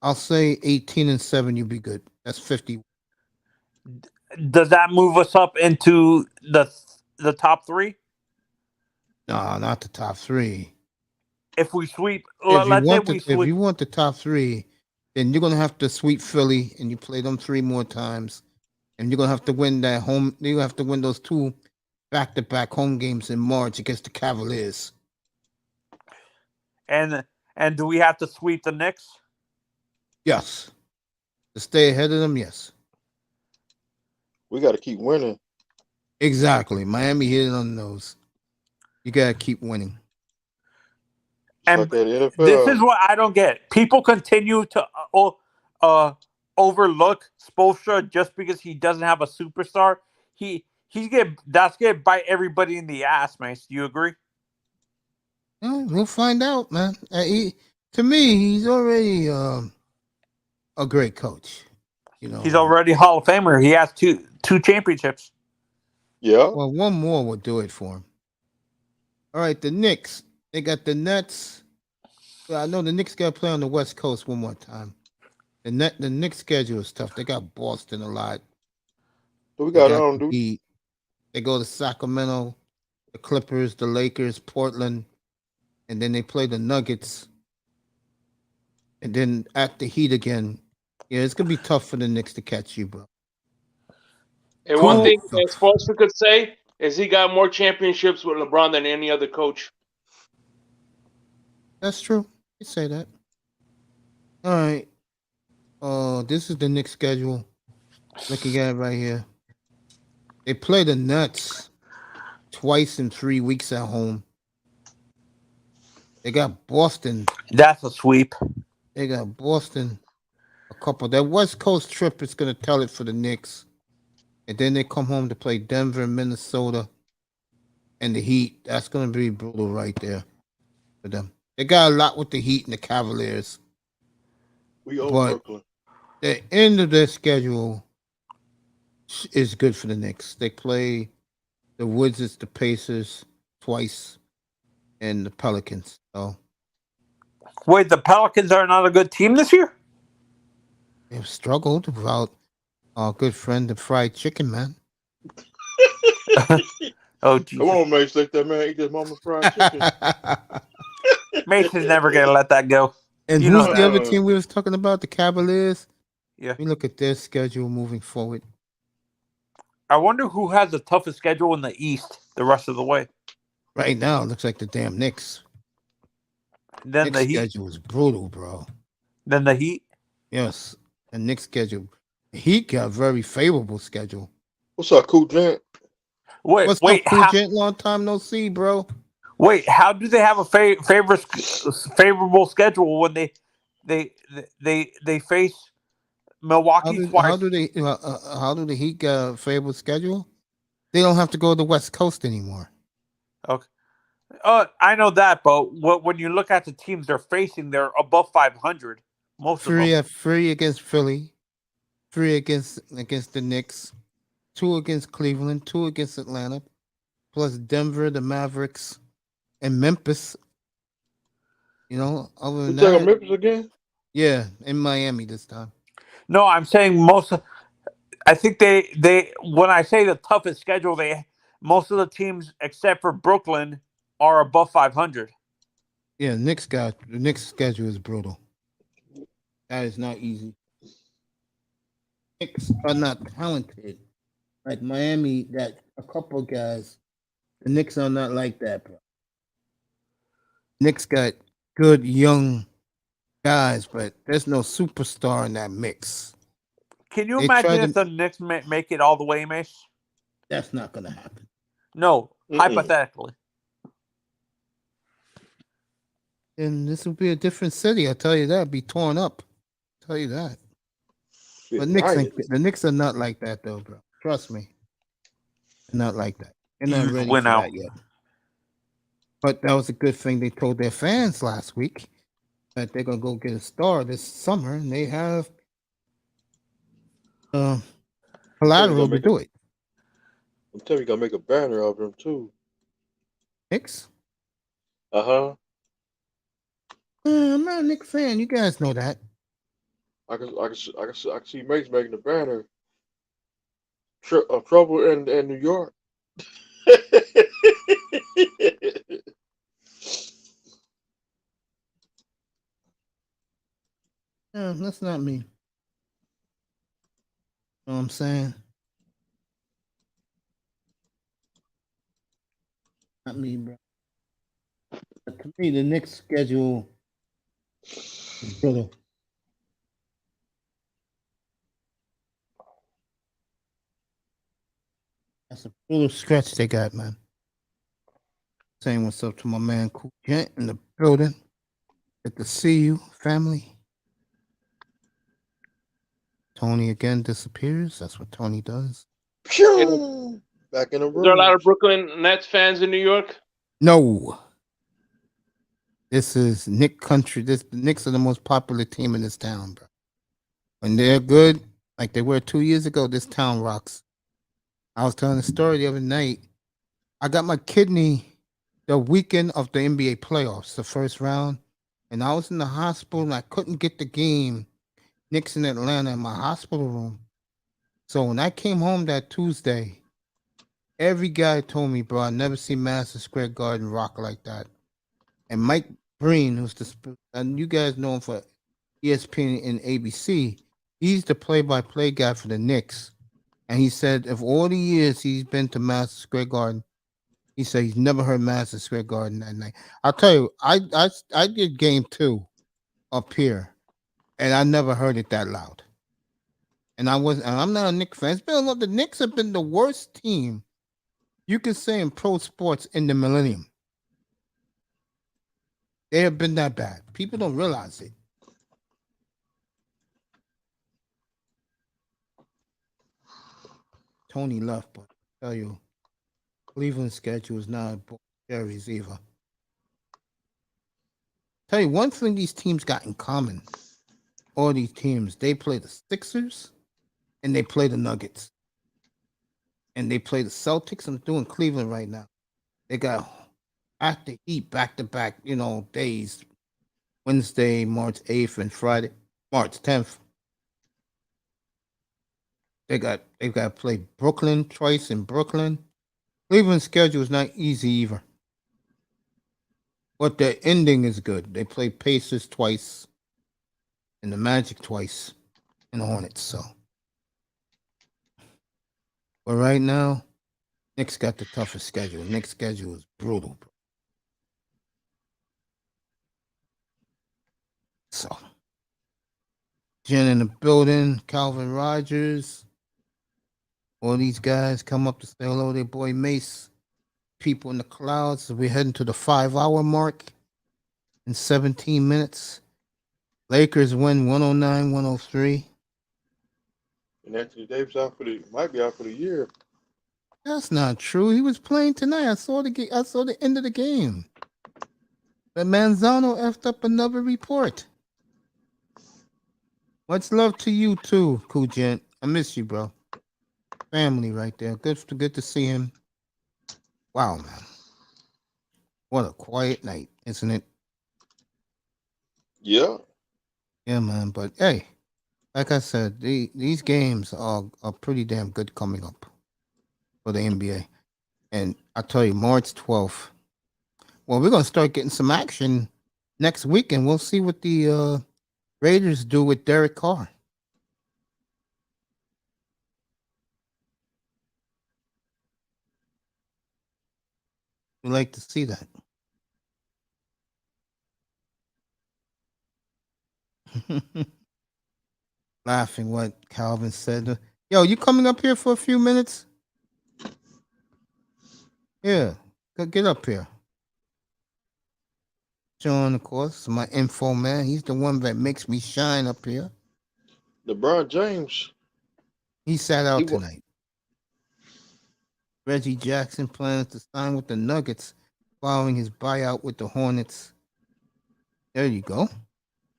I'll say 18-7. You'll be good. That's 50. Does that move us up into the top 3? No, not the top 3. If we sweep, If let's say you, we if sweep. you want the top 3, then you're gonna have to sweep Philly, and you play them 3 more times, and you're gonna have to win that home. You have to win those 2 back-to-back home games in March against the Cavaliers. And do we have to sweep the Knicks? Yes, to stay ahead of them. Yes, We got to keep winning. exactly. Miami hit it on the nose. You gotta keep winning. Just And like that NFL. this is what I don't get. People continue to overlook Spoelstra just because he doesn't have a superstar. That's gonna bite everybody in the ass, Mace. Do you agree? Yeah, we'll find out, man. To me, he's already a great coach. You know, He's already Hall of Famer. He has two championships. Yeah. Well, one more will do it for him. All right, the Knicks. They got the Nets. Well, I know the Knicks got to play on the West Coast one more time. The Knicks schedule is tough. They got Boston a lot. So we They got got the dude. Heat. They go to Sacramento, the Clippers, the Lakers, Portland, and then they play the Nuggets. And then at the Heat again. Yeah, it's gonna be tough for the Knicks to catch you, bro. And one Cool. thing that Spoelstra could say is he got more championships with LeBron than any other coach. That's true. You say that. All right. This is the Knicks schedule. Looking at it right here. They play the Nets twice in 3 weeks at home. They got Boston. That's a sweep. They got Boston. A couple. That West Coast trip is gonna tell it for the Knicks. And then they come home to play Denver, Minnesota, and the Heat. That's gonna be brutal right there for them. They got a lot with the Heat and the Cavaliers. We over But Brooklyn. the end of their schedule is good for the Knicks. They play the Wizards, the Pacers twice, and the Pelicans. So Wait, the Pelicans are not a good team this year? they've struggled without our good friend, the fried chicken man. Oh, Come Jesus. on, Mace, let that man eat that mama fried chicken. Mason's never going to let that go. And You who's know the other that. team we was talking about? The Cavaliers. Yeah. Let me look at their schedule moving forward. I wonder who has the toughest schedule in the East the rest of the way. Right now, it looks like the damn Knicks. Then Knicks the Heat. schedule is brutal, bro. Then the Heat. Yes, the Knicks schedule. The Heat got a very favorable schedule. What's up, Cool Gent? Wait, What's wait, up, Cool how, Gent? Long time no see, bro. wait. How do they have a favorable schedule when they face Milwaukee twice? How do the Heat get a favorable schedule? They don't have to go to the West Coast anymore. Okay. I know that, but when you look at the teams they're facing, they're above 500. Most of them. Three against Philly, 3 against the Knicks, 2 against Cleveland, 2 against Atlanta, plus Denver, the Mavericks, and Memphis. You know, other We than taking that, Memphis again? yeah, in Miami this time. No, I'm saying most. I think they when I say the toughest schedule, most of the teams except for Brooklyn are above 500. Yeah, the Knicks schedule is brutal. That is not easy. Knicks are not talented. Like Miami, got a couple guys. The Knicks are not like that, bro. Knicks got good young guys, but there's no superstar in that mix. Can you They tried imagine if to- the Knicks make it all the way, Mace? That's not gonna happen. No, Mm-mm. hypothetically. And this will be a different city. I tell you that. It'll be torn up. I tell you that. Shit, But riot. the Knicks are not like that, though, bro. Trust me. They're not like that. They're not Huge ready win for out. that yet. But that was a good thing they told their fans last week that they're gonna go get a star this summer, and they have collateral to make do it. I'm telling you, gotta make a banner of them too. Knicks? Uh-huh. I'm not a Knicks fan. You guys know that. I can see Mace making a banner. Trouble in New York. That's not me. Know what I'm saying? Not me, bro. But to me, the Knicks schedule is brutal. That's a brutal stretch they got, man. Saying what's up to my man Cool Gent in the building. Good to see you, family. Tony again disappears. That's what Tony does. Phew! Back in the Is there a lot room. of Brooklyn Nets fans in New York? No. This is Knick country. The Knicks are the most popular team in this town, bro. When they're good, like they were 2 years ago, this town rocks. I was telling a story the other night. I got my kidney the weekend of the NBA playoffs, the first round, and I was in the hospital and I couldn't get the game. Knicks in Atlanta in my hospital room. So when I came home that Tuesday, every guy told me, bro, I never seen Madison Square Garden rock like that. And Mike Breen, and you guys know him for ESPN and ABC, he's the play-by-play guy for the Knicks. And he said of all the years he's been to Madison Square Garden, he said he's never heard Madison Square Garden that night. I'll tell you, I did game 2 up here, and I never heard it that loud. And I'm not a Knicks fan. It's been a lot. The Knicks have been the worst team you can say in pro sports in the millennium. They have been that bad. People don't realize it. Tony left, but I tell you, Cleveland's schedule is not Jerry's either. Tell you one thing these teams got in common. All these teams, they play the Sixers and they play the Nuggets. And they play the Celtics. I'm doing Cleveland right now. They got at the Heat back-to-back, days. Wednesday, March 8th, and Friday, March 10th. They've got to play Brooklyn twice in Brooklyn. Cleveland's schedule is not easy either. But their ending is good. They play Pacers twice and the Magic twice and the Hornets. So, but right now, Knicks got the toughest schedule. Knicks' schedule is brutal. So, Jen in the building, Calvin Rogers, all these guys come up to say hello to their boy Mace. People in the clouds. We're heading to the 5-hour mark in 17 minutes. Lakers win 109-103. And Anthony Davis might be out for the year. That's not true. He was playing tonight. I saw the end of the game. But Manzano effed up another report. Much love to you too, Cool Gent. I miss you, bro. Family right there. Good to see him. Wow, man. What a quiet night, isn't it? Yeah. Yeah, man. But hey, like I said, these games are pretty damn good coming up for the NBA. And I tell you, March 12th. Well, we're gonna start getting some action next week, and we'll see what the Raiders do with Derek Carr. We like to see that. Laughing what Calvin said. Yo, you coming up here for a few minutes? Yeah, get up here. John, of course, my info man. He's the one that makes me shine up here. LeBron James. He sat out tonight. Reggie Jackson plans to sign with the Nuggets following his buyout with the Hornets. There you go.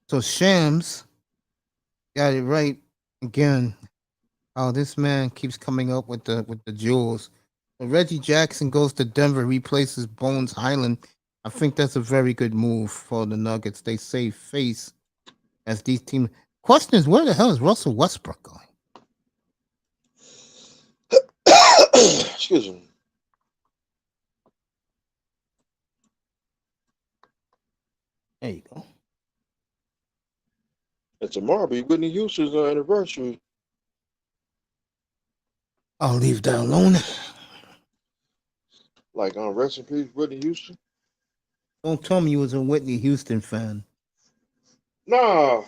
So Shams got it right again. Oh, this man keeps coming up with the jewels. So Reggie Jackson goes to Denver, replaces Bones Highland. I think that's a very good move for the Nuggets. They save face as these teams. Question is, where the hell is Russell Westbrook going? Excuse me. There you go. And tomorrow be Whitney Houston's anniversary. I'll leave that alone. Like, rest in peace, Whitney Houston. Don't tell me you was a Whitney Houston fan. Nah.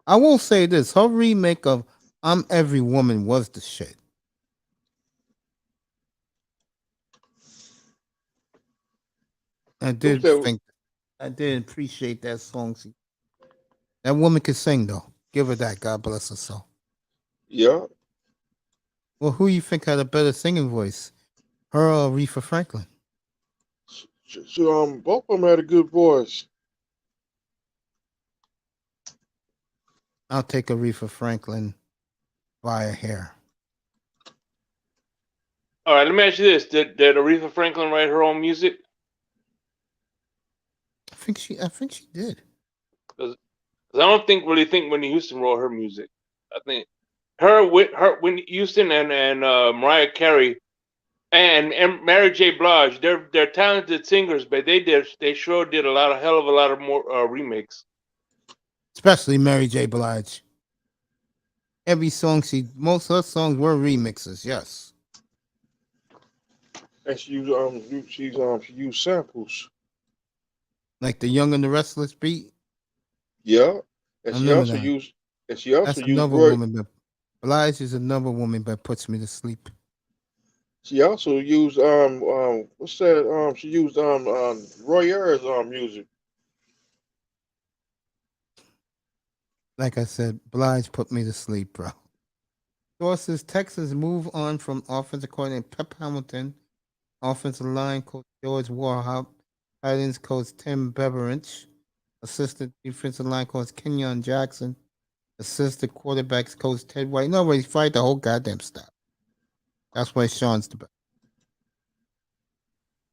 I will say this. Her remake of I'm Every Woman was the shit. I did appreciate that song. That woman could sing, though. Give her that. God bless her soul. Yeah. Well, who you think had a better singing voice? Her or Aretha Franklin? So, both of them had a good voice. I'll take Aretha Franklin by a hair. All right, let me ask you this: Did Aretha Franklin write her own music? think she did. Because I don't really think Whitney Houston wrote her music. I think her Whitney Houston and Mariah Carey and Mary J. Blige, they're talented singers, but they sure did a hell of a lot of more remakes. Especially Mary J. Blige. Every song most of her songs were remixes. Yes. And she used samples. Like the Young and the Restless beat. Yeah. And I she remember also that. used That's used another woman, but Blige is another woman that puts me to sleep. She also used what's that? She used Roy Ayers music. Like I said, Blige put me to sleep, bro. Sources: Texas move on from offensive coordinator Pep Hamilton, offensive line coach George Warhop, tight ends coach Tim Beveridge, assistant defensive line coach Kenyon Jackson, assistant quarterbacks coach Ted White. Nobody's fired the whole goddamn staff. That's why Sean's the best.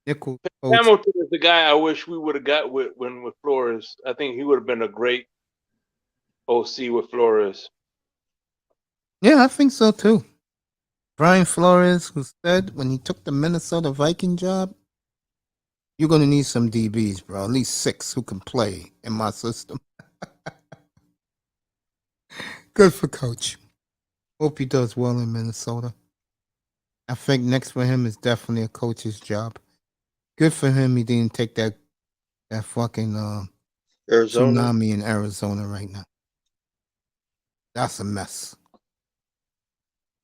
Nickel coach. Hamilton is the guy I wish we would have got with Flores. I think he would have been a great OC with Flores. Yeah, I think so too. Brian Flores, who said when he took the Minnesota Viking job, you're going to need some DBs, bro. At least 6 who can play in my system. Good for Coach. Hope he does well in Minnesota. I think next for him is definitely a coach's job. Good for him he didn't take that fucking Arizona. tsunami in Arizona right now. That's a mess.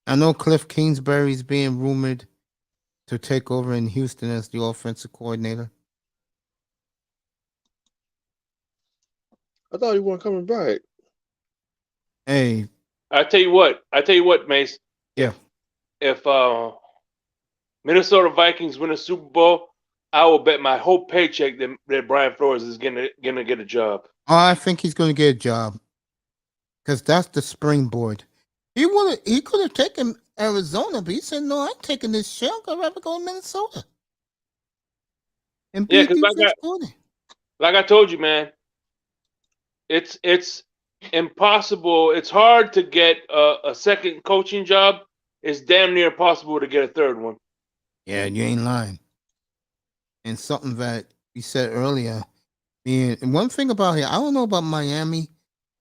I know Cliff Kingsbury's being rumored to take over in Houston as the offensive coordinator. I thought he wasn't coming back. Hey, I tell you what, Mace. yeah. If Minnesota Vikings win a Super Bowl, I will bet my whole paycheck that Brian Flores is gonna get a job. I think he's going to get a job because that's the springboard. He could have taken Arizona, but he said, "No, I'm taking this shit. I'd rather go to Minnesota." And be a defense coordinator. Like I told you, man, it's impossible. It's hard to get a second coaching job. It's damn near impossible to get a third one. Yeah, you ain't lying. And something that you said earlier, and one thing about here, I don't know about Miami.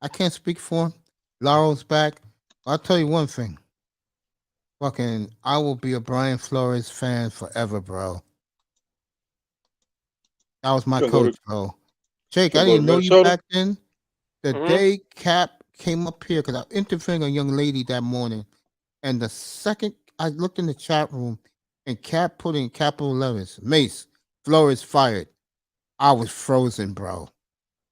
I can't speak for him. Lauro's back. I'll tell you one thing. I will be a Brian Flores fan forever, bro. That was my coach, bro. Jake, I didn't know you back then. The day Cap came up here, because I interviewed a young lady that morning, and the second I looked in the chat room, and Cap put in capital letters, Mace, Flores fired. I was frozen, bro.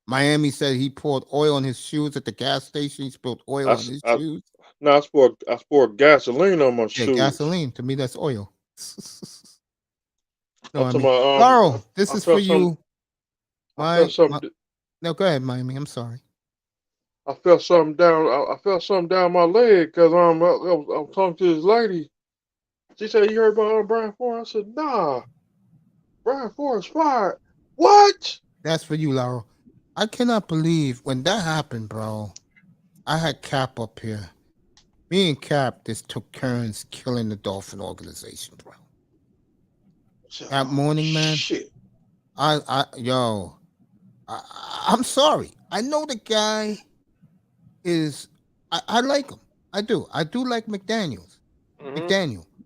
Miami said he poured oil on his shoes at the gas station. He spilled oil on his shoes. No, I poured gasoline on my shoes. Gasoline. To me, that's oil. No, Laurel, this is for you. No, go ahead, Miami. I'm sorry. I felt something down. I felt something down my leg because I was talking to this lady. She said, "You heard about Brian Flores?" I said, "Nah, Brian Flores fired." What? That's for you, Laurel. I cannot believe when that happened, bro. I had Cap up here. Me and Cap just took turns killing the Dolphin organization, bro. That morning, man. Shit. I'm sorry. I know the guy is. I like him. I do. I do like McDaniel.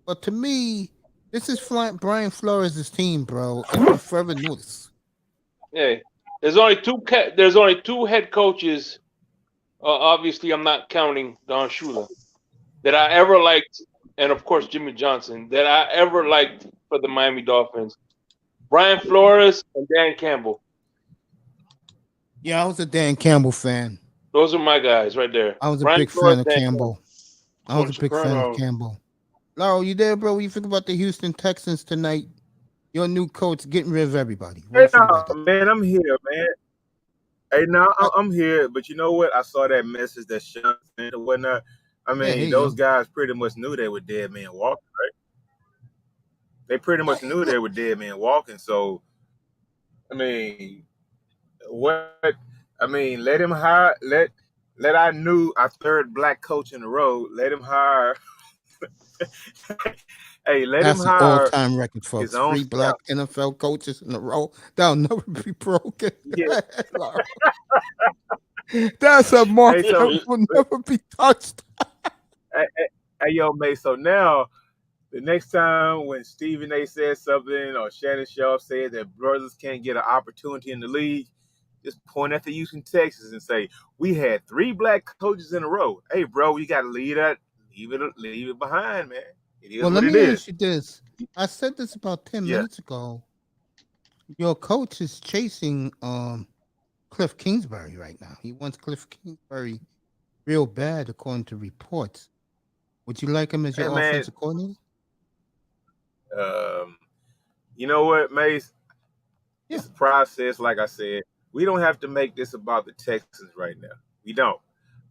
But to me, this is Brian Flores' team, bro. And we forever knew this. Hey, there's only two head coaches. Obviously, I'm not counting Don Shula, that I ever liked, and of course Jimmy Johnson, that I ever liked for the Miami Dolphins. Brian Flores and Dan Campbell. Yeah, I was a Dan Campbell fan. Those are my guys right there. I was a big fan of Campbell. I was a big fan of Campbell. Laurel, you there, bro? What you think about the Houston Texans tonight? Your new coach getting rid of everybody. Hey, man, I'm here, man. Hey, now I'm here, but you know what? I saw that message that Sean sent or whatnot. I mean, those guys pretty much knew they were dead men walking, right? They pretty much knew they were dead men walking. So, I mean, what I mean, let him hire. Let our third black coach in a row. Let him hire. Hey, let him That's an hire all-time record, his folks. own 3 black staff. NFL coaches in a row. That'll never be broken. Yeah. That's a mark Hey, so that will never be touched. hey, yo, mate. So now, the next time when Stephen A. says something or Shannon Sharp said that brothers can't get an opportunity in the league, just point at the Houston Texans and say, we had 3 black coaches in a row. Hey, bro, we got to leave it behind, man. It is Well, what let it me is. ask you this. I said this about 10 Yeah. minutes ago. Your coach is chasing Cliff Kingsbury right now. He wants Cliff Kingsbury real bad, according to reports. Would you like him as your Hey, man, offensive coordinator? you know what, Mace? Yeah. It's a process, like I said. We don't have to make this about the Texans right now. We don't.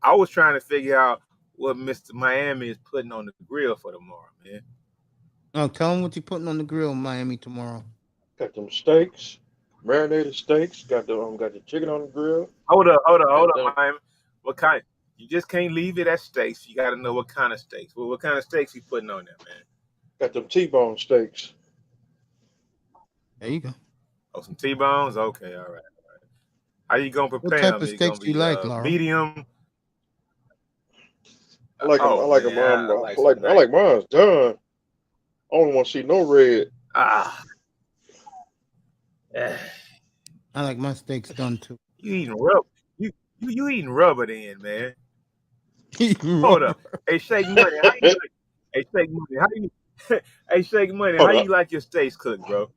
I was trying to figure out what Mr. Miami is putting on the grill for tomorrow, man. Oh, tell him what you're putting on the grill in Miami tomorrow. Got them steaks, marinated steaks. Got the chicken on the grill. Hold up, Miami. What kind? You just can't leave it at steaks. You got to know what kind of steaks. Well, what kind of steaks you putting on there, man? Got them T-bone steaks. There you go. Oh, some T-bones? Okay, all right. How you going to What prepare type them? of steaks do you like, Laura? Medium? I like them. Oh, I like man, them. I I like mine's done. I don't want to see no red. Ah. I like my steaks done too. You eating rubber? You eating rubber then, man? Hold up. Hey, Shake Money. How you like? Hey, Shake Money. How you? Hey, Shake Money. How you like your steaks cooked, bro?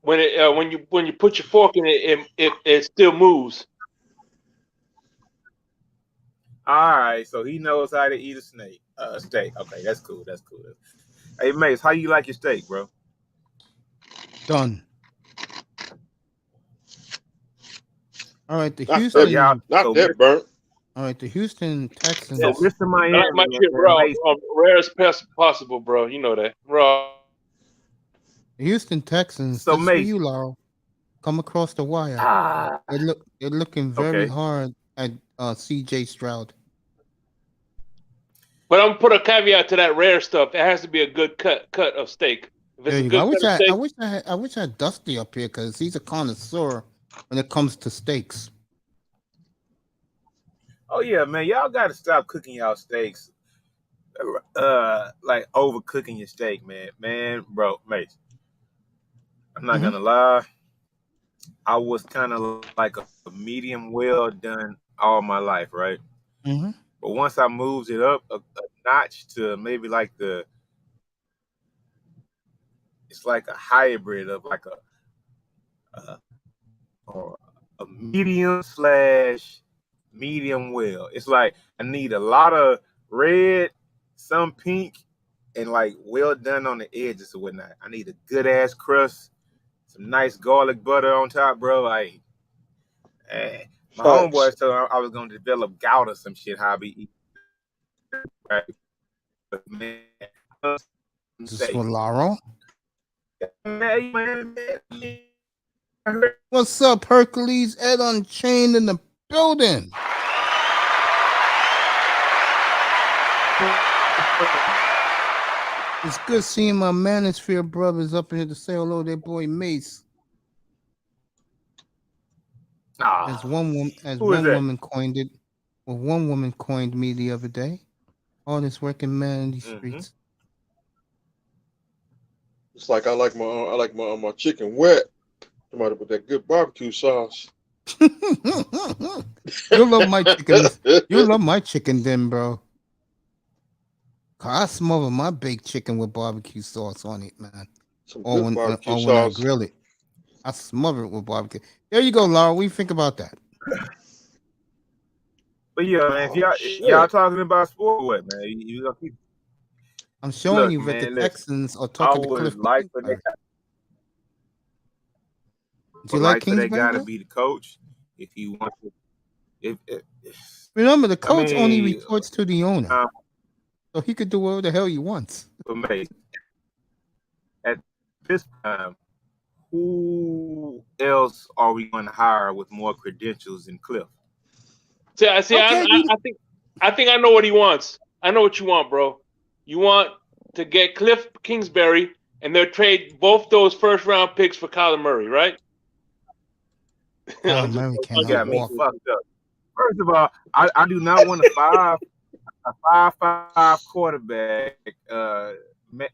When you put your fork in it, it still moves. All right, so he knows how to eat a steak. Okay, that's cool. That's cool. Hey, Mace, how you like your steak, bro? Done. All right, the Not Houston. that burnt. All right, the Houston Texans. So, Mr. Miami, Not my shit, bro. Mace, Rare as possible, bro. You know that, bro. The Houston Texans. So, This is for Mace. you, Laurel. Come across the wire. They're looking very hard at C.J. Stroud. But I'm gonna put a caveat to that rare stuff. It has to be a good cut of steak. If it's There a you good go. cut of steak, I wish I had Dusty up here because he's a connoisseur when it comes to steaks. Oh yeah, man, y'all got to stop cooking y'all steaks. Like overcooking your steak, man, bro, Mace. I'm not gonna lie. I was kind of like a medium well done all my life, right? Mm-hmm. But once I moved it up a notch to maybe like it's like a hybrid of like a medium / medium well. It's like I need a lot of red, some pink, and like well done on the edges or whatnot. I need a good ass crust, some nice garlic butter on top, bro. Like, my homeboys told me I was gonna develop gout or some shit. How I be eating, right? But man, This is for Laurel. Man. What's up, Hercules? Ed Unchained in the building. It's good seeing my Manosphere brothers up in here to say hello to their boy Mace. As one woman coined it. Well, one woman coined me the other day. Hardest working man in these streets. It's like I like my chicken wet. Somebody put that good barbecue sauce. You'll love my chicken. You'll love my chicken then, bro. I smother my baked chicken with barbecue sauce on it, man. Or when I grill it. I smother it with barbecue. There you go, Laura. What do you think about that? But yeah, man, if y'all talking about sport, what, man? You gonna keep. I'm showing you that the Texans are talking to Cliff. Like for they Do you like Kingsbury? They gotta be the coach if he wants to. Remember, the coach only reports to the owner, so he could do whatever the hell he wants. At this time, who else are we going to hire with more credentials than Cliff? See, Okay, I think I know what he wants. I know what you want, bro. You want to get Cliff Kingsbury, and they'll trade both those first round picks for Kyler Murray, right? Kyler Murray You cannot got me walk. fucked up. First of all, I do not want a 5-5 quarterback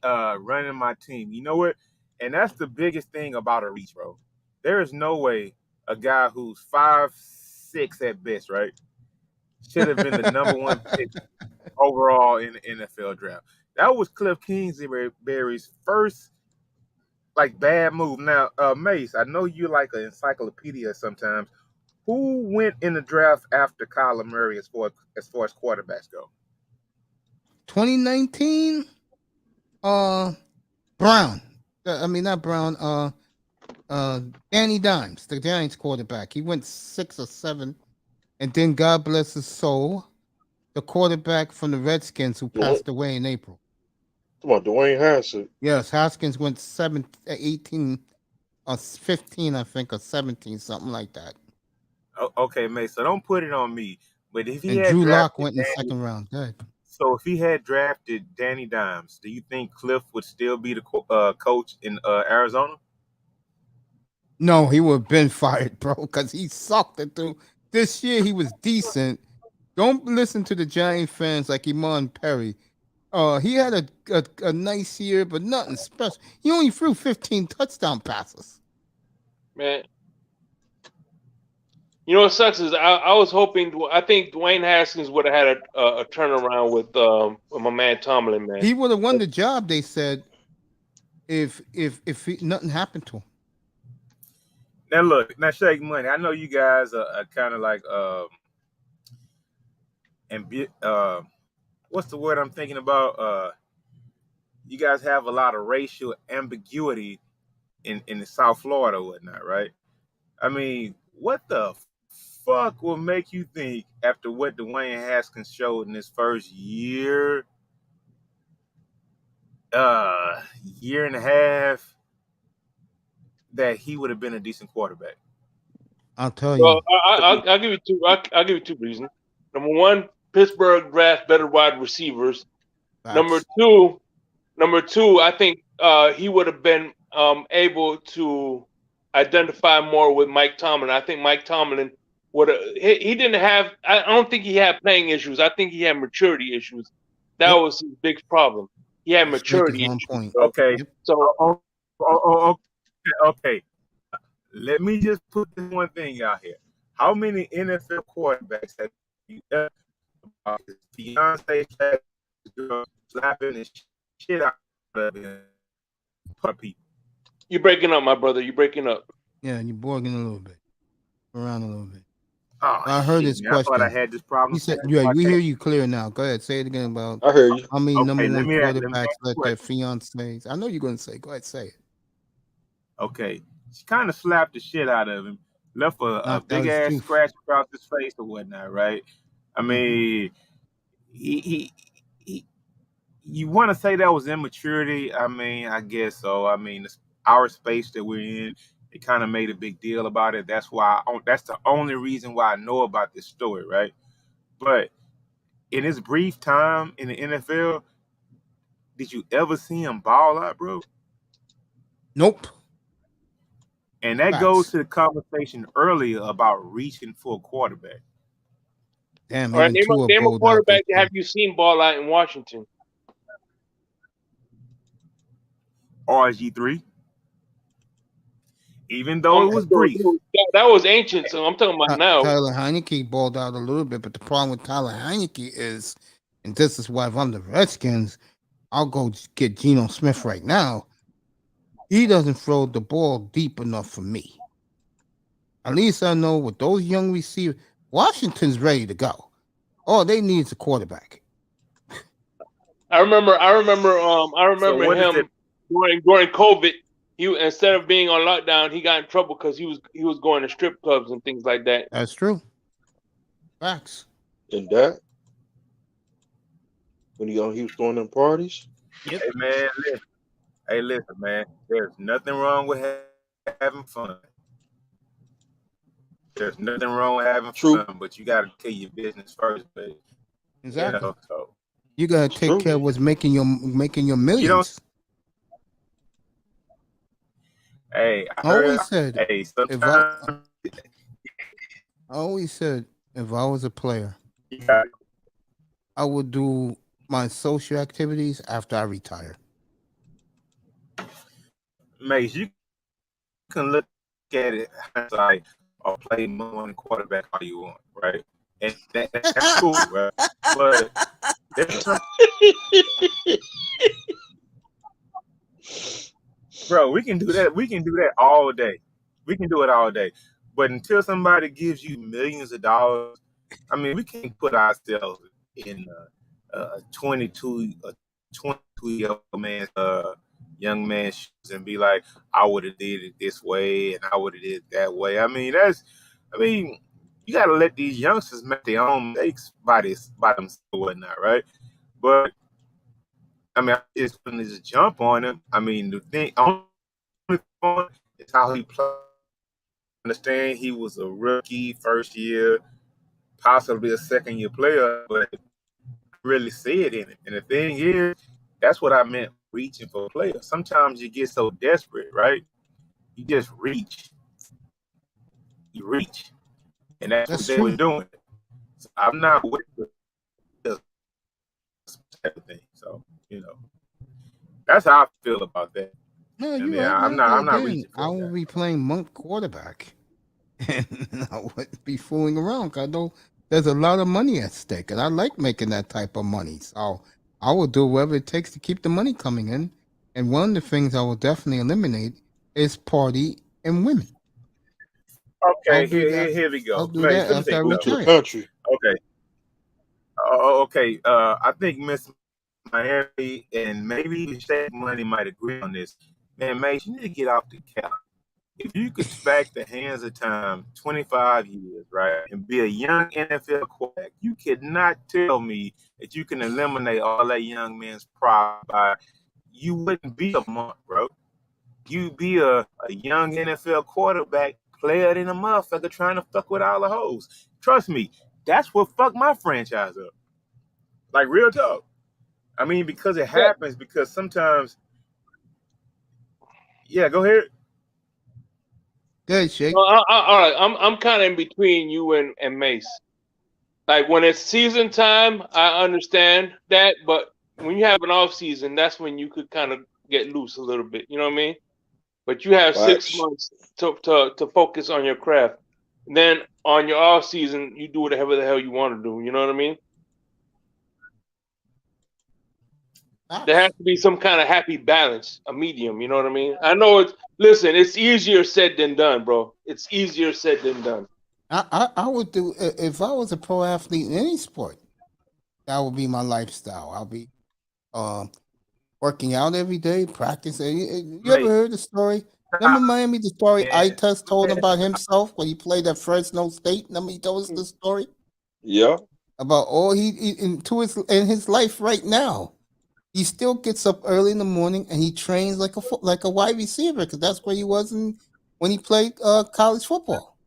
running my team. You know what? And that's the biggest thing about a reach, bro. There is no way a guy who's 5'6" at best, right, should have been the number one pick overall in the NFL draft. That was Cliff Kingsbury's first like bad move. Now, Mace, I know you like an encyclopedia sometimes. Who went in the draft after Kyler Murray as far as quarterbacks go? 2019, Brown. I mean, not Brown. Danny Dimes, the Giants quarterback. He went 6 or 7, and then God bless his soul, the quarterback from the Redskins who passed away in April. Come on, Dwayne Haskins. Yes, Haskins went 18 or 15, I think, or 17, something like that. Okay, mate. So don't put it on me. But if he And had Drew Lock drafted went in the Danny, second round. Good. so if he had drafted Danny Dimes, do you think Cliff would still be the coach in Arizona? No, he would have been fired, bro, because he sucked it through. This year he was decent. Don't listen to the Giant fans like Iman Perry. He had a nice year, but nothing special. He only threw 15 touchdown passes. Man, you know what sucks is I was hoping. I think Dwayne Haskins would have had a turnaround with my man Tomlin. Man, He would have won the job. They said if nothing happened to him. Now look, now Shake Money. I know you guys are kind of like what's the word I'm thinking about? You guys have a lot of racial ambiguity in the South Florida or whatnot, right? I mean, what the fuck will make you think after what Dwayne Haskins showed in his first year and a half, that he would have been a decent quarterback? I'll tell you. well, I'll give you two. I'll give you two reasons. Number one, Pittsburgh drafts better wide receivers. Facts. Number two, I think he would have been able to identify more with Mike Tomlin. I think Mike Tomlin would have. He didn't have. I don't think he had playing issues. I think he had maturity issues. That was his big problem. He had Snake is maturity on issues. point. Bro. Okay. Yep. So Okay. Let me just put this one thing out here. How many NFL quarterbacks have you ever his fiance slapping the shit out of him? Puppy. you're breaking up, my brother. You're breaking up. Yeah, you're borging a little bit. Around a little bit. Oh, I heard shit, his man. I thought I question. had this problem. He said, "Yeah, we hear you clear now. Go ahead, say it again about I hear you. how many Okay, number let one me ask quarterbacks you a let their question. fiancés." I know you're going to say. Go ahead, say it. Okay. She kind of slapped the shit out of him, left a Not that big is ass truth. scratch across his face or whatnot, right? I mean, he you want to say that was immaturity? I mean, I guess so. I mean, it's our space that we're in. They kind of made a big deal about it. That's why. That's the only reason why I know about this story, right? But in his brief time in the NFL, did you ever see him ball out, bro? Nope. And that goes Facts. to the conversation earlier about reaching for a quarterback. Damn, All right, even Tua name a bowled out quarterback this that have year. you seen ball out in Washington? RG3, even though it was brief. That was ancient, so I'm talking about now. Tyler Heineke balled out a little bit, but the problem with Tyler Heineke is, and this is why if I'm the Redskins, I'll go get Geno Smith right now. He doesn't throw the ball deep enough for me. At least I know with those young receivers, Washington's ready to go. All they need is a quarterback. I remember So what is it? him during COVID. He instead of being on lockdown, he got in trouble because he was going to strip clubs and things like that. That's true. Facts. And that when he was going to parties. Hey man, listen, man. There's nothing wrong with having fun. There's nothing wrong with having True. fun, but you got to take your business first. But Exactly. so You gotta take True. care of what's making your you don't. millions. Hey, I I always heard. said Hey, if sometimes I always said if I was a player, you got, I would do my social activities after I retire. Mace, you can look at it as like or play one quarterback all you want, right? And that's cool, right? But there's some, bro, we can do that. We can do that all day. We can do it all day. But until somebody gives you millions of dollars, I mean, we can't put ourselves in a 22-year-old man's young man's shoes and be like, I would have did it this way and I would have did it that way. I mean, you got to let these youngsters make their own mistakes by themselves and whatnot, right? But I mean, I just couldn't just jump on him. I mean, the thing only fun is how he played. Understand he was a rookie, first year, possibly a second year player, but really see it in it. And the thing is, that's what I meant reaching for players. Sometimes you get so desperate, right? You just reach. You reach. And that's what That's they were true. doing. So I'm not with this type of thing. So, that's how I feel about that. No, I you're mean, right, I'm man. not Then I'm not again, reaching I for will that. be playing monk quarterback, and I wouldn't be fooling around. 'Cause I know there's a lot of money at stake, and I like making that type of money. So I will do whatever it takes to keep the money coming in. And one of the things I will definitely eliminate is party and women. I'll Okay, do that. here we I'll go. do Mace, that let me after say I Move to the retire. country. okay. Okay. I think Miss Miami and maybe even Shaq Money might agree on this. Man, Mace, you need to get off the couch. If you could back the hands of time 25 years, right, and be a young NFL quarterback, you cannot tell me that you can eliminate all that young man's pride by you wouldn't be a monk, bro. You'd be a young NFL quarterback player than a motherfucker trying to fuck with all the hoes. Trust me, that's what fucked my franchise up. Like real talk. I mean, because it Yeah. happens, because sometimes, yeah, go ahead. Good, Shake. All right. I'm kind of in between you and Mace. Like when it's season time, I understand that, but when you have an off season, that's when you could kind of get loose a little bit. You know what I mean? But you have 6 Facts. months to focus on your craft. And then on your off season, you do whatever the hell you want to do. You know what I mean? There has Facts. to be some kind of happy balance, a medium. You know what I mean? I know it's easier said than done, bro. It's easier said than done. I would do if I was a pro athlete in any sport. That would be my lifestyle. I'll be working out every day, practicing. You ever Mate, heard the story? Remember Miami, the story man, Itus told about himself when he played at Fresno State? Remember he told us the story Yeah. about all he in his life right now. He still gets up early in the morning and he trains like a wide receiver because that's where he was when he played college football.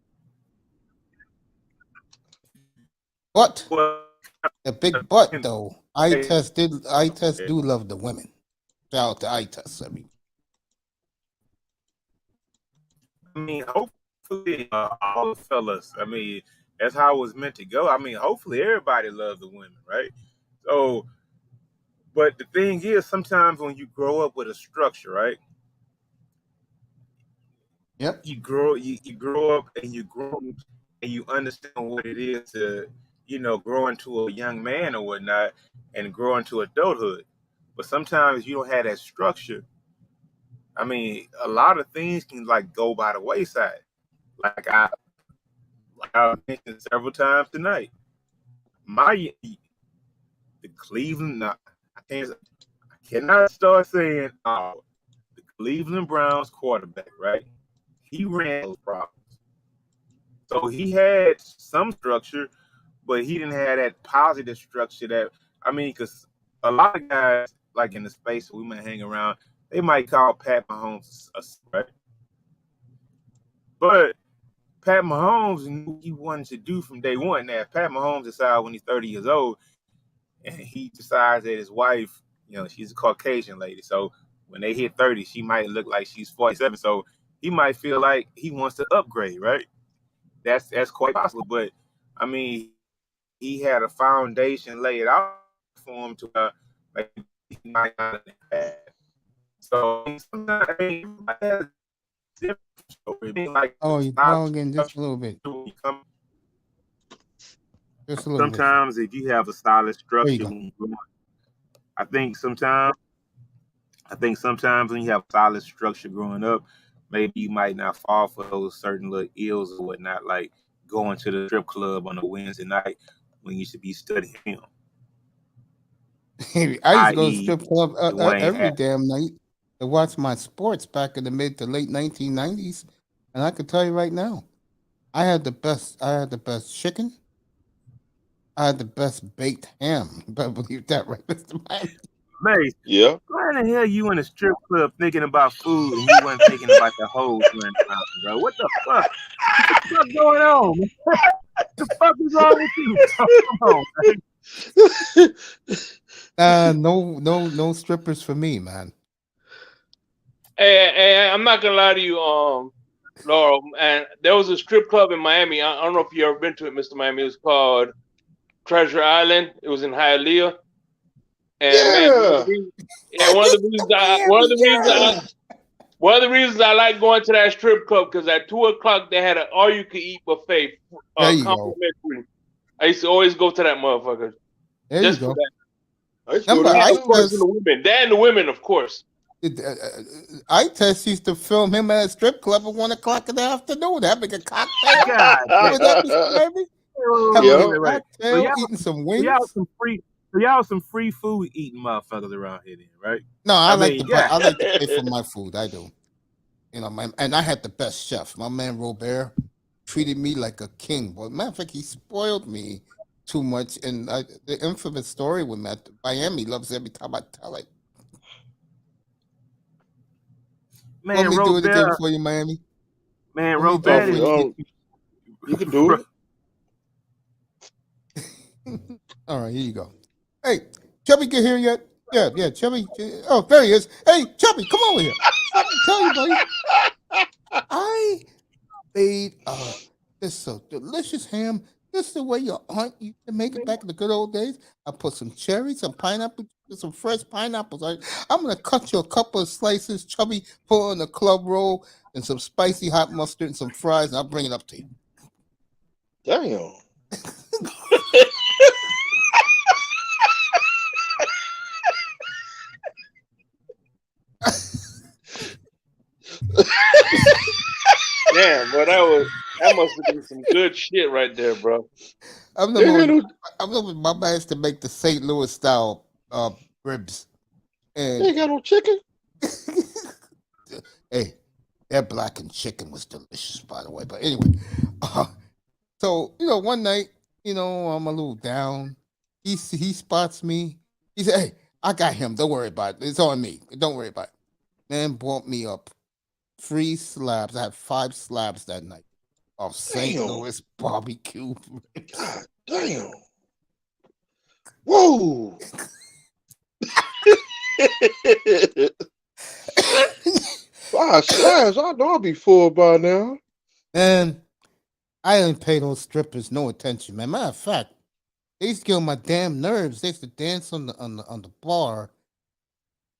But well, the big but though, Itus do love the women. Shout out to Itus. I mean, hopefully, all the fellas, I mean, that's how it was meant to go. I mean, hopefully everybody loves the women, right? So, but the thing is, sometimes when you grow up with a structure, right? yep. You grow up and you understand what it is to, grow into a young man or whatnot and grow into adulthood. But sometimes you don't have that structure. I mean, a lot of things can like go by the wayside. Like I mentioned several times tonight. The Cleveland, I cannot start saying, oh, the Cleveland Browns quarterback, right? He ran those problems. So he had some structure, but he didn't have that positive structure because a lot of guys, like in the space we might hang around, they might call Pat Mahomes right? But Pat Mahomes knew what he wanted to do from day one. Now, if Pat Mahomes decides when he's 30 years old and he decides that his wife, she's a Caucasian lady, so when they hit 30, she might look like she's 47. So he might feel like he wants to upgrade, right? That's quite possible. But I mean, he had a foundation laid out for him to like he might not have. So sometimes I mean, like Oh, you're talking just a little bit. Just a little sometimes if you have a solid structure, I think sometimes when you have solid structure growing up, maybe you might not fall for those certain little ills or whatnot, like going to the strip club on a Wednesday night when you should be studying film. I used to go to the strip club every damn night to watch my sports back in the mid to late 1990s, and I can tell you right now, I had the best chicken. I had the best baked ham. You better believe that, right, Mr. Mike? Mace, yeah. Why the hell you in a strip club thinking about food and you weren't thinking about the hoes running around, bro? What the fuck? What the fuck going on? What the fuck is wrong with you? Come on, man. No strippers for me, man. Hey, I'm not gonna lie to you, Laurel. And there was a strip club in Miami. I don't know if you ever been to it, Mr. Miami. It was called Treasure Island. It was in Hialeah. And man, one of the reasons I like going to that strip club, because at 2:00 they had an all-you-can-eat buffet, complimentary. I used to always go to that motherfucker. There just you go. For that. The women, of course. I test used to film him at a strip club at 1:00 in the afternoon, having a cocktail. Eating some wings. Y'all some free food eating motherfuckers around here, then, right? No, I like to pay for my food. I do. And I had the best chef. My man Robert treated me like a king. But matter of fact, he spoiled me too much. And the infamous story with Miami loves every time I tell it. Man, Let me Robert, do it again for you, Miami. Man, Robert, you can do it. All right, here you go. Hey, Chubby, get here yet? Yeah, Chubby. Oh, there he is. Hey, Chubby, come over here. Let me tell you, buddy. I made this delicious ham. This is the way your aunt used to make it back in the good old days. I put some cherries, some pineapple, some fresh pineapples. I'm gonna cut you a couple of slices, Chubby. Put on a club roll and some spicy hot mustard and some fries, and I'll bring it up to you. Damn. Damn, bro, that must have been some good shit right there, bro. I'm looking my man's to make the St. Louis style ribs. And they ain't got no chicken. Hey, that blackened chicken was delicious, by the way. But anyway, so one night, I'm a little down. He spots me. He said, "Hey, I got him. Don't worry about it. It's on me. Don't worry about it." Man brought me up 3 slabs. I had 5 slabs that night of St. Louis barbecue. God damn. Whoa. 5 slabs. I know I'll be full by now. And I didn't pay those strippers no attention, man. Matter of fact, they used to get on my damn nerves. They used to dance on the bar.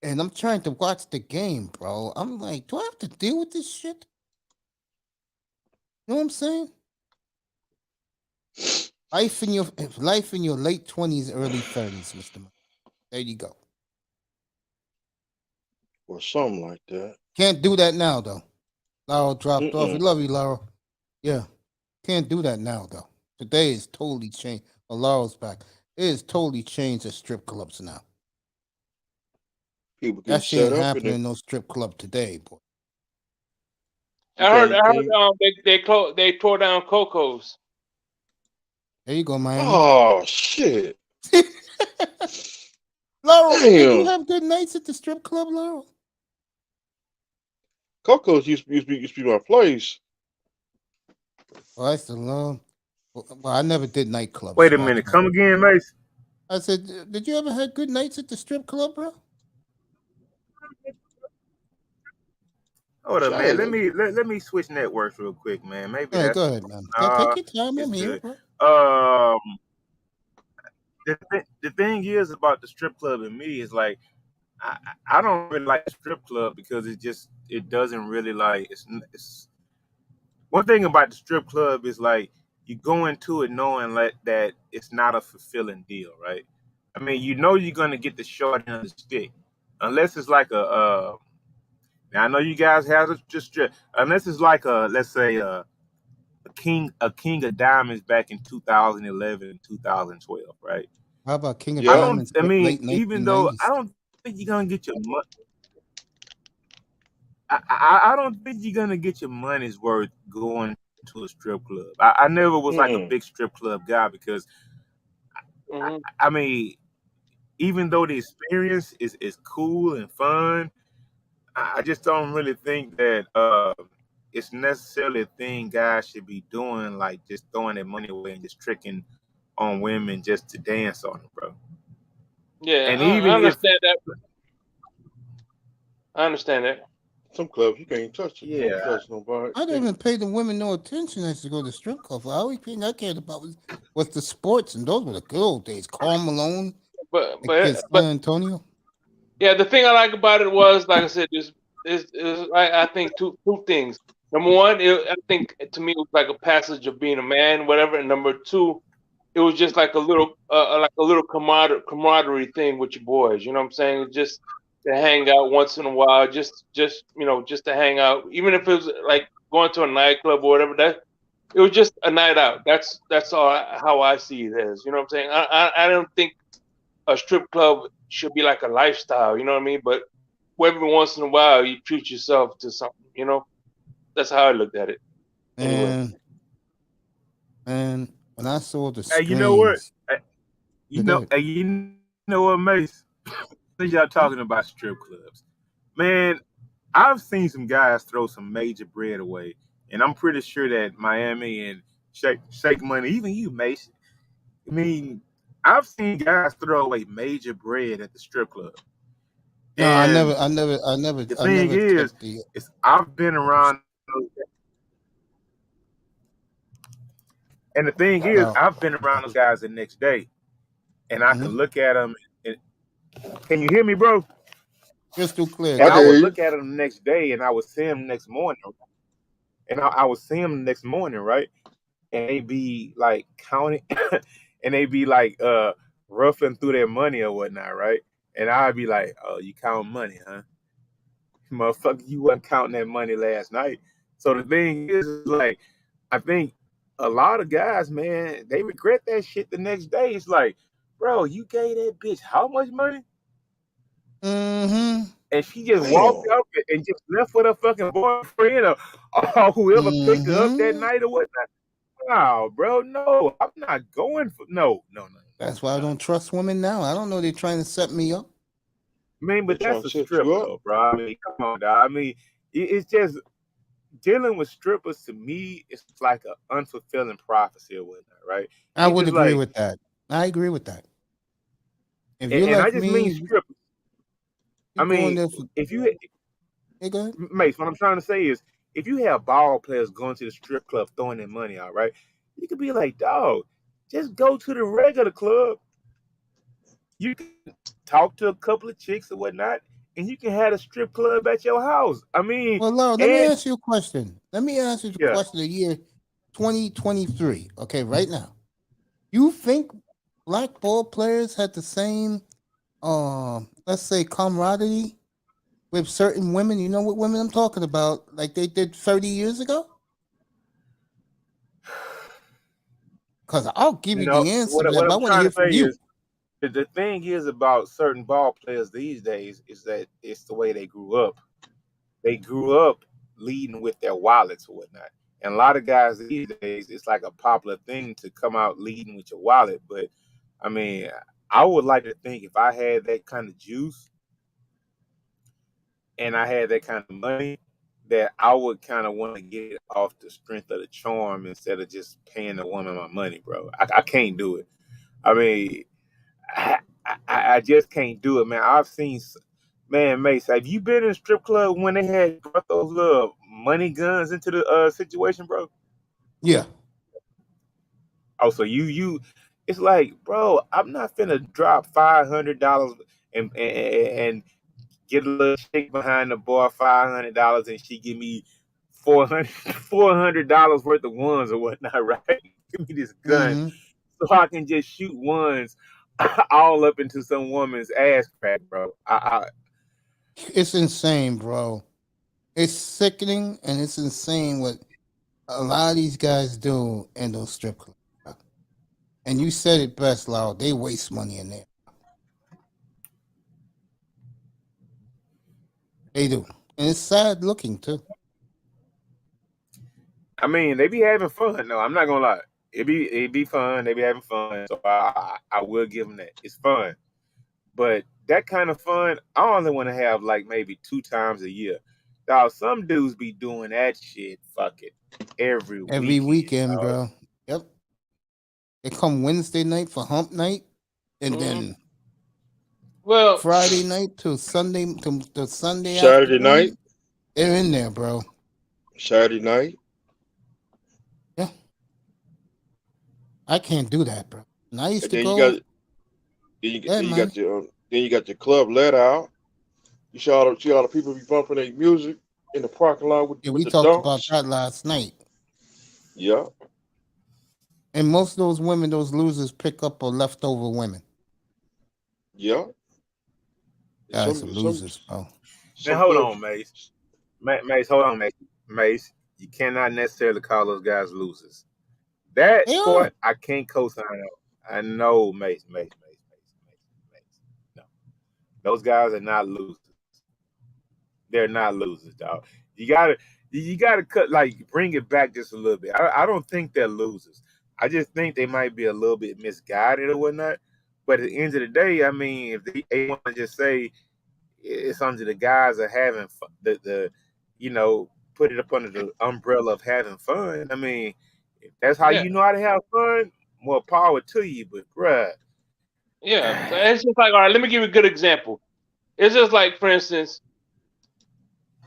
And I'm trying to watch the game, bro. I'm like, do I have to deal with this shit? You know what I'm saying? Life in your late 20s, early 30s, Mr. Mike. There you go. Or something like that. Can't do that now, though. Laurel dropped off. We love you, Laurel. Yeah. Can't do that now, though. Today is totally changed. Oh, Laurel's back. It is totally changed the strip clubs now. People that shit ain't happening in no strip club today, boy. I heard they tore down Coco's. There you go, Miami. Oh shit. Laurel, did you have good nights at the strip club, Laurel? Coco's used to be my place. Well, I still love. Well, I never did nightclubs. Wait a so I minute, can't. come again, Mace. I said, did you ever have good nights at the strip club, bro? Hold up, man. Let Chillin. me switch networks real quick, man. Maybe All right, that's go ahead, man. Take your time. it's I'm here, good. bro. The thing is about the strip club and me is like I don't really like the strip club because it doesn't really like it's one thing about the strip club is like you go into it knowing like that it's not a fulfilling deal, right? I mean, you know you're gonna get the short end of the stick, unless it's like a. Now I know you guys have it just strip, unless it's like a let's say a king of diamonds back in 2011 and 2012, right? How about King of I Yeah. don't. Diamonds I mean, late even though 1990s? I don't think you're gonna get your money. I don't think you're gonna get your money's worth going to a strip club. I never was like a Mm-mm. big strip club guy because Mm-hmm. I mean, even though the experience is cool and fun, I just don't really think that it's necessarily a thing guys should be doing, like just throwing their money away and just tricking on women just to dance on them, bro. Yeah, And I even if understand that. I understand that. Some clubs you can't touch it. Don't yeah, touch nobody. I don't even pay the women no attention as to go to strip club. I always thing I cared about was the sports, and those were the good old days. Karl Malone But against San Antonio. yeah, the thing I like about it was, like I said, is I think two things. Number one, I think to me it was like a passage of being a man, whatever. And number two, it was just like a little camaraderie thing with your boys. You know what I'm saying? Just to hang out once in a while, just just to hang out, even if it was like going to a nightclub or whatever. That it was just a night out. That's all how I see it as. You know what I'm saying? I don't think a strip club should be like a lifestyle. You know what I mean? But every once in a while, you treat yourself to something. That's how I looked at it. Anyway. And when I saw the hey, you know what? screens, go ahead. You know what, Mace? Since y'all talking about strip clubs, man, I've seen some guys throw some major bread away, and I'm pretty sure that Miami and Shake Money, even you, Mace. I mean, I've seen guys throw away major bread at the strip club, No, I never, and I never, I never, the I thing never is, took the. I've been around, and the thing is, Well, I've been around those guys the next day, and I can mhm. look at them. And, can you hear me, bro? Crystal clear. And I Go I can ahead. would hear you. look at them the next day, and I would see them next morning, and I would see them the next morning, right? And they be like counting, and they be like ruffling through their money or whatnot, right? And I'd be like, "Oh, you count money, huh? Motherfucker, you wasn't counting that money last night." So the thing is, like, I think a lot of guys, man, they regret that shit the next day. It's like, bro, you gave that bitch how much money? Mm-hmm. And she just walked Damn. up and just left with her fucking boyfriend or whoever picked her up that Mm-hmm. night or whatnot. Wow, bro, no, I'm not going for no. That's why I don't trust women now. I don't know they're trying to set me up. I mean, They but trying that's to a set you stripper up. though, bro. I mean, come on, dog. I mean, it's just dealing with strippers to me. It's like an unfulfilling prophecy or whatnot, right? I It's would just agree like, with that. I agree with that. If you're and I like just mean me, strippers. you I go in mean, there for. if you, Hey, go ahead. Mace, what I'm trying to say is, if you have ball players going to the strip club throwing their money out, right? You could be like, dog, just go to the regular club. You can talk to a couple of chicks or whatnot, and you can have a strip club at your house. I mean, Well, Laura, let me and ask you a question. Let me ask you the yeah, question of the year 2023. Okay, right now. You think black ball players had the same, let's say, camaraderie with certain women? You know what women I'm talking about, like they did 30 years ago? Because I'll give you no. the answer What to that, what but I I'm want to trying hear to from say you. is the thing is about certain ball players these days is that it's the way they grew up. They grew up leading with their wallets or whatnot. And a lot of guys these days, it's like a popular thing to come out leading with your wallet. But I mean, I would like to think if I had that kind of juice and I had that kind of money, that I would kind of want to get it off the strength of the charm instead of just paying the woman my money, bro. I can't do it. I mean, I just can't do it, man. I've seen, man, Mace, have you been in a strip club when they had brought those little money guns into the situation, bro? Yeah. Oh, so you, it's like, bro, I'm not finna drop $500 and get a little chick behind the bar $500 and she give me $400 worth of ones or whatnot, right? Give me this gun hmm so I can just shoot ones all up into some woman's ass crack, bro. It's insane, bro. It's sickening and it's insane what a lot of these guys do in those strip clubs. And you said it best, Lau. They waste money in there. They do. And it's sad looking, too. I mean, they be having fun. No, I'm not gonna lie. It be fun. They be having fun. So I will give them that. It's fun. But that kind of fun, I only want to have like maybe 2 times a year. Now, some dudes be doing that shit, fuck it, every Weekend, dog. bro. Yep. They come Wednesday night for hump night, and then Well, Friday night to Sunday to Sunday Saturday afternoon, night. they're in there, bro. Saturday night. Yeah. I can't do that, bro. And I used And to then go. you man. got your club let out. You see all the people be bumping their music in the parking lot with Yeah, we the talked about dunks. that last night. Yeah. And most of those women, those losers, pick up a leftover women. Yeah. Guys are losers, bro. Man, Some hold clubs- on, Mace. Mace, hold on, Mace. Mace, you cannot necessarily call those guys losers. That They are. part I can't co-sign on. I know, Mace. No, those guys are not losers. They're not losers, dog. You gotta cut, like, bring it back just a little bit. I don't think they're losers. I just think they might be a little bit misguided or whatnot. But at the end of the day, I mean, if they want to just say it's under the guise of having the put it up under the umbrella of having fun. I mean, if that's how Yeah. you know how to have fun, more power to you. But bruh, yeah, it's just like, all right, let me give you a good example. It's just like, for instance,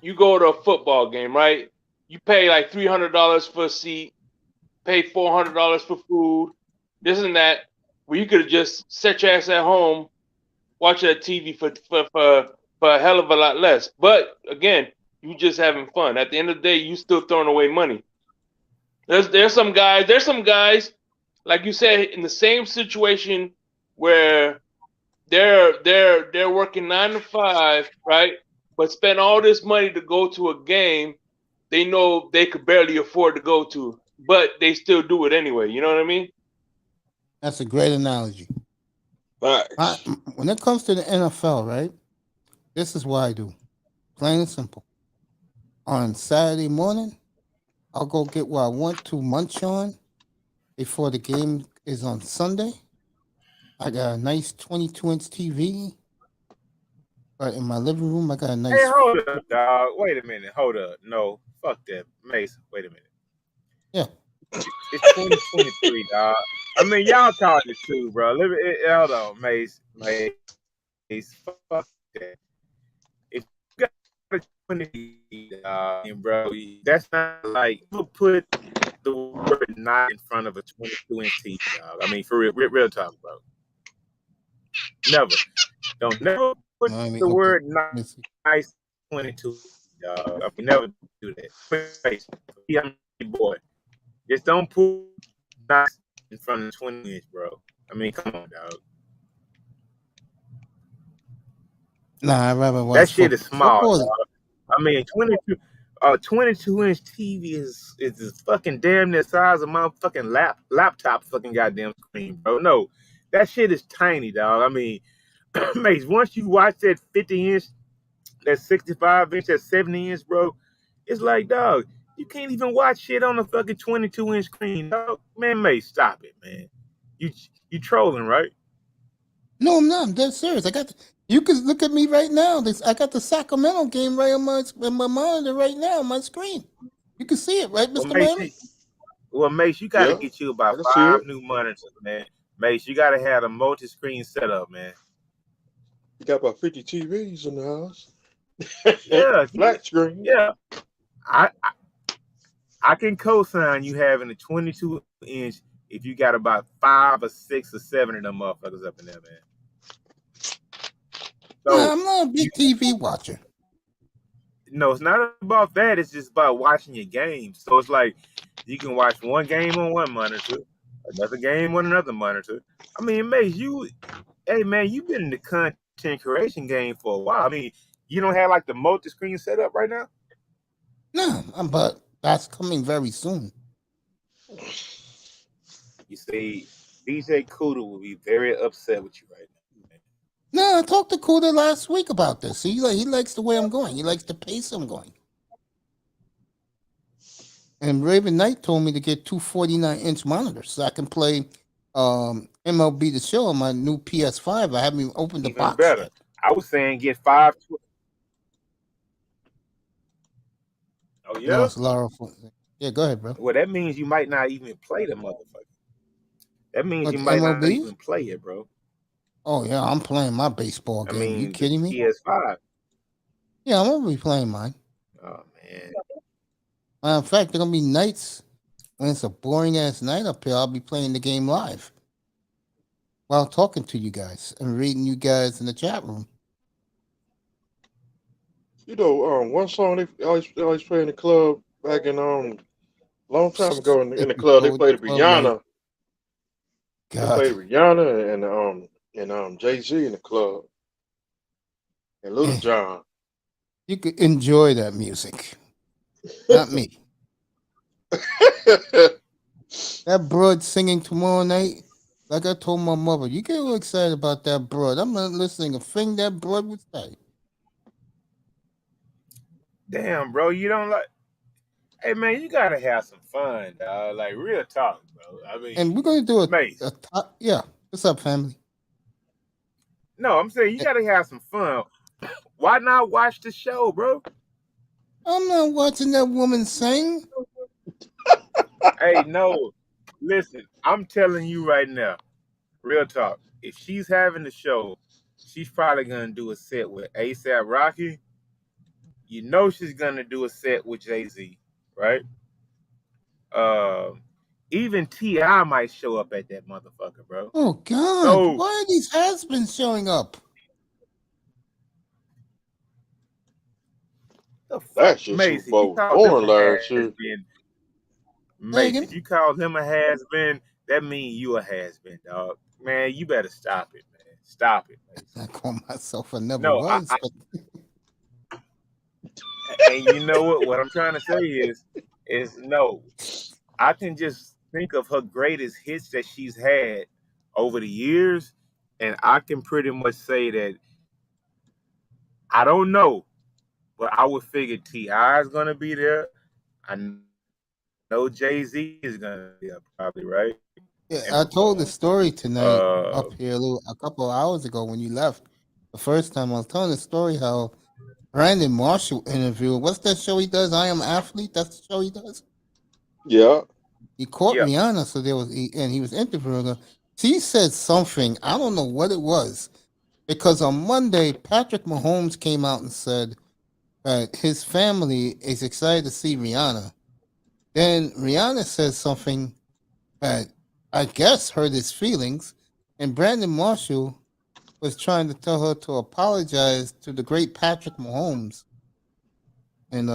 you go to a football game, right? You pay like $300 for a seat, pay $400 for food, this and that. Where you could have just set your ass at home, watch that TV for a hell of a lot less. But again, you just having fun. At the end of the day, you still throwing away money. There's some guys, like you said, in the same situation where they're working 9 to 5, right? But spend all this money to go to a game they know they could barely afford to go to, but they still do it anyway. You know what I mean? That's a great analogy. Facts. When it comes to the NFL, right? This is what I do. Plain and simple. On Saturday morning, I'll go get what I want to munch on before the game is on Sunday. I got a nice 22-inch TV. But in my living room, I got a nice. hey, hold up, dog. Wait a minute. Hold up. No, fuck that, Mace. Wait a minute. Yeah. It's 2023, dog. I mean, y'all caught it too, bro. Hold on, Mace. Fuck that. If you got a 20, bro, that's not like you put the word "not" in front of a 22-inch TV, dog. I mean, for real talk, bro. Never. Don't never put the word "nice" 22, dog. I mean, never do that. I'm a boy. Just don't put "nice" in front of 20-inch, bro. I mean, come on, dog. Nah, I'd rather watch That shit is small, football. dog. I mean, 22-inch TV is fucking damn near size of my fucking laptop fucking goddamn screen, bro. No, that shit is tiny, dog. I mean, Mace, once you watch that 50-inch, that 65-inch, that 70-inch, bro, it's like, dog, you can't even watch shit on a fucking 22-inch screen, dog. Man, Mace, stop it, man. You trolling, right? No, I'm not. I'm dead serious. I got You can look at me right now. I got the Sacramento game right on my monitor right now on my screen. You can see it, right, Mr. Miami? Mace, you got to Yeah, get you I about can see 5 it. new monitors, man. Mace, you got to have a multi-screen setup, man. You got about 50 TVs in the house. Yeah, Flat screen. yeah. I can co-sign you having a 22-inch if you got about 5 or 6 or 7 of them motherfuckers up in there, man. So I'm not a big TV watcher. no, it's not about that. It's just about watching your games. So it's like you can watch one game on one monitor, another game on another monitor. I mean, Mace, hey man, you've been in the content creation game for a while. I mean, you don't have like the multi-screen setup right now? No, but that's coming very soon. You see, DJ Cuda will be very upset with you right now. No, I talked to Kuda last week about this. He likes the way I'm going. He likes the pace I'm going. And Raven Knight told me to get 249-inch monitors so I can play MLB The Show on my new PS5. I haven't even opened the Even box better. yet. I was saying get 5. Oh yeah. No, it's Laura. Yeah, go ahead, bro. Well, that means you might not even play the motherfucker. That means What, you might not MLB? even play it, bro. Oh yeah, I'm playing my baseball I game. You mean, the kidding me? PS5. Yeah, I'm gonna be playing mine. Oh man. In fact, there gonna be nights when it's a boring ass night up here. I'll be playing the game live while talking to you guys and reading you guys in the chat room. You know, one song they always play in the club back in long time ago in the club. They played Rihanna. They played Rihanna and Jay-Z in the club and Little John. You could enjoy that music, not me. That broad singing tomorrow night, like I told my mother, you get real excited about that broad. I'm not listening a thing that broad would say. Damn, bro, you don't like. Hey man, you gotta have some fun, dog. Like real talk, bro. I mean, And we're gonna do Mace. yeah. What's up, family? No, I'm saying you gotta have some fun. Why not watch the show, bro? I'm not watching that woman sing. Hey, no. Listen, I'm telling you right now, real talk. If she's having the show, she's probably gonna do a set with ASAP Rocky. You know she's gonna do a set with Jay-Z, right? Even T.I. might show up at that motherfucker, bro. Oh God! So, why are these husbands showing up? The fuck, Mace, if you call him a has-been, Mace, if you call him a has-been, that means you a has-been, dog. Man, you better stop it, man. Stop it, Mace. I call myself a never was. And you know what I'm trying to say is no. I can just think of her greatest hits that she's had over the years, and I can pretty much say that I don't know, but I would figure T.I. is gonna be there. I know Jay-Z is gonna be there, probably, right? Yeah, I told the story tonight up here a couple of hours ago when you left. The first time I was telling the story how Brandon Marshall interviewed. What's that show he does? I Am Athlete. That's the show he does. Yeah. He caught Rihanna, so he was interviewing her. She said something. I don't know what it was, because on Monday Patrick Mahomes came out and said that his family is excited to see Rihanna. Then Rihanna says something that I guess hurt his feelings, and Brandon Marshall was trying to tell her to apologize to the great Patrick Mahomes, and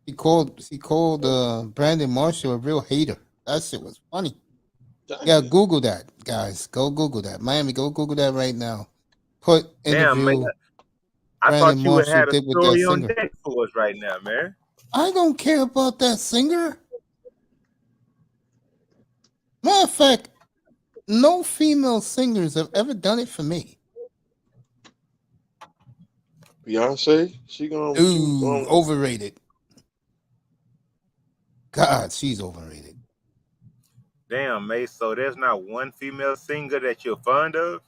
he called Brandon Marshall a real hater. That shit was funny. Yeah, Google that, guys. Go Google that. Miami, go Google that right now. Put interview. Damn, man. I thought you would have a story on deck for us right now, man. I don't care about that singer. Matter of fact, no female singers have ever done it for me. Beyonce, she gonna overrated. God, she's overrated. Damn, Mace. So there's not one female singer that you're fond of?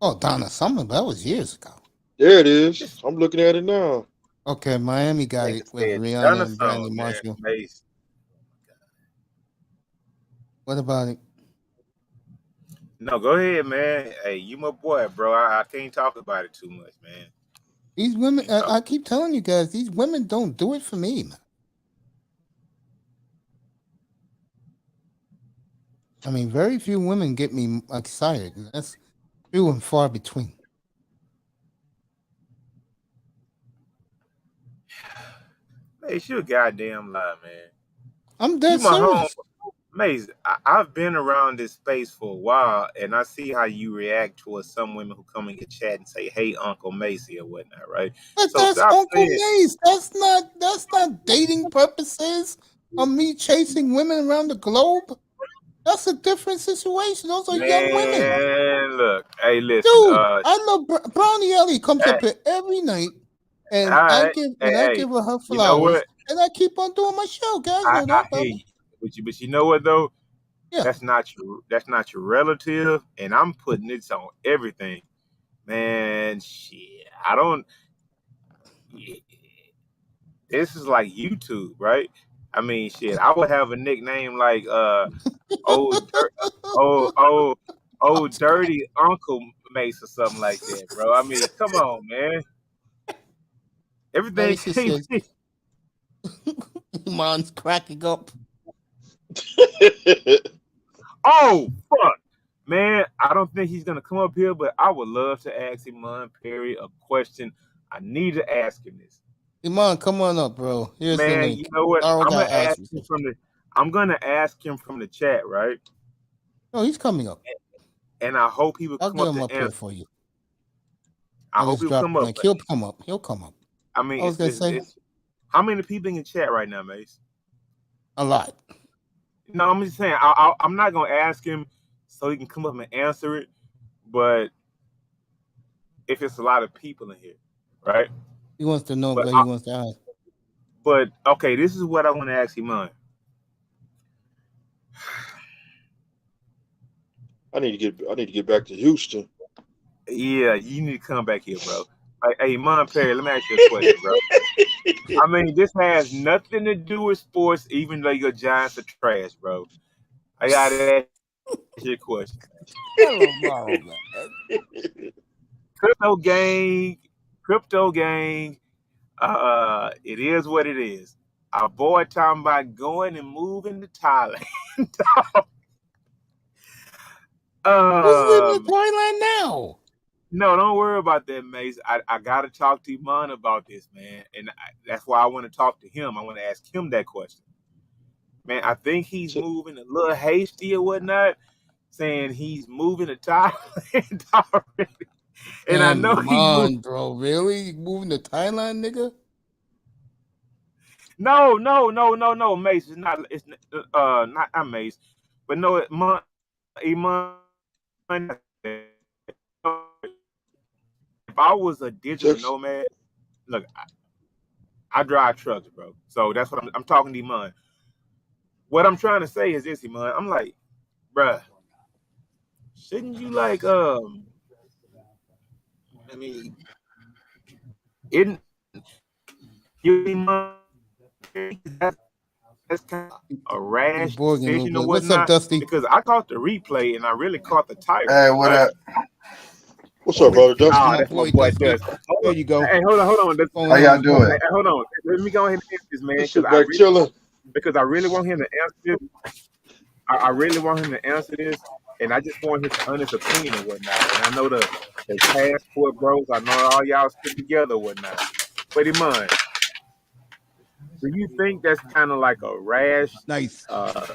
Oh, Donna Summer, that was years ago. There it is. I'm looking at it now. Okay, Miami got Nigga it with said Rihanna Donna and Brandy Summer, man. Marshall. Mace. What about it? No, go ahead, man. Hey, you my boy, bro. I can't talk about it too much, man. These women, Can't talk. I keep telling you guys, these women don't do it for me, man. I mean, very few women get me excited. That's few and far between. Mace, you a goddamn lie, man. I'm You dead my home. serious. Mace, I've been around this space for a while, and I see how you react towards some women who come in your chat and say, "Hey, Uncle Macy" or whatnot, right? But So that's stop Uncle saying, Mace. That's not dating purposes of me chasing women around the globe. That's a different situation. Those are young women. man. Look, hey, listen, Dude, I love Brownie Ellie comes up hey, here every night, and all I right, give hey, her her you know flowers, what? and I keep on doing my show. Guys know I that, hear brother. you, but you know what though? Yeah. That's not your relative, and I'm putting this on everything, man. Shit, I don't. This is like YouTube, right? I mean, shit. I would have a nickname like old dirt, old dirty Uncle Mace or something like that, bro. I mean, come on, man. Everything Macy can't says, be. Iman's cracking up. Oh fuck, man. I don't think he's gonna come up here, but I would love to ask Iman Perry a question. I need to ask him this. Iman, come on up, bro. Here's the Man, link. you know what? Laura I'm gonna got asked ask me him something. I'm gonna ask him from the chat, right? No, he's coming up. And I hope he will I'll come get up him to up here answer. for you. I I hope just he'll dropped come the up. link. He'll come up. He'll come up. I mean, I was gonna say it's how many people in the chat right now, Mace? a lot. No, I'm just saying. I'm not gonna ask him so he can come up and answer it. But if it's a lot of people in here, right? He wants to know But what he wants to ask. but okay, this is what I want to ask him on. I need to get back to Houston. Yeah, you need to come back here, bro. Hey, Mon Perry, let me ask you a question, bro. I mean, this has nothing to do with sports, even though your Giants are trash, bro. I gotta ask you a question. Hello, man. Crypto gang. It is what it is. Our boy talking about going and moving to Thailand. Who's living in Thailand now? No, don't worry about that, Mace. I got to talk to Iman about this, man. And that's why I want to talk to him. I want to ask him that question. Man, I think he's moving a little hasty or whatnot, saying he's moving to Thailand already. And I know he's moving. Bro. Really? You moving to Thailand, nigga? No, Mace. It's not Mace. But no, Iman. If I was a digital nomad, look, I drive trucks, bro. So that's what I'm talking to Iman. What I'm trying to say is this, Iman. I'm like, bruh, shouldn't you like I mean, isn't you that's kind of a rash decision or What's up, whatnot? Dusty? Because I caught the replay and I really caught the title. Hey, what right? up? What's up, brother Dusty? Oh, that's my boy Dusty. Dusty. There you go. Hey, hold on. How y'all doing? Hey, hold on. Let me go ahead and answer this, man. This shit back chilling. Because I really want him to answer this. I really want him to answer this, and I just want his honest opinion and whatnot. And I know the passport bros, I know all y'all stick together or whatnot. But Iman, do you think that's kind of like a rash, a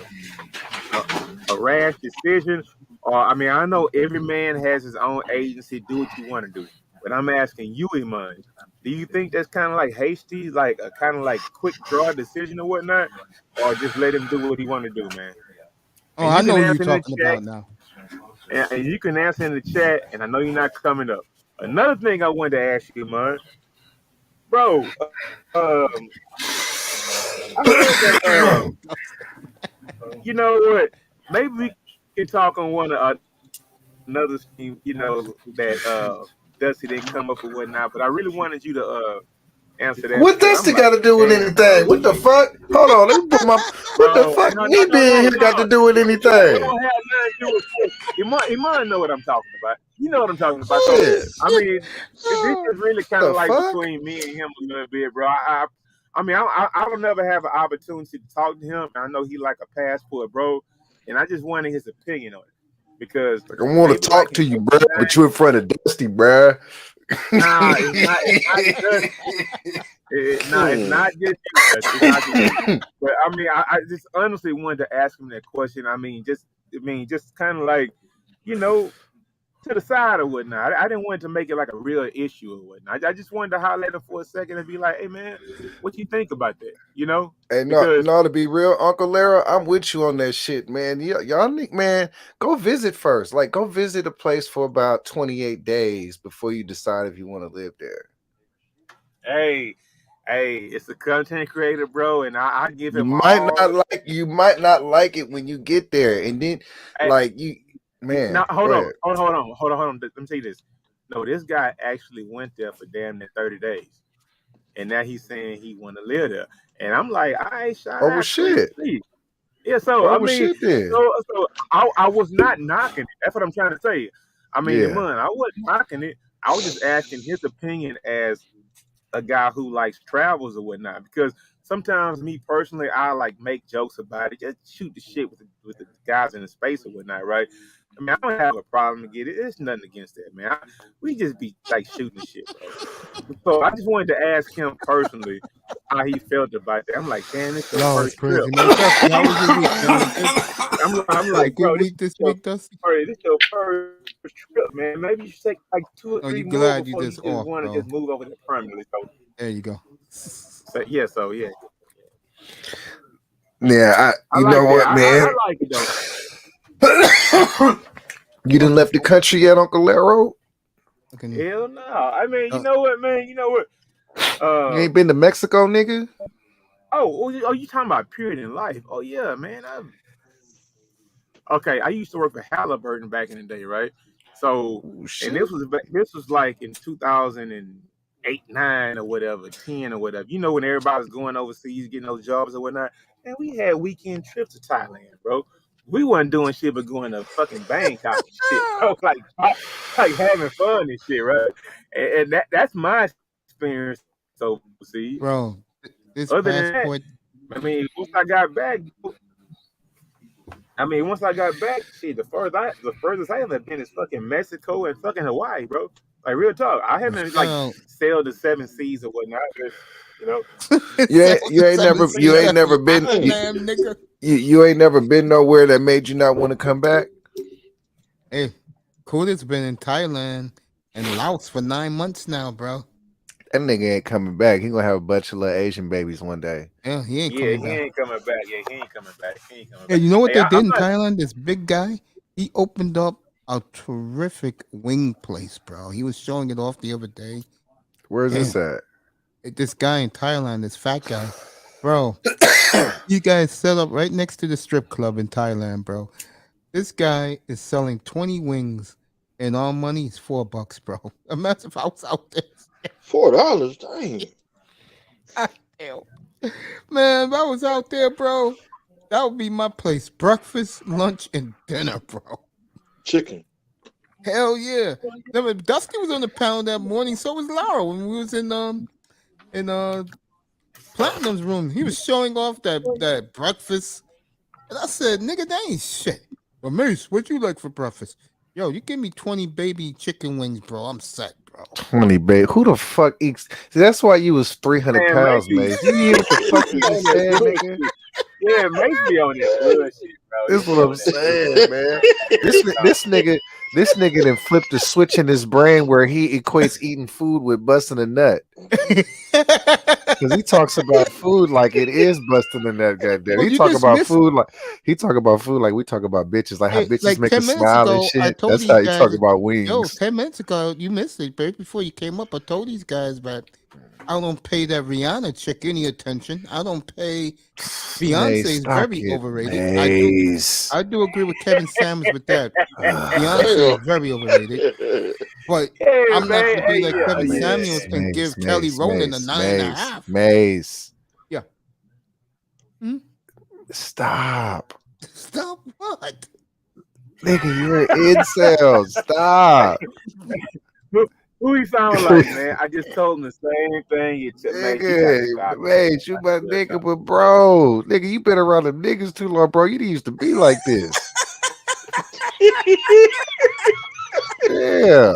rash decision? Or I mean, I know every man has his own agency. Do what you want to do. But I'm asking you, Iman, do you think that's kind of like hasty, like a kind of like quick draw decision or whatnot, or just let him do what he want to do, man? Oh, I know what you're talking about now. And you can answer in the chat, and I know you're not coming up. Another thing I wanted to ask you, man, bro. I heard that. You know what? Maybe we can talk on another scheme, that Dusty didn't come up with whatnot. But I really wanted you to answer that. What Dusty got to do with anything? What the fuck? Hold on, let me put my. What the fuck? Me being here got to do with It anything? don't have nothing to do with shit. He might know what I'm talking about. You know what I'm talking about. So, Shit. I mean, this is really kind The of like fuck? between me and him a little bit, bro. I don't never have an opportunity to talk to him. I know he like a passport, bro, and I just wanted his opinion on it because Like, I want to talk to you, bro, but you in front of Dusty, bro. Nah, it's not just you. It's not just you. But I mean, I just honestly wanted to ask him that question. Just kind of like, to the side or whatnot. I didn't want to make it like a real issue or whatnot. I just wanted to holler at him for a second and be like, "Hey, man, what you think about that?" Hey, Because no, to be real, Uncle Lara, I'm with you on that shit, man. Y'all need, man, go visit first. Like, go visit a place for about 28 days before you decide if you want to live there. hey, it's a content creator, bro, and I give You him might all. not like it when you get there, and then Hey, like you, man. now hold Go on, ahead. hold on. Let me tell you this. No, this guy actually went there for damn near 30 days, and now he's saying he want to live there, and I'm like, all right, shout Oh well, out to you. shit. See. Yeah, so Oh I well, mean, shit. Then so I was not knocking it. That's what I'm trying to say. I mean, yeah. man, I wasn't knocking it. I was just asking his opinion as a guy who likes travels or whatnot. Because sometimes, me personally, I like make jokes about it, just shoot the shit with the guys in the space or whatnot, right? I mean, I don't have a problem to get it. There's nothing against that, man. We just be like shooting shit, bro. So I just wanted to ask him personally how he felt about that. I'm like, damn, it's your Lord, first trip. crazy man. Dusty, how was your week, man? Good? I'm You had a like, bro, good week this week, Dusty? this your first trip, man. Maybe you should take like 2 or Oh, 3 you more glad you before you just just off, want to bro? just move over there permanently. There you go. So yeah. Yeah, I you like know that. what, I man? like it though. You didn't left the country yet, Uncle Laro? Fucking, Hell no. I mean, you uh, know what, man? You know what? You ain't been to Mexico, nigga? You talking about period in life? Oh yeah, man. Okay, I used to work for Halliburton back in the day, right? So, Oh and shit. this was like in 2008, 9 or whatever, 10 or whatever. You know when everybody was going overseas, getting those jobs or whatnot. And we had weekend trips to Thailand, bro. We wasn't doing shit but going to fucking Bangkok and shit, bro. Like having fun and shit, right? And that's my experience overseas. bro, this Other than that, passport, I mean, once I got back, shit, the furthest I ever been is fucking Mexico and fucking Hawaii, bro. Like real talk. I haven't like shout sailed the 7 seas or whatnot, but, you know. out. You ain't Seven never seas, been Island, nigga. you ain't never been nowhere that made you not want to come back? Hey, Kuda's been in Thailand and Laos for 9 months now, bro. That nigga ain't coming back. He gonna have a bunch of little Asian babies one day. Yeah, he ain't Yeah, coming he back. ain't coming back. Yeah, he ain't coming back. He ain't coming Hey, back. you know what Hey, they did I'm in not. Thailand? This big guy, he opened up a terrific wing place, bro. He was showing it off the other day. Where's Yeah, this at? this guy in Thailand, this fat guy, bro. You guys set up right next to the strip club in Thailand, bro. This guy is selling 20 wings, and all money is $4, bro. Imagine if I was out there. $4, dang. Damn. Man, if I was out there, bro, that would be my place. Breakfast, lunch, and dinner, bro. Chicken. Hell yeah. Remember, Dusty was on the panel that morning, so was Laura when we was in Platinum's room. He was showing off that breakfast. And I said, nigga, that ain't shit. Well, Mace, what you like for breakfast? Yo, you give me 20 baby chicken wings, bro. I'm set, bro. 20, babe. Who the fuck eats? See, that's why you was 300 Man, pounds, Mace Mace. You hear what the fuck you be on just that said, nigga? bullshit. Yeah, Mace be on that bullshit, bro. This He what be I'm on that saying, man. This nigga done flipped the switch in his brain where he equates eating food with busting a nut. Because he talks about food like it is busting a nut, goddamn. Well, He you talk just about missed. food like we talk about bitches, like how Hey, bitches like make 10 us minutes smile and ago, I shit. told That's these how he talk guys, about yo, wings. 10 minutes ago, you missed it, right before you came up. I told these guys that I don't pay that Rihanna chick any attention. I don't pay. Mace, Beyonce is stop very it, overrated. Mace. I do agree with Kevin Samuels with that. Beyonce Damn. is very overrated. But Hey, I'm not man. gonna be Hey, like yeah, Kevin yeah. Samuels and give Kelly Rowland a 9.5. Mace. Yeah. Hmm? Stop. Stop what? Nigga, you're an incel. Stop. Who he sound like, man? I just told him the same thing. Man, you gotta stop. Nigga, Mace, you my nigga, but bro, nigga, you been around them niggas too long, bro. You didn't used to be like this. Yeah.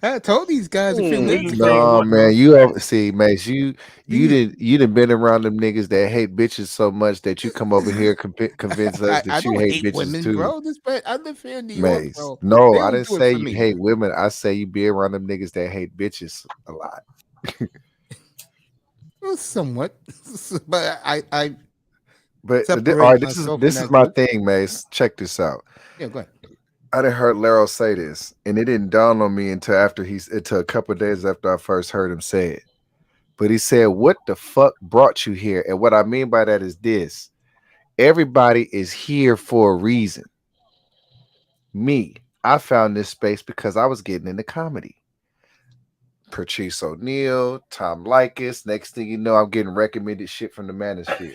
I told these guys a few minutes ago. No, man, you see, Mace, you done been around them niggas that hate bitches so much that you come over here convince us I that you don't hate hate bitches women, too. bro. I live here in New York, Mace. bro. No, They I don't didn't do it say for you me. hate women. I say you be around them niggas that hate bitches a lot. Well, somewhat, but I But separate all right, this myself is from that my group. thing, Mace. Check this out. Yeah, go ahead. I didn't heard Laro say this, and it didn't dawn on me until a couple of days after I first heard him say it. But he said, "What the fuck brought you here?" And what I mean by that is this: everybody is here for a reason. Me, I found this space because I was getting into comedy. Patrice O'Neal, Tom Likas. Next thing you know, I'm getting recommended shit from the manosphere,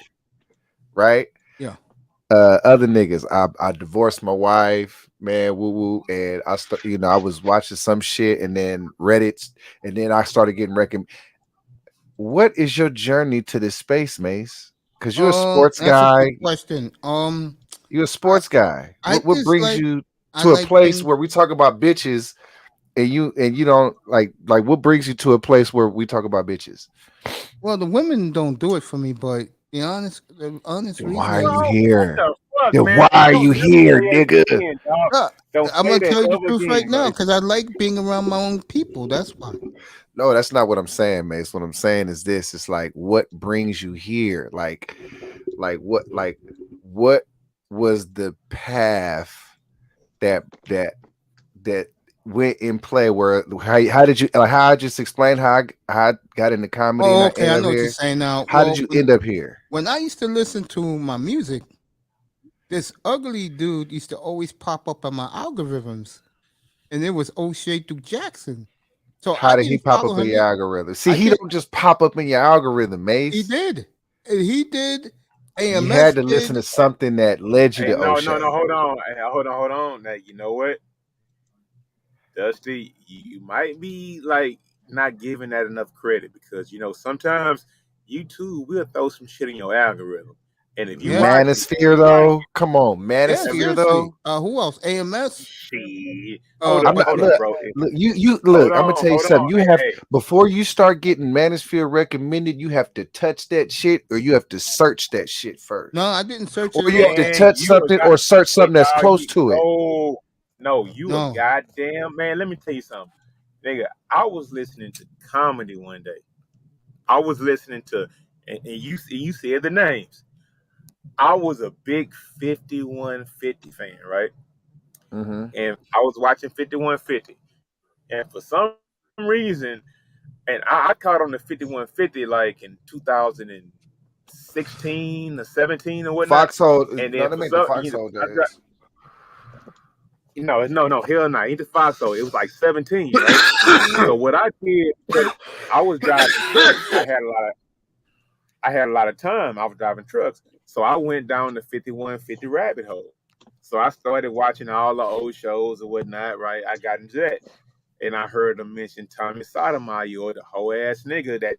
right? Yeah. Other niggas, I divorced my wife, man, woo woo, and I was watching some shit, and then Reddit, and then I started getting recommended. What is your journey to this space, Mace? Because you're a sports That's a guy. good question. You're a sports guy. I What just brings like you I to a like place being where we talk about bitches, and you don't like what brings you to a place where we talk about bitches? well, the women don't do it for me, but the honest Then reason why are is you Bro, what here? the fuck, Then man? why Hey, are don't you never here, say that nigga? again, dog. Don't I'm say gonna tell that you the ever truth right again, now man. because I like being around my own people. That's why. No, that's not what I'm saying, Mace. What I'm saying is this: it's like what brings you here? Like what was the path that went in play? Where how did you how I just explained how I got into comedy and Oh, I okay, I ended up know what you're here? saying now. How did Well, you end up here? when I used to listen to my music, this ugly dude used to always pop up on my algorithms, and it was O'Shea Duke Jackson. So I How did he didn't pop follow up in him. your algorithm? See, I he did. don't just pop up in your algorithm, He Mace. did. He did. You AMS had to listen did. to something that led you Hey, to no, O'Shea. hold on. Hey, hold on. Now, you know what? Dusty, you might be like not giving that enough credit because sometimes you too will throw some shit in your algorithm. And if you Yeah. watch it, Manosphere, though, come on, Yeah, Manosphere, seriously. though. Who else? AMS. shit. Hold I'm up, not, bro. look, you Hold look. I'm gonna on, tell you hold on. something. You Hey, have hey, before you start getting Manosphere recommended, you have to touch that shit, or you have to search that shit first, No, I didn't search it or at you have all. to man, touch you a something god. or search Hey, something that's dog, close to it. no, you a No. goddamn man. Let me tell you something, nigga. I was listening to comedy one day. I was listening to, and you said the names. I was a big 5150 fan, right? Mm-hmm. And I was watching 5150, and for some reason, and I caught on the 5150 like in 2016 or 17 or whatnot. Foxhole. And No, then they for make the some, Foxhole I days. no, hell no, ain't the Foxhole. It was like 17, right? So what I did, I was driving trucks. I had a lot of time. I was driving trucks, so I went down the 5150 rabbit hole. So I started watching all the old shows and whatnot. Right, I got into that, and I heard them mention Tommy Sotomayor, the hoe ass nigga. That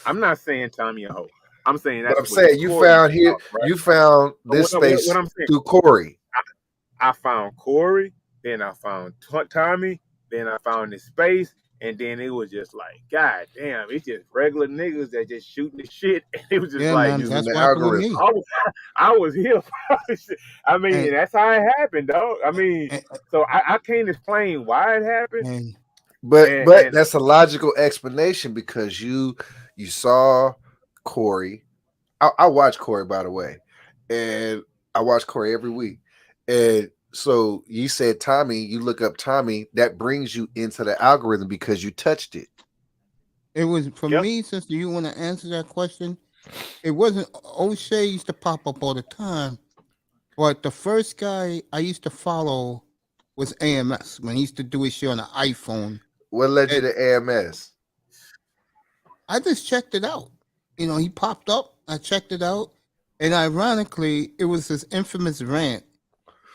I'm not saying Tommy a hoe. I'm saying But that's I'm what saying Corey thought, right? you found So this space what I'm saying, through Corey. I found Corey, then I found Tommy, then I found this space, and then it was just like, God damn, it's just regular niggas that just shooting the shit. And it was just Yeah, like, man. Using That's the what happened with algorithm. me. I was here for this shit. I mean, And, that's how it happened, dog. I mean, and, so I can't explain why it happened. and But And that's a logical explanation because you saw Corey. I watch Corey, by the way, and I watch Corey every week. And So you said Tommy, you look up Tommy, that brings you into the algorithm because you touched it. It was for Yep. me, since you want to answer that question. It wasn't O'Shea used to pop up all the time, but the first guy I used to follow was AMS when he used to do his shit on an iPhone. What led you And to AMS? I just checked it out. You know, he popped up. I checked it out, and ironically, it was this infamous rant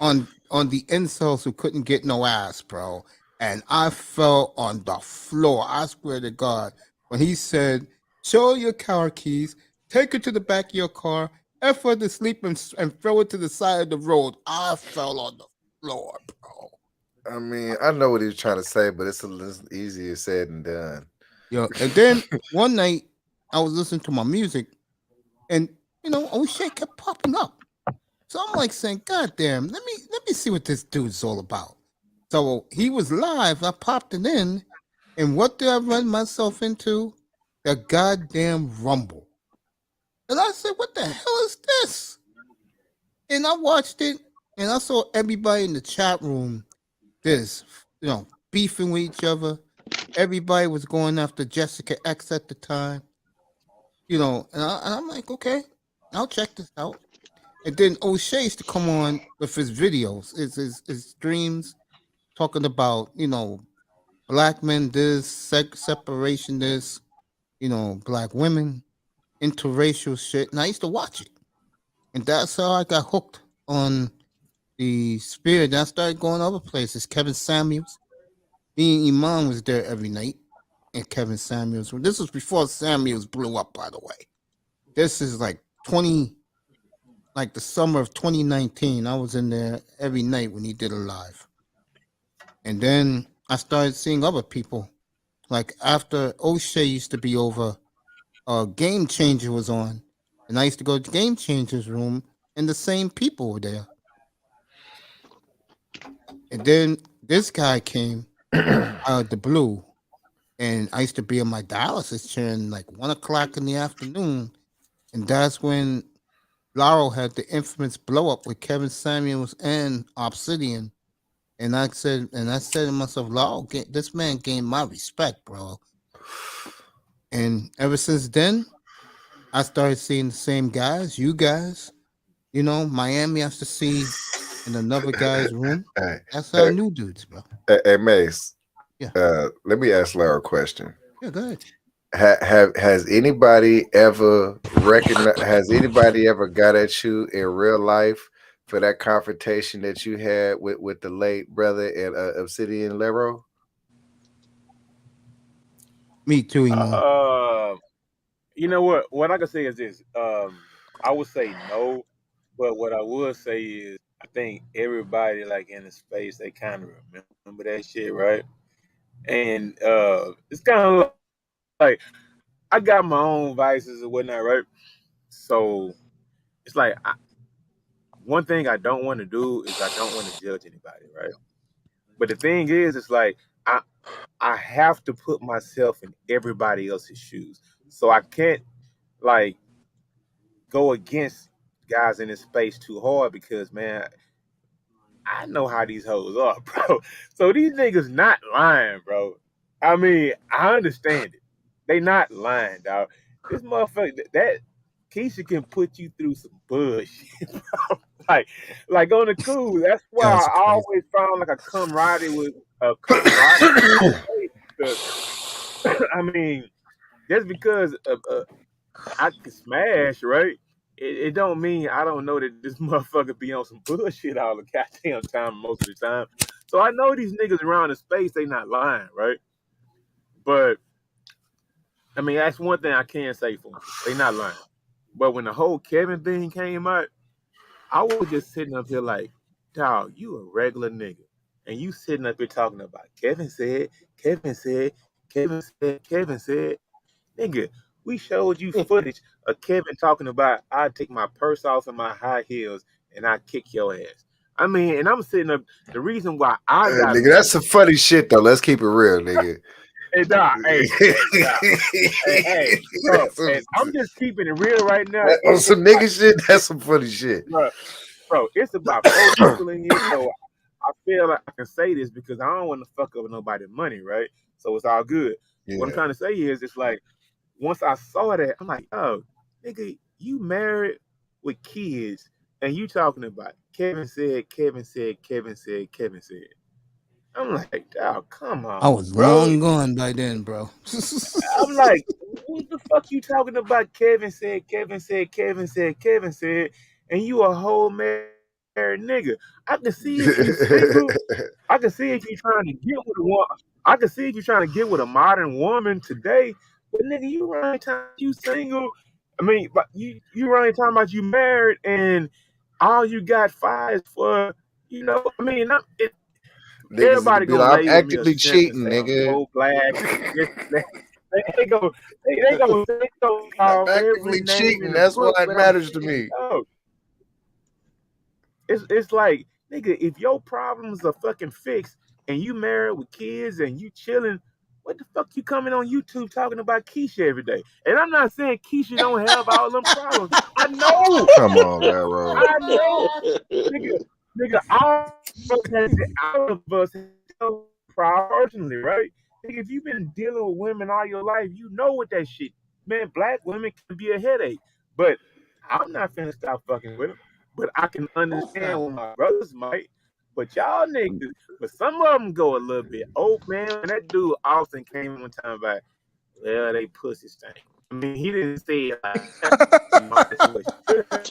on the incels who couldn't get no ass, bro. And I fell on the floor. I swear to God, when he said, "Show your car keys, take it to the back of your car, F her to sleep, and throw it to the side of the road," I fell on the floor, bro. I mean, I know what he was trying to say, but it's a little easier said than done. Yo, and then one night I was listening to my music, and you know, O'Shea kept popping up. So I'm like saying, "God damn, let me see what this dude's all about." So he was live. I popped it in, and what did I run myself into? The goddamn Rumble. And I said, "What the hell is this?" And I watched it, and I saw everybody in the chat room, beefing with each other. Everybody was going after Jessica X at the time, and I'm like, okay, I'll check this out. And then O'Shea used to come on with his videos, his streams, talking about, black men this, separation this, black women, interracial shit. And I used to watch it. And that's how I got hooked on the spirit. And I started going other places. Kevin Samuels. Me and Iman was there every night. And Kevin Samuels. This was before Samuels blew up, by the way. This is like the summer of 2019. I was in there every night when he did a live. And then I started seeing other people. Like after O'Shea used to be over, Game Changer was on. And I used to go to Game Changer's room, and the same people were there. And then this guy came out of the blue. And I used to be in my dialysis chair in like 1 o'clock in the afternoon. And that's when Laurel had the infamous blow up with Kevin Samuels and Obsidian. And I said to myself, Laurel, this man gained my respect, bro. And ever since then, I started seeing the same guys, you guys. Miami has to see in another guy's room. That's how new dudes, bro. Hey, Mace. Yeah. Let me ask Laura a question. Yeah, go ahead. Has anybody ever has anybody ever got at you in real life for that confrontation that you had with the late brother and Obsidian Lero? Me too, Iman. You know what? What I can say is this. I would say no, but what I would say is I think everybody like in the space they kind of remember that shit, right? And it's kind of like I got my own vices and whatnot, right? So it's like one thing I don't want to do is I don't want to judge anybody, right? But the thing is, it's like I have to put myself in everybody else's shoes, so I can't like go against guys in this space too hard because, man, I know how these hoes are, bro. So these niggas not lying, bro. I mean, I understand it. They not lying, dog. This motherfucker, that Keisha can put you through some bullshit, bro. Like on the cool. That's why I always found like a camaraderie with I mean, just because I can smash, right? It don't mean I don't know that this motherfucker be on some bullshit all the goddamn time most of the time. So I know these niggas around the space, they not lying, right? But I mean, that's one thing I can say for them. They not lying. But when the whole Kevin thing came out, I was just sitting up here like, dog, you a regular nigga. And you sitting up here talking about Kevin said, Kevin said, Kevin said, Kevin said. Nigga, we showed you footage of Kevin talking about I'd take my purse off and my high heels and I'd kick your ass. I mean, and I'm sitting up, the reason why I got nigga, that's some funny shit though. Let's keep it real, nigga. Hey, dog, hey, bro, and I'm just keeping it real right now. On some nigga shit, that's some funny shit. Bro, it's about 4 people in here, so I feel like I can say this because I don't want to fuck up with nobody's money, right? So it's all good. What I'm Yeah. trying to say is, it's like once I saw that, I'm like, oh, nigga, you married with kids, and you talking about Kevin said, Kevin said, Kevin said, Kevin said. I'm like, oh, come on, I was bro. long gone by then, bro. I'm like, what the fuck you talking about? Kevin said, Kevin said, Kevin said, Kevin said, and you a whole married nigga. I can see if you single. I can see if you're trying to get with a woman. I can see if you're trying to get with a modern woman today. But nigga, you running time you single. I mean, but you running talking about you married and all you got five for. I mean, Niggas everybody be gonna like, I'm label me a actively simp and cheating, say I'm nigga. cold black. They go I'm call every actively name cheating. in the That's why book, it but I'm matters to cheating. me. No. It's like, nigga, if your problems are fucking fixed and you married with kids and you chilling, what the fuck you coming on YouTube talking about Keisha every day? And I'm not saying Keisha don't have all them problems. I know. Come on, Railroad. I know. Nigga, all of us have problems personally, right? Nigga, if you've been dealing with women all your life, you know what that shit. Man, black women can be a headache. But I'm not finna stop fucking with them. But I can understand when my brothers might. But y'all niggas, but some of them go a little bit. Oh man, that dude Austin came one time about, well, they pussy stank. I mean, he didn't say it like that.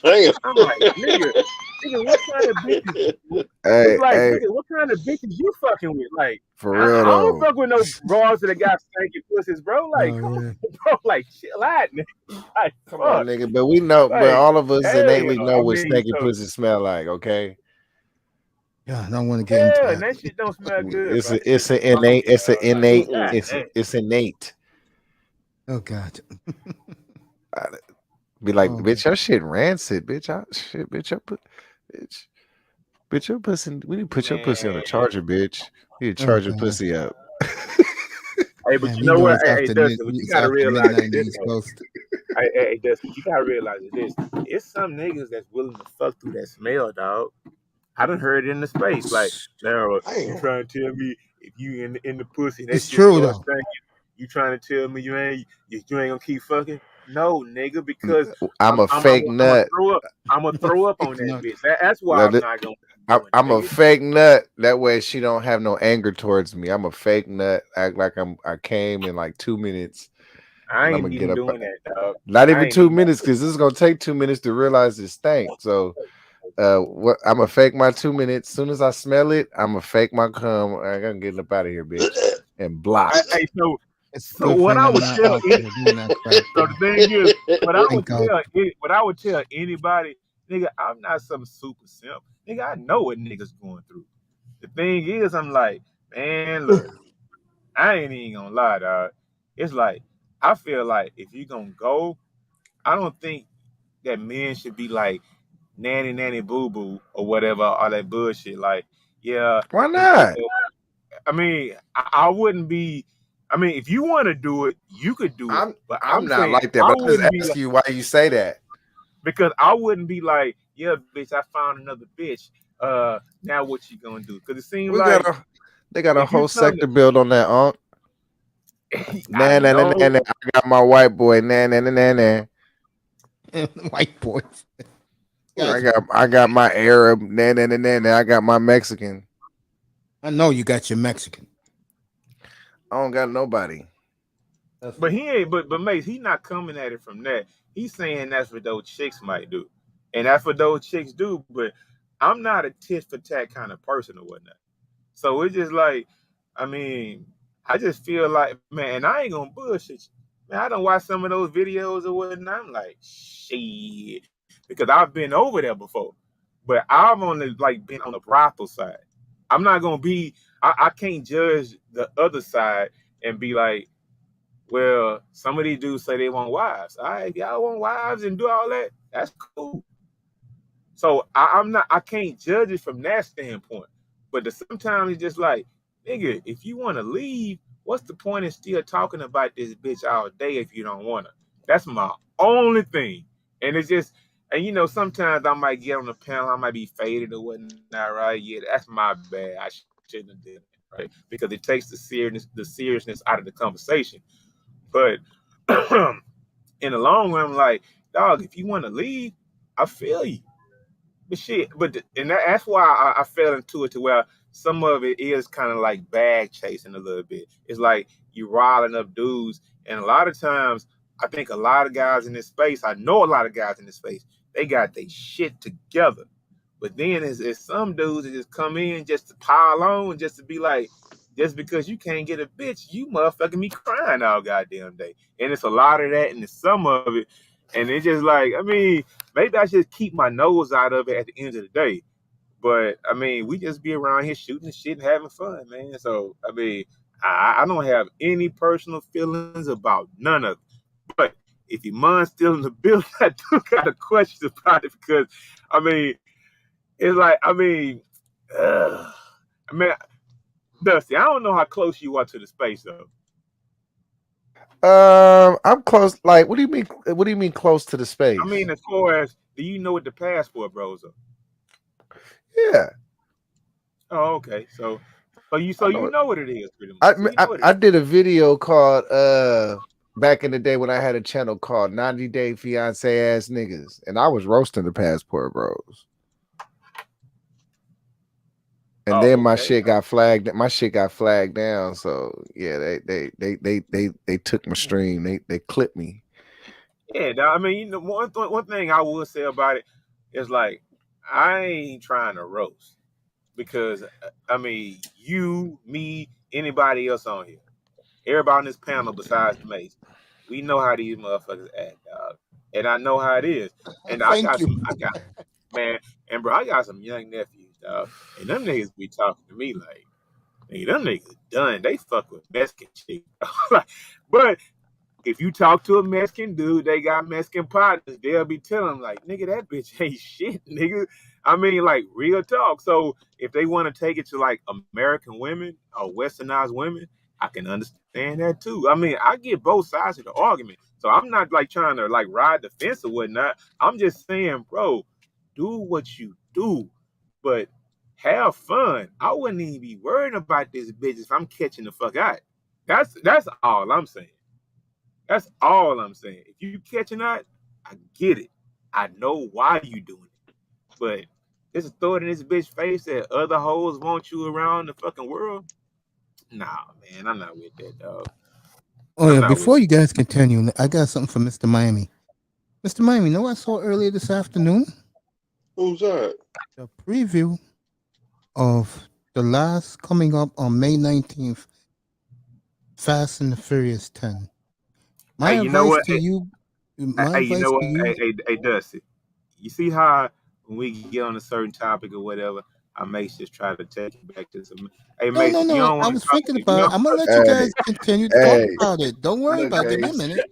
Damn. I'm like, nigga, what kind of bitches? Hey, It's like, hey, nigga, what kind of bitches you fucking with? Like, for I real don't though. fuck with no bras that got stanky pussies, bro. Like, Oh, come yeah. on, bro. Like, chill out, nigga. Like, Come on, fuck. nigga. But we know, but Like, all of us hell, innately know I what mean, stinky so, pussy smell like, okay? Yeah, I don't want to get into yeah, and that. that shit don't smell good, It's bro. it's an I don't innate, get it's an like, innate, God it's damn. it's innate. Oh God. Be like, Oh, bitch, your shit rancid, bitch. Bitch, bitch, your pussy. We need to put your pussy on a Man. charger, bitch. You need to oh charge your God. pussy up. Hey, but Man, you you know know what? it's Hey, after Dustin, what you it's gotta after realize midnight is in the this, East though. Coast. Hey, Dustin, you gotta realize is this. It's some niggas that's willing to fuck through that smell, dog. I done heard it in the space. Like, now you Damn. trying to tell me if you in the pussy and that It's shit true starts though. stinking, you trying to tell me you ain't gonna keep fucking? No, nigga, because I'm a fake I'm nut. throw up. I'm gonna throw up on Fake that nut. bitch. That's why I'm not gonna be doing it, I'm a nigga. fake nut. That way she don't have no anger towards me. I'm a fake nut. Act like I came in like 2 minutes I and I'm ain't gonna get even up. doing that, dog. Not I even ain't 2 even. minutes because this is gonna take 2 minutes to realize it stank. So what I'm gonna fake my 2 minutes. Soon as I smell it, I'm gonna fake my cum. I gotta get up out of here, bitch. And block. Hey, It's a so good what thing I I'm would not tell out there doing that crap. so the thing is, what I would Thank God. tell anybody, nigga, I'm not some super simp. Nigga, I know what niggas going through. The thing is, I'm like, man, look, I ain't even gonna lie, dog. It's like, I feel like if you gonna go, I don't think that men should be like nanny boo boo or whatever, all that bullshit. Like, yeah, Why not? I mean, I wouldn't be. I mean, if you want to do it, you could do it. But I'm I'm not saying like that, I but I just wouldn't be ask like, you why you say that. because I wouldn't be like, yeah, bitch, I found another bitch. Now what you gonna do? Because it seems We got like they got a if you whole come sector built on that, to, I Nah, nah, nah, nah, nah. know, I got my white boy. Nah, nah, nah, nah, nah. White boys. I got my Arab. Nah, nah, nah, nah, nah. I got my Mexican. I know you got your Mexican. I don't got nobody. but he ain't. But Mace, he not coming at it from that. He's saying that's what those chicks might do, and that's what those chicks do. But I'm not a tit for tat kind of person or whatnot. So it's just like, I mean, I just feel like, man, and I ain't gonna bullshit you. Man, I don't watch some of those videos or whatnot. I'm like, shit. Because I've been over there before. But I've only like been on the brothel side. I'm not gonna be, I can't judge the other side and be like, well, some of these dudes say they want wives. All right, if y'all want wives and do all that, that's cool. So I can't judge it from that standpoint. But sometimes it's just like, nigga, if you want to leave, what's the point in still talking about this bitch all day if you don't want her? That's my only thing. And it's just, And you know, sometimes I might get on the panel, I might be faded or whatnot, right? Yeah, that's my bad. I shouldn't have done it, right? Because it takes the seriousness out of the conversation. But in the long run, I'm like, dog, if you want to leave, I feel you. But shit, that's why I fell into it to where some of it is kind of like bag chasing a little bit. It's like you riling up dudes, and a lot of times I think a lot of guys in this space, I know a lot of guys in this space, they got their shit together. But then there's some dudes that just come in just to pile on, just to be like, just because you can't get a bitch, you motherfucking me crying all goddamn day. And it's a lot of that, and it's some of it, and it's just like, I mean, maybe I should keep my nose out of it at the end of the day. But I mean, we just be around here shooting the shit and having fun, man. So I mean, I don't have any personal feelings about none of it. But if your mom's still in the building, I do got a question about it because I mean, it's like I mean, Dusty, I don't know how close you are to the space though. I'm close. Like, what do you mean? What do you mean close to the space? I mean, as far as do you know what the passport bros are? Yeah. Oh, okay. So you know what it is pretty much. I did a video called back in the day when I had a channel called 90 Day Fiance Ass Niggas, and I was roasting the passport bros. And then my shit got flagged. My shit got flagged down. So yeah, they took my stream. They clipped me. Yeah, I mean, you know, one thing I will say about it is like I ain't trying to roast because I mean, you, me, anybody else on here, everybody on this panel besides Mace, we know how these motherfuckers act, dog, and I know how it is. And I got some young nephews, dog, and them niggas be talking to me like, nigga, them niggas done. They fuck with Mexican shit, but. If you talk to a Mexican dude, they got Mexican partners, they'll be telling them, like, nigga, that bitch ain't shit, nigga. I mean, like, real talk. So if they want to take it to, like, American women or westernized women, I can understand that, too. I mean, I get both sides of the argument. So I'm not, like, trying to, like, ride the fence or whatnot. I'm just saying, bro, do what you do, but have fun. I wouldn't even be worried about this bitch if I'm catching the fuck out. That's all I'm saying. That's all I'm saying. If you catching that, I get it. I know why you doing it. But just throw it in this bitch face that other hoes want you around the fucking world. Nah, man, I'm not with that, dog. Oh yeah, before you guys continue, I got something for Mr. Miami. Mr. Miami, you know what I saw earlier this afternoon? Who's that? The preview of the last coming up on May 19th, Fast and the Furious 10. My hey, you know advice what? to you. Hey, you know what? Hey, Dusty. You see how when we get on a certain topic or whatever, I may just try to take it back to some. Hey, Mason, you don't I want was to talk. thinking about it. I'm gonna let you guys continue to talk about it. Don't worry about it. Give me a minute.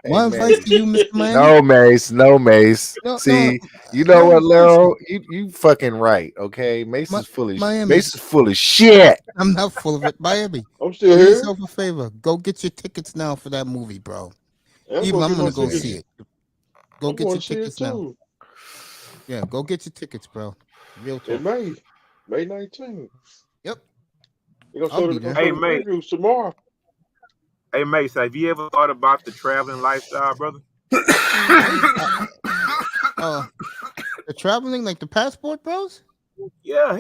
My advice to you, Mr. Miami. No, Mace. See, you know what, Lero? You fucking right, okay? Mace is full of Mace is full of shit. I'm not full of it. Miami. I'm still do here. yourself a favor. Go get your tickets now for that movie, bro. Even I'm gonna go see it. Go get your tickets now. Yeah, go get your tickets, bro. Real talk. In May 19th. Yep. You're gonna start the previews tomorrow. Hey, Mace, have you ever thought about the traveling lifestyle, brother? The traveling, like the passport, bros? Yeah.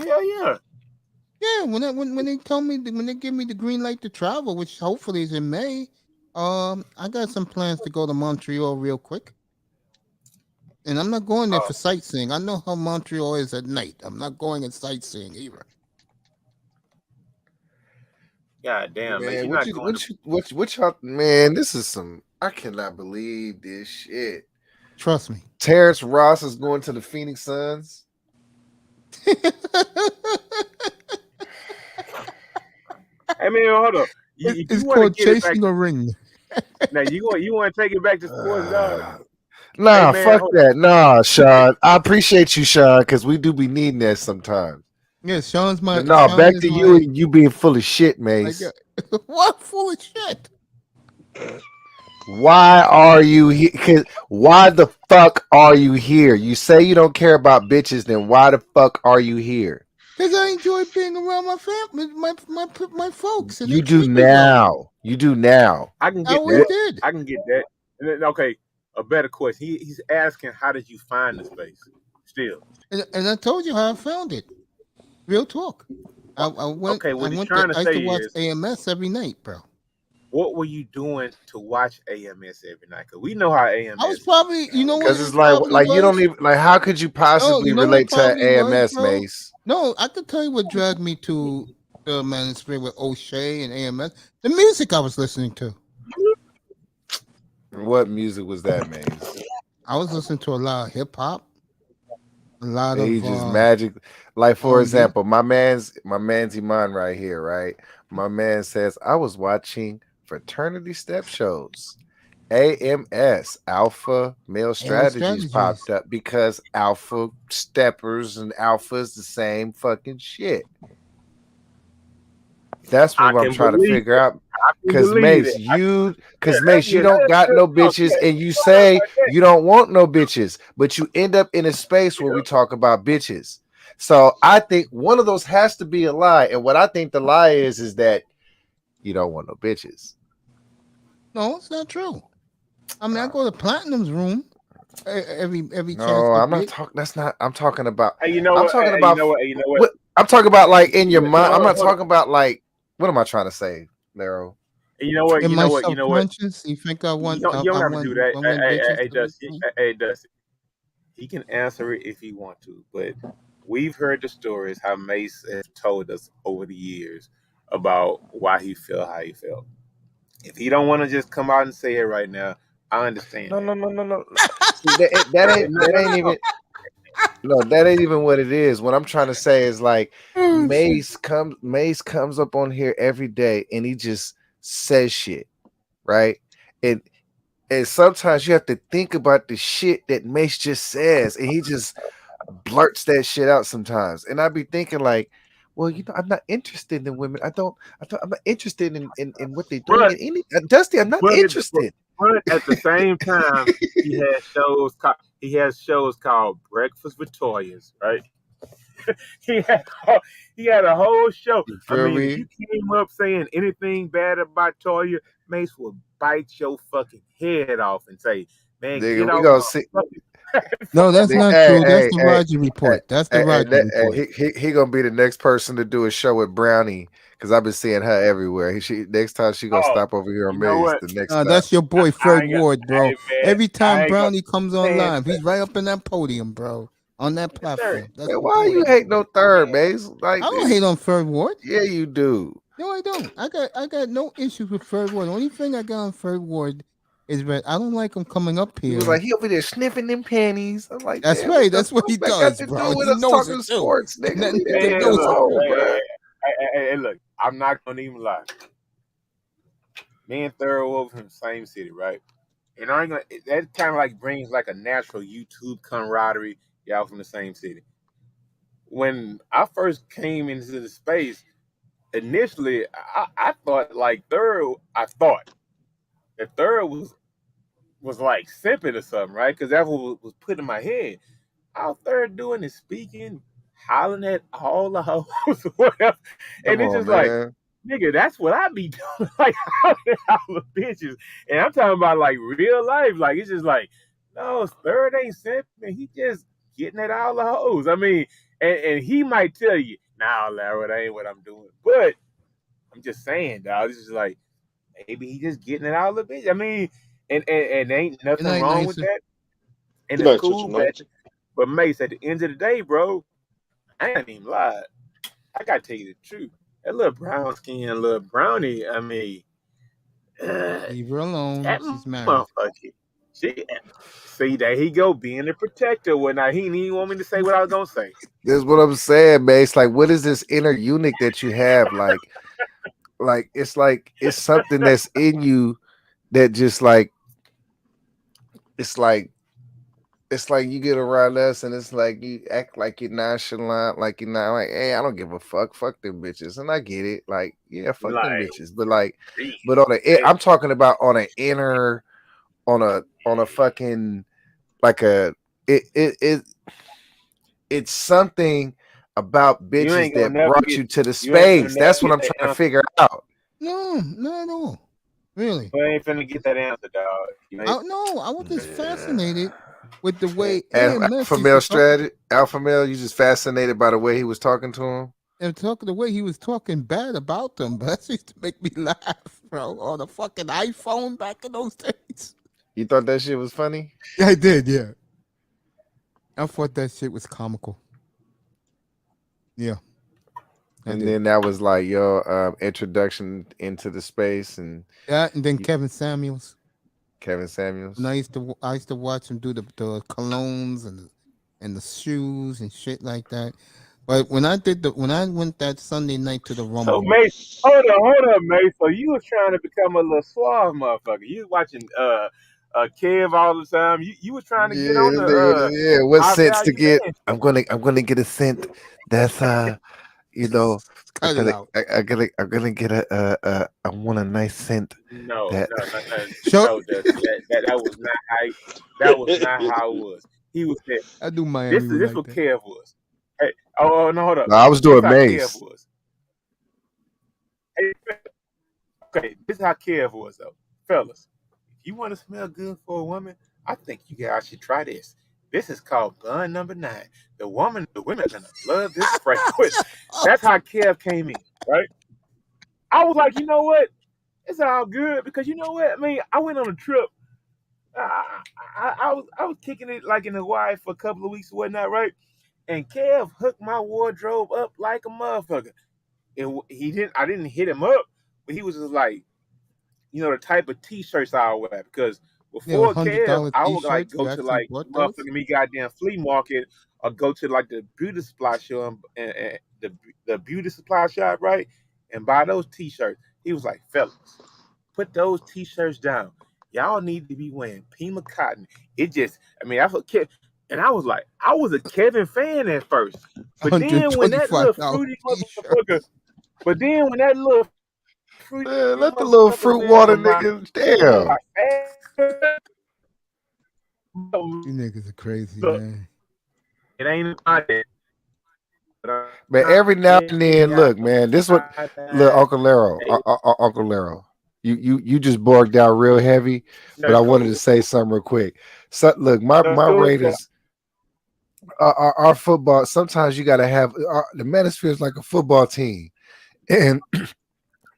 Yeah, when they tell me when they give me the green light to travel, which hopefully is in May, I got some plans to go to Montreal real quick. And I'm not going there for sightseeing. I know how Montreal is at night. I'm not going in sightseeing either. God damn, man! What y'all, man? This is some. I cannot believe this shit. Trust me. Terrence Ross is going to the Phoenix Suns. Hey man, hold up. It's called chasing a ring. Now you want to take it back to sports, dog? Nah, hey, man, fuck that. Nah, Sean. I appreciate you, Sean, because we do be needing that sometimes. Yeah, Sean's my. No, back to you and you being full of shit, Mace. What full of shit? Why are you here? Why the fuck are you here? You say you don't care about bitches, then why the fuck are you here? Because I enjoy being around my family, my folks, and they You do treat me well. now. You do now. I can I get always that. did. I can get that. And then, okay, a better question. He's asking, how did you find the space? Still, And I told you how I found it. Real talk. I went. okay. What I he's went. trying to I used say to watch is, AMS every night, bro. what were you doing to watch AMS every night? Because we know how AMS. I was probably, you know what Because it it's probably like you was? don't even like. How could you No, possibly you know what relate to probably was, AMS, bro? Mace? No, I could tell you what dragged me to the Man in Spirit with O'Shea and AMS. The music I was listening to. What music was that, Mace? I was listening to a lot of hip hop, a lot He of just magic. Like for R&B. example, my man's Iman right here, right? My man says I was watching fraternity step shows. AMS, Alpha Male Strategies, popped up because Alpha Steppers and Alpha is the same fucking shit. That's what I'm trying to figure out. Because Mace, you don't got no bitches, and you say you don't want no bitches, but you end up in a space where we talk about bitches. So I think one of those has to be a lie. And what I think the lie is that you don't want no bitches. No, it's not true. I mean, I go to Platinum's room every chance. No, I'm not talking. That's not. I'm talking about. Hey, you know I'm what? talking Hey, about. you know what? I'm talking about like in your mind. I'm not hold on. talking about like. What am I trying to say, Laro? You know what? In You my know what? You know what? subconscious, you think I want? You don't have to do that. Hey, bitches. Dusty. Hey, Dusty. He can answer it if he want to, but we've heard the stories how Mace has told us over the years about why he felt how he felt. If he don't want to just come out and say it right now, I understand. No. That ain't even. No, that ain't even what it is. What I'm trying to say is like Mace comes up on here every day and he just says shit, right? And sometimes you have to think about the shit that Mace just says, and he just blurts that shit out sometimes. And I'd be thinking like, well, I'm not interested in women. I'm not interested in what they're doing. Dusty, I'm not interested. But at the same time, he has shows called Breakfast with Toyas, right? he had a whole show. I mean, if you came up saying anything bad about Toya, Mace will bite your fucking head off and say, "Man, Nigga, get we off gonna my see." No, that's not true. That's the Roger report. That's the Roger report. He gonna be the next person to do a show with Brownie because I've been seeing her everywhere. Next time she gonna stop over here on Maze. The next time. That's your boy Fred Ward, bro. Hey, man, Every time Brownie gonna, comes on live, he's right up in that podium, bro, on that platform. Man, why you hate no third, Maze? Like, I don't hate on Fred Ward. Yeah, you do. No, I don't. I got no issues with Fred Ward. The only thing I got on Fred Ward is that I don't like him coming up here. He was like, he over there sniffing them panties. I'm like, that's right. That's what he does, bro. He knows it sports, too. Nigga. Hey, look, I'm not gonna even lie. Me and Thorough over from the same city, right? And I ain't gonna. That kind of like brings like a natural YouTube camaraderie. Y'all from the same city. When I first came into the space, initially I thought like Thorough. I thought that Thorough was like simping or something, right? Because that's what was put in my head. All Thorough doing is speaking, hollering at all the hoes, whatever. And it's just like, nigga, that's what I be doing, like hollering at all the bitches. And I'm talking about like real life. Like it's just like, no, Third ain't simping. He just getting at all the hoes. I mean, and he might tell you, nah, Larry, that ain't what I'm doing. But I'm just saying, dog, this is like, maybe he just getting at all the bitches. I mean, and ain't nothing wrong with that. And it's cool, but Mace, at the end of the day, bro, I ain't even lied. I gotta tell you the truth. That little brown skin, little brownie, I mean, leave her alone. She's married. See, there he go, being a protector. When he didn't even want me to say what I was gonna say. That's what I'm saying, Mace. Like, what is this inner eunuch that you have? Like it's something that's in you that just like it's like you get around us and it's like you act like you're nonchalant, like you're not like, hey, I don't give a fuck them bitches. And I get it, like, yeah, fuck them bitches. But like, I'm talking about on an inner on a fucking like a it's something about You bitches ain't gonna that never brought get. you to the You ain't gonna space. never That's what get I'm that trying to answer. figure out. No, not at all. Really. You ain't finna get that answer, dog. You ain't. No, I was just fascinated with the way Alpha used male to talk. strategy, alpha male. You just fascinated by the way he was talking to him. And the way he was talking bad about them, but that used to make me laugh, bro. On the fucking iPhone back in those days. You thought that shit was funny? Yeah, I did, yeah. I thought that shit was comical. Yeah. And then that was like your introduction into the space, and yeah, and then Kevin Samuels. And I used to watch him do the colognes and the shoes and shit like that. But when I went that Sunday night to the So Rumble, Mace, hold up, Mace. So you was trying to become a little suave motherfucker. You was watching Kev all the time. You was trying to get on the what high sense to value get? man. I'm gonna get a scent that's you know, cut it out. I'm gonna get I want a nice scent. No, That Show- that was not that was not how it was. He was saying, I do Miami this like what that. Kev was. Hey, oh no, hold up. No, I was This doing how Mace. Kev was. Hey, okay, this is how Kev was though, fellas. If you want to smell good for a woman, I think you guys should try this. This is called Gun Number 9. The women are gonna love this fragrance. That's how Kev came in, right? I was like, you know what? It's all good because you know what? I mean, I went on a trip. I was kicking it like in Hawaii for a couple of weeks or whatnot, right? And Kev hooked my wardrobe up like a motherfucker. And I didn't hit him up, but he was just like, you know, the type of t-shirts I would wear. Because before Kev, $100 I would like t-shirts. go You to actually like bought those? motherfucking me goddamn flea market or go to like the beauty supply shop and the beauty supply shop, right? And buy those t-shirts. He was like, fellas, put those t-shirts down. Y'all need to be wearing Pima cotton. It just, I mean, that's what Kev, and I was like, I was a Kevin fan at first. But then when that little $125 fruity t-shirt. motherfucker, but then when that little fruity Man, let the little fruit motherfucker water on my niggas damn. You niggas are crazy, Look, man. it ain't about that. Man, every now and then, look, man, this what look, Uncle Lero, Uncle Lero. You just borked out real heavy, but I wanted to say something real quick. So look, my Raiders, our football. Sometimes you got to have the Manosphere is like a football team, and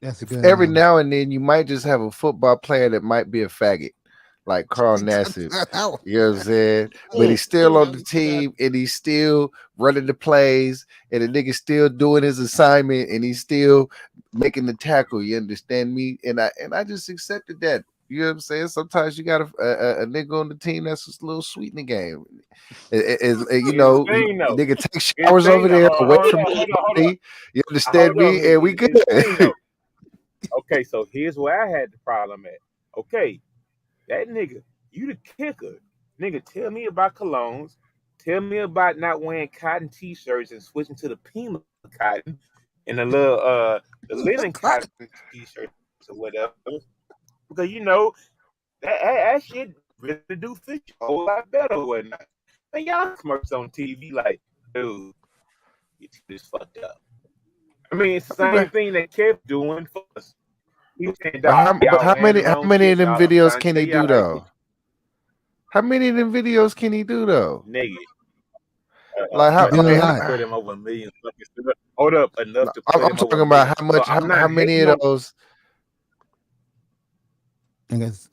That's a good every analogy. now and then you might just have a football player that might be a faggot, like Carl Nassib. You know what I'm saying? But he's still on the team and he's still running the plays and the nigga's still doing his assignment and he's still making the tackle. You understand me? And I just accepted that. You know what I'm saying? Sometimes you got a nigga on the team that's just a little sweet in the game. You know, nigga take showers over there away from everybody. You understand me? And we good. Okay, so here's where I had the problem at. Okay, that nigga, you the kicker. Nigga, tell me about colognes. Tell me about not wearing cotton t-shirts and switching to the Pima cotton and the little the linen cotton t-shirts or whatever. Because you know that shit really do fit you a whole lot better or whatnot. Man, y'all commercials on TV like, dude, you just fucked up. I mean, it's the same thing that kept doing for us. But how many of them videos can he do though? How many of them videos can he do though? Nigga. Like how? Enough to put him over a million. Hold up, enough to put I'm him talking over about a million. how many of those? I guess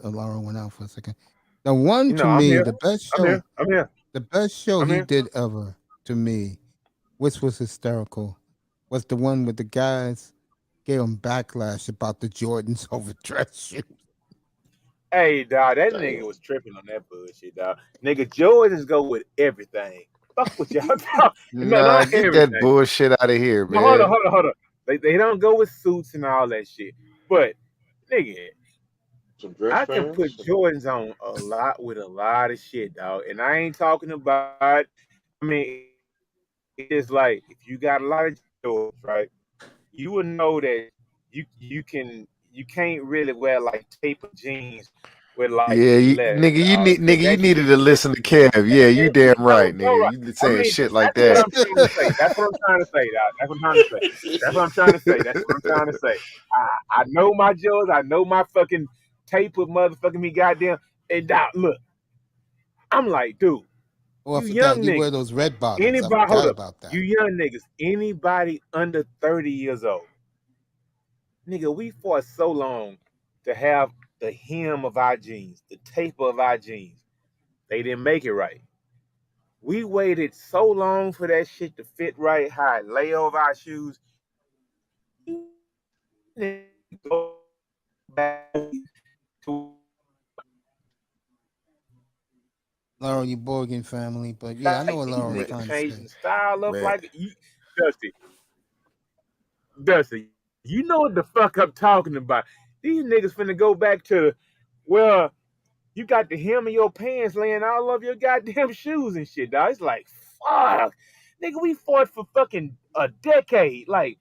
Alara went out for a second. The one to I'm me, here. the best show. I'm here. The best show I'm he here. did ever to me, which was hysterical, was the one with the guys gave him backlash about the Jordans overdress shoes. Hey, dog, that nigga was tripping on that bullshit, dog. Nigga, Jordans go with everything. Fuck what y'all talking. Nah, get everything. that bullshit out of here, man. Hold on. They don't go with suits and all that shit. But nigga, I can put Jordans on a lot with a lot of shit, dog. And I ain't talking about. I mean, it's like if you got a lot of Jordans, right? You would know that you can't really wear like tapered jeans with like Yeah, leather. nigga, you Dog. needed to listen to Kev. Yeah, you damn right, nigga. You saying shit like that's what that. I'm trying to say. That's what I'm trying to say, dog. That's what I'm trying to say. That's what I'm trying to say. That's what I'm trying to say. I know my jokes. I know my fucking tape with motherfucking me goddamn. And dog, look, I'm like, dude, Oh, I you forgot young you wear niggas. those red bottoms. I Anybody, hold forgot up. about that. You young niggas. Anybody under 30 years old. Nigga, we fought so long to have the hem of our jeans, the taper of our jeans. They didn't make it right. We waited so long for that shit to fit right, how it lay over our shoes. Go back to Laurel, you Borgin family, but yeah, I know what Laurel's niggas trying to changing say. the style up Man. like you, Dusty, you know what the fuck I'm talking about. These niggas finna go back to, well, you got the hem of your pants laying all over your goddamn shoes and shit, dog. It's like, fuck. Nigga, we fought for fucking a decade. Like,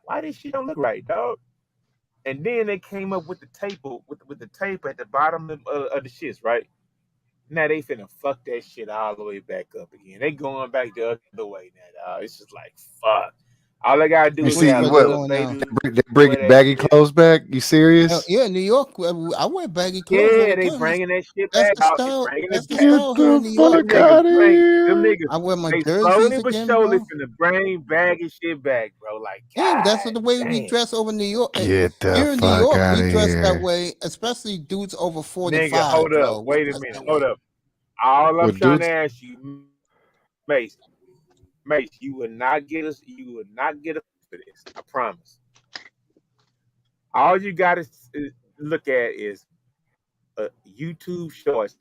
why this shit don't look right, dog? And then they came up with the tape with the tape at the bottom of the shits, right? Now they finna fuck that shit all the way back up again. They going back the other way now, dog. It's just like, fuck. All I gotta do You is see have a what little baby. they bringing baggy clothes back? You serious? Yeah, New York, I wear baggy clothes all Yeah, the they time. bringing that shit That's back the out. They style. bringing That's it the back. style here in New York. Them niggas bring them niggas. I wear my They jerseys slowly but again, surely bro. finna bring baggy shit back, bro. Like, Yeah, but that's God the way we damn. dress over New York. Get the Here in New fuck York, out we of dress that here. way, especially dudes over 45. Nigga, hold bro. up. We Wait a dress minute. that Hold way. up. All I'm What trying dudes? to ask you, Mace, you will not get us. You will not get us for this. I promise. All you gotta look at is a YouTube shorts.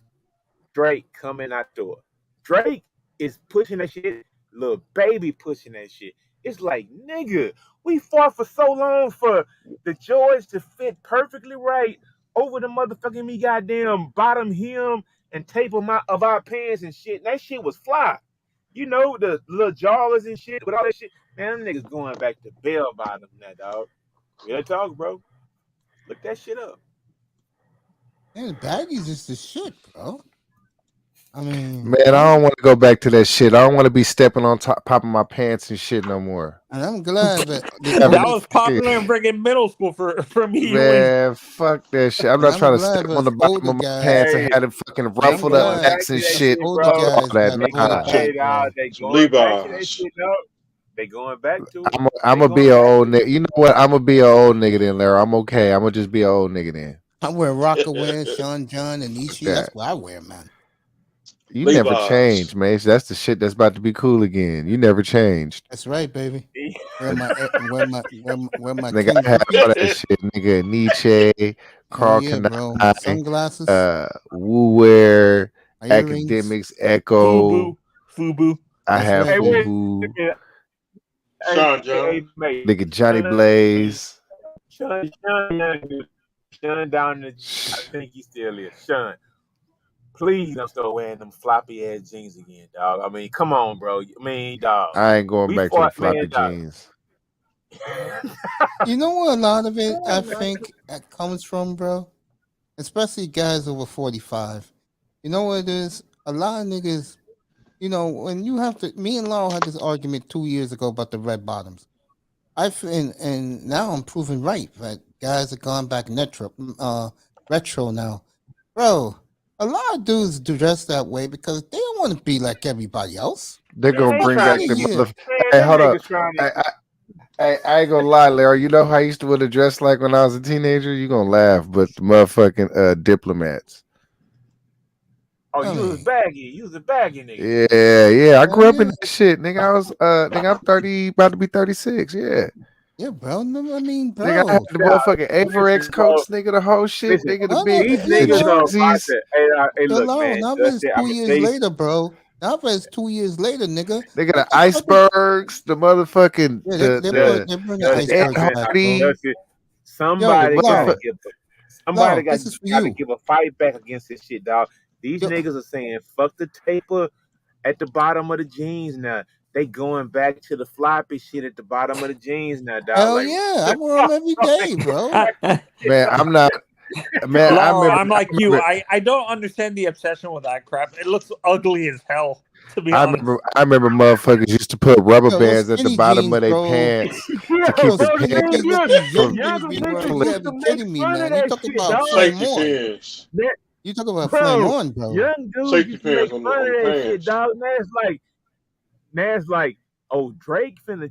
Drake coming out door. Drake is pushing that shit. Little baby pushing that shit. It's like, nigga, we fought for so long for the George to fit perfectly right over the motherfucking me goddamn bottom hem and tape of our pants and shit. And that shit was fly. You know, the little jawlers and shit with all that shit. Man, them niggas going back to bell bottom now, dog. Real talk, bro. Look that shit up. Man, baggies is the shit, bro. I mean, Man, I don't want to go back to that shit. I don't want to be stepping on top of my pants and shit no more. And I'm glad that That was popular in freaking middle school for me. Man, fuck that shit. I'm not trying to step on the bottom of my pants and have them fucking ruffled up necks and shit. older Fuck all guys that. got Nah. back, bro. They going back to that shit, dog. They going back to it. I'm gonna be an old nigga. You know what? I'm gonna be an old nigga then, Larry. I'm okay. I'm gonna just be an old nigga then. I wear Rockaway, Sean John, and Ishi. Yeah. That's what I wear, man. You never changed, man. That's the shit that's about to be cool again. You never changed. That's right, baby. Wear my Nigga, I had all that shit, nigga. Nietzsche, Carl yeah, bro. Kanai, Sunglasses, Woo Wear, earrings. Academics, Echo. Fubu. I have Hey, wait Fubu. a minute. Sean John. Nigga Johnny Blaze. Sean down the, I think he still is. Sean, please don't start wearing them floppy ass jeans again, dog. I mean, come on, bro. I mean, dog. I ain't going back to the floppy dog. jeans. You know what a lot of it, I think, comes from, bro? Especially guys over 45. You know what it is? A lot of niggas, you know, when you have to, me and Laurel had this argument 2 years ago about the red bottoms. And now I'm proven right. That guys have gone back retro now. Bro, a lot of dudes dress that way because they don't want to be like everybody else. They're gonna bring back the Yeah. mother. Hey, hold up. I ain't gonna lie, Larry. You know how I used to wear the dress like when I was a teenager? You gonna laugh, but the motherfucking diplomats. Oh, you was baggy. You was a baggy nigga. Yeah. I grew up in that shit, nigga. I was nigga, I'm 30, about to be 36. Yeah. Yeah, bro. No, I mean, bro. Nigga, I had the motherfucking Averex coats, nigga, the whole shit, nigga, the big These the niggas are about jerseys. to, hey, look, man. Now it's 2 years later, bro. Now it's 2 years later, nigga. Nigga, the icebergs, the motherfucking they're bringing the Ed icebergs back, bro. Hardy. Somebody Yo, gotta Laurel, give somebody this is for gotta you. give a fight back against this shit, dog. These niggas are saying fuck the taper at the bottom of the jeans now. They going back to the floppy shit at the bottom of the jeans now, dog. Hell Like, yeah, I wear them every day, bro. Man, I'm not. Man, Laura, I'm like you. I don't understand the obsession with that crap. It looks ugly as hell, to be honest. I remember motherfuckers used to put rubber Yo, those bands at the skinny bottom jeans, of their bro. pants to Yeah, keep the Those pants skinny yeah. looking young Younger niggas be niggas wearing. You used gotta to be make kidding me, fun of man. You that talking shit, about dog. flame Safety on? pants. That, You talking about flame bro, on, bro? young dudes Safety used to make pants on fun of the that shit, pants. dog. That's like, oh, Drake finna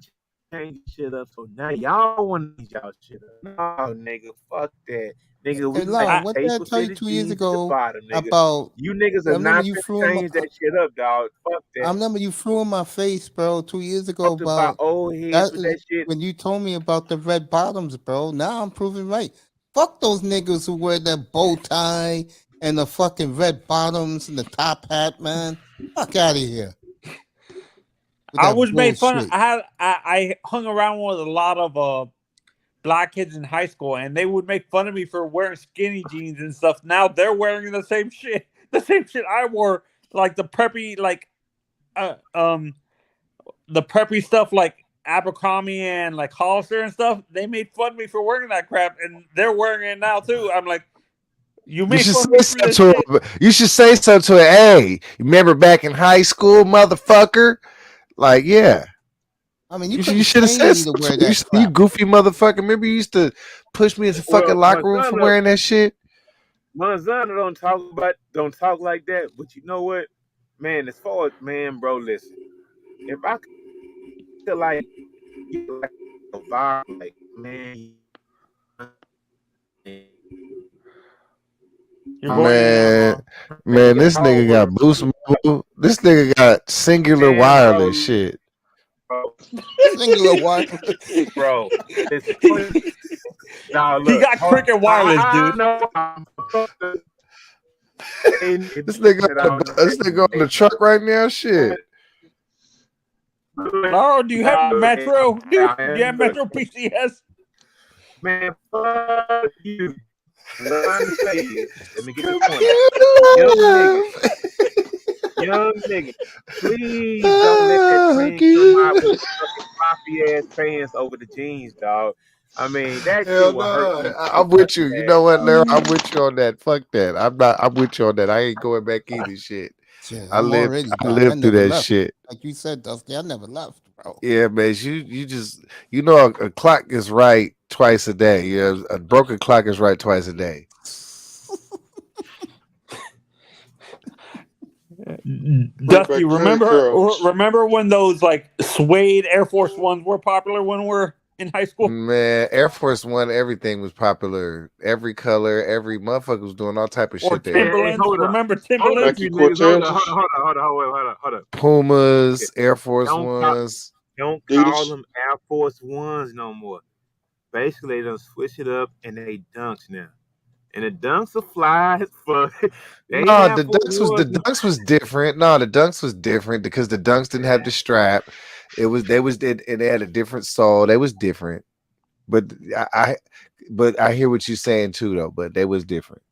change shit up, so now y'all want to change y'all shit up. No, nigga, fuck that. Nigga, we Hey, Laura, make what did I staple tell you city 2 years jeans at the ago bottom, nigga. about? You niggas I are remember not you finna flew in my. change that shit up, dog. Fuck I that. remember you flew in my face, bro, 2 years ago Talked about about old heads that with that shit. when you told me about the red bottoms, bro. Now I'm proving right. Fuck those niggas who wear that bow tie and the fucking red bottoms and the top hat, man. Fuck out of here. With I that was made fun of. bullshit. I hung around with a lot of black kids in high school, and they would make fun of me for wearing skinny jeans and stuff. Now they're wearing the same shit I wore, like the preppy, like the preppy stuff, like Abercrombie and like Hollister and stuff. They made fun of me for wearing that crap, and they're wearing it now too. I'm like, you You made should fun of say me for this something shit. to her. You should say something to her. Hey, you remember back in high school, motherfucker? Like, yeah. I mean, You couldn't should have train said me to something. wear You, that said, you crap. goofy motherfucker. Remember you used to push me into fucking Well, locker room for wearing that shit? Manzana don't talk like that. But you know what, man? As far as man, bro, listen. If I could like get like a vibe, like man, Your voice is Man, this nigga got Boost Mobile. This nigga got singular wireless shit. bro, Singular wireless. bro. Listen, now he look, got cricket wireless, dude. This nigga on the truck right now. Shit. Laura, do you have Metro? Dude, do you have Metro PCS? Man, fuck you. What I'm trying to say is, let me get this point. Young nigga, please don't let that train come out with the fucking floppy ass pants over the jeans, dog. I mean, that shit Hell will hurt no. me. I'm with you. You know what, Larry? I'm with you on that. Fuck that. I'm with you on that. I ain't going back either. Shit. Shit, I I'm lived already I done. I lived through never that left. shit. Like you said, Dusty, I never left, bro. Yeah, man. You just a clock is right twice a day. Yeah, a broken clock is right twice a day. Dusty, remember when those like suede Air Force Ones were popular when we were in high school? Man, Air Force One, everything was popular. Every color, every motherfucker was doing all type of Or shit there. Timberlands. Remember Timberlands? Hold up. Pumas, Air Force Don't Ones. Don't call them Air Force Ones no more. Basically, they don't switch it up and they dunks now. And the dunks are fly as fuck. No, the dunks was different. No, the dunks was different because the dunks didn't have the strap. And they had a different sole. They was different. But I hear what you're saying too though, but they was different.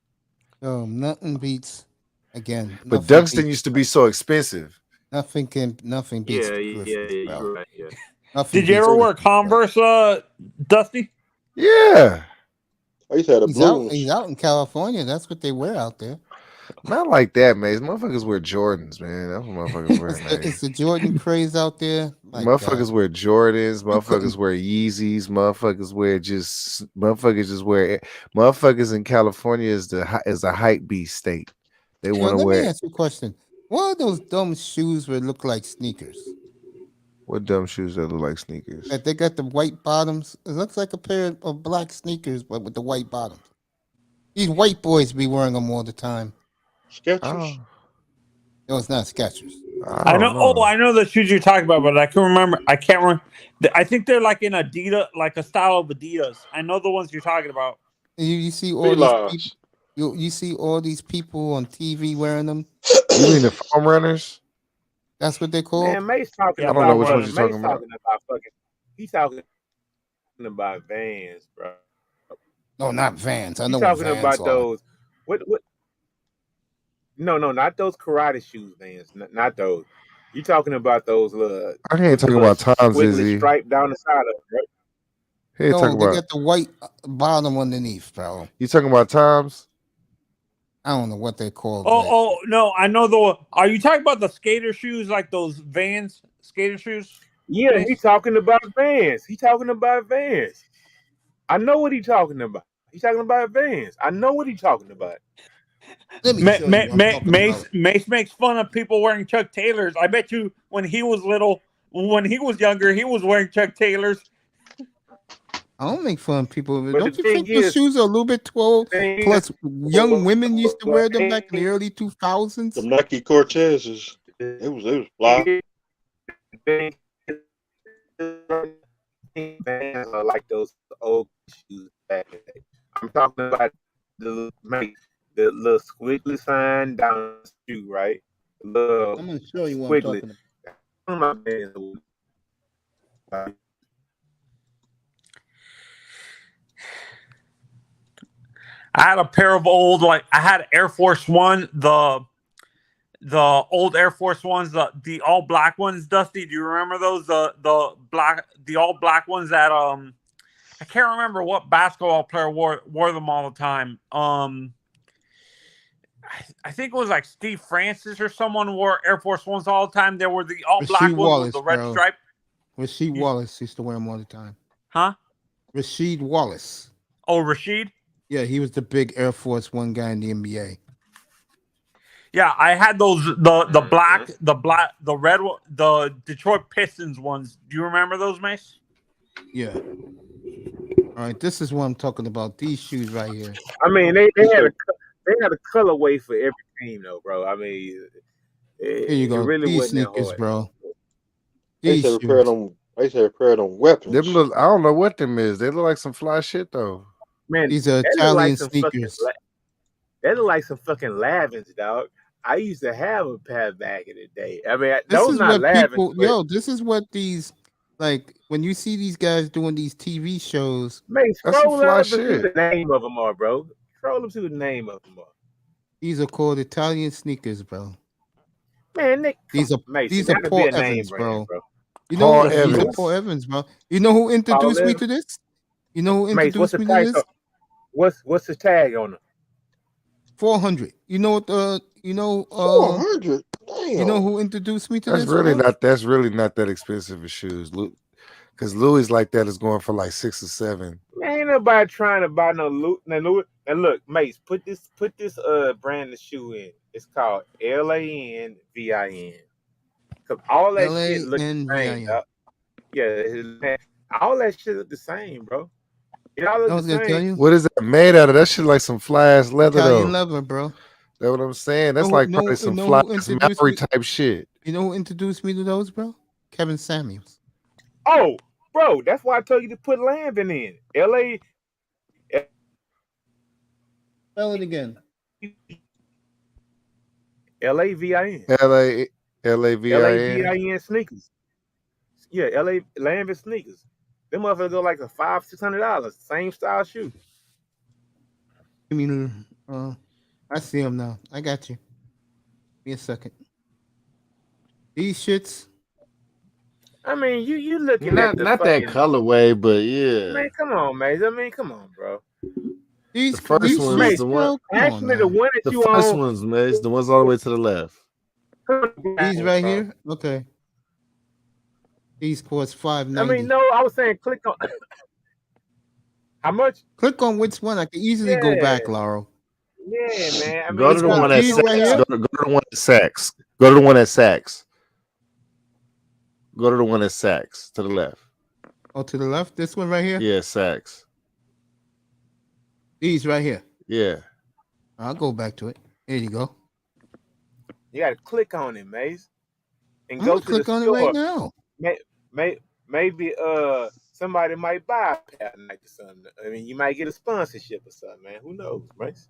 Nothing beats again. But dunks didn't used to be so expensive. Nothing beats you're right. Yeah. Did you ever wear Converse, Dusty? Yeah. I used to have the he's out in California. That's what they wear out there. Not like that, man. Motherfuckers wear Jordans, man. That's what motherfuckers wear, man. It's the Jordan craze out there. Motherfuckers wear Jordans. Motherfuckers wear Yeezys. Motherfuckers in California is a hype beast state. They want to wear. Let me ask you a question. What are those dumb shoes that look like sneakers? What dumb shoes that look like sneakers? They got the white bottoms. It looks like a pair of black sneakers, but with the white bottoms. These white boys be wearing them all the time. Skechers? Oh. No, it's not Skechers. I know. Oh, I know the shoes you're talking about, but I can't remember. I think they're like in Adidas, like a style of Adidas. I know the ones you're talking about. You see all these people. You see all these people on TV wearing them. You mean the foam runners? That's what they call. Man, Mace talking I about. don't know which ones you're talking about. He's talking about Vans, bro. No, not Vans. I know. He's talking Vans about are. those. What? No, not those karate shoes, Vans. Not those. You talking about those little? I ain't talking about Tom's, wiggly is he? stripe down the side of them, right? Hey, No, talking they about got the white bottom underneath, bro. you talking about Toms? I don't know what they call Oh, that. oh no, I know the. Are you talking about the skater shoes, like those Vans skater shoes? Yeah, he Mace? talking about Vans. He talking about Vans. I know what he talking about. He's talking about Vans. I know what he talking about. Let me show you what I'm talking Mace about. Mace makes fun of people wearing Chuck Taylors. I bet you when he was little, when he was younger, he was wearing Chuck Taylors. I don't make fun of people. But Don't the you thing think those is, shoes are a little bit too old? Plus, young women used to wear them back in the early 2000s. The Nike Cortezes. It was fly. Vans are like those old shoes back in the day. I'm talking about the little squiggly sign down the shoe, right? The little I'm gonna show you what I'm squiggly. talking about. I had a pair of old, like I had Air Force One, the old Air Force Ones, the all black ones. Dusty, do you remember those? The all black ones that I can't remember what basketball player wore them all the time. I think it was like Steve Francis or someone wore Air Force Ones all the time. They were the all black Rasheed ones Wallace, with the red bro. stripe. Rasheed Wallace used to wear them all the time. Huh? Rasheed Wallace. Oh, Rasheed? Yeah, he was the big Air Force One guy in the NBA. Yeah, I had those the red one, the Detroit Pistons ones. Do you remember those, Mace? Yeah. All right, this is what I'm talking about. These shoes right here. I mean, they had a colorway for every team, though, bro. I mean, Here you go. It really These wasn't that sneakers, hard. bro. They These said shoes. repair them. They said repair them weapons. Them look, I don't know what them is. They look like some fly shit though. Man, These are that look Italian like some sneakers. That look like some fucking Lavins, dog. I used to have a pair back in the day. I mean, This those is not what Lavins, people, but yo, this is what these, like, when you see these guys doing these TV shows. man, That's some scroll fly up and see shit. what the name of them are, bro. Scroll up, see what the name of them are. These are called Italian sneakers, bro. Man, Nick, These are Mason, that'd be Paul a name Evans, brand, bro. You know Paul these are Evans. Paul Evans, bro. You know who introduced me to this? You know who Mace, what's introduced the me to price? this? What's the tag on them? 400. You know what? 400. Damn. You know who introduced me to That's this? really bro? not. That's really not that expensive of shoes, because Louis like that is going for like 6 or 7. Man, ain't nobody trying to buy no Louis. And look, Mace, put this brand of shoe in. It's called LANVIN. Cause all that shit look the same, LANVIN. dog. Yeah, all that shit look the same, bro. It all I look was the gonna tell same. you. What is that made out of? That shit like some fly ass leather Italian though. leather, bro. That's what I'm saying. That's No, like no, probably some no, fly who ass introduced Maori me- type shit. You know who introduced me to those, bro? Kevin Samuels. Oh, bro, that's why I told you to put Lambin in. LA. Spell it again. LAVIN. LAVIN. LAVIN sneakers. Yeah, LA Lambin sneakers. Them motherfuckers go like $500-$600. Same style shoe. I mean, I see them now. I got you. Give me a second. These shits. I mean, you looking Not at the that fucking, colorway, but yeah. man, come on, man. I mean, come on, bro. These The first these one's shits, the one. bro. Come on Actually, the now. one that The you first on. ones, man, it's the ones all the way to the left. These right bro. here. Okay. These cost I $5.90. mean, no, I was saying click on. How much? Click on which one. I can easily go back, Laurel. Yeah, man. I mean, Go to the one at these Saks. right here. Go to the one at Saks. Go to the one at Saks. Go to the one at Saks to the left. Oh, to the left. This one right here. Yeah, Saks. These right here. Yeah. I'll go back to it. There you go. you got to click on it, Mace, and I'm go gonna to click the on it store. right now. Maybe somebody might buy a pair tonight or something. I mean, you might get a sponsorship or something, man. Who knows, Mace?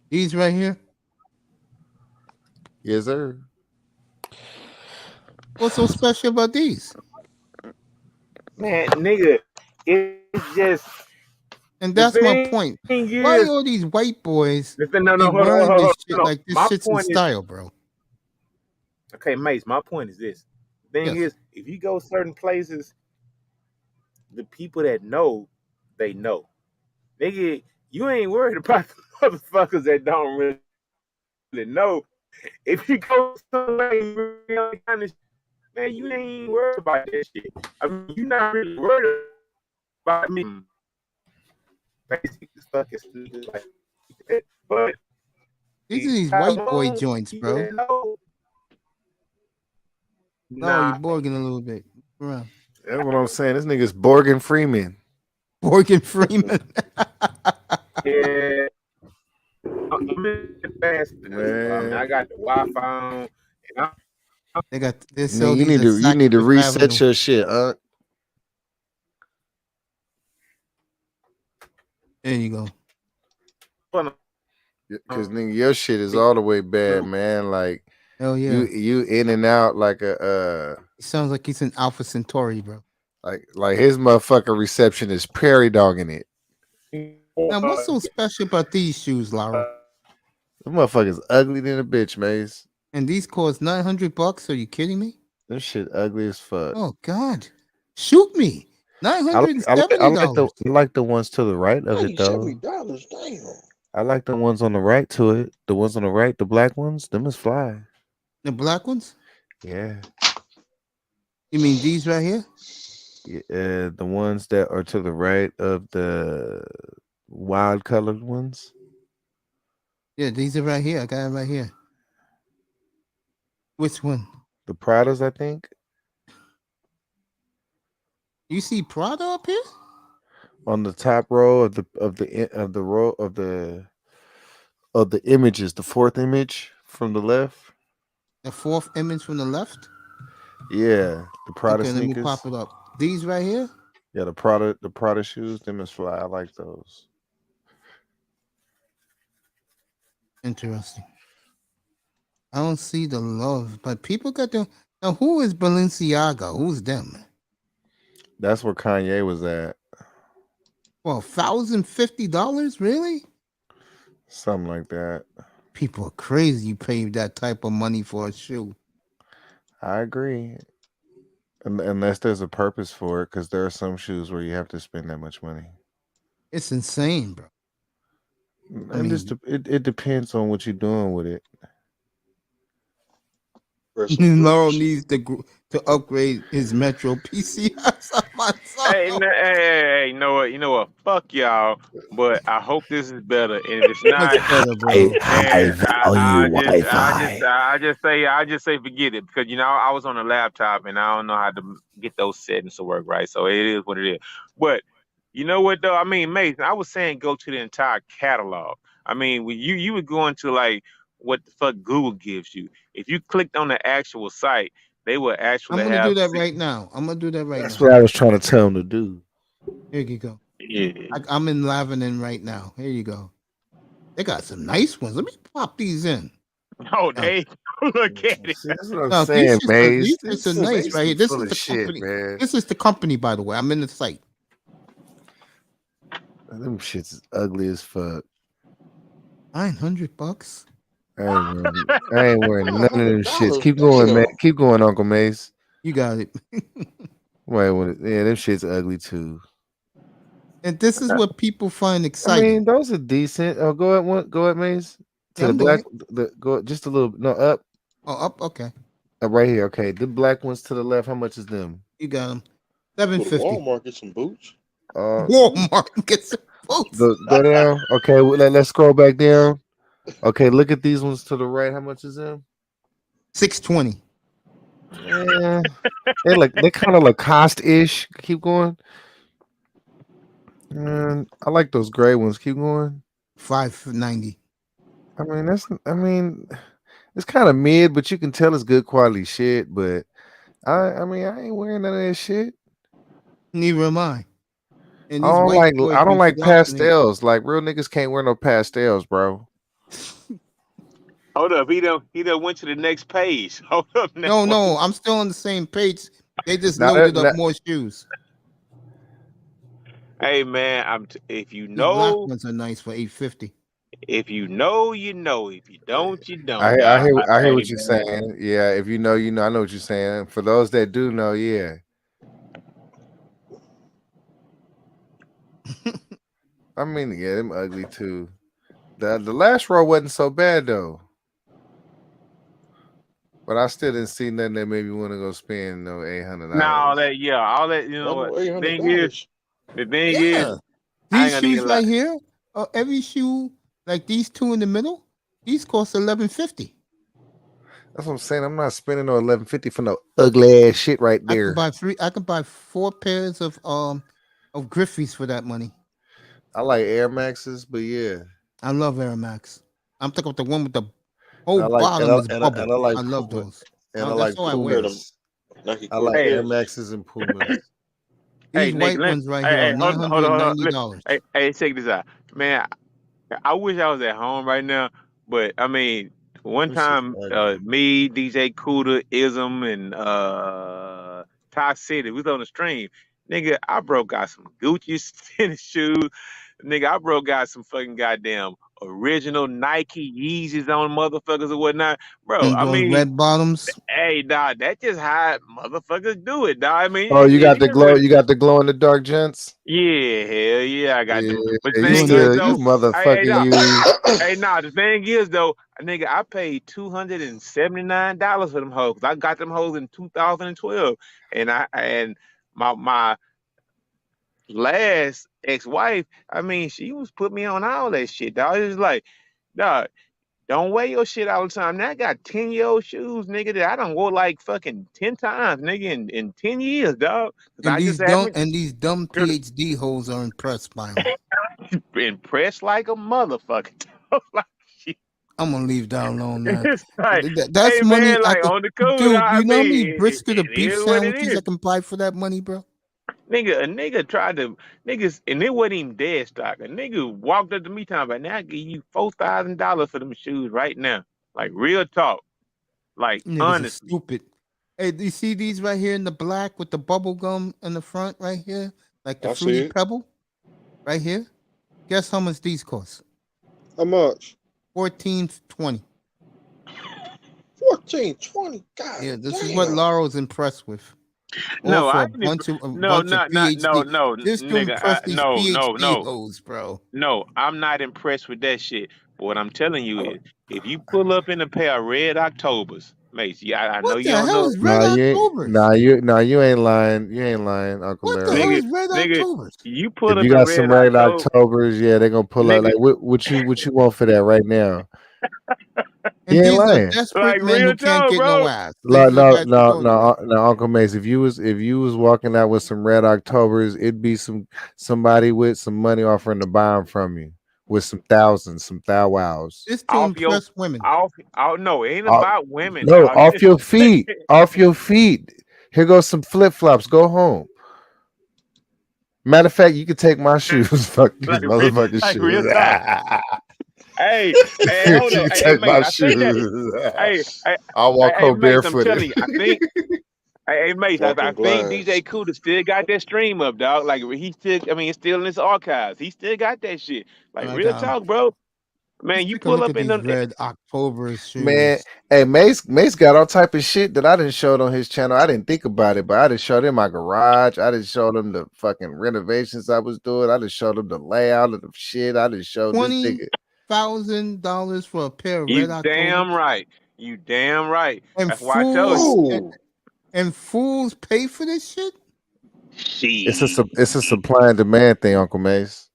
These right here. Yes, sir. What's so special about these? Man, nigga, it's just. And the that's my thing point. is- Why all these white boys no, be hold on, wearing hold on, this shit hold on. like this My shit's in point is- style, bro? Okay, Mace, my point is this. Thing Yes. is, if you go certain places, the people that know, they know. Nigga, you ain't worried about the motherfuckers that don't really know. If you go somewhere, you really kind of, man, you ain't worried about that shit. I mean, you not really worried about me. Basic fucking sneakers like that. But These are these white boy joints, bro. No, you're borging a little bit. Around. That's what I'm saying. This nigga's Morgan Freeman. Morgan Freeman. Yeah. I'm in fast. Man, I got the Wi-Fi on. And they got this. You need to reset your shit, huh? There you go. Because nigga, your shit is all the way bad, man. Like, hell yeah, you in and out like a. It sounds like he's an Alpha Centauri, bro. Like his motherfucking reception is prairie dogging it. Now, what's so special about these shoes, Lara? The motherfucker's ugly than a bitch, Maze. And these cost $900. Are you kidding me? This shit ugly as fuck. Oh God, shoot me! $970. I like the ones to the right of it though. $70, damn. I like the ones on the right to it. The ones on the right, the black ones, them is fly. The black ones? Yeah. You mean these right here? Yeah, the ones that are to the right of the wild colored ones. Yeah, these are right here. I got it right here. Which one? The Pradas, I think. You see Prada up here? On the top row of the row of the images, the fourth image from the left. The fourth image from the left? Yeah, the Prada okay, sneakers. Let me pop it up. These right here? Yeah, the Prada shoes, them is fly. I like those. Interesting. I don't see the love, but people got them. Now, who is Balenciaga? Who's them? That's where Kanye was at. Well, $1,050? Really? Something like that. People are crazy. You pay that type of money for a shoe. I agree. Unless there's a purpose for it, because there are some shoes where you have to spend that much money. It's insane, bro. It depends on what you're doing with it. Laurel needs to upgrade his Metro PC. Hey, you know what? Fuck y'all. But I hope this is better. And if it's not, I just say forget it, because I was on a laptop and I don't know how to get those settings to work right. So it is what it is. But you know what though? I mean, Mason, I was saying go to the entire catalog. I mean, when you were going to like what the fuck Google gives you. If you clicked on the actual site, they will actually I'm gonna do that right now. That's what I was trying to tell him to do. Here you go. Yeah. I'm in Lavinin right now. Here you go. They got some nice ones. Let me pop these in. Oh, they look at it. That's what I'm saying, man. These are nice right here. This is the company. Man. This is the company, by the way. I'm in the site. Them shits is ugly as fuck. $900. I ain't wearing none of them shits. Keep going, man. Keep going, Uncle Mace. You got it. Wait, yeah, them shits ugly too. And this is what people find exciting. I mean, those are decent. Oh, go ahead, Mace. To the black, go just a little. No, up. Oh, up. Okay. Right here. Okay, the black ones to the left. How much is them? You got them. $750. Walmart get some boots. Walmart get some boots. Go down. Okay, let's scroll back down. Okay, look at these ones to the right. How much is them? $620. Yeah, they kind of Lacoste-ish. Keep going. I like those gray ones. Keep going. $590. I mean, it's kind of mid, but you can tell it's good quality shit. But I ain't wearing none of that shit. Neither am I. I don't like pastels. Like real niggas can't wear no pastels, bro. Hold up, he done went to the next page. Hold up now. No, I'm still on the same page. They just loaded up more shoes. Hey man, if you The know, black ones are nice for $850. If you know, you know. If you don't, you don't. I hear what you're saying. Yeah, if you know, you know. I know what you're saying. For those that do know, yeah. I mean, yeah, them ugly too. The last row wasn't so bad though. But I still didn't see nothing that made me want to go spend no $800. Now all that, yeah, all that. You know what? $800. The thing is, Yeah. I These ain't gonna need shoes a lot. right here, every shoe like these two in the middle, these cost $11.50. That's what I'm saying. I'm not spending no $11.50 for no ugly ass shit right I there. could buy 4 pairs of Griffies for that money. I like Air Maxes, but yeah. I love Air Max. I'm talking about the one with the I whole like bottom is and bubble. I like I love Puma, those. and I That's like all I wear. Pumas. Nike I like Hey, Air Maxes and Pumas. hey, These Nick, white ones right hey, here hey, are hold on, hold on, hold on. $990. Hey, check this out, man. I wish I was at home right now, but I mean, one Them shit's time, ugly. me, DJ Cuda, Ism, and Ty City, we was on the stream. Nigga, I broke out some Gucci tennis shoes. Nigga, I broke out some fucking goddamn original Nike Yeezys on motherfuckers or whatnot. Bro, And I those mean, red bottoms. hey, dog, that's just how motherfuckers do it, dog. I mean, Oh, you got it the ain't glow. really. You got the glow in the dark gents. Yeah, hell yeah, I got Yeah, them. But the you You thing and the is, still you though, hey, motherfucking nah, use. hey, nah, the thing is, though, nigga, I paid $279 for them hoes. I got them hoes in 2012, and my last ex-wife, I mean, she was put me on all that shit, dog. It was like, dog, don't wear your shit all the time. Now I got 10-year-old shoes, nigga, that I done wore like fucking 10 times, nigga, in 10 years, dog. Cause And I just these haven't dumb PhD hoes are impressed by them. been pressed like a motherfucker. Like, shit. I'm gonna leave that alone, man. It's like, That's hey money man, I like could. on the cool, Dude, I you know how many mean, brisket or it beef is what it sandwiches I is. can buy for that money, bro? Nigga, a nigga tried to niggas, and it wasn't even dead stock. A nigga walked up to me talking about, now I give you $4,000 for them shoes right now. Like real talk. Like Niggas are honestly. stupid. Hey, do you see these right here in the black with the bubble gum in the front right here? Like the I see Fruity it. Pebble right here? Guess how much these cost? How much? $14.20. 14, 20. God Yeah, this is what damn. Laurel's impressed with. All No, for I a ain't bunch of no, PhD. no, Just to nigga. impress these PhD No. hoes, bro. No, I'm not impressed with that shit. But what I'm telling you is, if you pull up in a pair of red Octobers, mates, yeah, I know What you the don't hell know, is Red Octobers? You ain't lying. You ain't lying, Uncle What the Mary. hell nigga, is Red nigga. Octobers? You pull If up you in got some red red October, Octobers, yeah, they're gonna pull out nigga, like what you want for that right now. And You ain't these are lying. desperate like men who real can't talk, get no bro. ass. No, These are the no, guys I'm no, talking about. no, Uncle Mace. If you was walking out with some red Octobers, it'd be somebody with some money offering to buy them from you with some thousands, some thou wows. It's to Off your, impress women. no, it ain't Off- about women, no, dog. off your feet, off your feet. Here goes some flip flops. Go home. Matter of fact, you can take my shoes. Fuck these motherfucking like real shoes. talk. Hey, You hold up, can hey, take my mate, I think that, shoes. hey, I'll walk home Mace, I'm barefooted. telling you, I think. Hey, Mace, I Walking think glass. DJ Cuda still got that stream up, dog. Like he still, I mean, it's still in his archives. He still got that shit. Like Like, real talk, bro. Man, let's you take a pull look up at in these them. Red October Man, shoes. hey, Mace got all type of shit that I didn't show on his channel. I didn't think about it, but I just showed him my garage. I just showed him the fucking renovations I was doing. I just showed him the layout of the shit. I just showed this nigga. $20,000 for a pair of You Red damn Octobers. right. You damn right. And That's why I told you. Ooh. and fools pay for this shit? It's a Shit. supply and demand thing, Uncle Mace.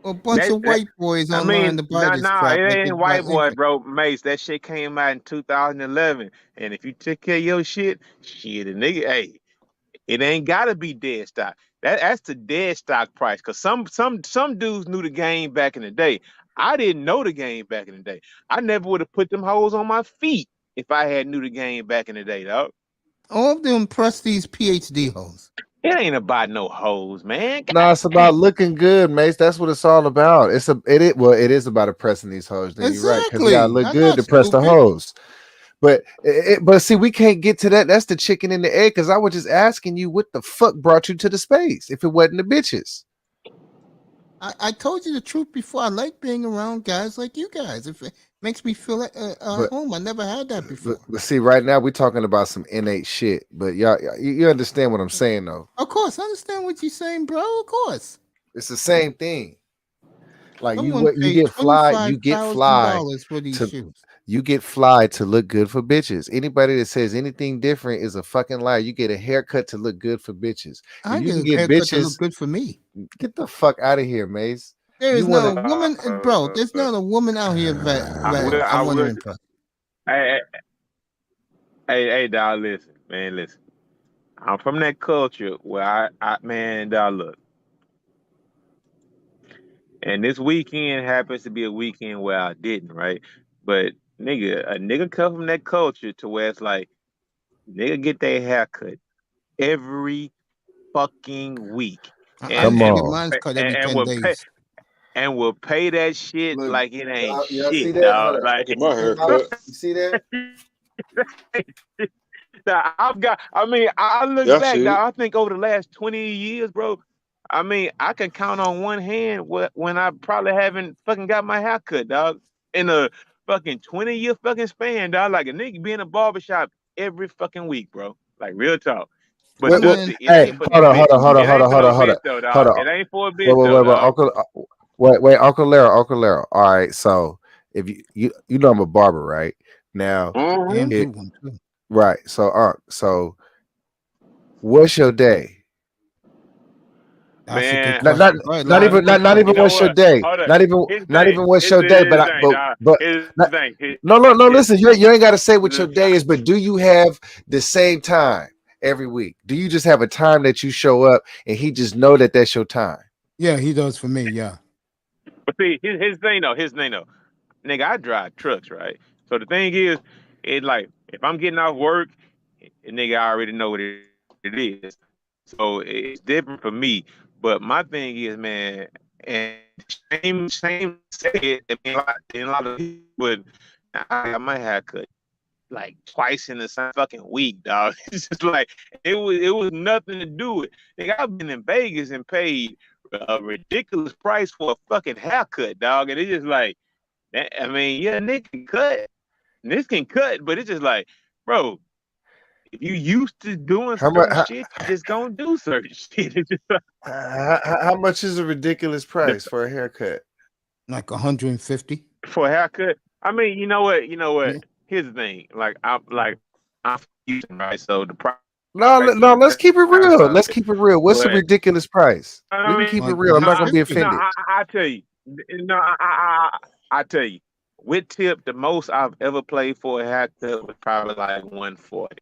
A bunch of white boys I online mean, to buy this nah, crap. it Like ain't it's white not boy, anything. bro. Mace, that shit came out in 2011. And if you took care of your shit, a nigga, hey, it ain't gotta be dead stock. That's the dead stock price. Cause some dudes knew the game back in the day. I didn't know the game back in the day. I never would have put them hoes on my feet if I had knew the game back in the day, dog. All of them impress these PhD hoes. It ain't about no hoes, man. No, it's about looking good, Mace. That's what it's all about. It is about oppressing these hoes. Then you're right, because you gotta Exactly. look I'm good not to press the stupid. hoes. But see, we can't get to that. That's the chicken in the egg. Because I was just asking you, what the fuck brought you to the space? If it wasn't the bitches, I told you the truth before. I like being around guys like you guys. If it makes me feel at but home, I never had that before. but see, right now we're talking about some innate shit. But y'all, you understand what I'm saying, though. Of course, I understand what you're saying, bro. Of course. It's the same thing. Like Someone you paid get fly, you get fly $25,000 for these to shoes. you get fly to look good for bitches. Anybody that says anything different is a fucking liar. You get a haircut to look good for bitches. I If you get can a get haircut to bitches, look good for me. get the fuck out of here, Mace. There You is not want a to? woman, bro. There's not a woman out here that I I want to will. impress. Hey, dog, listen. I'm from that culture where man, dog, look. And this weekend happens to be a weekend where I didn't, right? But a nigga come from that culture to where it's like, nigga get their haircut every fucking week. Come I get on. mine's cut every And 10 will pay days. and will pay that shit Look, like it ain't Y'all see shit, that? Hold dog. up. Like get my hair cut. You see that? now, I look Yeah, I back, see dog. it. I think over the last 20 years, bro, I mean, I can count on one hand when I probably haven't fucking got my hair cut, dog. In a fucking 20-year fucking span, dog. Like a nigga be in a barbershop every fucking week, bro. Like real talk. But Wait, Dusty, it hey, ain't for no hold on, bitch. hold It ain't for no on, bitch though, hold dog. on. It ain't for a bitch though, Wait, dog. Uncle Lero. All right, so if you know I'm a barber, right? Now, Damn it, good one too. right. So what's your day? That's a good Man, Not question. Go ahead, not Lyle. even not you even know what's your what? day. Hold on. Not even His not thing. even what's His your day. his thing, dog. But His not, thing. no. His, Listen, you ain't got to say what your day is, but do you have the same time every week? Do you just have a time that you show up and he just know that that's your time? Yeah, he does for me. Yeah. but see, his thing though. Nigga, I drive trucks, right? So the thing is, it like if I'm getting off work, nigga, I already know what it is. So it's different for me. But my thing is, man, and same say it. I mean, a lot of people, but I got my haircut like twice in the same fucking week, dog. It's just like it was nothing to do with. Nigga, I've been in Vegas and paid a ridiculous price for a fucking haircut, dog, and it's just like. I mean, yeah, Nick can cut. This can cut, but it's just like, bro, if you used to doing How much? certain shit, you just gonna do certain shit. It's just like, How much is a ridiculous price for a haircut? Like 150. for a haircut. I mean, you know what? Yeah. Here's the thing. I'm Houston, right? So the price No, let's keep it real. Let's keep it real. What's a but ridiculous price? I We can mean, keep it Like real. I'm not gonna be 150. no, offended. I tell you, no, I tell you, with tip, the most I've ever played for a haircut was probably like 140.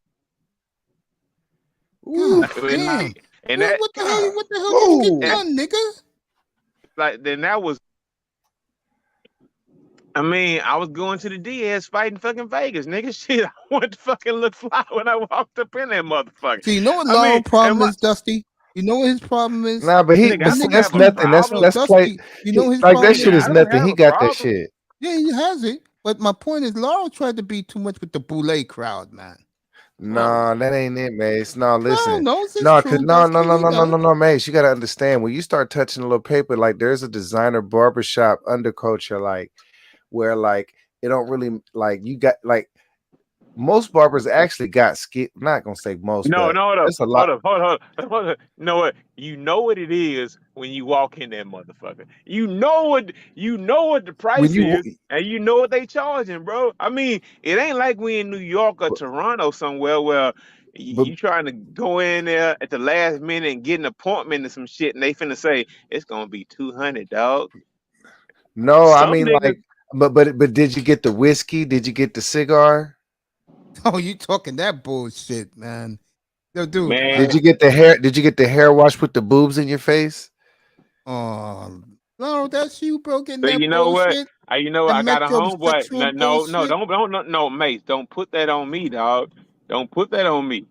God Ooh, damn. And What, that, what the hell? What the hell did you get ooh. done, nigga? like, then that was. I mean, I was going to the Diaz fighting fucking Vegas, nigga. Shit, I wanted to fucking look fly when I walked up in that motherfucker. So you know what I mean, Laurel's problem and is, Dusty? You know what his problem is? Nah, but nigga, I Them don't niggas that's have a keep nothing. problem. That's play. Dusty. You know his Like that problem shit Nigga, is I is? don't nothing. have He a got that problem. shit. Yeah, he has it. But my point is, Laurel tried to be too much with the boule crowd, man. No, that ain't it, Mace. No, Laurel listen. knows it's No, cause true, Dusty. He knows. no, Mace. You gotta understand when you start touching a little paper, like there's a designer barbershop underculture, like where like it don't really like you got like most barbers actually got skill. Not gonna say most, No, but no, hold up, it's a lot. hold up. You know what? You know what it is when you walk in that motherfucker. You know what the When price you is, and you know what they charging, bro. I mean, it ain't like we in New York or Toronto somewhere where but you trying to go in there at the last minute and get an appointment or some shit, and they finna say it's gonna be 200, dog. no, I Some mean niggas, like, but did you get the whiskey? Did you get the cigar? Oh, you talking that bullshit, man. Yo, dude. man. Did you get the hair? Did you get the hair wash with the boobs in your face? No, that's you, bro, getting So that you know what? bullshit. You know The I got a homeboy. metrosexual bullshit. No, Mace. Don't put that on me, dog. Don't put that on me.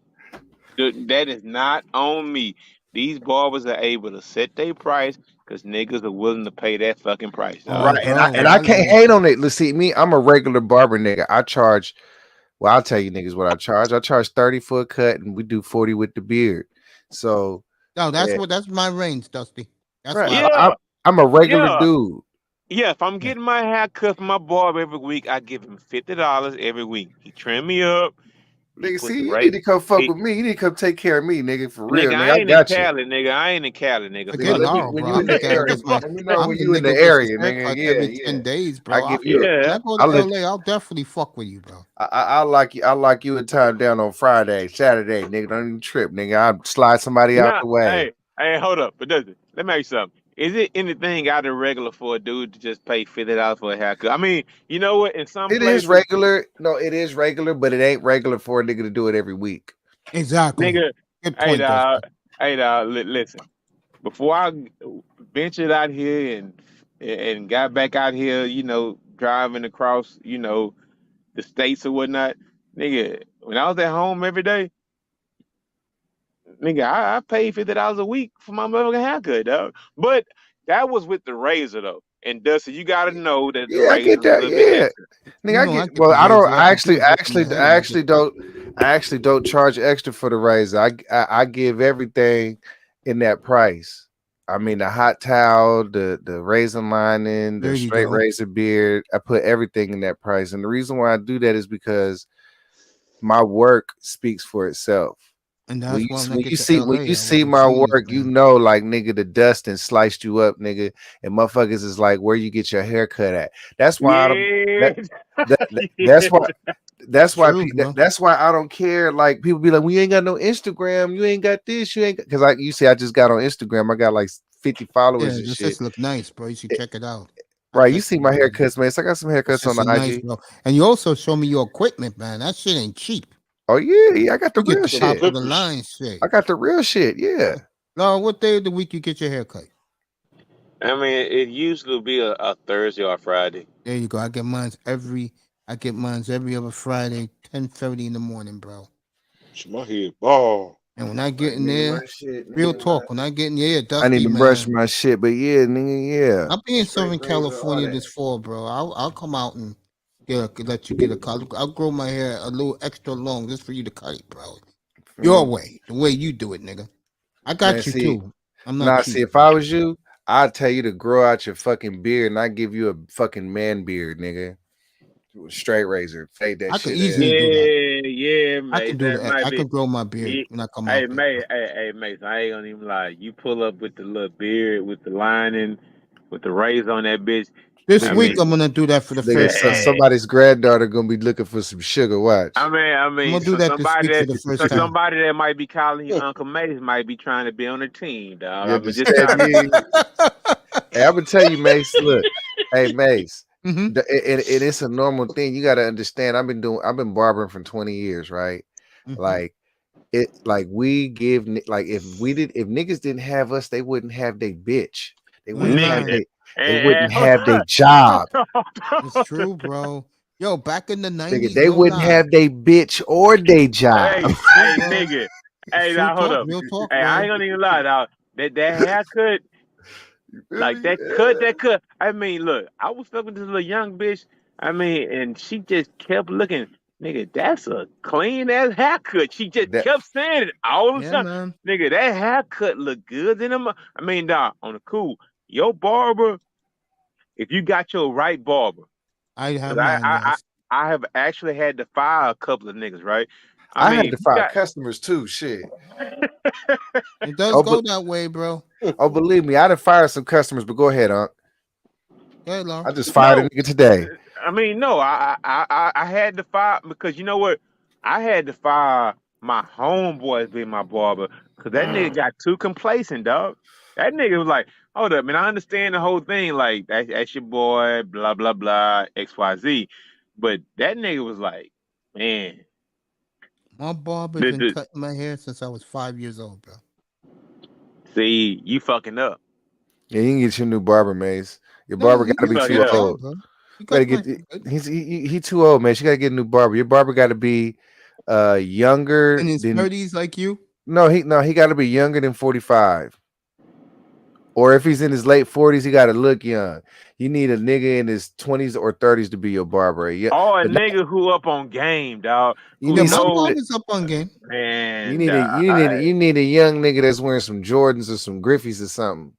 That is not on me. These barbers are able to set their price because niggas are willing to pay that fucking price, Oh, dog. Right, bro. and I can't hate on it. Let's see, me, I'm a regular barber nigga. I charge. Well, I'll tell you niggas what I charge. I charge 30 for a cut, and we do 40 with the beard. So, No, yeah, that's my range, Dusty. That's right. why. Yeah, I'm a regular yeah, dude. yeah. If I'm Yeah. getting my hair cut from my barber every week, I give him $50 every week. He trim me up, Nigga, put see, the you right. need to come fuck He, with me. You need to come take care of me, nigga, for real. nigga, Nigga, I I ain't in got you. Cali, nigga. I ain't in Cali, nigga. Forget Let me Laurel, when bro. you in I'm the the guy that area. gets my. Let me know I'm when the you in the nigga gets his area, nigga. haircut Yeah, every yeah. 10 days, I bro. give you. When Yeah. I go to I'll let. LA, I'll definitely fuck with you, bro. I like you. I like you a time down on Friday, Saturday, nigga. Don't even trip, nigga. I'll slide somebody out Nah, the way. hey, hold up. But does it? Let me ask you something. Is it anything out of regular for a dude to just pay $50 for a haircut? I mean, you know what? In some It is places, regular. No, it is regular, but it ain't regular for a nigga to do it every week. Exactly. nigga, Good hey, point, Dustin. listen. Before I ventured out here and got back out here, driving across, the states or whatnot, nigga, when I was at home every day, nigga, I paid $50 a week for my motherfucking haircut, dog. But that was with the razor though. And Dusty, you gotta know that the Yeah, I razor get is a that. little bit Yeah, extra. nigga, You I know, I get. get Well, the I don't. razor. All I do is lift my head I and I actually get paid. don't. I actually don't charge extra for the razor. I give everything in that price. I mean, the hot towel, the razor lining, There the you straight go. razor beard. I put everything in that price, and the reason why I do that is because my work speaks for itself. And When that's you why when I when you get to see when LA, you I want see to my see you, work, you man. know, like nigga, the dust and sliced you up, nigga, and motherfuckers is like, where you get your hair cut at. That's why I don't. Yeah. That, that's why. True, bro. That's why I don't care. Like people be like, "We ain't got no Instagram. You ain't got this. You ain't." Because like you see, I just got on Instagram. I got like 50 followers Yeah, and this shit. just look nice, bro. You should check it out. I Right? You checked see it my out already. haircuts, man. So I got some It's haircuts on just the nice, IG. bro. And you also show me your equipment, man. That shit ain't cheap. Oh yeah, I got the You get real the Some top shit. of the clippers. line shit. I got the real shit. Yeah. No, what day of the week you get your hair cut? I mean, it usually be a Thursday or Friday. There you go. I get mine's every other Friday, 10:30 in the morning, bro. Shit, my head ball. And when I I get in need my there, shit, real nigga. talk, when I get in there, I need Dusty, to brush man. my shit, but yeah, nigga, yeah. I'll be in Straight Southern razor, all California that. this fall, bro. I'll come out and let you get a cut. I'll grow my hair a little extra long just for you to cut it, bro. Your way, the way you do it, nigga. I Man, got you see, too. I'm not cheap. see, if I was you, I'd tell you to grow out your fucking beard and I give you a fucking man beard, nigga. With a straight razor. Fade that I could shit easily in. do that. Yeah, I mate. can do That that. might I be. can grow my beard He, when I come hey, out there, mate. bro. Mate. I ain't gonna even lie. You pull up with the little beard, with the lining, with the razor on that bitch. This I week mean, I'm gonna do that for the Nigga, first so time. somebody's granddaughter gonna be looking for some sugar. Watch. I I'm mean, gonna do so that this week for the first time. somebody that might be calling you Uncle Mace might be trying to be on the team, dog. You I mean, just understand try. me? Hey, I'm gonna tell you, Mace. Look, hey, Mace. hmm And it's a normal thing. You gotta understand. I've been barbering for 20 years, right? Like like we give like if niggas didn't have us, they wouldn't have they bitch. They You ain't wouldn't have Nigga, lying. they and, wouldn't have their job. It's true, bro. Yo, back in the Nigga, 90s, they no wouldn't lie. have they bitch or they job. hey, It's true, bro. nigga. It's Hey, true now hold talk, up. real talk, Hey, I bro. ain't gonna even lie, dog. That haircut, You feel like me? that cut. I mean, look, I was fucking this little young bitch. I mean, and she just kept looking, nigga. That's a clean ass haircut. She just That kept saying it all the Yeah, time, man. nigga. That haircut look good in them. I mean, dog, on the cool. Your barber, if you got your right barber, I have because mine, yes. I have actually had to fire a couple of niggas, right? I I had mean, to if you fire got customers too. Shit. It does Oh, but go that way, bro. oh, believe me, I done fired some customers. But go ahead, Unc. Hey, Law. I just fired a no, nigga today. I mean, no, I had to fire because you know what? I had to fire my homeboys being my barber because that nigga got too complacent, dog. That nigga was like, hold up, man, I understand the whole thing, like that's your boy, blah blah blah, XYZ, but that nigga was like, man, My barber's the, been the, cutting my hair since I was 5 years old, bro. see, you fucking up, Yeah, you can get your new barber, Maze. Your No, barber he got to you be does a fucking too good up. job, old. bro. He Gotta cuts my get hair good. he too old, man. She gotta get a new barber. Your barber got to be younger In his than 30s like you. he got to be younger than 45. Or if he's in his late 40s, he got to look young. You need a nigga in his 20s or 30s to be your barber. Yeah, Oh, a but not, nigga who up on game, dog, you who Yeah, need my knows, somebody. barber's up on game. You man, need you need a young nigga that's wearing some Jordans or some Griffies or something.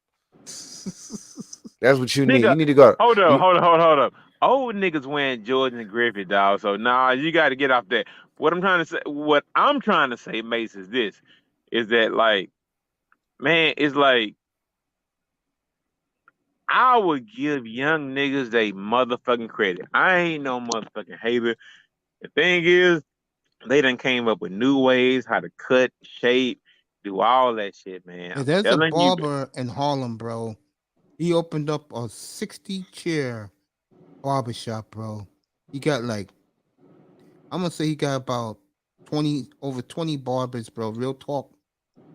That's what you need. nigga, You need to go. hold up, You, hold up, hold up, hold up. old niggas wearing Jordan and Griffith, dog. So nah, you got to get off that. What I'm trying to say, Mace, is this: is that like, man, it's like I would give young niggas they motherfucking credit. I ain't no motherfucking hater. The thing is, they done came up with new ways how to cut, shape, do all that shit, man. Yeah, I'm there's a telling you, barber in Harlem, bro. He opened up a 60-chair barbershop, bro. He got like, I'm gonna say he got about over 20 barbers, bro. Real talk.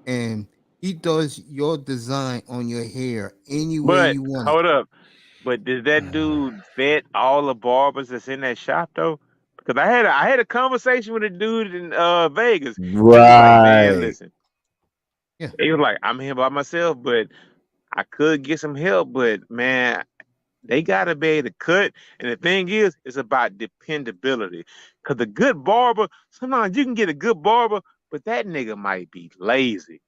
And he does your design on your hair any way but you want it. hold up. But does that dude vet all the barbers that's in that shop though? Because I had a conversation with a dude in Vegas. He was like, man, Right. listen. Yeah. He was like, I'm here by myself, but I could get some help. But man, they gotta be able to cut. And the thing is, it's about dependability. Cause a good barber, sometimes you can get a good barber, but that nigga might be lazy.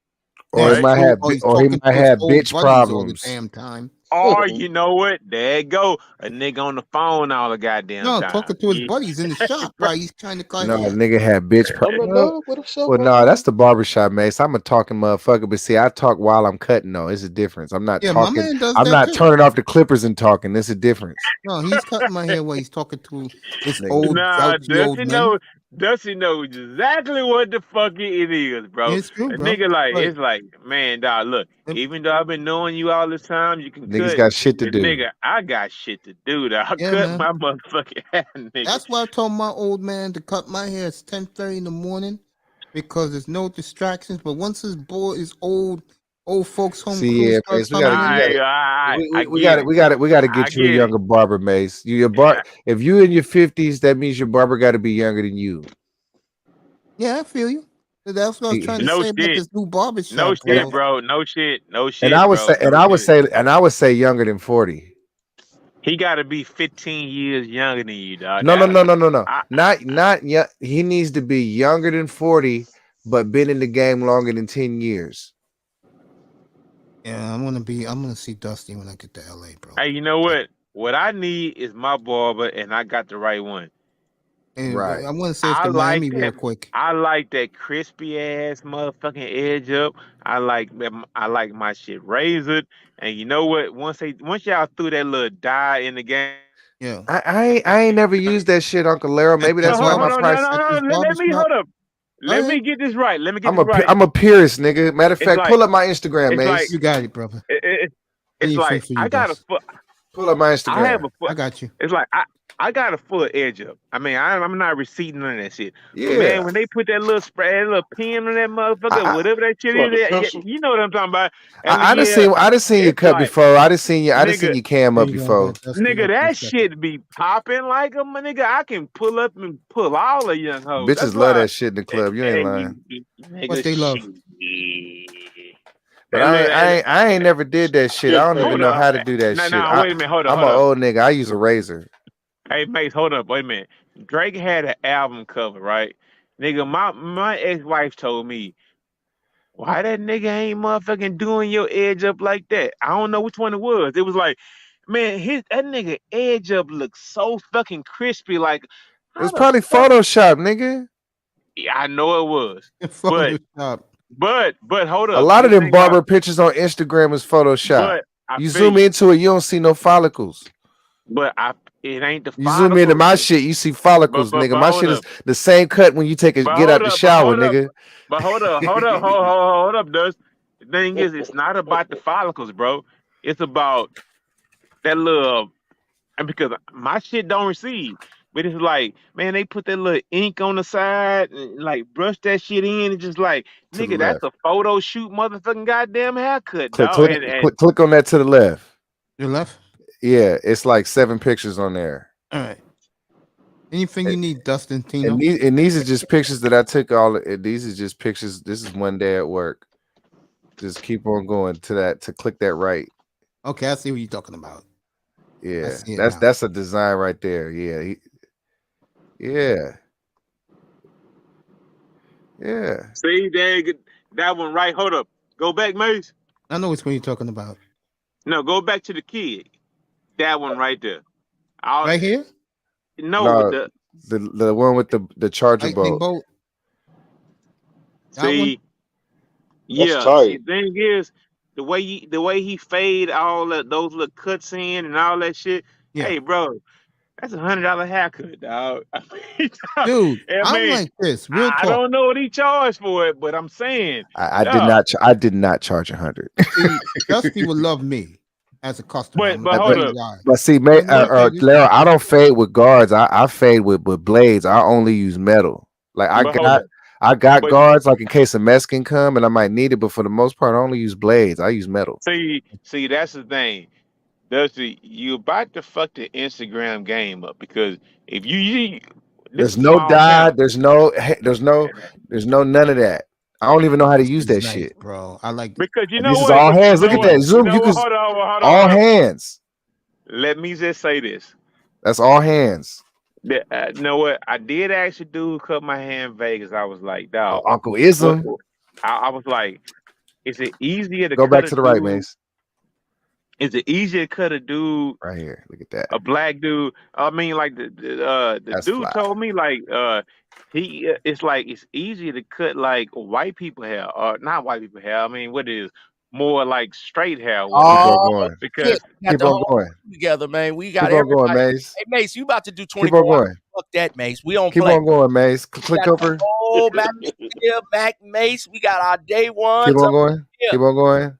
Or he That's might true. have Or he's or he talking might to his have old bitch buddies all the problems. damn time. Or you know what? There you go. A nigga on the phone all the goddamn No, time. talking to his Yeah. buddies in the shop while he's trying to cut No, hair. nigga had bitch I'm in problems. love with a cell Well, no, phone. that's the barbershop, Mace. I'm a talking motherfucker, but see, I talk while I'm cutting though. It's a difference. I'm not Yeah, my talking. man does I'm that not too. turning off the clippers and talking. There's a difference. No, he's cutting my hair while he's talking to his Nigga. old Nah, grouchy old men. Dusty knows exactly what the fuck it is, bro. It's true, A bro. nigga like But it's like, man, dog, look, even though I've been knowing you all this time, you can Niggas cut. got shit to But do. nigga, I got shit to do. Dog. I yeah, cut man. my motherfucking hair, nigga. That's why I told my old man to cut my hair at 10:30 in the morning because there's no distractions. But once his old folks home See, crew yeah, starts Mace, we gotta, coming in, I we get gotta, it. we gotta I get you a get it. younger barber, Mace. Your if you in your 50s, that means your barber got to be younger than you. yeah, I feel you. So that's what I was trying to No say about shit. this new barber No shop, shit, bro. bro. No shit. No And shit, I would bro. say, No shit. and I would say younger than 40. He got to be 15 years younger than you, dog. No. I, Not yet. He needs to be younger than 40, but been in the game longer than 10 years. Yeah, I'm gonna see Dusty when I get to LA, bro. hey, you know what? What I need is my barber, and I got the right one. And Right. I want to say it's I to like Miami real that. quick. I like that crispy ass motherfucking edge up. I like my shit razored. And you know what? Once y'all threw that little dye in the game. Yeah. I ain't never used that shit, Uncle Lero. Maybe that's why Hold my on, price. no. Let me hold up. Let me get this right. I'm a purist, nigga. Matter of It's fact, like- pull up my Instagram, it's Mace. like- You got it, brother. It's like for you, I got Dust. a foot. Pull up my Instagram. I have a foot. I got you. It's like I got a full edge up. I mean, I'm not receding on that shit. Yeah. But man, when they put that little spray, that little pin on that motherfucker, whatever that shit Like a is, pencil. you know what I'm talking about. I done seen you it's cut like, before. I done seen you cam There up you go, before. Dusty. nigga, Up in that a second. shit be popping like a nigga. I can pull up and pull all the young hoes. Bitches love that shit in the club. You ain't lying. Nigga, What they love. shit. But I ain't never did that shit. I don't even Hold know up. how to do that shit. No, wait a minute. Hold up. I'm an old nigga. I use a razor. Hey, Mace, hold up. Wait a minute. Drake had an album cover, right? Nigga, my ex-wife told me, why that nigga ain't motherfucking doing your edge up like that? I don't know which one it was. It was like, man, that nigga edge up looks so fucking crispy. Like, It was probably Photoshop, nigga. Yeah, I know it was. Photoshop. But hold up. A lot of This them thing barber pictures on Instagram is Photoshop. But I You feel zoom into it, you don't see no follicles. But it ain't the You zoom into my shit, you see follicles, But nigga. My hold shit up. is the same cut when you get out the shower, nigga. But hold up, Dust. The thing is, it's not about the follicles, bro. It's about that little, and because my shit don't receive. But it's like, man, they put that little ink on the side and like brush that shit in and just like, To the nigga, that's left. a photo shoot motherfucking goddamn haircut, Click, dog. click on that to the left. Your left? Yeah, it's like 7 pictures on there. All right. Anything you need, Dustin, Tino? And these are just pictures that I took. These are just pictures. This is one day at work. Just keep on going to click that right. Okay, I see what you're talking about. Yeah, see it now. that's a design right there. Yeah, yeah. See, that one right. Hold up. Go back, Mace. I know which one you're talking about. No, go back to the kid. That one right there. Right here, No, No, the one with the charger lightning bolt. bolt. That one. see, That's yeah. tight. See, the thing is, the way he fade all those little cuts in and all that shit. Yeah, Hey, bro, that's $100 haircut, dog. dude. I I'm mean, like this. Real I talk. don't know what he charged for it, but I'm saying, I did dog. not. I did not charge 100. See, Dusty would love me as a customer. But I'm hold gonna tell up. you why. But see, Let me tell you. Lero, I don't fade with guards. I fade with blades. I only use metal. Like But hold up. I got But guards like in case a mess can come and I might need it, but for the most part, I only use blades. I use metal. see, that's the thing. Dusty, you about to fuck the Instagram game up because if this There's is no small dye. town. There's no none of that. I don't even know how to use It's that nice, shit. bro. I like Because you know This is what? all But you hands. Look know at what? that You zoom. know You what? can Hold on. all hands. Let me just say this. That's all hands. You know what? I did actually do cut my hair in Vegas. I was like, Oh, dog. Uncle What? Ism. I was like, is it easier to Go cut back a to the right, dude? Mace. Is it easier to cut a dude, Right here. Look at that. a black dude? I mean, like the That's dude fly. told me, like it's like it's easier to cut like white people hair, or not white people hair. I mean, what is more like straight hair, or whatnot? Keep on Oh going. Because shit, we got Keep the on whole going. crew together, man. We got Keep on going, everybody. Mace. Hey, Mace, you about to do Keep 24 on hours? going. Fuck that, Mace. We don't Keep play. on going, Mace. We Click got the over. whole Mac here, Mac Mace. We got our day Keep ones on up going. here. Keep on going.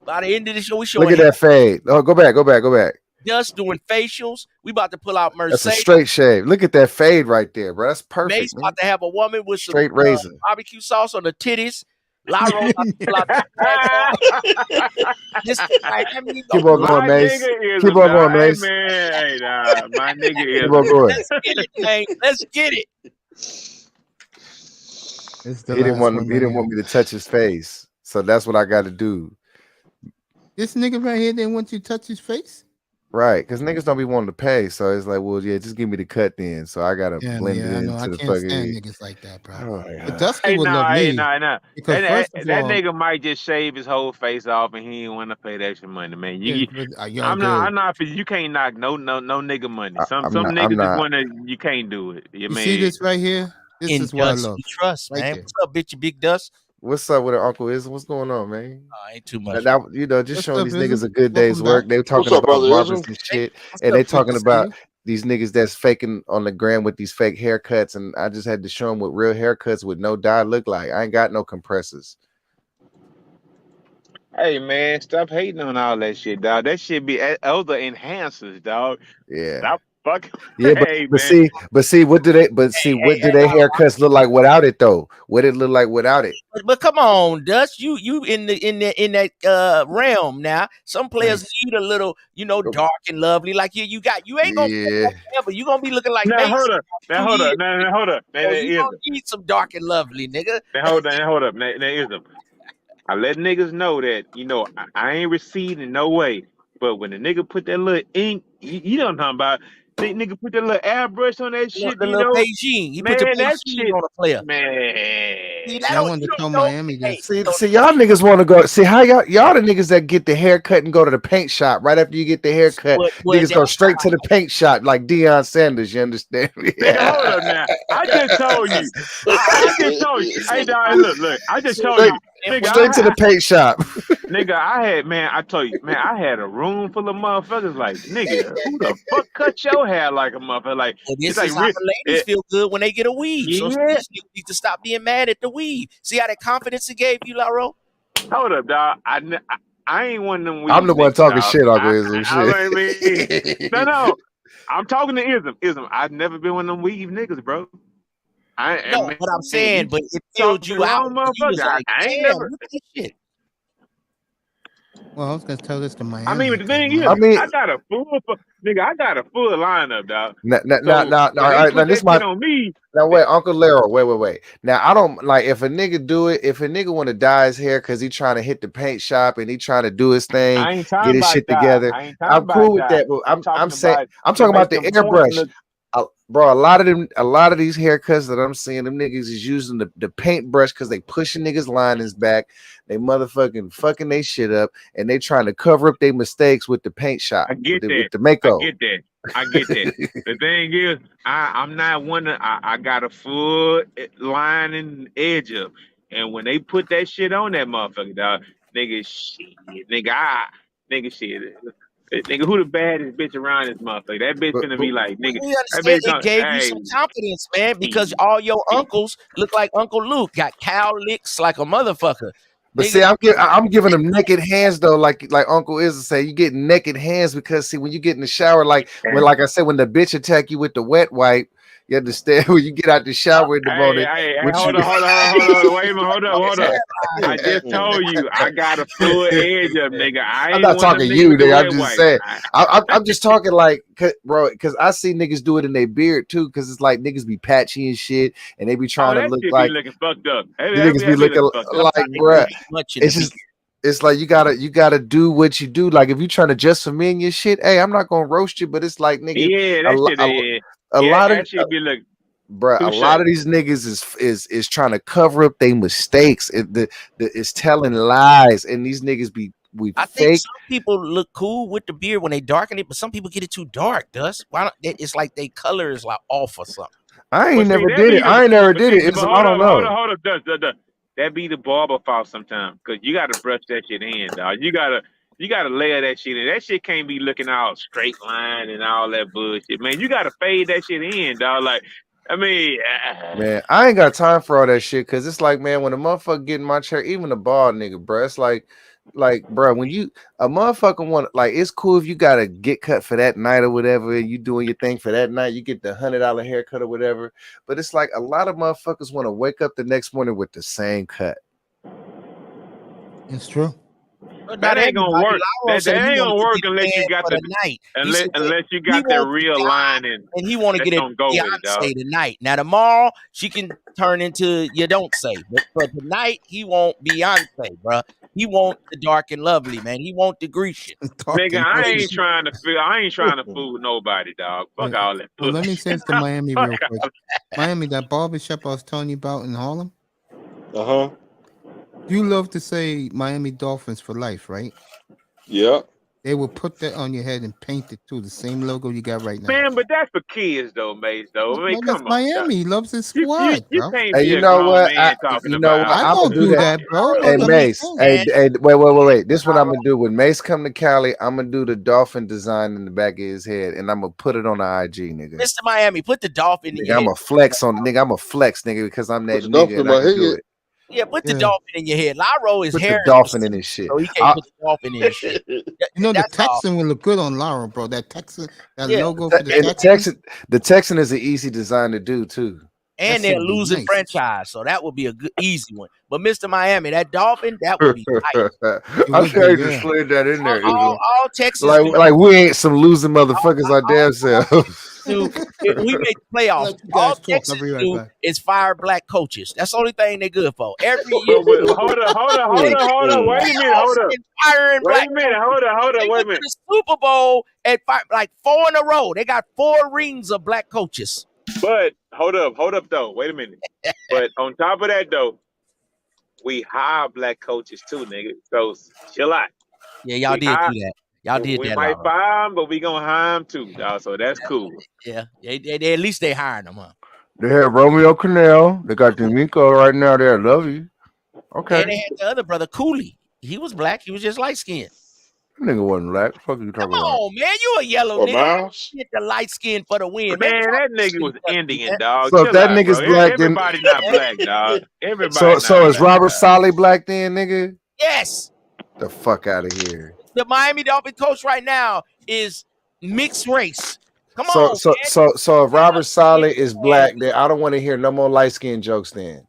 By the end of the show, we Look showing at that fade. Oh, go back. Dust doing facials. We about to pull out That's a Mercedes. straight shave. Look at that fade right there, bro. That's perfect. Mace Man. about to have a woman with some Straight razor. barbecue sauce on the titties. Lyro about to pull out the this Miami. Keep on my going, Mace. nigga is Keep a on going, dog. Hey Mace. man, hey dog. My nigga Keep is on going. Let's get it, man. Let's get it. it's the He didn't last want one he right didn't here. want me to touch his face, so that's what I got to do. This nigga right here didn't want you to touch his face. Right, because niggas don't be wanting to pay, so it's like, well, yeah, just give me the cut then. So I gotta blend it I know. I into the can't stand fucking. niggas like that, bro. Oh my But god! Dusty Hey, would love me nah. because That first of that all, nigga might just shave his whole face off, and he ain't want to pay that extra money, man. yo, I'm dude, not. You can't knock no nigga money. Some I'm niggas just not. wanna. You can't do it. you see this right here? This In is what I Dust love. we trust, Right man. there. What's up, bitch? Big Dust. What's up with her Uncle Ism? What's going on, man? Ain't too much. That, you know, just What's showing up, these niggas Ism? a good Welcome day's work. back. They talking What's up, about brother barbers Ism? and shit, What's and up? they Good talking to see about you. these niggas that's faking on the gram with these fake haircuts, and I just had to show them what real haircuts with no dye look like. I ain't got no compressors. Hey man, stop hating on all that shit, dog. That shit be other enhancers, dog. Yeah. Stop fucking. Yeah, Hey man. but see, what do they haircuts look like without it though? What it look like without it? But come on, Dust. You in that realm now. Some players need a little, dark and lovely. Like you ain't gonna Yeah. ever. You gonna be looking like Now Mace hold up. in Now 2 hold years. up. Now hold up. So you gonna need some dark and lovely, nigga. Now hold up. Now Ism. I let niggas know that, I ain't receding no way. But when the nigga put that little ink, you know what I'm talking about. Nigga put that little airbrush on that shit, The little Beijing. He put the man, that Beijing shit, on a player. man. See, that Yeah, I don't, wanted you to tell don't know. Miami Hey, this. See, y'all niggas want to go. See how y'all the niggas that get the haircut and go to the paint shop right after you get the haircut. Niggas go straight to the paint shop like Deion Sanders. You understand? Nigga, hold up now. I just told you. I just told you. Hey, dog, look. I just told Straight, you. Nigga, straight to the paint shop. Nigga, I told you, man, I had a room full of motherfuckers like, nigga, who the fuck cut your hair like a motherfucker? Like, Well, it's this like, is how the ladies feel good when they get a weave. So yeah. you need to stop being mad at the weave. See how that confidence it gave you, Laro? Hold up, dog. I ain't one of them weave I'm the one niggas, talking dog. shit, Uncle Ism. Shit. No. I'm talking to Ism. I've never been one of them weave niggas, bro. No, but I'm saying, but it filled you out. You was like, I ain't damn, never. look at this shit. Well, I was gonna tell this to Miami. I mean, but the thing is, I got a full lineup, dog. Now, So, all right, put now this that shit my. on me. Now wait, Uncle Lero, wait. Now I don't like if a nigga do it. If a nigga want to dye his hair because he trying to hit the paint shop and he trying to do his thing, I ain't get talking his about shit that. together. I ain't talking I'm about cool with that. that. But I'm talking saying about I'm to talking about make the them points airbrush. look. Bro, a lot of these haircuts that I'm seeing, them niggas is using the paintbrush because they pushing niggas' linings back. They motherfucking fucking they shit up, and they trying to cover up their mistakes with the paint shop, I get that. with the makeup. I get that. The thing is, I'm not one. I got a full line and edge up, and when they put that shit on that motherfucker, dog, nigga, shit, nigga, shit. Nigga, who the baddest bitch around this motherfucker? That bitch gonna be like, nigga. You That understand? bitch It gonna, gave you hey, some confidence, man, because all your uncles look like Uncle Luke, got cow licks like a motherfucker. But Nigga, see, I'm giving them naked hands though, like Uncle Izzy say, you get naked hands because see when you get in the shower, like I said, when the bitch attack you with the wet wipe, you understand when you get out the shower in the morning. Hold on, wait a minute, hold up. I just told you I got a full edge up, nigga. I'm not talking you, nigga. I'm just saying. I'm just talking like, bro, because I see niggas do it in their beard too, because it's like niggas be patchy and shit, and they be trying to look like be looking fucked up. Niggas be looking like, bro. It's just. It's like you gotta do what you do. Like if you trying to just for me and your shit, hey, I'm not gonna roast you, but it's like nigga, a lot of shit be looking. Bro, a lot of these niggas is trying to cover up their mistakes. It's telling lies, and these niggas I think some people look cool with the beard when they darken it, but some people get it too dark. Why not? It's like their color is like off or something. I ain't never did it. I don't know. Hold up. That be the barber fault sometimes, because you gotta brush that shit in, dog. You gotta layer that shit in. That shit can't be looking all straight line and all that bullshit, man. You gotta fade that shit in, dog. Like, I mean, man, I ain't got time for all that shit, because it's like, man, when a motherfucker get in my chair, even a bald nigga, bro, it's like, bro, when a motherfucker want, like, it's cool if you got to get cut for that night or whatever, and you doing your thing for that night, you get the $100 haircut or whatever. But it's like a lot of motherfuckers want to wake up the next morning with the same cut. It's true. That ain't gonna work. That ain't gonna work unless you got the night. Unless you got that real line and he want to get it Beyonce tonight. Now tomorrow she can turn into you don't say, but tonight he want Beyonce, bro. He want the dark and lovely, man. He want the Grecian. Nigga, I ain't trying to fool nobody, dog. Fuck all that. Well, let me say this to Miami real quick. Miami, that barbershop I was telling you about in Harlem. You love to say Miami Dolphins for life, right? Yeah. They will put that on your head and paint it too, the same logo you got right now. Man, but that's for kids though, Mace. Though, I mean, come on. Miami loves his squad, you can't hey, be you a know grown what? man talking about. I don't do that, bro. Hey, Mace. Hey, wait. This is what I'm gonna do. When Mace come to Cali, I'm gonna do the dolphin design in the back of his head, and I'm gonna put it on the IG, nigga. Mr. Miami, put the dolphin in your I'm head. a flex, nigga, because I'm that nigga and I can do it. Yeah, put the dolphin in your head. Lyro is put hair. The dolphin in his shit. So he can't put the dolphin in his shit. You know, the Texan will look good on Lyra, bro. That Texan, logo for the and Texan. The Texan is an easy design to do too. And they're losing franchise, so that would be a good easy one. But Mr. Miami, that dolphin, that would be tight. I'm sure you just slid that in there. All Texas, like we ain't some losing motherfuckers our damn selves. We make playoffs. All Texas do is fire black coaches. That's the only thing they're good for. Every year. Hold on. Wait a minute. Hold up. Wait a minute. The Super Bowl at like 4 in a row. They got 4 rings of black coaches. But hold up though. Wait a minute. But on top of that though, we hire black coaches too, nigga. So chill out. Yeah, y'all did do that. Y'all did we that. We might fire them, but we gonna hire them too, dog. So that's cool. Yeah. They at least they hiring them, huh? They had Romeo Canal. They got D'Amico right now there. Love you. Okay. And they had the other brother, Cooley. He was black. He was just light skinned. That nigga wasn't black. What the fuck are you talking about? Come on, man. You a yellow nigga. Get the light skin for the win. Man, that nigga was Indian, dog. So if that nigga's black, then everybody not black, dog. Everybody. So is Robert Saleh black then, nigga? Yes. The fuck out of here. The Miami Dolphin coach right now is mixed race. Come on. So if Robert Saleh is black, then I don't want to hear no more light skin jokes then.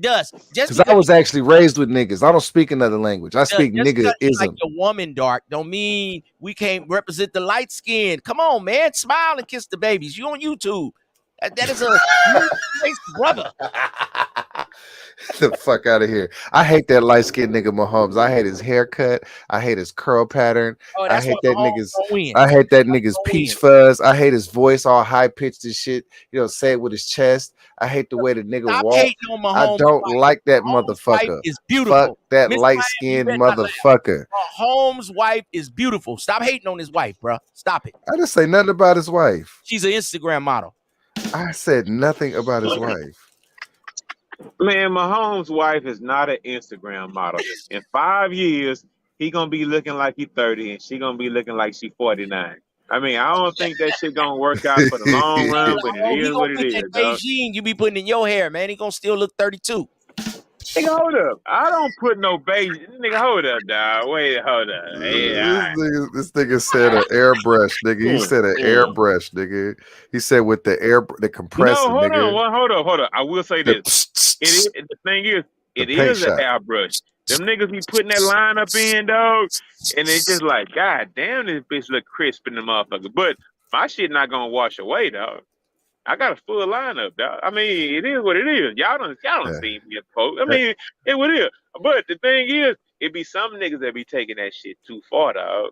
Just because I was actually raised with niggas. I don't speak another language. I speak nigga-ism. Like your woman dark don't mean we can't represent the light skin. Come on, man. Smile and kiss the babies. You on YouTube. That is a nice brother. The fuck out of here. I hate that light skinned nigga Mahomes. I hate his haircut. I hate his curl pattern. Oh, I that's hate why that Mahomes nigga's don't win. I hate that That's why nigga's don't peach win. fuzz. I hate his voice all high pitched and shit. You know, say it with his chest. I hate the way the nigga Stop walk. hating on I Mahomes' don't wife. like that Mahomes' wife motherfucker. is Fuck beautiful. that Miss light Miami, you skinned better not laugh. motherfucker. Mahomes' wife is beautiful. Stop hating on his wife, bro. Stop it. I didn't say nothing about his wife. She's an Instagram model. I said nothing about his wife. Man, Mahomes' wife is not an Instagram model. In 5 years, he gonna be looking like he's 30, and she gonna be looking like she's 49. I mean, I don't think that shit gonna work out for the long run, but it He is gonna what it put that is, dog. Beijing you be putting in your hair, man. He gonna still look 32. Nigga, hold up. I don't put no beige. Nigga, hold up, dog. Wait, hold up. Yeah, This nigga said an airbrush, nigga. He said an airbrush, nigga. He said with the compressor, No, hold nigga. on. Hold up. I will say The this. It is the thing is, the it paint is an shot. airbrush. Them niggas be putting that line up in, dog, and they just like, God damn, this bitch look crisp in the motherfucker. But my shit not gonna wash away, dog. I got a full lineup, dog. I mean, it is what it is. Y'all don't Yeah. see me, folks. I mean, it what it is. But the thing is, it be some niggas that be taking that shit too far, dog.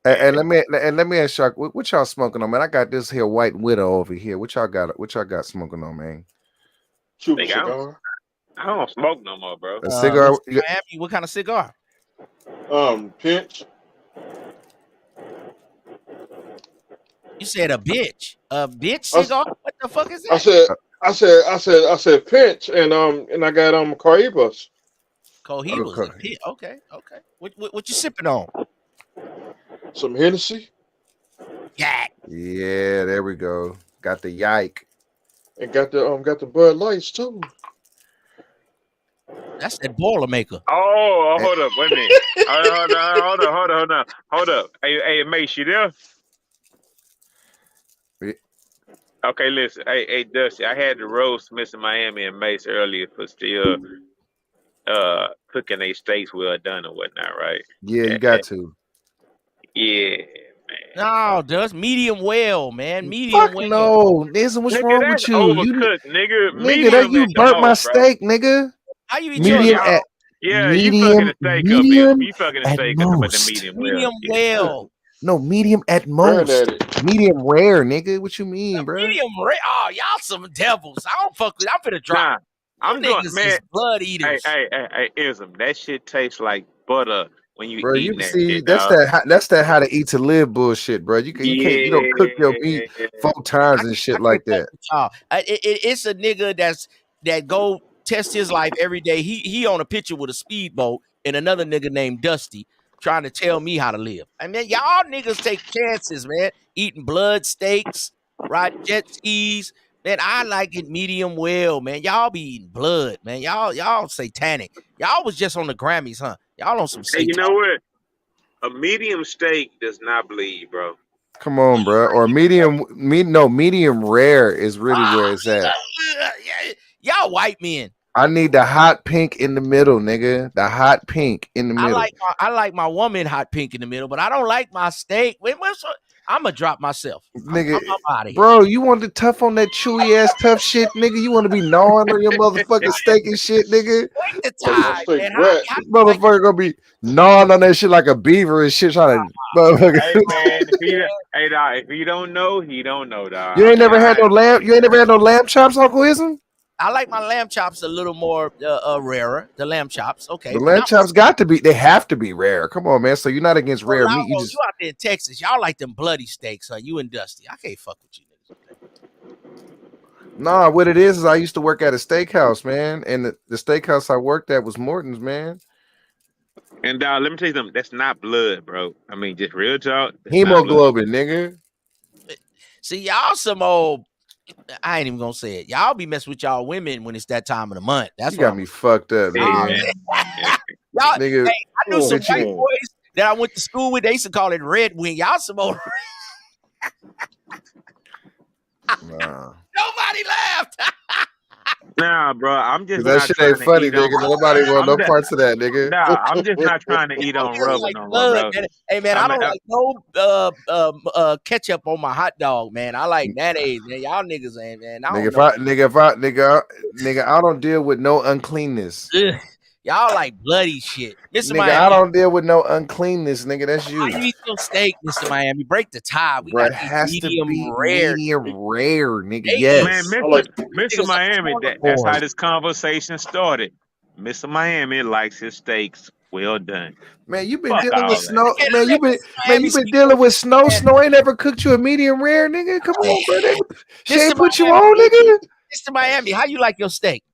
And let me ask y'all, what y'all smoking on, man? I got this here white widow over here. What y'all got smoking on, man? Cuban Nigga, cigar. I don't smoke no more, bro. A cigar? Miss Miami, what kind of cigar? Pinch. You said a bitch. A bitch I- cigar? What the fuck is that? I said pinch, and I got Caribas. Cohibas. Okay. Okay. What you sipping on? Some Hennessy. Yeah. Yeah, there we go. Got the yike. And got the Bud Lights too. That's that Boilermaker. Oh, hold up. Wait a minute. Hold up. Hey, Mace, you there? Yeah. Okay, listen. Hey, Dusty, I had the roast Mr. Miami and Mace earlier for still cooking their steaks well done or whatnot, right? Yeah, you got to. Yeah, man. No, that's medium well, man. Medium Fuck well. no. Listen, what's Nigga, wrong that's with you? overcooked, nigga. Nigga, Medium that you at the burnt my most, bro. steak, nigga. How you eat Medium yours? at Yeah, you fucking the steak up here. You fucking the at steak up at the most. medium well. Medium well. No, medium at most. Granddaddy. Medium rare, nigga. What you mean, bro? Medium rare. Oh, y'all some devils. I don't fuck with. I'm finna drop. Nah, I'm going, niggas man. is blood eaters. Hey, Ism, that shit tastes like butter when you Bro, eating you that see, shit, that's dog. that how to eat to live bullshit, bro. You can't you don't cook your meat 4 times and shit like that. Y'all. It's a nigga that go test his life every day. He on a picture with a speedboat and another nigga named Dusty trying to tell me how to live. I mean, y'all niggas take chances, man. Eating blood steaks, riding jet skis. Man, I like it medium well, man. Y'all be eating blood, man. Y'all satanic. Y'all was just on the Grammys, huh? Y'all on some Hey, satanic. you know what? A medium steak does not bleed, bro. Come on, bro. Or medium rare is really where it's at. Y'all white men. I need the hot pink in the middle, nigga. The hot pink in the middle. I like my woman hot pink in the middle, but I don't like my steak. I'm gonna drop myself. Nigga, I'm out of here. bro, you want the tough on that chewy ass tough shit, nigga? You want to be gnawing on your motherfucking steak and shit, nigga? Wait the time, man. This motherfucker gonna be gnawing on that shit like a beaver and shit, trying to. Hey man, if you don't know, he don't know, dog. You ain't never had no lamb. You ain't never had no lamb chops, Uncle Ism? I like my lamb chops a little more rarer. The lamb chops, okay. The lamb chops got to be. They have to be rare. Come on, man. So you're not against rare meat. You just you out there in Texas, y'all like them bloody steaks, huh? You and Dusty. I can't fuck with you niggas. nah. What it is I used to work at a steakhouse, man, and the steakhouse I worked at was Morton's, man. And let me tell you something. That's not blood, bro. I mean, just real talk. That's not Hemoglobin, nigga. See, y'all some old. I ain't even gonna say it. Y'all be messing with y'all women when it's that time of the month. That's You got me fucked up, Y'all, nigga. nigga, hey, I knew some Did you- white boys that I went to school with. They used to call it Red Wing. Y'all some old. Nah. Nobody laughed. Nah, bro, I'm just Cause that not shit trying ain't to funny, eat on. nigga. Nobody want I'm no just, parts of that, nigga. nah, I'm just not trying to eat I on don't rubber like no more, blood, bro. man. Hey, man, I I mean, don't like no ketchup on my hot dog, man. I like mayonnaise, man. Y'all niggas ain't, man. I don't know. Nigga, I don't deal with no uncleanness. Ugh. Y'all like bloody shit. Mr. Nigga, I Miami, don't deal with no uncleanness, nigga. That's how you. you eat your steak, Mr. Miami? Break the tie. We Bro, got it these has to medium be rare medium steaks. rare, nigga. Hey, man, Yes. I Mr. like Mr. niggas are Miami, on the that's board. how this conversation started. Mr. Miami likes his steaks well done. Man, you've been Fuck dealing with all that. snow. Okay, Man, let Mr. Miami you've been speak dealing on with snow. that. Snow ain't never cooked you a medium rare, nigga. Come on, bro. She Mr. ain't put you Miami, on, nigga. Mr. Miami, how you like your steak?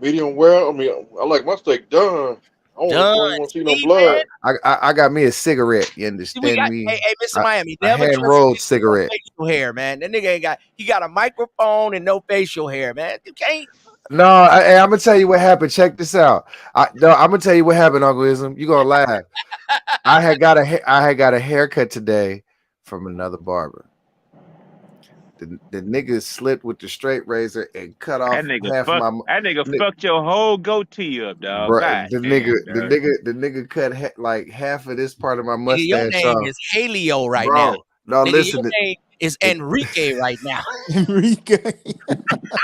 medium well. I mean, I like my steak done. I Done. don't want to see no See, man. blood. I got me a cigarette. You See, we understand got me? hey, Mr. Miami, A never hand trust rolled no cigarette. facial hair, man. That nigga he got a microphone and no facial hair, man. You can't. No, I'm gonna tell you what happened. Check this out. I'm gonna tell you what happened, Uncle Ism. You gonna laugh. I had got a haircut today from another barber. The nigga slipped with the straight razor and cut off That nigga half of my. fucked your whole goatee up, dog. Bro, God the damn, dog. nigga cut like half of this part of my Nigga, your mustache name off. is Halio right Bro, now. no, Nigga, listen. your name is Enrique right now. Enrique.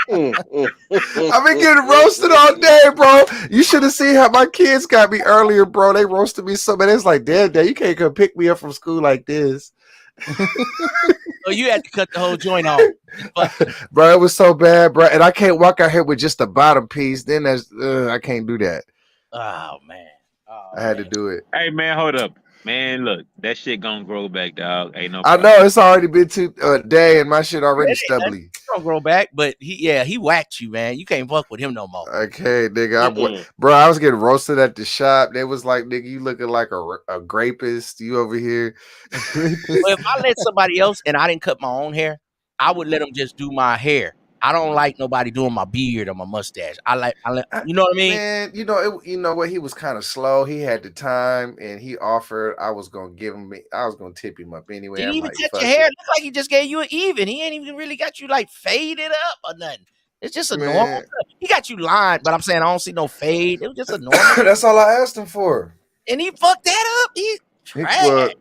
I've been getting roasted all day, bro. You should have seen how my kids got me earlier, bro. They roasted me so bad. It's like, damn, you can't come pick me up from school like this. So you had to cut the whole joint off. Bro, it was so bad, bro. And I can't walk out here with just the bottom piece. Then I can't do that. Oh man. I had to do it. Hey man, hold up. Man, look, that shit gonna grow back, dog. Ain't no I problem. know it's already been a day and my shit already stubbly. Don't grow back, but he whacked you, man. You can't fuck with him no more. Okay, nigga. Bro, I was getting roasted at the shop. They was like, nigga, you looking like a grapist. You over here. Well, if I let somebody else and I didn't cut my own hair, I would let them just do my hair. I don't like nobody doing my beard or my mustache. I let you know what I mean? Man, you know what? He was kind of slow. He had the time, and he offered. I was gonna tip him up anyway. Did I'm he even like, cut fuck your hair? it. It looked like he just gave you an even. He ain't even really got you like faded up or nothing. It's just a normal. Man. He got you lined, but I'm saying I don't see no fade. It was just a normal. That's all I asked him for. And he fucked that up. He trash. Well,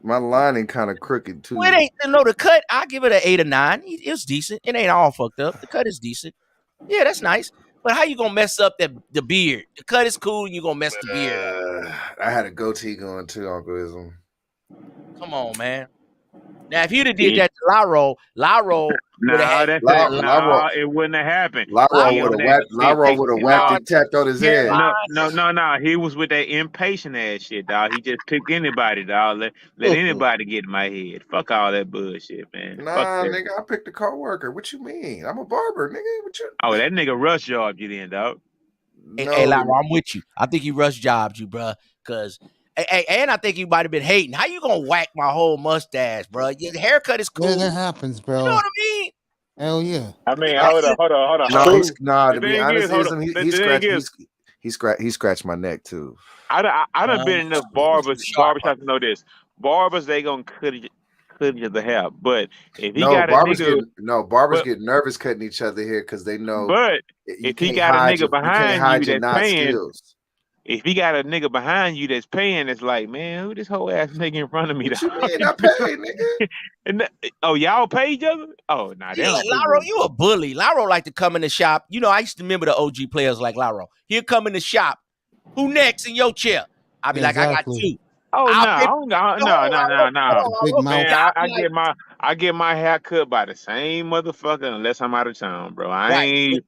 my lining kind of crooked too. Well, it ain't the cut. I give it an 8 or 9. It was decent. It ain't all fucked up. The cut is decent. Yeah, that's nice. But how you gonna mess up the beard? The cut is cool, and you gonna mess the beard up. I had a goatee going too, Uncle Ism. Come on, man. Now, if you'd have did that to Laro would have had. No, it wouldn't have happened. Laro would have whacked and tapped on his head. No. He was with that impatient ass shit, dog. He just picked anybody, dog. Let anybody get in my head. Fuck all that bullshit, man. Nah, nigga, I picked a coworker. What you mean? I'm a barber, nigga. What you? Oh, that nigga rush jobbed you then, dog. Hey, Laro, I'm with you. I think he rush jobbed you, bro. Cause and I think you might have been hating. How you gonna whack my whole mustache, bro? Your haircut is cool. Yeah, that happens, bro. You know what I mean? Hell yeah. I mean, hold on. To be honest, he scratched my neck too. I done been in enough barbershops to know this. Barbers, they gonna cut each other hair, but if he got barbers get nervous cutting each other here because they know. But if he got a nigga behind you that's paying, skills. If he got a nigga behind you that's paying, it's like, man, who this whole ass nigga in front of me? What you mean I pay, nigga? Y'all pay each other? Oh, nah, Yeah, Laro, you a bully. Laro like to come in the shop. You know, I used to remember the OG players like Laro. He'll come in the shop. Who next in your chair? I'll be like, I got two. Oh no. Man, I get my hair cut by the same motherfucker unless I'm out of town, bro. I ain't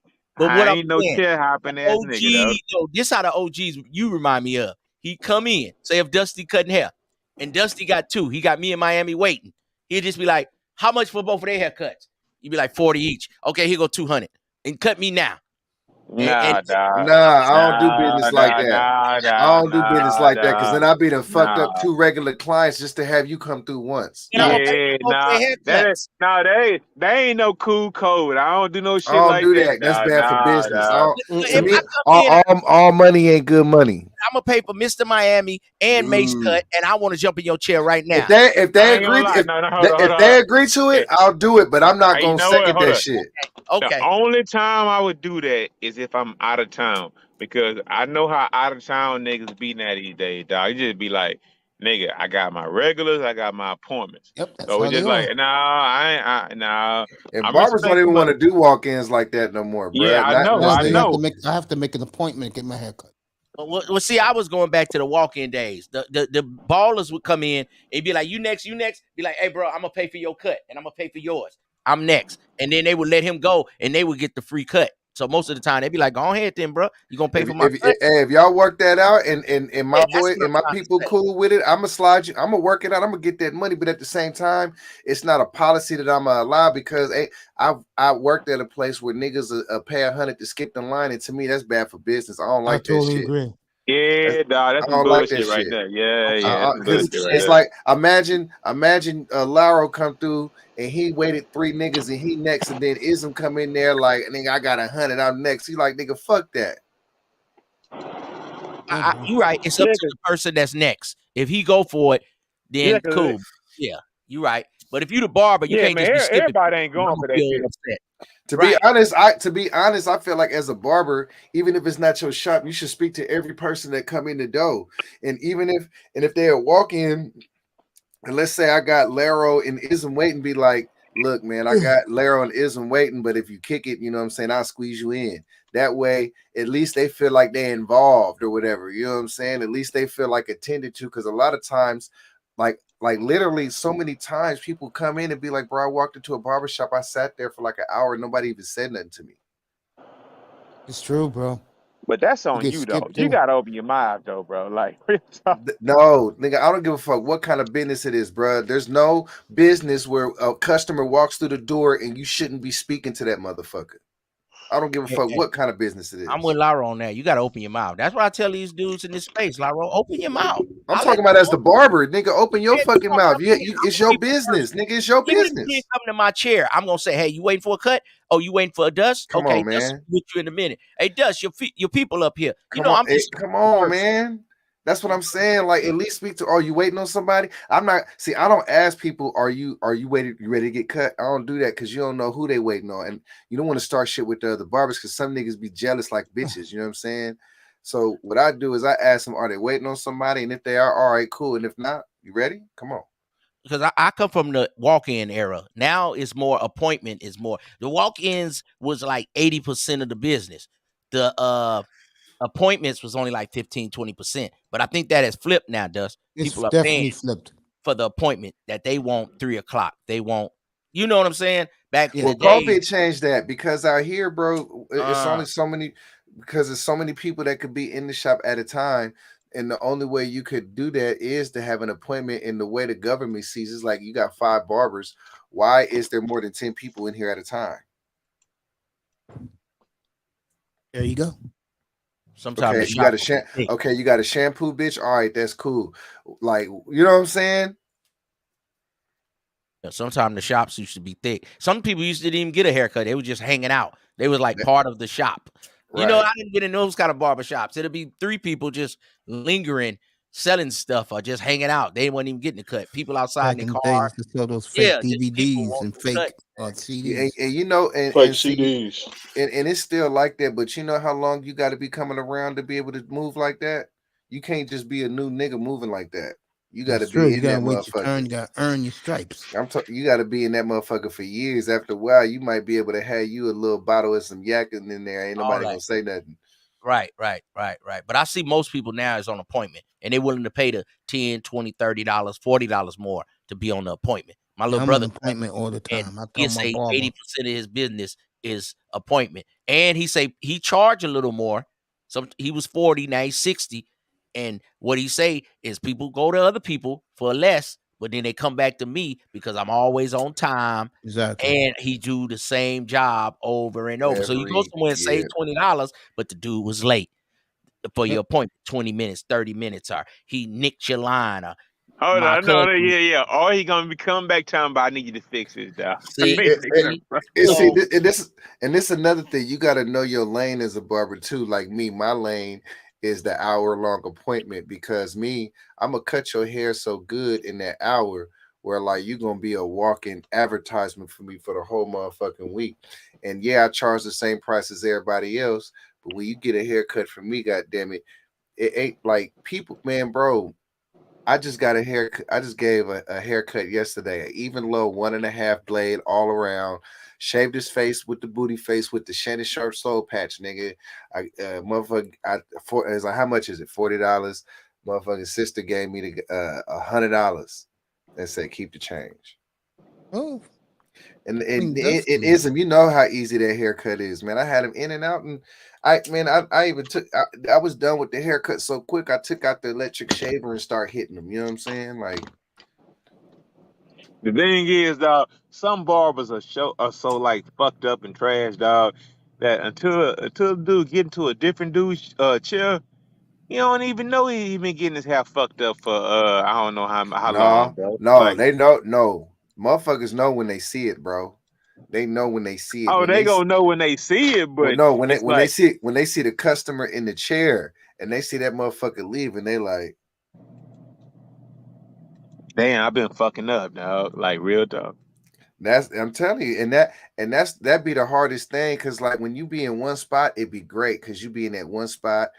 no chair hopping ass nigga, though. This how the OGs you remind me of. He come in, say if Dusty cutting hair, and Dusty got 2. He got me in Miami waiting. He'd just be like, how much for both of their haircuts? You'd be like 40 each. Okay, here go 200. And cut me now. I don't do business like that. I don't do business like that because then I be done fucked up 2 regular clients just to have you come through once. They ain't no cool code. I don't do no shit I don't like do that. That's bad for business. To me, all money ain't good money. I'm gonna pay for Mr. Miami and Mace cut, and I want to jump in your chair right now. If they I ain't agree, gonna lie. No, hold on, hold if they on. agree to it, Yeah. I'll do it. But I'm not You gonna know what? second Hold that up. shit. Okay. The only time I would do that is if I'm out of town, because I know how out of town niggas be now these days, dog. You just be like, nigga, I got my regulars, I got my appointments. Yep, that's So how it's they just are. like, nah, And I'm barbers don't even respecting want my. to do walk-ins like that no more, bro. Yeah, I Not know, unless I No, they. know. I have to make an appointment to get my hair cut. Well, see, I was going back to the walk-in days. The ballers would come in and be like, you next. Be like, hey, bro, I'm going to pay for your cut, and I'm going to pay for yours. I'm next. And then they would let him go, and they would get the free cut. So most of the time, they'd be like, go ahead then, bro. You going to pay for my cut? If y'all work that out and my Yeah, that's boy what and my I'm trying to people say. cool with it, I'm gonna slide you. I'm gonna work it out. I'm gonna get that money, but at the same time, it's not a policy that I'm gonna allow because I worked at a place where niggas pay $100 to skip the line, and to me, that's bad for business. I don't I like that totally shit. agree. Yeah, dog, that's I some don't like that bullshit right shit. there. Yeah, that's some Because bullshit right it's there. like imagine Laro come through and he waited 3 niggas and he next, and then Ism come in there like, nigga, I got 100, I'm next. He like, nigga, fuck that. You're right. It's up to the person that's next. If he go for it, then cool. Yeah, you're right. But if you the barber, you Yeah, can't man, just be skipping. everybody ain't going for that Feel shit. upset. To be honest, I feel like as a barber, even if it's not your shop, you should speak to every person that come in the door. And even if they're walking, and let's say I got Laro and Ism waiting, be like, look, man, I got Laro and Ism waiting, but if you kick it, you know what I'm saying, I'll squeeze you in. That way, at least they feel like they're involved or whatever. You know what I'm saying? At least they feel like attended to, because a lot of times, like literally so many times people come in and be like, bro, I walked into a barbershop, I sat there for like an hour, nobody even said nothing to me. It's true, bro. But that's on get you though. skipped You too. gotta open your mouth though, bro. Like, real talk. No, nigga, I don't give a fuck what kind of business it is, bro. There's no business where a customer walks through the door and you shouldn't be speaking to that motherfucker. I don't give a fuck what kind of business it is. I'm with Laro on that. You got to open your mouth. That's what I tell these dudes in this space, Laro. Open your mouth. I'm talking about as the barber, nigga. Open your fucking mouth. It's your business, nigga. It's your Even if you business. didn't come to my chair, I'm gonna say, "Hey, you waiting for a cut? Oh, you waiting for a dust? Come okay, on, Dust, man. with you in a minute. Hey, Dust, your people up here. You Come know, on, I'm just come on, man. That's what I'm saying. Like, at least speak to. Are you waiting on somebody? I'm not. See, I don't ask people. Are you waiting? You ready to get cut? I don't do that because you don't know who they waiting on, and you don't want to start shit with the other barbers because some niggas be jealous like bitches. You know what I'm saying? So what I do is I ask them, are they waiting on somebody? And if they are, all right, cool. And if not, you ready? Come on. because I come from the walk-in era. Now it's more appointment. Is more the walk-ins was like 80% of the business. The appointments was only like 15-20%. But I think that has flipped now, Dust. It's People are definitely paying flipped. for the appointment that they want 3 o'clock. They want, you know what I'm saying? Back in Well, the day, COVID changed that because out here, bro, it's only so many because there's so many people that could be in the shop at a time. And the only way you could do that is to have an appointment. And the way the government sees is like you got 5 barbers. Why is there more than 10 people in here at a time? There you go. sometimes Okay, you got a okay, you got a shampoo, bitch. All right, that's cool. Like, you know what I'm saying? Sometimes the shops used to be thick. Some people used to didn't even get a haircut. They were just hanging out. They was like part of the shop. You know, Right. I didn't get in those kind of barber shops. It'll be 3 people just lingering, selling stuff or just hanging out. They wasn't even getting the cut. People outside Back in in the the days, car. to sell those fake Yeah, just people DVDs want and the fake cut. CDs. And you know, Fake and see, CDs. and it's still like that, but you know how long you got to be coming around to be able to move like that? You can't just be a new nigga moving like that. You got to That's true. be You in gotta that wait your turn. motherfucker. You gotta earn your stripes. You got to be in that motherfucker for years. After a while, you might be able to have you a little bottle of some yakking in there. Ain't All nobody that. gonna say nothing. Right. But I see most people now is on appointment and they're willing to pay the $10, $20, $30, $40 more to be on the appointment. My little I'm brother on appointment all the and time. I he tell my say barber. 80% of his business is appointment. And he say he charge a little more. So he was 40, now he's 60. And what he say is people go to other people for less, but then they come back to me because I'm always on time. Exactly. And he do the same job over and over. So you go somewhere and save $20, but the dude was late for your appointment. 20 minutes, 30 minutes, or he nicked your line. Or Hold my on, no, cousin, yeah. Or he gonna be coming back talking about I need you to fix this, dog. see, And this another thing. You got to know your lane as a barber too. Like me, my lane is the hour-long appointment, because I'm gonna cut your hair so good in that hour where like you're gonna be a walking advertisement for me for the whole motherfucking week. And yeah, I charge the same price as everybody else, but when you get a haircut from me, goddamn it, it ain't like people, man, bro. I just got a haircut. I just gave a haircut yesterday, an even low 1.5 blade all around. Shaved his face with the booty face with the Shannon Sharp soul patch, nigga. Motherfucker, it's like, how much is it? $40. Motherfucking sister gave me the $100 and said keep the change. Oh, And I mean, it isn't. You know how easy that haircut is, man. I had him in and out, and I even took. I was done with the haircut so quick. I took out the electric shaver and start hitting him. You know what I'm saying? Like, The thing is, dog, some barbers are so like fucked up and trash, dog, that until the dude get into a different dude's chair, you don't even know he been getting his hair fucked up for I don't know how long, bro. Like, they know. No, motherfuckers know when they see it, bro. They know when they see it. oh, When they they gonna know when they see it, well, but no, when it's they like, see it, when they see the customer in the chair and they see that motherfucker leave, and they like, damn, I've been fucking up, dog. Like, real talk. I'm telling you, and that be the hardest thing, because like when you be in one spot, it'd be great because you be in that one spot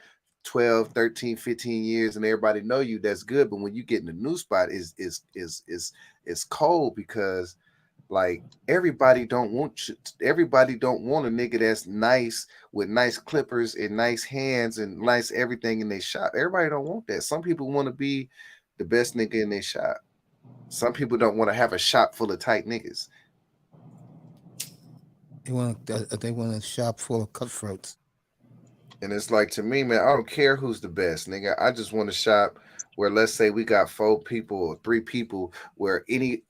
12, 13, 15 years and everybody know you. That's good. But when you get in a new spot, is cold, because like everybody don't want a nigga that's nice with nice clippers and nice hands and nice everything in their shop. Everybody don't want that. Some people want to be the best nigga in their shop. Some people don't want to have a shop full of tight niggas. They want a shop full of cutthroats. And it's like, to me, man, I don't care who's the best, nigga. I just want a shop where, let's say we got 4 people or 3 people, where any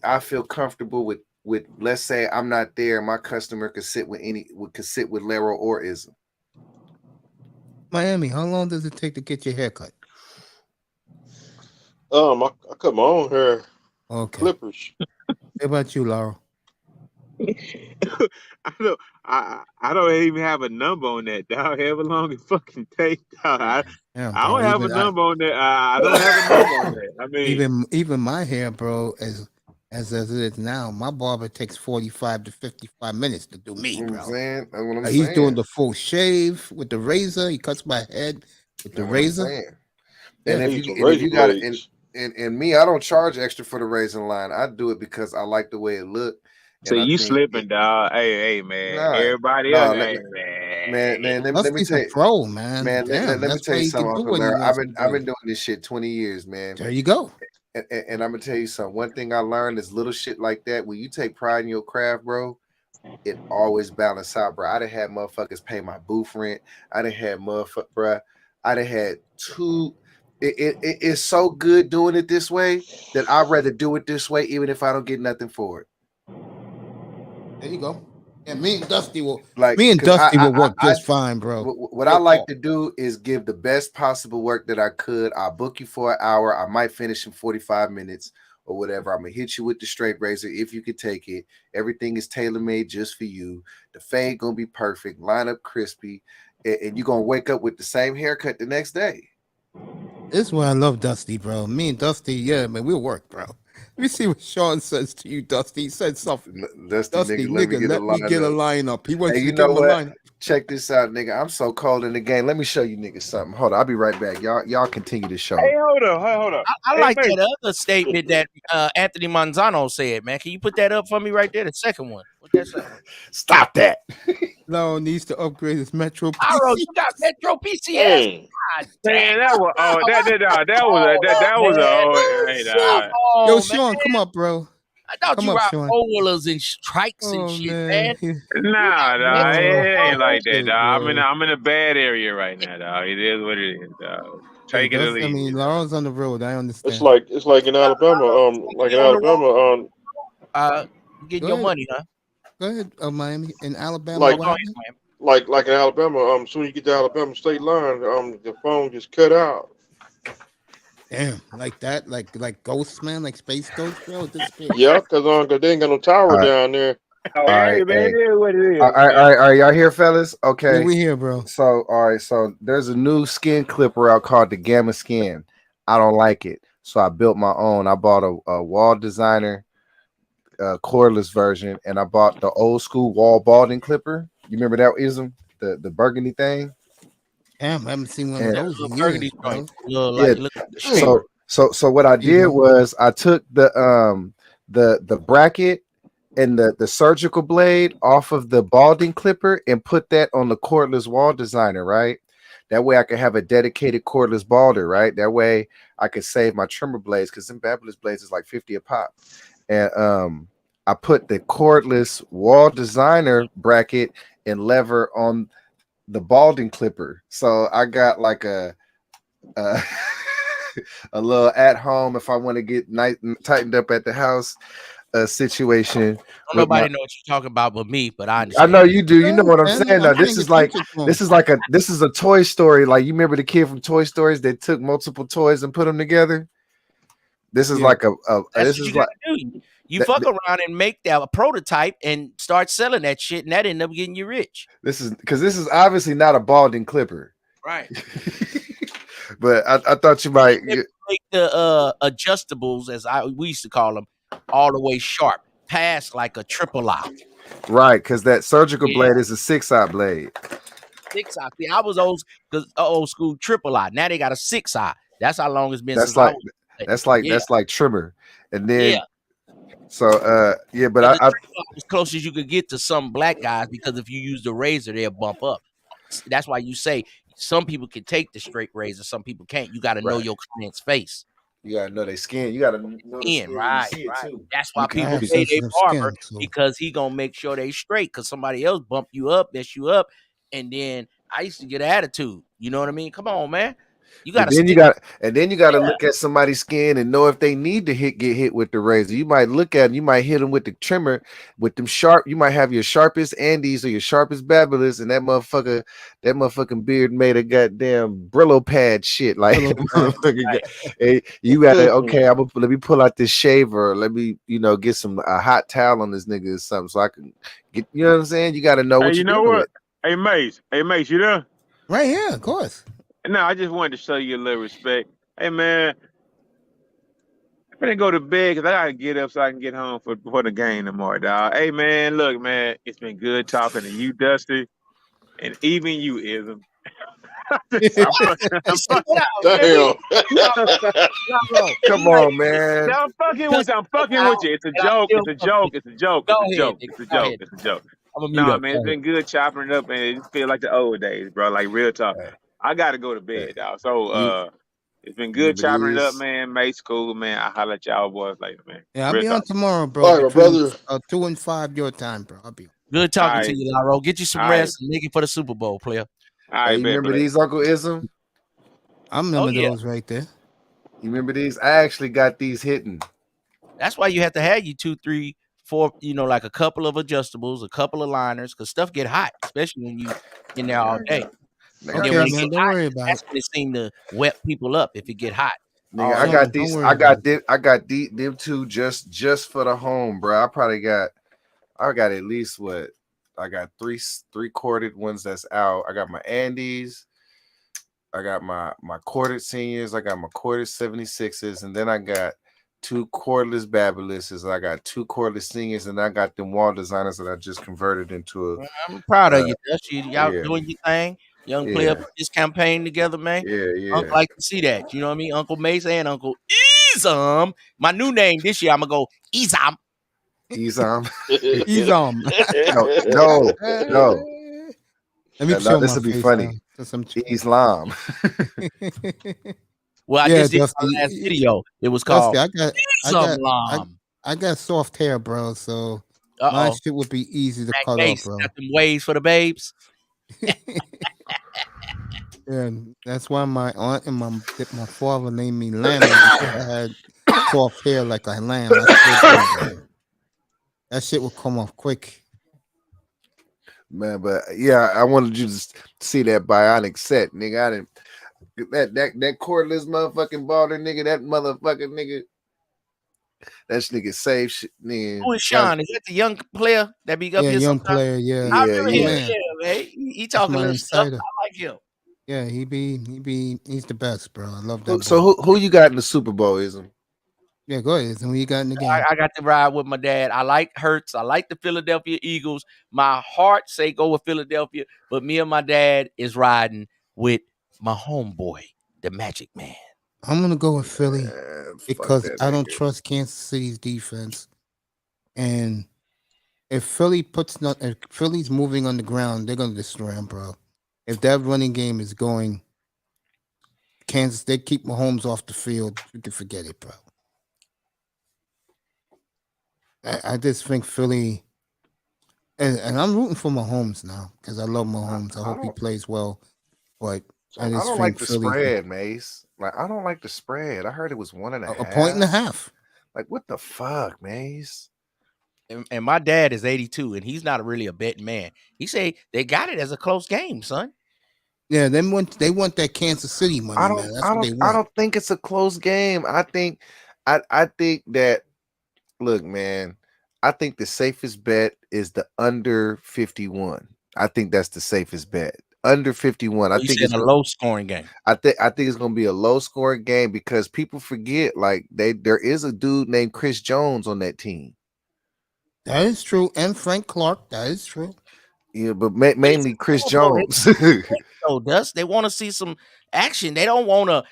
I feel comfortable with let's say I'm not there, my customer could sit with Lero or Ism. Miami, how long does it take to get your hair cut? I cut my own hair. Okay. Clippers. How about you, Laurel? I don't even have a number on that, dog. However long it fucking take, dog. I don't have a number on that. I don't have a number on that. I mean, even my hair, bro, as it is now, my barber takes 45 to 55 minutes to do me, You know bro. what I'm saying? That's what I'm He's saying. doing the full shave with the razor. He cuts my head with the razor. And if you got it, and me, I don't charge extra for the razor line. I do it because I like the way it look. So you slipping, dog? Hey, man. Everybody else, man. Let me tell you, pro, man. Man, Damn, let me tell you something, Uncle Larry. I've been doing doing this shit 20 years, man. There you go. And I'm gonna tell you something. One thing I learned is little shit like that. When you take pride in your craft, bro, it always balance out, bro. I done had motherfuckers pay my booth rent. I done had bro. I done had 2. It's so good doing it this way that I'd rather do it this way, even if I don't get nothing for it. There you go. And me and Dusty will work just fine, bro. What I like to do is give the best possible work that I could. I'll book you for an hour. I might finish in 45 minutes or whatever. I'm gonna hit you with the straight razor if you could take it. Everything is tailor-made just for you. The fade gonna be perfect, line up crispy, and you're gonna wake up with the same haircut the next day. This is why I love Dusty, bro. Me and Dusty, yeah, man, we'll work, bro. Let me see what Sean says to you, Dusty. He said something. Dusty, nigga, let me get a line up. He wants you to get him a line. Check this out, nigga. I'm so cold in the game. Let me show you niggas something. Hold on, I'll be right back. Y'all continue the show. Hey, hold on. I like that other statement that Anthony Manzano said, man. Can you put that up for me right there? The second one. What that say? Stop that. Laurel needs to upgrade his Metro PCS. Laurel, you got Metro PCS. God damn. That was Yo, Sean, come up, bro. I thought you rock four-wheelers and strikes and shit, man. Nah, it ain't like that, dog. I'm in a bad area right now, dog. It is what it is, dog. Take it or leave. I mean, Laurel's on the road. I understand. It's like in Alabama. Getting your money, huh? Go ahead, Miami. In Alabama, like in Alabama. Soon as you get to Alabama state line, the phone just cut out. Damn, like that, like Ghost, man, like Space Ghost, bro. Yeah, because they ain't got no tower down there. All right, man, hey. it is what it is. All right, y'all here, fellas? Yeah, Okay. we here, bro. So, all right, so there's a new skin clipper out called the Gamma Skin. I don't like it, so I built my own. I bought a wall designer cordless version, and I bought the old school wall balding clipper. You remember that ism? The burgundy thing? Damn, I haven't seen one of And- those in Burgundy years, bro. joint. Look Yeah, like, look like the shrimp. So what I did was I took the bracket and the surgical blade off of the balding clipper and put that on the cordless wall designer, right? That way I could have a dedicated cordless balder, right? That way I could save my trimmer blades, because them Babyliss blades is like 50 a pop. And I put the cordless wall designer bracket and lever on the balding clipper. So I got like a a little at home, if I want to get nice tightened up at the house situation. Don't nobody know what you're talking about but me, but I I understand. know you do. You know what I'm Man, saying. I'm Now, this paying is like attention to 'em. a Toy Story. Like, you remember the kid from Toy Stories that took multiple toys and put them together? This is Yeah. like That's this what is you like gotta do. You that- fuck around and make that a prototype and start selling that shit, and that end up getting you rich. this is because this is obviously not a balding clipper. Right. But I thought you might They make the adjustables, as we used to call them, all the way sharp, past like a triple eye. right, because that surgical Yeah. blade is a 6-eye blade. 6-eye. See, I was old school triple eye. Now they got a 6-eye. That's how long it's been That's since I like was. Yeah. that's like trimmer. And then Yeah. so yeah, but But the I triple eye is close as you could get to some black guys, because if you use the razor, they'll bump up. That's why you say some people can take the straight razor, some people can't. You got to know Right. your client's face. you gotta know they skin. You gotta know the skin when you Right. see it, too. That's why I people have pay their sensitive barber, skin, so because he gonna make sure they straight. Because somebody else bump you up, mess you up, and then I used to get an attitude. You know what I mean? Come on, man. You But gotta then you stick. got to Yeah. look at somebody's skin and know if they need to get hit with the razor. You might look at them, you might hit them with the trimmer, with them sharp. You might have your sharpest Andes or your sharpest Babyliss, and that motherfucking beard made a goddamn Brillo pad shit. Like, Brillo pad. hey, you gotta let me pull out this shaver. Let me get a hot towel on this nigga or something, so I can get. You know what I'm saying? You got to know Hey, what you you're know dealing what? with. Hey, Mace, you there? right here, of course. No, I just wanted to show you a little respect. Hey, man, I'm gonna go to bed because I gotta get up so I can get home for the game tomorrow, dog. Hey, man, look, man, it's been good talking to you, Dusty, and even you, Ism. Damn. Come on, man. No, I'm fucking with you. I'm fucking with you. It's a joke. It's a joke. It's a joke. Go It's a ahead, joke. nigga. It's a Go joke. ahead. It's a joke. I'm gonna mute Nah, up. man, Go it's ahead. been good chopping it up, man. It feel like the old days, bro. Like real talk. I gotta go to bed, dog. So it's been good chopping it up, man. Mace cool, man. I'll holler at y'all boys later, man. Yeah, I'll Real be on talk. tomorrow, bro. All right, my between, brother. 2 and 5 your time, bro. I'll be on. Good talking All to right. you, Laro. Get you some All right. rest and make it for the Super Bowl, player. All Hey, right, you bet, remember bet. these, Uncle Ism? I remember yeah. those right there. You remember these? I actually got these hidden. That's why you have to have you 2, 3, 4, like a couple of adjustables, a couple of liners, because stuff get hot, especially when you in there all day. And Okay, then when it man, get don't hot, worry about that's it. when it seem to wet people up if it get hot. Nigga, Oh, I yeah. got Don't these. worry I about got it. them. I got them two just for the home, bro. I got at least what? I got three corded ones that's out. I got my Andes. I got my corded seniors. I got my corded 76s, and then I got 2 cordless Babylisses. I got 2 cordless seniors, and I got them wall designers that I just converted into a. I'm proud of you, Dutch. Y'all yeah. doing your thing. Young Yeah. player put this campaign together, man. Yeah. Uncle like to see that. You know what I mean? Uncle Mace and Uncle Izam. My new name this year, I'm gonna go Izam. Izam. Izam. No. Let me No, show this my would be face funny. now, since I'm Islam. Well, I Yeah, just did Dusty, my last video. It was called Dusty, Islam. I got soft hair, bro. So my Uh-oh. shit would be easy to Mac cut off, Mace bro. got them waves for the babes. Yeah, that's why my aunt and my father named me Lamb because I had soft hair like a lamb. I still do, bro. That shit would come off quick. Man, but yeah, I wanted you to see that bionic set, nigga. I didn't that cordless motherfucking balder nigga, that motherfucking nigga. That nigga save shit. Who is Sean? Is that the young player that be up Yeah, here young sometimes? player. Yeah, I Yeah, remember yeah. him. man. Yeah, man. He That's talking a my little stuff. insider. I like him. Yeah, he's the best, bro. I love that boy. So who you got in the Super Bowl, Ism? Yeah, go ahead. And who you got in the game? I got to ride with my dad. I like Hurts. I like the Philadelphia Eagles. My heart say go with Philadelphia, but me and my dad is riding with my homeboy, the Magic Man. I'm gonna go with Philly Fuck because that I don't nigga. trust Kansas City's defense. And if if Philly's moving on the ground, they're gonna destroy him, bro. If that running game is going, Kansas, they keep Mahomes off the field. You can forget it, bro. I just think Philly, and I'm rooting for Mahomes now because I love Mahomes. I hope he plays well, but I I just don't think like the Philly spread, Mace. Like I don't like the spread. I heard it was 1.5. a point and a half. Like what the fuck, Mace? And my dad is 82, and he's not really a betting man. He say they got it as a close game, son. Yeah, they want that Kansas City money, man. That's what they want. I don't think it's a close game. I think that look, man, I think the safest bet is the under 51. I think that's the safest bet. Under 51. I think it's a low scoring game. I think it's gonna be a low scoring game because people forget like there is a dude named Chris Jones on that team. That is true, and Frank Clark. That is true. Yeah, but mainly Chris Jones. So Dust, they want to see some action. They don't want to.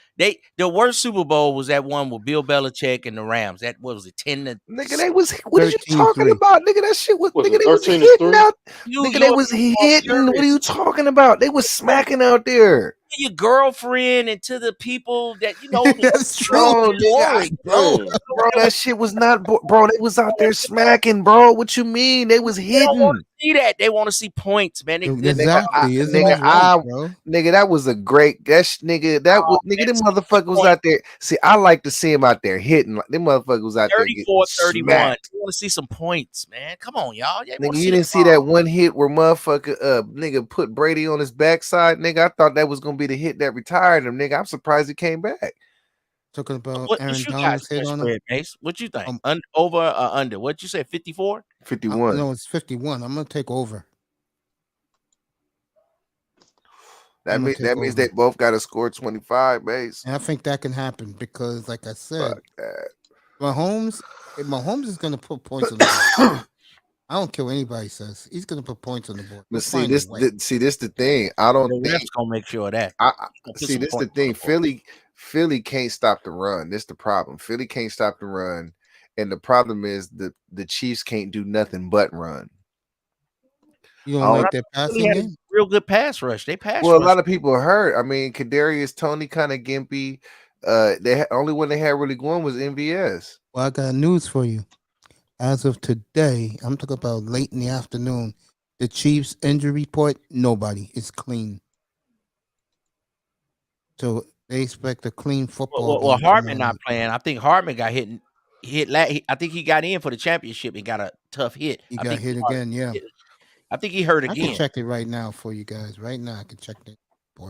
The worst Super Bowl was that one with Bill Belichick and the Rams. That what was it? 10-. Nigga, they was what are you talking 13-3. about? Nigga, that shit was nigga, they was 13-3? hitting out. You- Nigga, they was hitting. What are you talking about? They was smacking out there. Your girlfriend and to the people that you know. That's true. Bro, Boring, bro. bro, that shit was not bro. They was out there smacking, bro. What you mean? They was They don't hitting. want to see that. They want to see points, man. Exactly. Isn't Nigga, that right, bro? nigga, that was a great nigga. Them motherfucker was out there. See, I like to see him out there hitting. Like them motherfuckers was out there. 34-31. Smacked. You want to see some points, man. Come on, y'all. Nigga, you didn't see that one hit where motherfucker nigga put Brady on his backside, nigga. I thought that was gonna be the hit that retired him, nigga. I'm surprised he came back. Talking about What Aaron you Donald's guys hit on him. spread, Mace? What you think? Over or under? What you say? 54? 51. No, it's 51. I'm gonna take over. That means they both got to score 25, base. And I think that can happen because, like I said, Fuck that. Mahomes is gonna put points on the board. I don't care what anybody says. He's gonna put points on the board. But He'll find a way. this the thing. I don't The think refs gonna make sure of that. see this the thing. Philly can't stop the run. This the problem. Philly can't stop the run, and the problem is the Chiefs can't do nothing but run. You don't like their passing game? Real good pass rush. They pass. Well, a rush. lot of people are hurt. I mean, Kadarius Toney kind of gimpy. Only one they had really going was MVS. Well, I got news for you. As of today, I'm talking about late in the afternoon. The Chiefs injury report, nobody. It's clean. So they expect a clean football. Well, game Hartman tomorrow not playing. I think Hartman got hit. I think he got in for the championship and got a tough hit. He I got think hit again, yeah. I think he hurt I again. can check it right now for you guys. Right now, I can check that.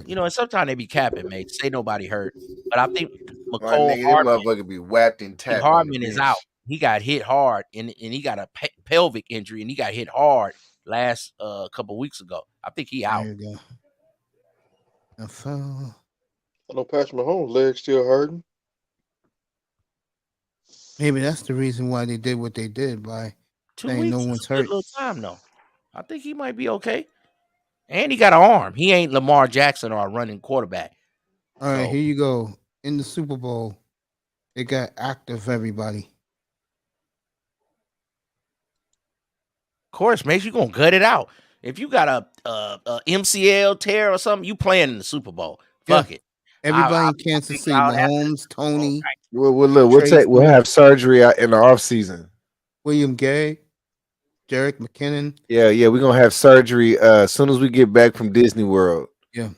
You know, and sometimes they be capping, mate. Say nobody hurt, but I think My nigga, that motherfucker be whacked and tapped. Hartman is out. He got hit hard, and he got a pelvic injury, and he got hit hard last couple weeks ago. I think he out. There you go. I found. I know Patrick Mahomes' leg still hurting. Maybe that's the reason why they did what they did by 2 saying weeks no is one's a good hurt. little time though. I think he might be okay. And he got an arm. He ain't Lamar Jackson or a running quarterback. All right, So- here you go. In the Super Bowl, they got active everybody. Of course, mate, you gonna gut it out. If you got a MCL tear or something, you playing in the Super Bowl. Fuck it. Everybody in Kansas City, Mahomes, Tony, Well, look, we'll have surgery out in the off season. William Gay, Jerick McKinnon. Yeah, we're gonna have surgery as soon as we get back from Disney World. Yeah.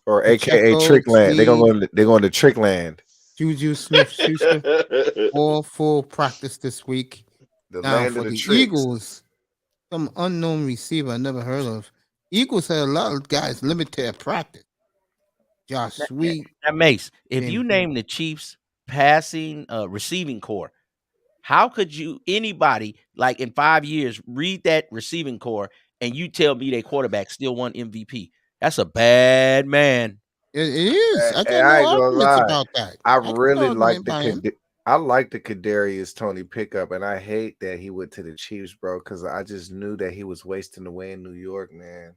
Or AKA Pacheco, Trickland. Steve. They're going to Trickland. Juju Smith-Schuster, all full practice this week. The Now land for of the the tricks. Eagles, some unknown receiver I never heard of. Eagles had a lot of guys limited at practice. Josh Sweet. That Mace, if James you Conner. name the Chiefs passing receiving core, How could anybody like in 5 years read that receiving core and you tell me their quarterback still won MVP? That's a bad man. It is. I And got I no ain't gonna arguments lie, about that. I got really no like argument by him. I like the Kadarius Tony pickup, and I hate that he went to the Chiefs, bro, because I just knew that he was wasting away in New York, man.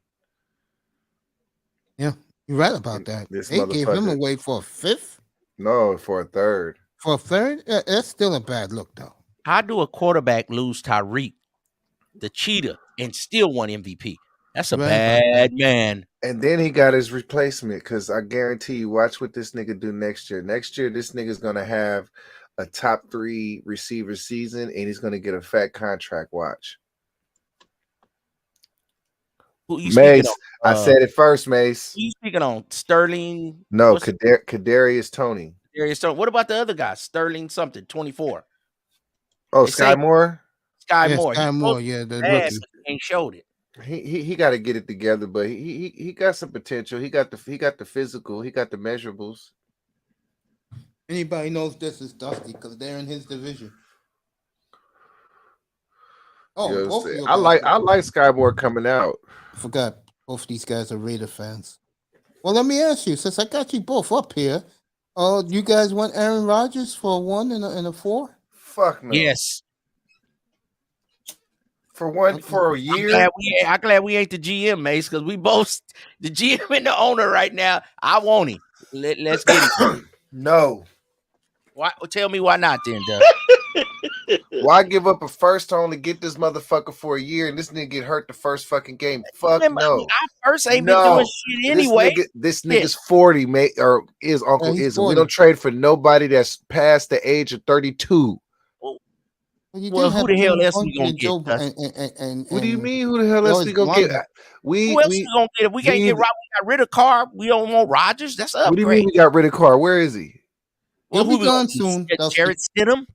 Yeah, you're right about that. This They gave him motherfucker. away for a fifth, No, for a third. for a third. That's still a bad look, though. How do a quarterback lose Tyreek, the cheetah, and still won MVP? That's a You're right about that. bad man. And then he got his replacement, because I guarantee you, watch what this nigga do next year. Next year, this nigga's gonna have a top 3 receiver season, and he's gonna get a fat contract. Watch. Who you speaking Mace, on? I said it first, Mace. Who you speaking on? Sterling? No, What's Kadarius Tony. Darius Sterling. What about the other guy? Sterling something, 24. Oh, They say Sky Moore. Sky Yeah, Moore. Sky He's Moore, supposed yeah, to the be bad, rookie. but he ain't showed it. He got to get it together, but he got some potential. He got the physical. He got the measurables. Anybody knows this is Dusty because they're in his division. Oh, You know what I'm both of saying? you I guys. like Sky Moore coming out. I forgot both these guys are Raider fans. Well, let me ask you, since I got you both up here, you guys want Aaron Rodgers for a 1 and a 4? Fuck no. Yes. For a I'm year. glad we ain't the GM, Mace, because we both the GM and the owner right now. I want him. Let's get it. No. Why? Tell me why not, then, Doug. Why give up a first to only get this motherfucker for a year and this nigga get hurt the first fucking game? Fuck Remember, no. our first ain't been doing shit anyway. This nigga's 40, mate, or is Uncle he's is. We 40. don't trade for nobody that's past the age of 32. Well, who the hell else we gonna get? What do you mean? Who the hell else we gonna get? Who else we gonna get? If we can't get Rodgers, we got rid of Carr. We don't want Rodgers. That's an upgrade. What do you mean we got rid of Carr? Where is he? Well, He'll who be gone soon. Jared Stidham.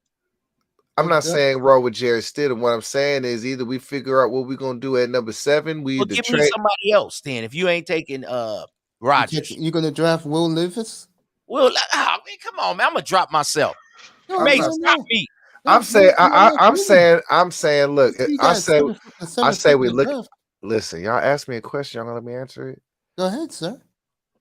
I'm not saying roll with Jared Stidham. What I'm saying is either we figure out what we're gonna do at number 7. We Well, either give trade me somebody else then. If you ain't taking Rodgers, You gonna draft Will Levis? well, man, come on, man. I'm gonna drop myself. Mace, stop me. I'm saying. Look, I say we look. Listen, y'all ask me a question. Y'all gonna let me answer it. Go ahead, sir.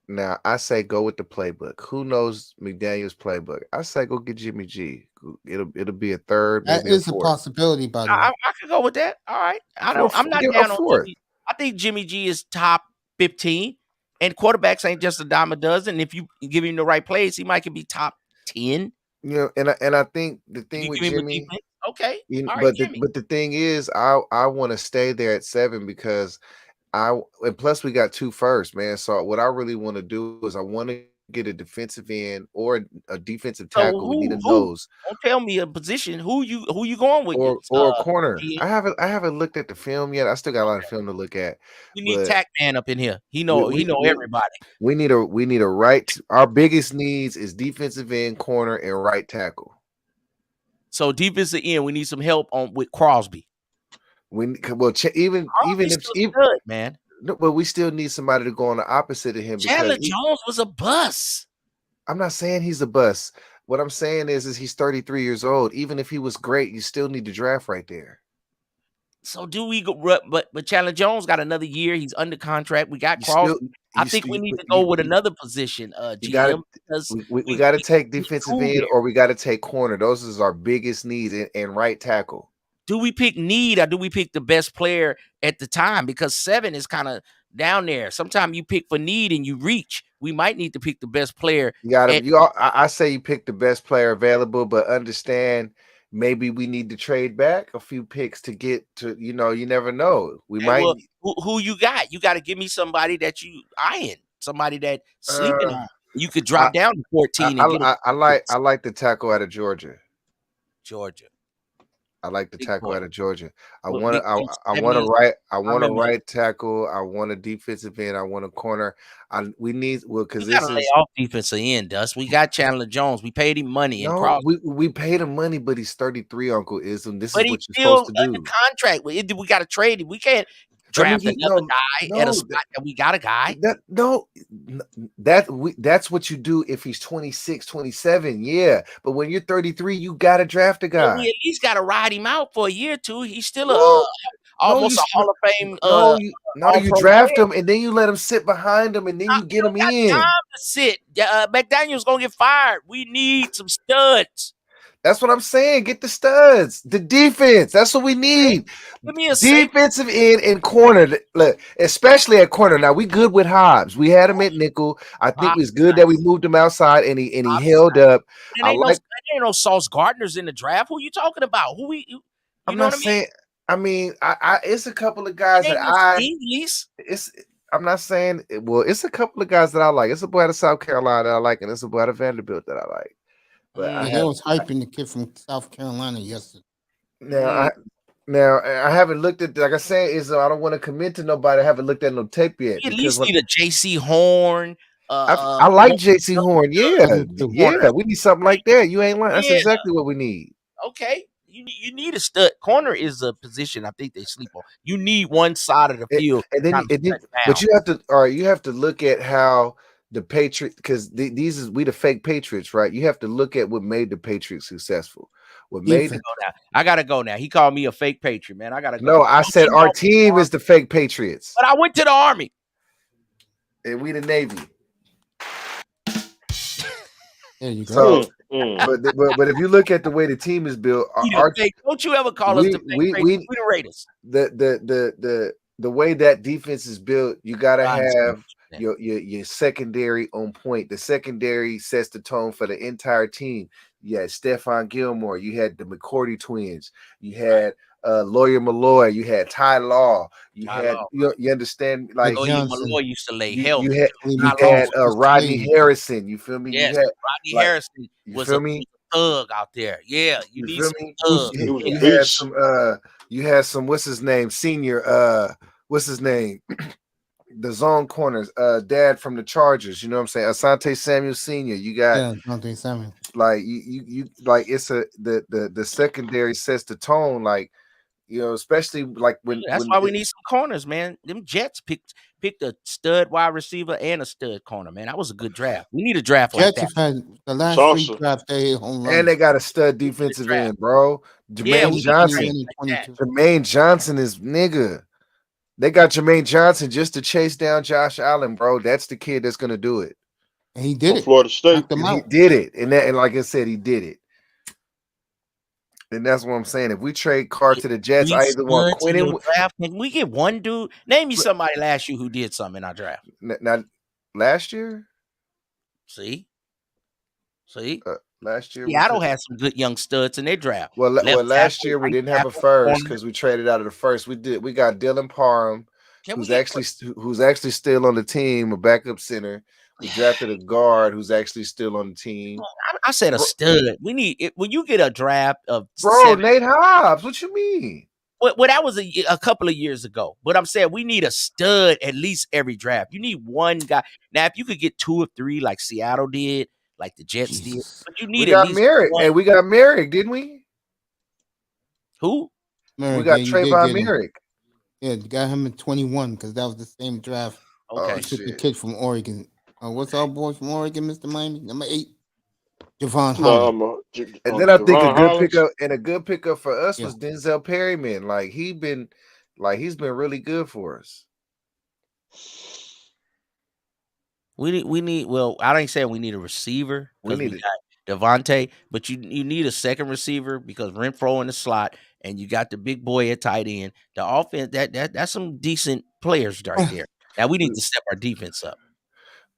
Now I say go with the playbook. Who knows McDaniel's playbook? I say go get Jimmy G. It'll be a third. That maybe is a fourth. possibility, by the way. I could go with that. All right. I'm not down on Jimmy. I think Jimmy G is top 15, and quarterbacks ain't just a dime a dozen. If you give him the right plays, he might could be top 10. You know, and I think the thing with Jimmy, okay. but the thing is, I want to stay there at 7 because and plus we got 2 first, man. So what I really want to do is I want to get a defensive end or a defensive tackle. We need a nose. Don't tell me a position. Who you going with? Or a corner. I haven't looked at the film yet. I still got a lot of film to look at. We need Tack Man up in here. He know everybody. We need a right. Our biggest needs is defensive end, corner, and right tackle. So defensive end, we need some help with Crosby. Even if good, man. No, but we still need somebody to go on the opposite of him. Chandler Jones was a bust. I'm not saying he's a bust. What I'm saying is he's 33 years old. Even if he was great, you still need to draft right there. So do we go? But Chandler Jones got another year. He's under contract. We got Crosby. I think we need to go with another position. GM, we got to take defensive end or we got to take corner. Those is our biggest needs and right tackle. Do we pick need or do we pick the best player at the time? Because 7 is kind of down there. Sometimes you pick for need and you reach. We might need to pick the best player. I say you pick the best player available, but understand maybe we need to trade back a few picks to get to, you never know. Who you got? You got to give me somebody that you eyeing, somebody that sleeping on. You could drop down to 14. I like the tackle out of Georgia. I like the tackle out of Georgia. I want a right tackle. I want a defensive end. I want a corner. Because this is off defensive end. Dust. We got Chandler Jones. We paid him money. We paid him money, but he's 33. Uncle Ism. This is what you're still supposed to do. Contract. We got to trade him. We can't. draft get another guy at a spot that we got a guy. That's what you do if he's 26, 27. Yeah, but when you're 33, you gotta draft a But guy. we at least got to ride him out for a year or two. He's still you almost a Hall of Fame. You draft him and then you let him sit behind him and then you get him in. Time to sit. McDaniel's gonna get fired. We need some studs. That's what I'm saying. Get the studs, the defense. That's what we need. Give me a defensive end and corner. Look, especially at corner. Now we good with Hobbs. We had him at nickel. I think it was good that we moved him outside and he held up. There ain't no Sauce Gardner's in the draft. Who you talking about? Who we? I'm not saying. I mean, I it's a couple of guys that I'm not saying. Well, it's a couple of guys that I like. It's a boy out of South Carolina that I like, and it's a boy out of Vanderbilt that I like. But they was hyping the kid from South Carolina yesterday. Now I haven't looked at, like I said, I don't want to commit to nobody. I haven't looked at no tape yet. You at least need a J.C. Horn. I like J.C. Horn. Yeah, we need something like that. You ain't lying. That's exactly what we need. Okay, you need a stud. Corner is a position I think they sleep on. You need one side of the field, but you have to look at how the Patriots, because we the fake Patriots, right? You have to look at what made the Patriots successful. I gotta go now. He called me a fake Patriot, man. I gotta go. No, I said our team is the fake Patriots. But I went to the Army. And we the Navy. There you go. So, but if you look at the way the team is built, don't you ever call us the fake Patriots? We the Raiders. The way that defense is built, you gotta have your secondary on point. The secondary sets the tone for the entire team. You had Stephon Gilmore, you had the McCourty twins, you had Lawyer Malloy, you had Ty Law, you understand, like Lawyer Malloy used to lay hell. You had Rodney Harrison. You feel me? Yes, Rodney Harrison was a thug out there. Yeah, you need some thugs. You had some what's his name? Senior what's his name? The zone corners, dad from the Chargers, you know what I'm saying? Asante Samuel Sr. You got Asante Samuel. Like you like it's the secondary sets the tone, like, you know, especially like when why we need some corners, man. Them Jets picked a stud wide receiver and a stud corner, man. That was a good draft. We need a draft like that. Had the last three drafts they home run. And they got a stud defensive end, bro. Jermaine Johnson is nigga. They got Jermaine Johnson just to chase down Josh Allen, bro. That's the kid that's gonna do it. And he did it. Florida State. He did it. And like I said, he did it. And that's what I'm saying. If we trade Carr to the Jets, I either want Quentin. Can we get one dude? Name me somebody last year who did something in our draft. Not last year? See? Last year, Seattle had some good young studs in their draft. Well, last year we didn't have a first because we traded out of the first. We got Dylan Parham, who's actually still on the team, a backup center. We drafted a guard who's actually still on the team. I said a stud. We need it when you get a draft of Nate Hobbs. What you mean? Well, that was a couple of years ago. But I'm saying we need a stud at least every draft. You need one guy. Now, if you could get two or three like Seattle did, like the Jets did, but you need at least one. And we got Merrick, didn't we? Who? Merrick, we got Trayvon Merrick. Yeah, you got him in 21 because that was the same draft. Okay, the kid from Oregon. What's our boy from Oregon, Mr. Miami? Number 8, Javon Holland. And then I think a good pickup for us was Denzel Perryman. Like he's been really good for us. We need. Well, I ain't saying we need a receiver because we got Devontae, but you need a second receiver because Renfro in the slot, and you got the big boy at tight end. The offense that's some decent players right there. Now we need to step our defense up.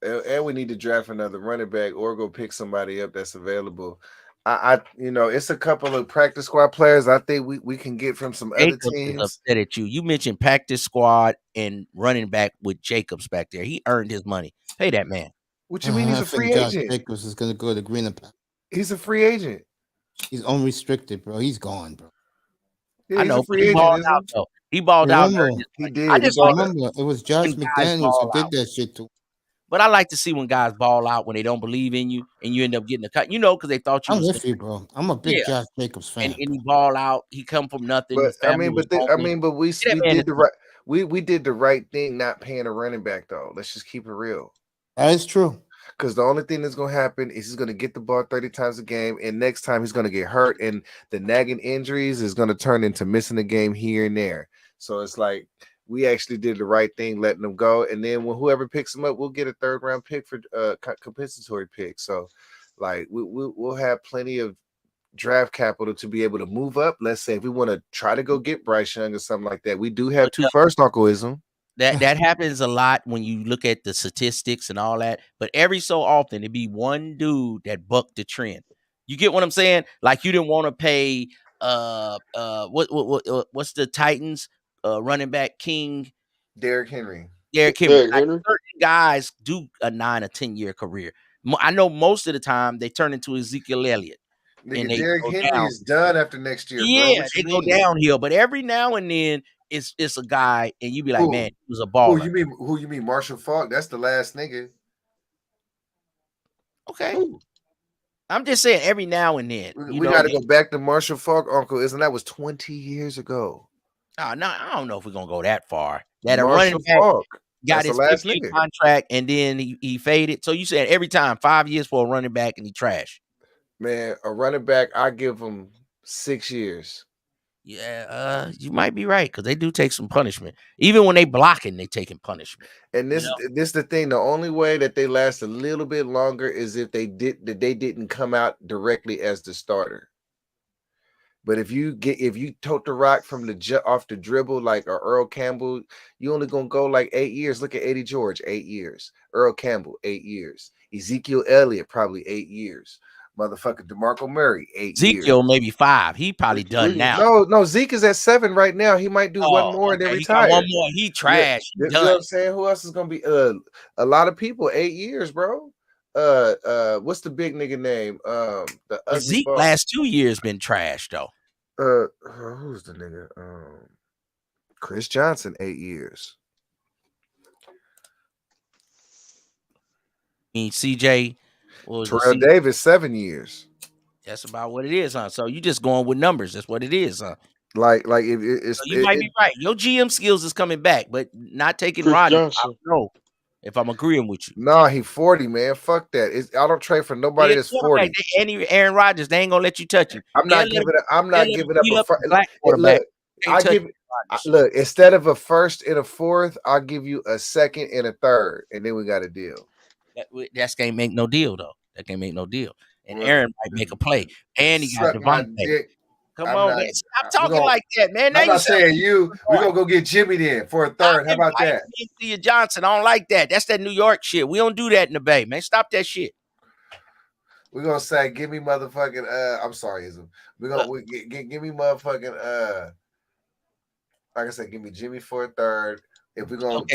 And we need to draft another running back or go pick somebody up that's available. It's a couple of practice squad players I think we can get from some other teams. Upset at you. You mentioned practice squad and running back with Jacobs back there. He earned his money. Pay that man. What you mean he's a free agent? Jacobs is going to go to Green Bay. He's a free agent. He's unrestricted, bro. He's gone, bro. Yeah, I know. He balled out though. He balled out. He did. I just remember it was Josh McDaniels who did that shit too. But I like to see when guys ball out when they don't believe in you and you end up getting a cut. Because they thought you. I'm with you, bro. I'm a big Josh Jacobs fan. And he ball out. He come from nothing. But we did the right thing not paying a running back though. Let's just keep it real. That is true. Because the only thing that's gonna happen is he's gonna get the ball 30 times a game, and next time he's gonna get hurt, and the nagging injuries is gonna turn into missing a game here and there. So it's like we actually did the right thing, letting them go, and then when whoever picks him up, we'll get a 3rd round pick for compensatory pick. So like we'll have plenty of draft capital to be able to move up. Let's say if we want to try to go get Bryce Young or something like that, we do have 2 first, Uncle Ism. That happens a lot when you look at the statistics and all that. But every so often, it'd be one dude that bucked the trend. You get what I'm saying? Like you didn't want to pay what's the Titans running back king? Derrick Henry. Derrick Henry. Like, certain guys do a 9 or 10 year career. I know most of the time they turn into Ezekiel Elliott. Nigga, Derrick Henry is done after next year. Yeah, bro. they go downhill. But every now and then, it's a guy, and you be like, man, he was a baller. Who you mean? Marshall Faulk? That's the last nigga. Okay. I'm just saying every now and then. We got to go back to Marshall Faulk, Uncle Ism. That was 20 years ago. No, I don't know if we're gonna go that far. That Marshall a running back Faulk. got That's his the last 5-year nigga. contract, and then he faded. So you said every time 5 years for a running back, and he trash. Man, a running back, I give him 6 years. Yeah, you might be right because they do take some punishment. Even when they blocking, they taking punishment. And this is the thing. The only way that they last a little bit longer is if they didn't come out directly as the starter. But if you tote the rock from off the dribble like Earl Campbell, you only gonna go like 8 years. Look at Eddie George, 8 years. Earl Campbell, 8 years. Ezekiel Elliott, probably 8 years. Motherfucker DeMarco Murray, 8 years. Ezekiel maybe 5. He probably done now. No, Zeke is at 7 right now. He might do one more and then retire. One more. He trash. Yeah. You know what I'm saying? Who else is gonna be? A lot of people. 8 years, bro. What's the big nigga name? The Zeke last 2 years been trash though. Who's the nigga? Chris Johnson, 8 years. I mean, CJ. Terrell Davis, 7 years. That's about what it is, huh? So you just going with numbers. That's what it is, huh? Like if it's so you might be right. Your GM skills is coming back, but not taking Rodgers. I don't know if I'm agreeing with you. Nah, he 40, man. Fuck that. I don't trade for nobody that's 40. Aaron Rodgers, they ain't gonna let you touch him. I'm not giving up a black quarterback. Look, instead of a first and a fourth, I'll give you a second and a third, and then we got a deal. That can't make no deal though. That can't make no deal. And Aaron might make a play. And he got Devontae. Come on, man. Stop talking like that, man. I'm not saying you. We're gonna go get Jimmy then for a third. How about that? Thea Johnson. I don't like that. That's that New York shit. We don't do that in the Bay, man. Stop that shit. We're gonna say, give me motherfucking I'm sorry, Ism. We're gonna give me motherfucking like I said, give me Jimmy for a third. If we're gonna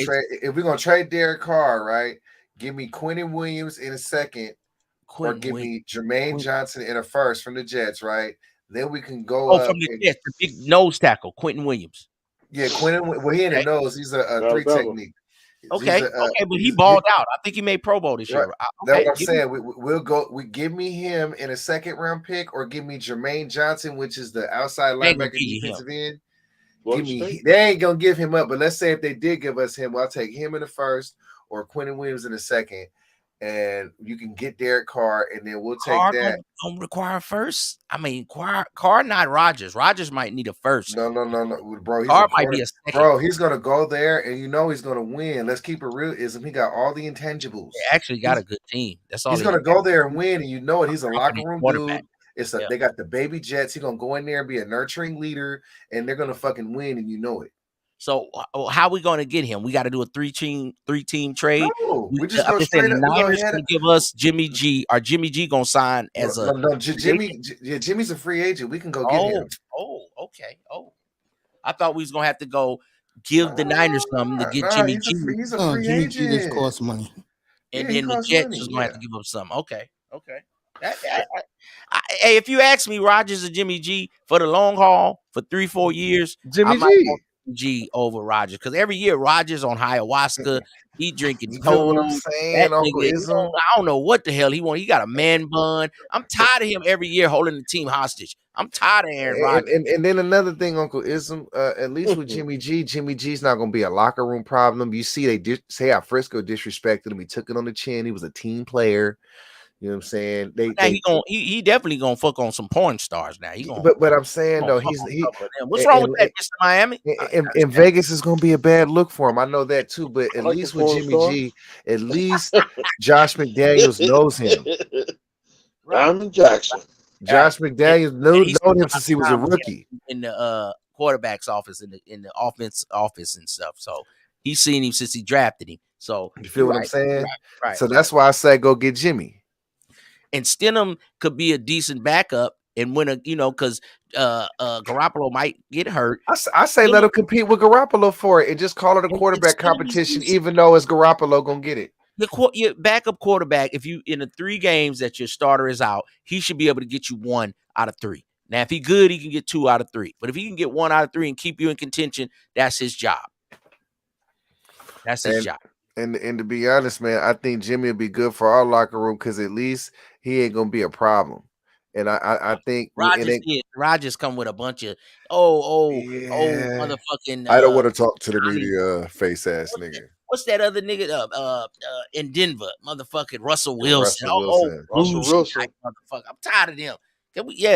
trade Derek Carr, right? Give me Quentin Williams in a second, or give me Jermaine Johnson in a first from the Jets, right? Then we can go up from the Jets, the big nose tackle, Quentin Williams. Yeah, Quentin. Well, he in the nose. He's a 3 technique. Okay, but he balled out. I think he made Pro Bowl this year. Right. That's what I'm saying. We'll go. We give me him in a 2nd round pick, or give me Jermaine Johnson, which is the outside linebacker defensive end. They ain't gonna give him up, but let's say if they did give us him, I'll take him in the first, or Quentin Williams in the second, and you can get Derek Carr, and then we'll take Carr that. Don't require first. I mean, Carr not Rodgers. Rodgers might need a first. No, bro. Carr might be a second. Bro, he's gonna go there, and he's gonna win. Let's keep it real. He got all the intangibles. They actually got a good team. That's all. He's gonna go there and win, and you know it. He's a locker room dude. It's They got the baby Jets. He's gonna go in there and be a nurturing leader, and they're gonna fucking win, and you know it. So how are we going to get him? We got to do a three team trade. No, we just go straight up. The Niners going to give us Jimmy G. Or Jimmy G going to sign as Jimmy's a free agent. We can go get him. Oh, okay. Oh, I thought we was going to have to go give the Niners something to get Jimmy G. He's a free agent. Jimmy G just costs money. And then the Jets is going to have to give up something. Okay. Hey, if you ask me, Rodgers or Jimmy G for the long haul for 3-4 years, Jimmy G over Rodgers, because every year Rodgers on ayahuasca, He drinking You feel what I'm toad. saying, That Uncle nigga, Ism? I don't know what the hell he want. He got a man bun. I'm tired of him every year holding the team hostage. I'm tired of Aaron Rodgers. And then another thing, Uncle Ism, at least with Jimmy G's not gonna be a locker room problem. You see, say how Frisco disrespected him. He took it on the chin. He was a team player. You know what I'm saying? He definitely gonna fuck on some porn stars now. He gonna, but I'm saying though, what's wrong with that, Mr. Miami? And Vegas is gonna be a bad look for him. I know that too. But at like least the with porn Jimmy star. G, at least Josh McDaniels knows him. Diamond Jackson. Josh McDaniels known him since he was a rookie in the quarterback's office, in the offense office and stuff. So he's seen him since he drafted him. So you feel what I'm saying? Right. So that's why I say go get Jimmy. And Stidham could be a decent backup and win because Garoppolo might get hurt. I say let him compete with Garoppolo for it and just call it a quarterback competition, even though it's Garoppolo gonna get it. Your backup quarterback, if you in the 3 games that your starter is out, he should be able to get you 1 out of 3. Now, if he's good, he can get 2 out of 3. But if he can get 1 out of 3 and keep you in contention, that's his job. That's his job. And to be honest, man, I think Jimmy will be good for our locker room because at least he ain't gonna be a problem. And I think Rodgers come with a bunch of motherfucking. I don't want to talk to the media, face ass nigga. What's that other nigga in Denver? Motherfucking Russell Wilson. Russell Wilson. Motherfucker. I'm tired of them.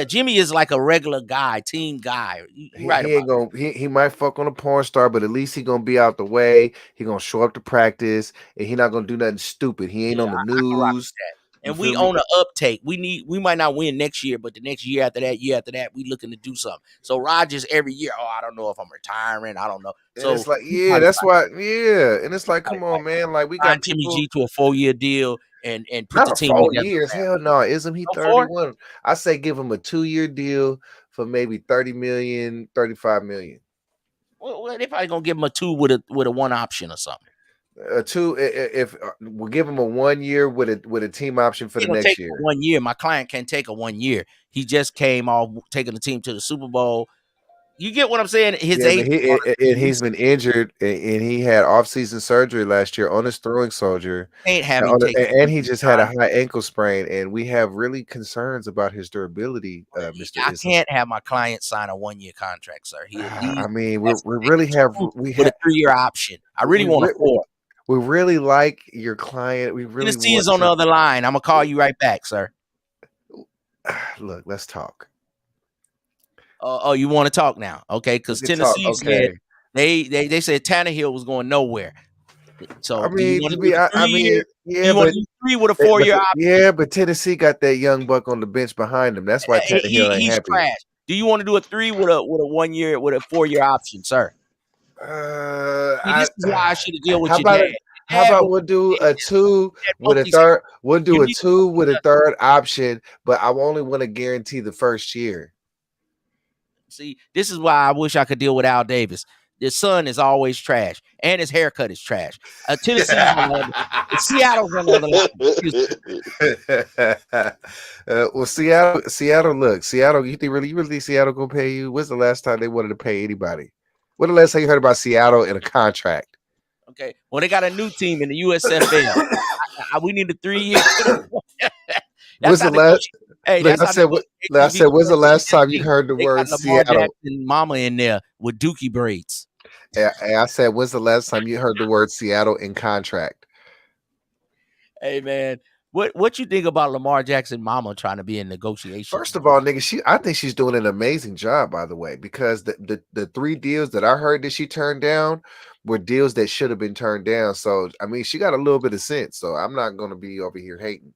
Jimmy is like a regular guy, team guy. He ain't gonna. He might fuck on a porn star, but at least he gonna be out the way. He gonna show up to practice, and he not gonna do nothing stupid. He ain't on the news. And we own an uptake. We might not win next year, but the next year after that, we looking to do something. So Rodgers every year, I don't know if I'm retiring. I don't know. So and it's like, that's why, and it's like, come on, man, like we got Jimmy G to a 4-year deal and put not the team 4 together. years. Hell no, isn't he 31? I say give him a 2-year deal for maybe 30 million, 35 million. Well, they probably gonna give him a 2 with a 1 option or something. 2 if we'll give him a 1 year with a team option for the next year. 1 year. My client can't take a 1 year. He just came off taking the team to the Super Bowl. You get what I'm saying? He's been injured, and he had off-season surgery last year on his throwing shoulder. And he just had a high ankle sprain, and we have really concerns about his durability, Mr. I can't have my client sign a 1-year contract, sir. I mean, we really have a 3-year option. I really want a 4. We really like your client. We really Tennessee is on the other line. I'm gonna call you right back, sir. Look, let's talk. You want to talk now? Okay, because Tennessee said they said Tannehill was going nowhere. So I mean, but 3 with a 4-year option. Yeah, but Tennessee got that young buck on the bench behind him. That's why Tannehill ain't he's happy. Trash. Do you want to do a 3 with a 1 year with a 4-year option, sir? This is why I should have dealt with your dad. How about we'll do a 2 with a third? We'll do a 2 with a third option, but I only want to guarantee the first year. See, this is why I wish I could deal with Al Davis. His son is always trash, and his haircut is trash. Tennessee, Seattle's on the other line. Well, Seattle. Look, Seattle. You really think Seattle gonna pay you? When's the last time they wanted to pay anybody? When the last time you heard about Seattle in a contract? Okay, well, they got a new team in the USFL. We need a 3 year. When's the last? Look, I said, when's the last time you heard the word Seattle? Jackson mama in there with Dookie braids. And I said, when's the last time you heard the word Seattle in contract? Hey man, what you think about Lamar Jackson mama trying to be in negotiations? First of all, nigga, I think she's doing an amazing job, by the way, because the 3 deals that I heard that she turned down were deals that should have been turned down. So I mean, she got a little bit of sense. So I'm not gonna be over here hating.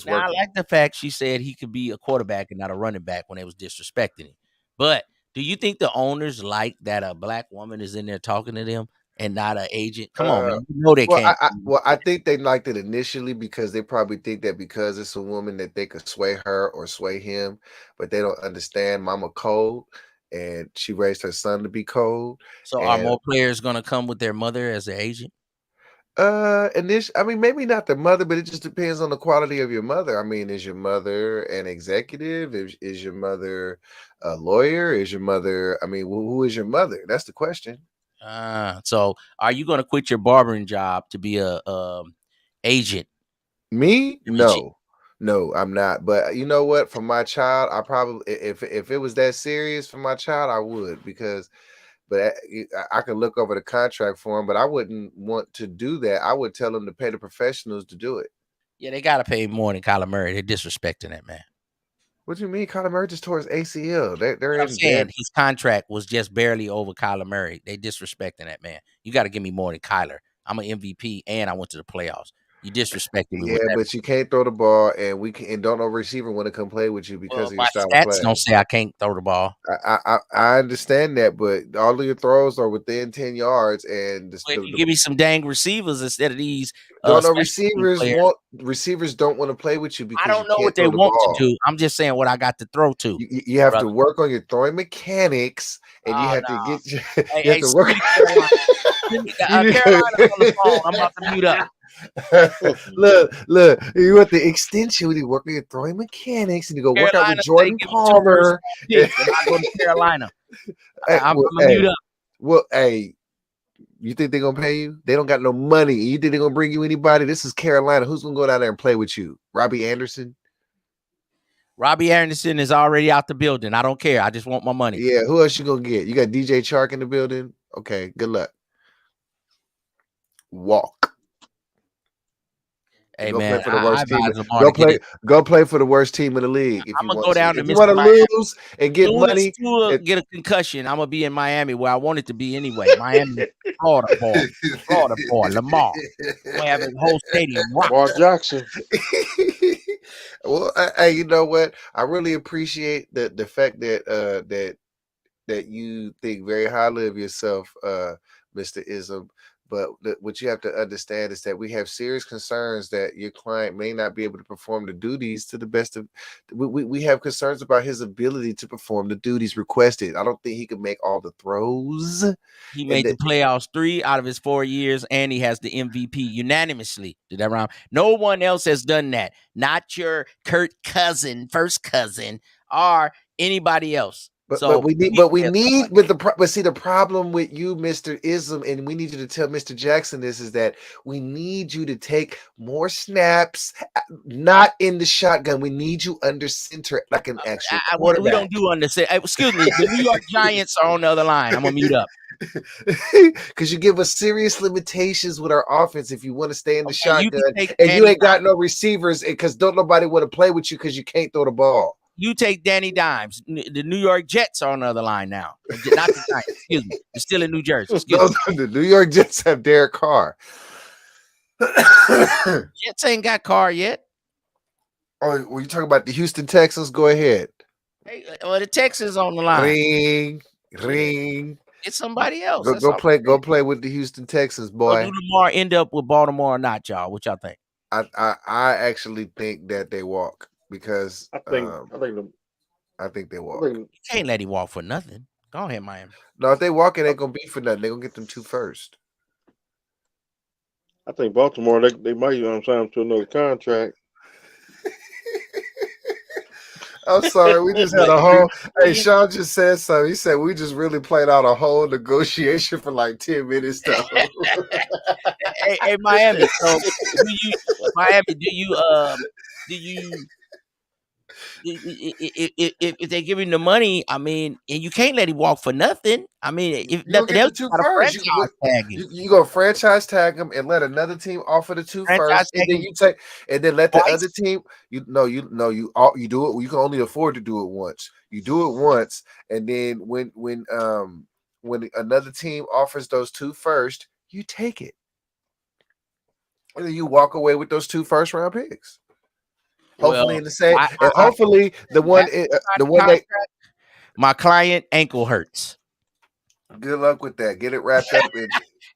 Now, I like the fact she said he could be a quarterback and not a running back when they was disrespecting him. But do you think the owners like that a black woman is in there talking to them and not an agent? Come on, man. You know they can't. I think they liked it initially because they probably think that because it's a woman that they could sway her or sway him, but they don't understand Mama cold, and she raised her son to be cold. So are more players going to come with their mother as their agent? I mean, maybe not the mother, but it just depends on the quality of your mother. I mean, is your mother an executive? Is your mother a lawyer? Is your mother? I mean, who is your mother? That's the question. So are you going to quit your barbering job to be a agent? Me? No, I'm not. But you know what? For my child, I probably if it was that serious for my child, I would because. But I could look over the contract for him, but I wouldn't want to do that. I would tell him to pay the professionals to do it. Yeah, they got to pay more than Kyler Murray. They're disrespecting that man. What do you mean? Kyler Murray just tore his ACL. They're I'm saying his contract was just barely over Kyler Murray. They disrespecting that man. You got to give me more than Kyler. I'm an MVP and I went to the playoffs. You disrespecting me. Yeah, but you can't throw the ball, and don't no receiver want to come play with you because of your style of play. Don't say I can't throw the ball. I understand that, but all of your throws are within 10 yards, and give me some dang receivers instead of these. Receivers don't want to play with you because I don't know what they want to do. I'm just saying what I got to throw to. You have to work on your throwing mechanics, and you have to get. You have to work. Carolina on the phone. I'm about to mute up. look, you want the extension when you work on your throwing mechanics and you go work out with Jordan Palmer. I go to Carolina. I'm gonna mute up. Well, hey, you think they're gonna pay you? They don't got no money. You think they're gonna bring you anybody? This is Carolina. Who's gonna go down there and play with you? Robbie Anderson? Robbie Anderson is already out the building. I don't care. I just want my money. Yeah, who else you gonna get? You got DJ Chark in the building? Okay, good luck. Walk. Hey, go man, play for the worst team. Go play for the worst team in the league. I'm gonna go down to you want to lose and get money, get a concussion. I'm gonna be in Miami where I wanted to be anyway. Miami, Florida boy, Lamar. We have a whole stadium. Lamar Jackson. Well, hey, you know what? I really appreciate the fact that that you think very highly of yourself, Mr. Ism. But what you have to understand is that we have serious concerns that your client may not be able to perform the duties to the best of. We have concerns about his ability to perform the duties requested. I don't think he can make all the throws. He made the playoffs 3 out of his 4 years, and he has the MVP unanimously. Did that rhyme? No one else has done that. Not your first cousin, or anybody else. But see the problem with you, Mr. Ism, and we need you to tell Mr. Jackson this is that we need you to take more snaps, not in the shotgun. We need you under center like an actual quarterback. We don't do under center. Excuse me, the New York Giants are on the other line. I'm gonna mute up. Because you give us serious limitations with our offense if you want to stay in the shotgun and you ain't got no receivers because don't nobody want to play with you because you can't throw the ball. You take Danny Dimes. The New York Jets are on the other line now. Not the Giants. Excuse me. They're still in New Jersey. The New York Jets have Derek Carr. Jets ain't got Carr yet. Oh, were you talking about the Houston Texans? Go ahead. Hey, well, the Texans on the line. Ring. It's somebody else. Go play with the Houston Texans, boy. Do Lamar end up with Baltimore or not, y'all? What y'all think? I actually think that they walk. Because I think they walk. You can't let him walk for nothing. Go ahead, Miami. No, if they walk, it ain't gonna be for nothing. They're gonna get them 2 first. I think Baltimore they might sign him to another contract. I'm sorry, we just had a whole. Hey, Sean just said something. He said we just really played out a whole negotiation for like 10 minutes. Though. hey, Miami. So, do you? If they give him the money, I mean, and you can't let him walk for nothing. I mean, if nothing else, you go franchise tag him and let another team offer the 2 first, and then you take, and then let the other team. You do it. You can only afford to do it once. You do it once, and then when another team offers those 2 first, you take it, and then you walk away with those 2 first-round picks. Hopefully in the same, and hopefully the one that my client ankle hurts. Good luck with that. Get it wrapped up.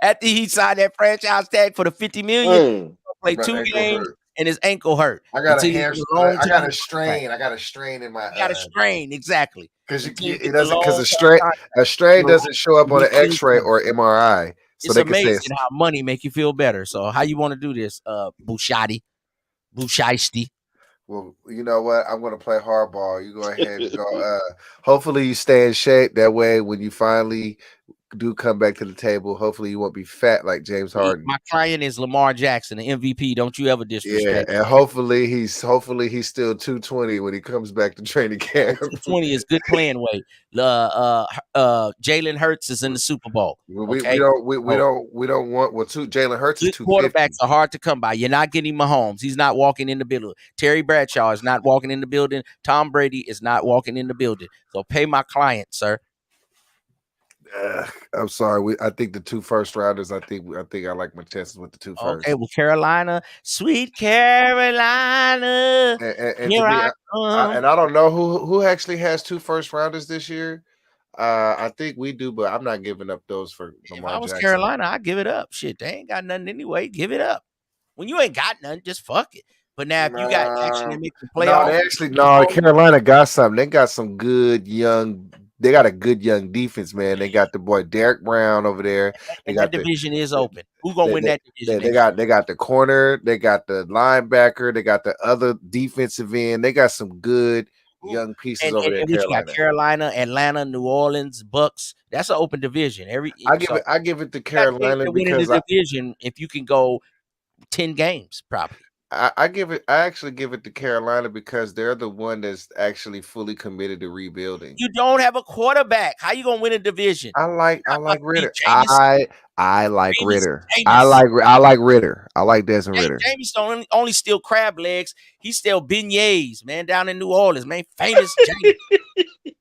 After he signed that franchise tag for the $50 million, play 2 games and his ankle hurt. I got a strain. I got a strain in my. You got a strain exactly because a strain doesn't show up on an X-ray or MRI. So it's amazing how money make you feel better. So how you want to do this, Bushisti? Well, you know what? I'm going to play hardball. You go ahead and go. Hopefully, you stay in shape. That way, when you finally do come back to the table, hopefully you won't be fat like James Harden. My client is Lamar Jackson, the MVP. Don't you ever disrespect. Yeah, and hopefully he's still 220 when he comes back to training camp. 220 is good playing weight. Jalen Hurts is in the Super Bowl. We Okay? don't want Jalen Hurts is Good 250. quarterbacks are hard to come by. You're not getting Mahomes. He's not walking in the building. Terry Bradshaw is not walking in the building. Tom Brady is not walking in the building. So pay my client, sir. I'm sorry. I think the 2 first rounders. I think I like my chances with the 2 first. Okay, well, Carolina, sweet Carolina. And Here to me, I come. and I don't know who actually has 2 first rounders this year. I think we do, but I'm not giving up those for Lamar If I was Jackson. Carolina, I'd give it up. Shit, they ain't got nothing anyway. Give it up. When you ain't got nothing, just fuck it. But now if you got action to make the playoffs, Carolina got something. They got some good young. They got a good young defense, man. They got the boy Derek Brown over there. That division is open. Who's gonna win that division? They got the corner. They got the linebacker. They got the other defensive end. They got some good young pieces over there. And you got Carolina, Atlanta, New Orleans, Bucks. That's an open division. I give it to Carolina because the division if you can go 10 games, probably. I actually give it to Carolina because they're the one that's actually fully committed to rebuilding. You don't have a quarterback. How you gonna win a division? I like Ritter. I like Jameis. Ritter. I like Ritter. I like Desmond Ritter. James don't only steal crab legs. He steal beignets, man, down in New Orleans, man. Famous James. Come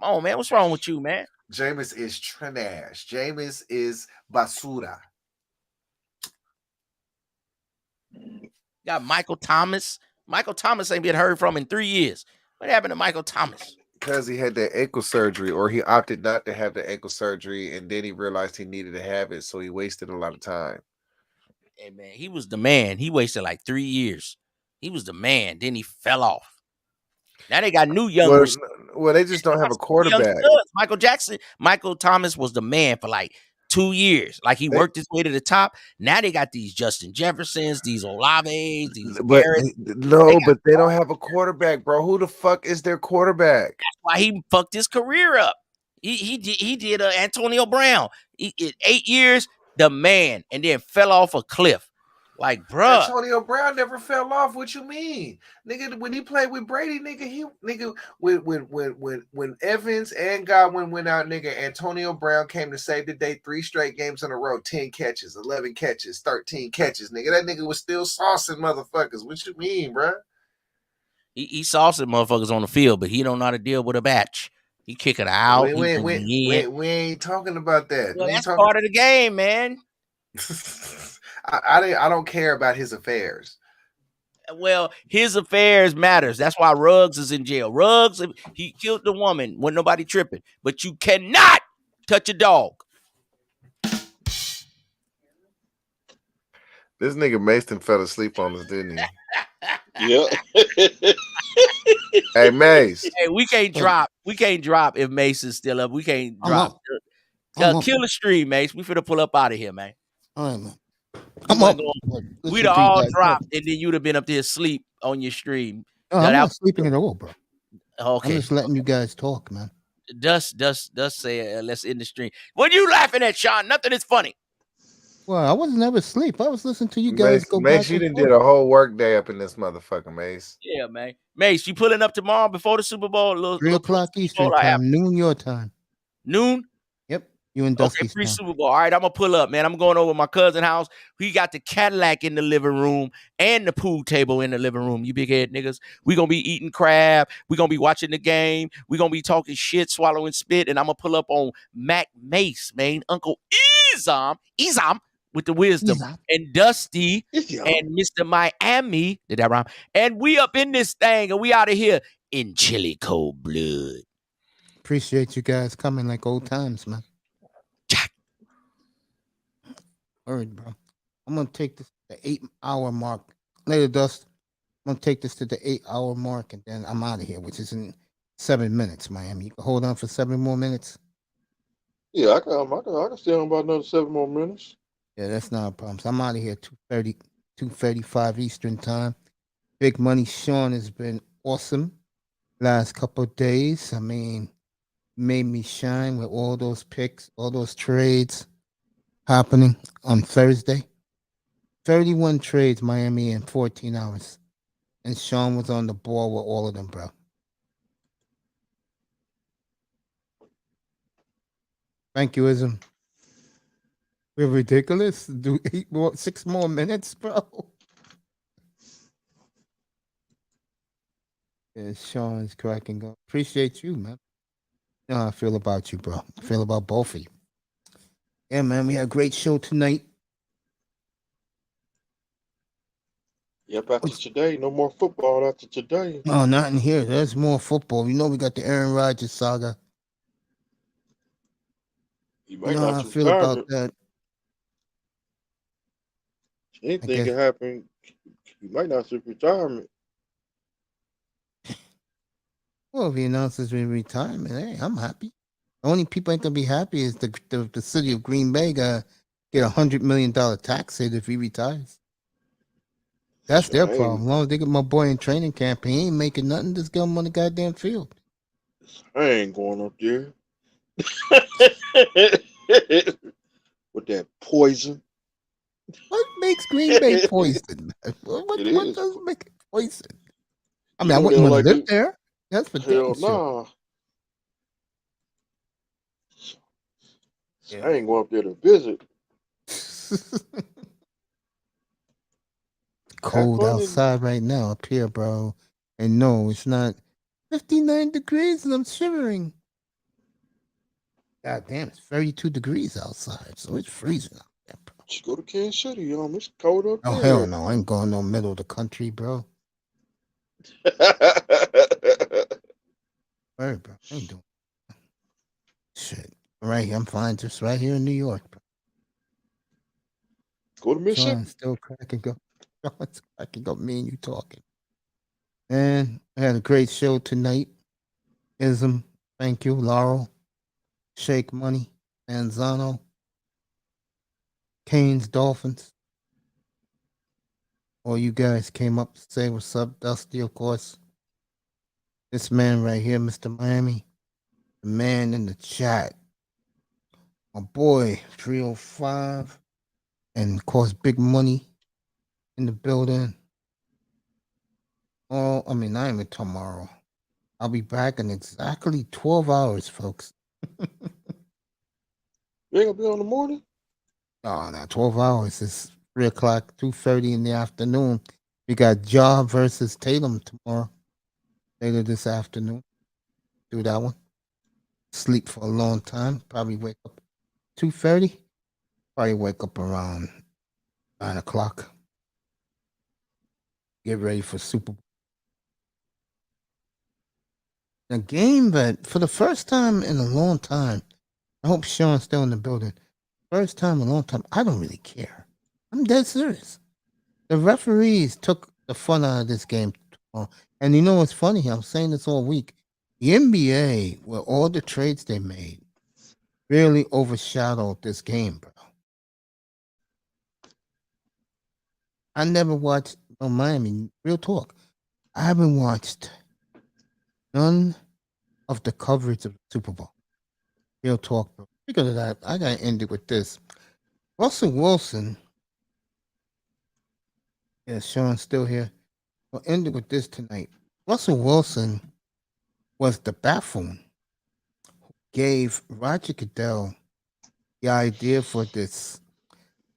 on, man. What's wrong with you, man? Jameis is trash. Jameis is basura. Got Michael Thomas. Michael Thomas ain't been heard from in 3 years. What happened to Michael Thomas? Because he had that ankle surgery, or he opted not to have the ankle surgery, and then he realized he needed to have it, so he wasted a lot of time. Hey, man, he was the man. He wasted like 3 years. He was the man. Then he fell off. Now they got new young. Well, they just don't have a quarterback. Michael Thomas was the man for like 2 years. Like he worked his way to the top. Now they got these Justin Jeffersons, these Olaves, these but Garrett. but they don't have a quarterback, bro. Who the fuck is their quarterback? That's why he fucked his career up. He did Antonio Brown. 8 years, the man, and then fell off a cliff. Like, bruh. Antonio Brown never fell off. What you mean, nigga? When he played with Brady, when Evans and Godwin went out, nigga, Antonio Brown came to save the day 3 straight games in a row, 10 catches, 11 catches, 13 catches, nigga. That nigga was still saucing motherfuckers. What you mean, bruh? He saucing motherfuckers on the field, but he don't know how to deal with a batch. He kicking out. We ain't talking about that. Well, that's part of the game, man. I don't care about his affairs. Well, his affairs matters. That's why Ruggs is in jail. Ruggs, he killed the woman when nobody tripping. But you cannot touch a dog. This nigga Mason fell asleep on us, didn't he? Yeah. Hey, Mace. Hey, we can't drop. We can't drop if Mace is still up. We can't drop. Kill the stream, Mace. We finna pull up out of here, man. All right, man. I'm up. We'd have all dropped, and then you'd have been up there asleep on your stream. No, I'm not sleeping at all, bro. Okay. I'm just letting you guys talk, man. Dust say, let's end the stream. What are you laughing at, Sean? Nothing is funny. Well, I was never asleep. I was listening to you guys go Mace, back. you done did a whole work day up in this motherfucker, Mace. Yeah, man. Mace, you pulling up tomorrow before the Super Bowl? 3 o'clock Eastern time, noon your time. Noon? Yep. You and Dusty. Okay, pre-Super Bowl. All right, I'm going to pull up, man. I'm going over to my cousin's house. We got the Cadillac in the living room and the pool table in the living room. You big head niggas. we going to be eating crab. we going to be watching the game. we going to be talking shit, swallowing spit. And I'm going to pull up on Mac Mace, man. Uncle Izam with the wisdom. And Dusty and Mr. Miami. Did that rhyme? And we up in this thing, and we out of here in chilly cold blood. Appreciate you guys coming like old times, man. All right, bro. I'm going to take this to the 8-hour mark. Later, Dust. I'm going to take this to the 8-hour mark, and then I'm out of here, which is in 7 minutes, Miami. You can hold on for 7 more minutes? Yeah, I can stay on about another 7 more minutes. Yeah, that's not a problem. So I'm out of here 2:35 Eastern time. Big Money Sean has been awesome last couple of days. I mean, made me shine with all those picks, all those trades happening on Thursday. 31 trades, Miami, in 14 hours. And Sean was on the ball with all of them, bro. Thank you, Ism. We're ridiculous. Do 6 more minutes, bro. Yeah, Sean's cracking up. Appreciate you, man. You know how I feel about you, bro. I feel about both of you. Yeah, man, we had a great show tonight. Yep, after today, no more football after today. Oh, not in here. There's more football. You know we got the Aaron Rodgers saga. He You might know how I not feel about retirement. that. Anything guess- can happen. He might not see retirement. Well, if he announces his retirement, hey, I'm happy. The only people ain't gonna be happy is the city of Green Bay gonna get $100 million tax hit if he retires. That's their Shame. problem. As long as they get my boy in training camp, he ain't making nothing. Just get him on the goddamn field. I ain't going up there. With that poison. What makes Green Bay poison? What It is. does make it poison? I You mean, I know wouldn't they want to like live there. That's for Hell damn sure. nah. I ain't going up there to visit. Cold fun and- outside right now up here, bro. And no, it's not 59 degrees and I'm shivering. God damn, it's 32 degrees outside, so it's freezing out there, bro. Just go to Kansas City, it's cold up Oh, there. hell no. I ain't going no middle of the country, bro. Word, bro. I ain't doing shit. Right here, I'm fine. Just right here in New York, bro. Go to Mississippi. Sean's still cracking up. Sean's cracking up. Me and you talking. And I had a great show tonight. Ism, thank you. Laurel, Shake Money, Manzano, Canes, Dolphins. All you guys came up to say what's up. Dusty, of course. This man right here, Mr. Miami. The man in the chat. My boy, 305. And of course, Big Money in the building. Oh, I mean, not even tomorrow. I'll be back in exactly 12 hours, folks. You ain't gonna be on the morning? Oh, no, 12 hours is 3 o'clock, 2:30 in the afternoon. We got Ja versus Tatum tomorrow. Later this afternoon. Do that one. Sleep for a long time. Probably wake up 2:30. Probably wake up around 9 o'clock. Get ready for Super Bowl. A game that, for the first time in a long time, I hope Sean's still in the building. First time in a long time, I don't really care. I'm dead serious. The referees took the fun out of this game. And you know what's funny? I'm saying this all week. The NBA, with all the trades they made, really overshadowed this game, bro. I never watched Miami. Real talk. I haven't watched none of the coverage of the Super Bowl. Real talk, bro. Because of that, I gotta end it with this. Russell Wilson. Yeah, Sean's still here. I'll end it with this tonight. Russell Wilson was the buffoon who gave Roger Goodell the idea for this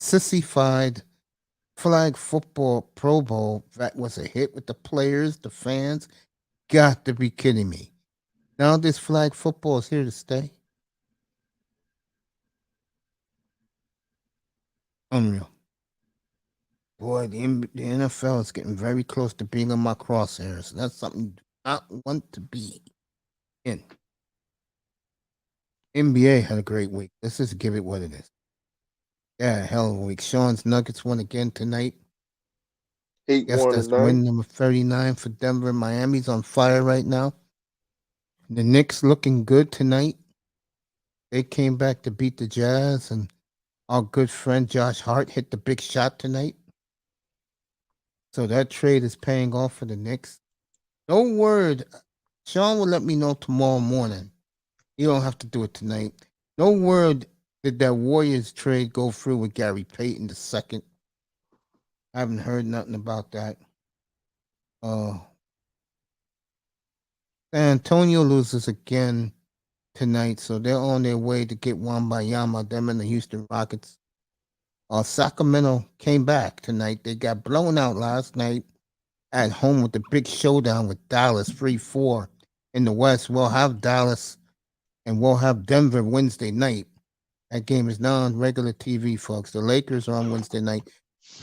sissified flag football Pro Bowl that was a hit with the players, the fans. Got to be kidding me. Now this flag football is here to stay. Unreal. Boy, the NFL is getting very close to being on my crosshairs. That's something you do not want to be in. NBA had a great week. Let's just give it what it is. Yeah, hell of a week. Sean's Nuggets won again tonight. 8-1 Guess that's tonight. win number 39 for Denver. Miami's on fire right now. The Knicks looking good tonight. They came back to beat the Jazz, and our good friend Josh Hart hit the big shot tonight. So that trade is paying off for the Knicks. No word. Sean will let me know tomorrow morning You don't have to do it tonight. No word did that Warriors trade go through with Gary Payton II. I haven't heard nothing about that. San Antonio loses again tonight, so they're on their way to get Wembayama. Them and the Houston Rockets. Sacramento came back tonight. They got blown out last night at home with the big showdown with Dallas, 3-4 in the West. We'll have Dallas and we'll have Denver Wednesday night. That game is now on regular TV, folks. The Lakers are on Wednesday night.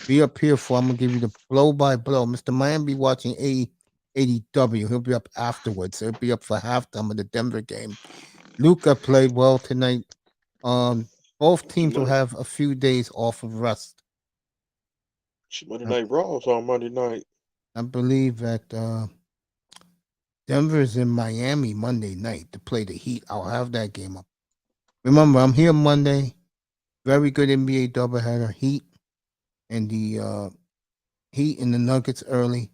Be up here for, I'm going to give you the blow-by-blow. Mr. Miami watching AEW. He'll be up afterwards. He'll be up for halftime of the Denver game. Luka played well tonight. Both teams will have a few days off of rest. Monday Night Raw is on Monday night. I believe that Denver's in Miami Monday night to play the Heat. I'll have that game up. Remember, I'm here Monday. Very good NBA doubleheader. Heat and the Heat and the Nuggets early.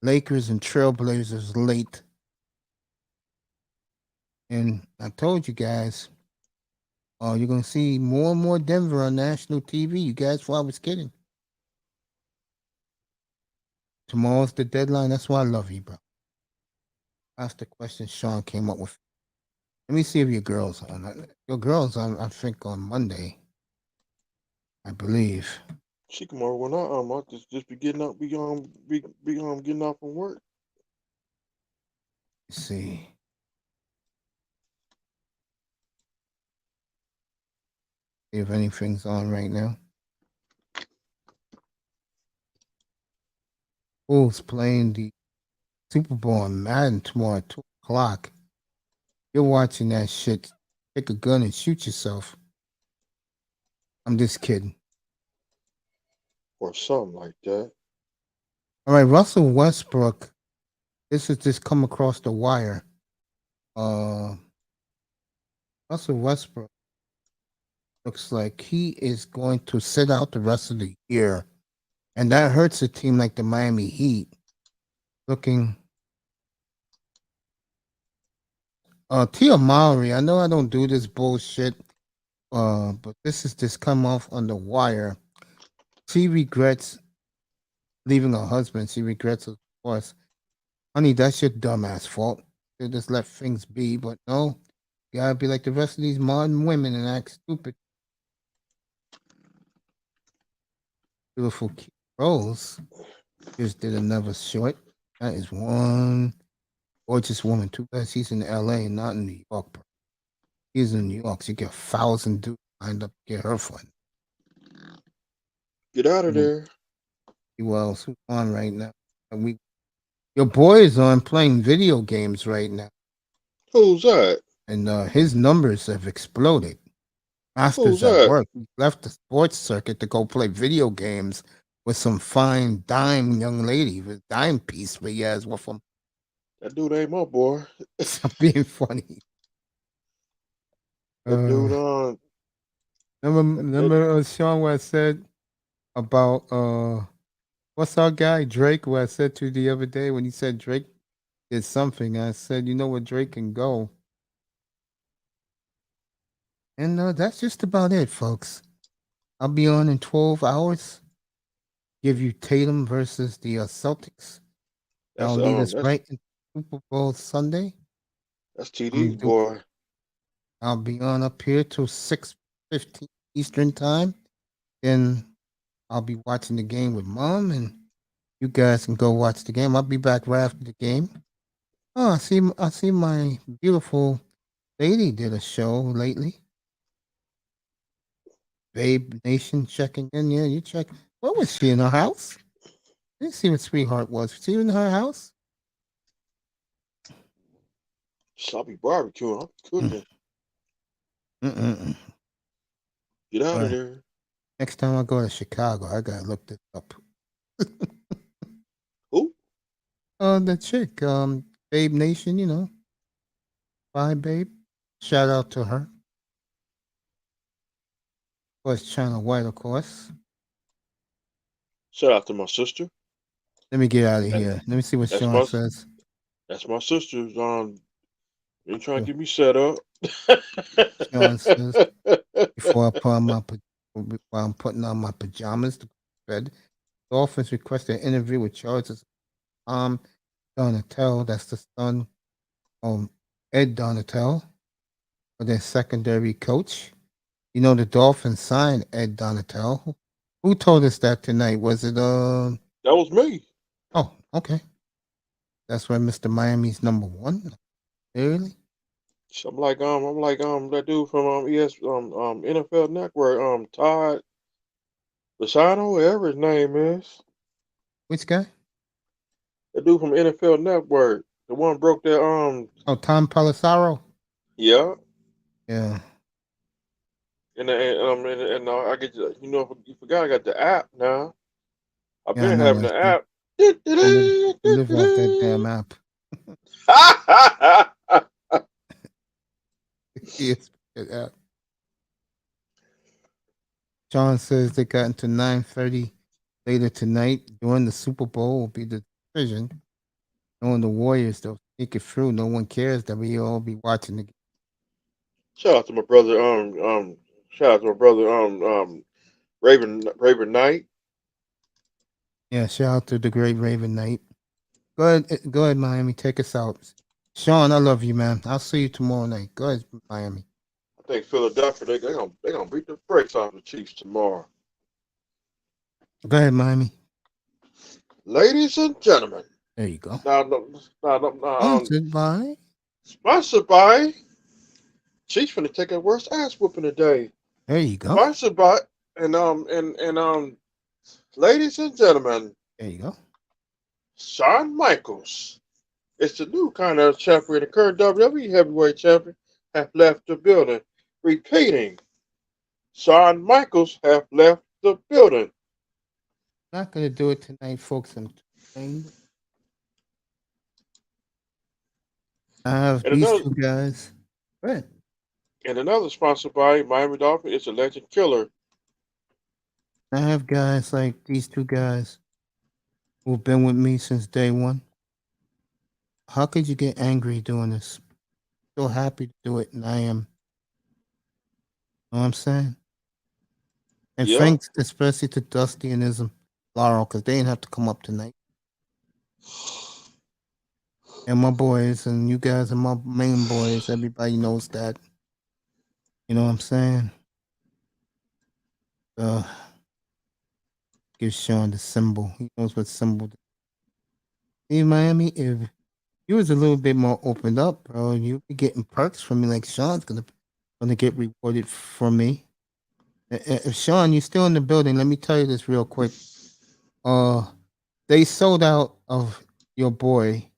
Lakers and Trailblazers late. And I told you guys, you're going to see more and more Denver on national TV. You guys thought I was kidding. Tomorrow's the deadline. That's why I love you, bro. That's the question Sean came up with. Let me see if your girl's on. Your girl's on, I think, on Monday. I believe. She come over when I just be getting up, be getting off from work. Let's see. See if anything's on right now. Bulls playing the Super Bowl on Madden tomorrow at 2 o'clock. You're watching that shit. Pick a gun and shoot yourself. I'm just kidding. Or something like that. All right, Russell Westbrook. This is just come across the wire. Russell Westbrook looks like he is going to sit out the rest of the year. And that hurts a team like the Miami Heat. Looking. Tia Mowry, I know I don't do this bullshit, but this is just come off on the wire. She regrets leaving her husband. She regrets, of course. Honey, that's your dumbass fault. They just let things be, but no, you gotta be like the rest of these modern women and act stupid. Beautiful Rose just did another short. That is one gorgeous woman. Too bad she's in LA, not in New York. Bro. She's in New York. She get 1,000 dudes lined up to get her fun. Get out of there. Well, who's on right now? Your boy is on playing video games right now. Who's that? And his numbers have exploded. Masters Who's at that? work. He left the sports circuit to go play video games with some fine dime young lady with dime piece for he has with him. That dude ain't my boy. Stop being funny. That dude Remember Sean, what I said about what's our guy Drake? What I said to you the other day when he said Drake did something. I said, you know where Drake can go. And that's just about it, folks. I'll be on in 12 hours. Give you Tatum versus the Celtics. That'll lead us right into Super Bowl Sunday. That's TD's boy. I'll be on up here till 6:15 Eastern time. Then I'll be watching the game with Mom, and you guys can go watch the game. I'll be back right after the game. Oh, I see my beautiful lady did a show lately. Babe Nation checking in. Yeah, you check. What was she in her house? I didn't see what Sweetheart was. Was she in her house? Sloppy barbecue. I'm cooking. Get out of there. Next time I go to Chicago, I gotta look this up. Who? The chick, Babe Nation, you know. Bye, babe. Shout out to her. Of course, China White, of course. Shout out to my sister. Let me get out of here. Let me see what Sean says. That's my sister's. You trying to get me set up? Sean says, before I put on while I'm putting on my pajamas to bed, Dolphins requested an interview with Chargers Donatel, that's the son of Ed Donatel, for their secondary coach. You know, the Dolphins signed Ed Donatel. Who told us that tonight? Was it That was me. Oh, okay. That's why Mr. Miami's number one. Really? I'm like that dude from NFL Network, Todd Lasano, whatever his name is. Which guy? The dude from NFL Network. The one broke that Oh, Tom Pelissaro. yeah. Yeah. And I get you know you forgot I got the app now. I've Yeah, I been know having that. the app. You live off that damn app. Yes, that app. John says they got into 9:30 later tonight. During the Super Bowl will be the decision. Knowing the Warriors, they'll sneak it through. No one cares that we all be watching the game. Shout out to my brother, Raven Knight. Yeah, shout out to the great Raven Knight. Go ahead, Miami. Take us out. Sean, I love you, man. I'll see you tomorrow night. Go ahead, Miami. I think Philadelphia they gonna beat the brakes off the Chiefs tomorrow. Go ahead, Miami. Ladies and gentlemen. There you go. Sponsored by Chiefs finna take a worst ass whooping today. There you go. Sponsored by ladies and gentlemen. There you go. Shawn Michaels. It's the new kind of champion. The current WWE heavyweight champion have left the building. Repeating. Shawn Michaels have left the building. Not gonna do it tonight, folks. I have And these another- two guys. Go ahead. And another sponsored by Miami Dolphins is a Legend Killer. I have guys like these two guys who've been with me since day one. How could you get angry doing this? So happy to do it, and I am. Know what I'm saying? And Yeah. thanks especially to Dusty and Laurel, because they didn't have to come up tonight. And my boys, and you guys are my main boys. Everybody knows that. You know what I'm saying? Give Sean the symbol. He knows what symbol. See, Miami, if you was a little bit more opened up, bro, you'd be getting perks from me like Sean's gonna get rewarded for me. If Sean, you're still in the building, let me tell you this real quick. They sold out of your boy,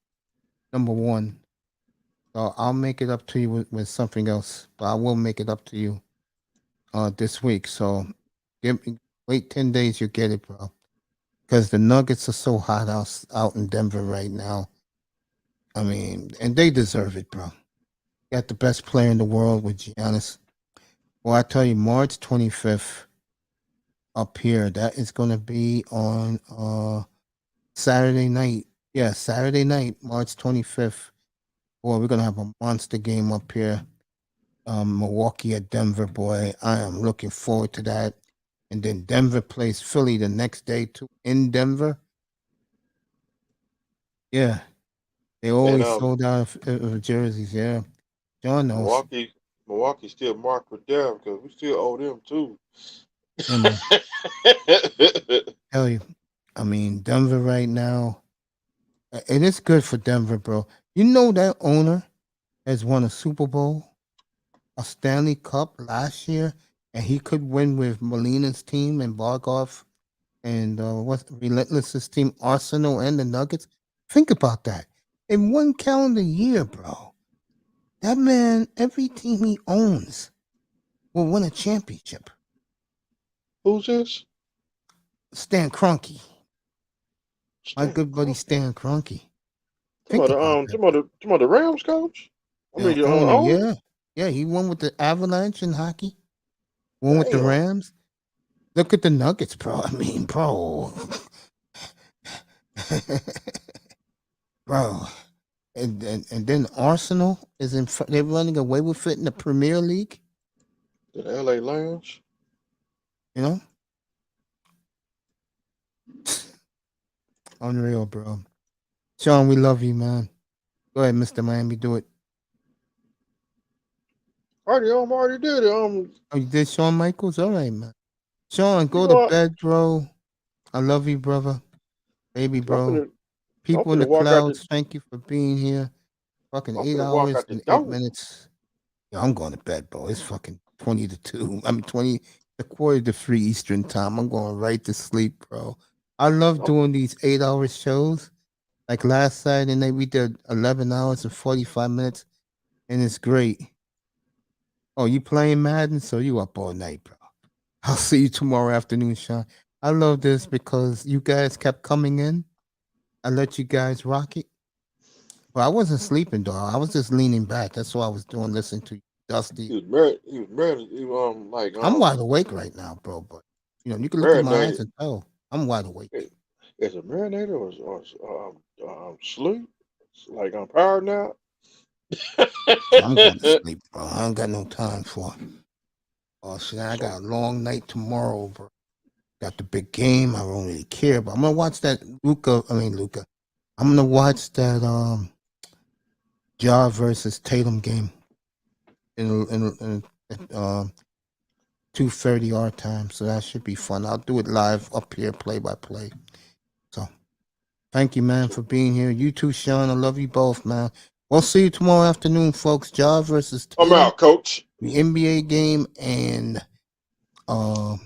number one. So I'll make it up to you with something else, but I will make it up to you this week. So wait 10 days, you'll get it, bro. Because the Nuggets are so hot out in Denver right now. I mean, and they deserve it, bro. Got the best player in the world with Giannis. Well, I tell you, March 25th up here, that is going to be on Saturday night. Yeah, Saturday night, March 25th. Boy, we're going to have a monster game up here. Milwaukee at Denver, boy. I am looking forward to that. And then Denver plays Philly the next day, too, in Denver. Yeah. They always sold out of jerseys, yeah. John knows. Milwaukee still marked with them because we still owe them too. Tell you, I mean, Denver right now, and it's good for Denver, bro. You know that owner has won a Super Bowl, a Stanley Cup last year, and he could win with Molina's team and Barkov and what's Relentless's team, Arsenal and the Nuggets. Think about that. In one calendar year, bro, that man, every team he owns will win a championship. Who's this? Stan Kroenke. My good buddy Stan Kroenke. Tomorrow the Rams coach? Yeah, he won with the Avalanche in hockey. Won with the Rams. Look at the Nuggets, bro. I mean, bro. Bro. and then Arsenal is in. They're running away with it in the Premier League. The LA Lions. You know, unreal, bro. Sean, we love you, man. Go ahead, Mr. Miami, do it. Already did it. Oh, you did Shawn Michaels? All right, man. Sean, go You to know what? bed, bro. I love you, brother. Baby, I'm bro. finna People in the walk out the. clouds, thank you for being here. Fucking I'm 8 finna walk hours out the and 8 door. minutes. Yeah, I'm going to bed, bro. It's fucking 20 to 2. I mean, 20, a quarter to 3 Eastern time. I'm going right to sleep, bro. I love I'm, doing these 8-hour shows. Like last Saturday night, we did 11 hours and 45 minutes, and it's great. Oh, you playing Madden? So you up all night, bro. I'll see you tomorrow afternoon, Sean. I love this because you guys kept coming in. I let you guys rock it. Well, I wasn't sleeping, though. I was just leaning back. That's what I was doing, listening to Dusty. he was married. He was married. He like I'm wide awake right now, bro. But you can look at my eyes marinated. and tell I'm wide awake. Is it marinated or sleep? It's like I'm powered now. I'm going to sleep, bro. I ain't got no time for it. Oh shit! I got a long night tomorrow, bro. Got the big game. I don't really care, but I'm gonna watch that Luca. I'm gonna watch that Ja versus Tatum game in 2:30 our time. So that should be fun. I'll do it live up here, play by play. So thank you, man, for being here. You too, Sean. I love you both, man. We'll see you tomorrow afternoon, folks. Ja versus Tatum. I'm out, coach. The NBA game and the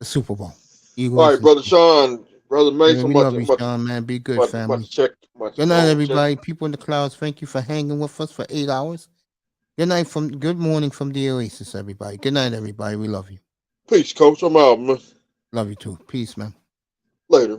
Super Bowl. Eagles. All right, brother Sean, brother Mason. Man, we love you, Sean, man. Be good, family. Good night, everybody. People in the clouds, thank you for hanging with us for 8 hours. Good morning from the Oasis, everybody. Good night, everybody. We love you. Peace, coach. I'm out, man. Love you too. Peace, man. Later.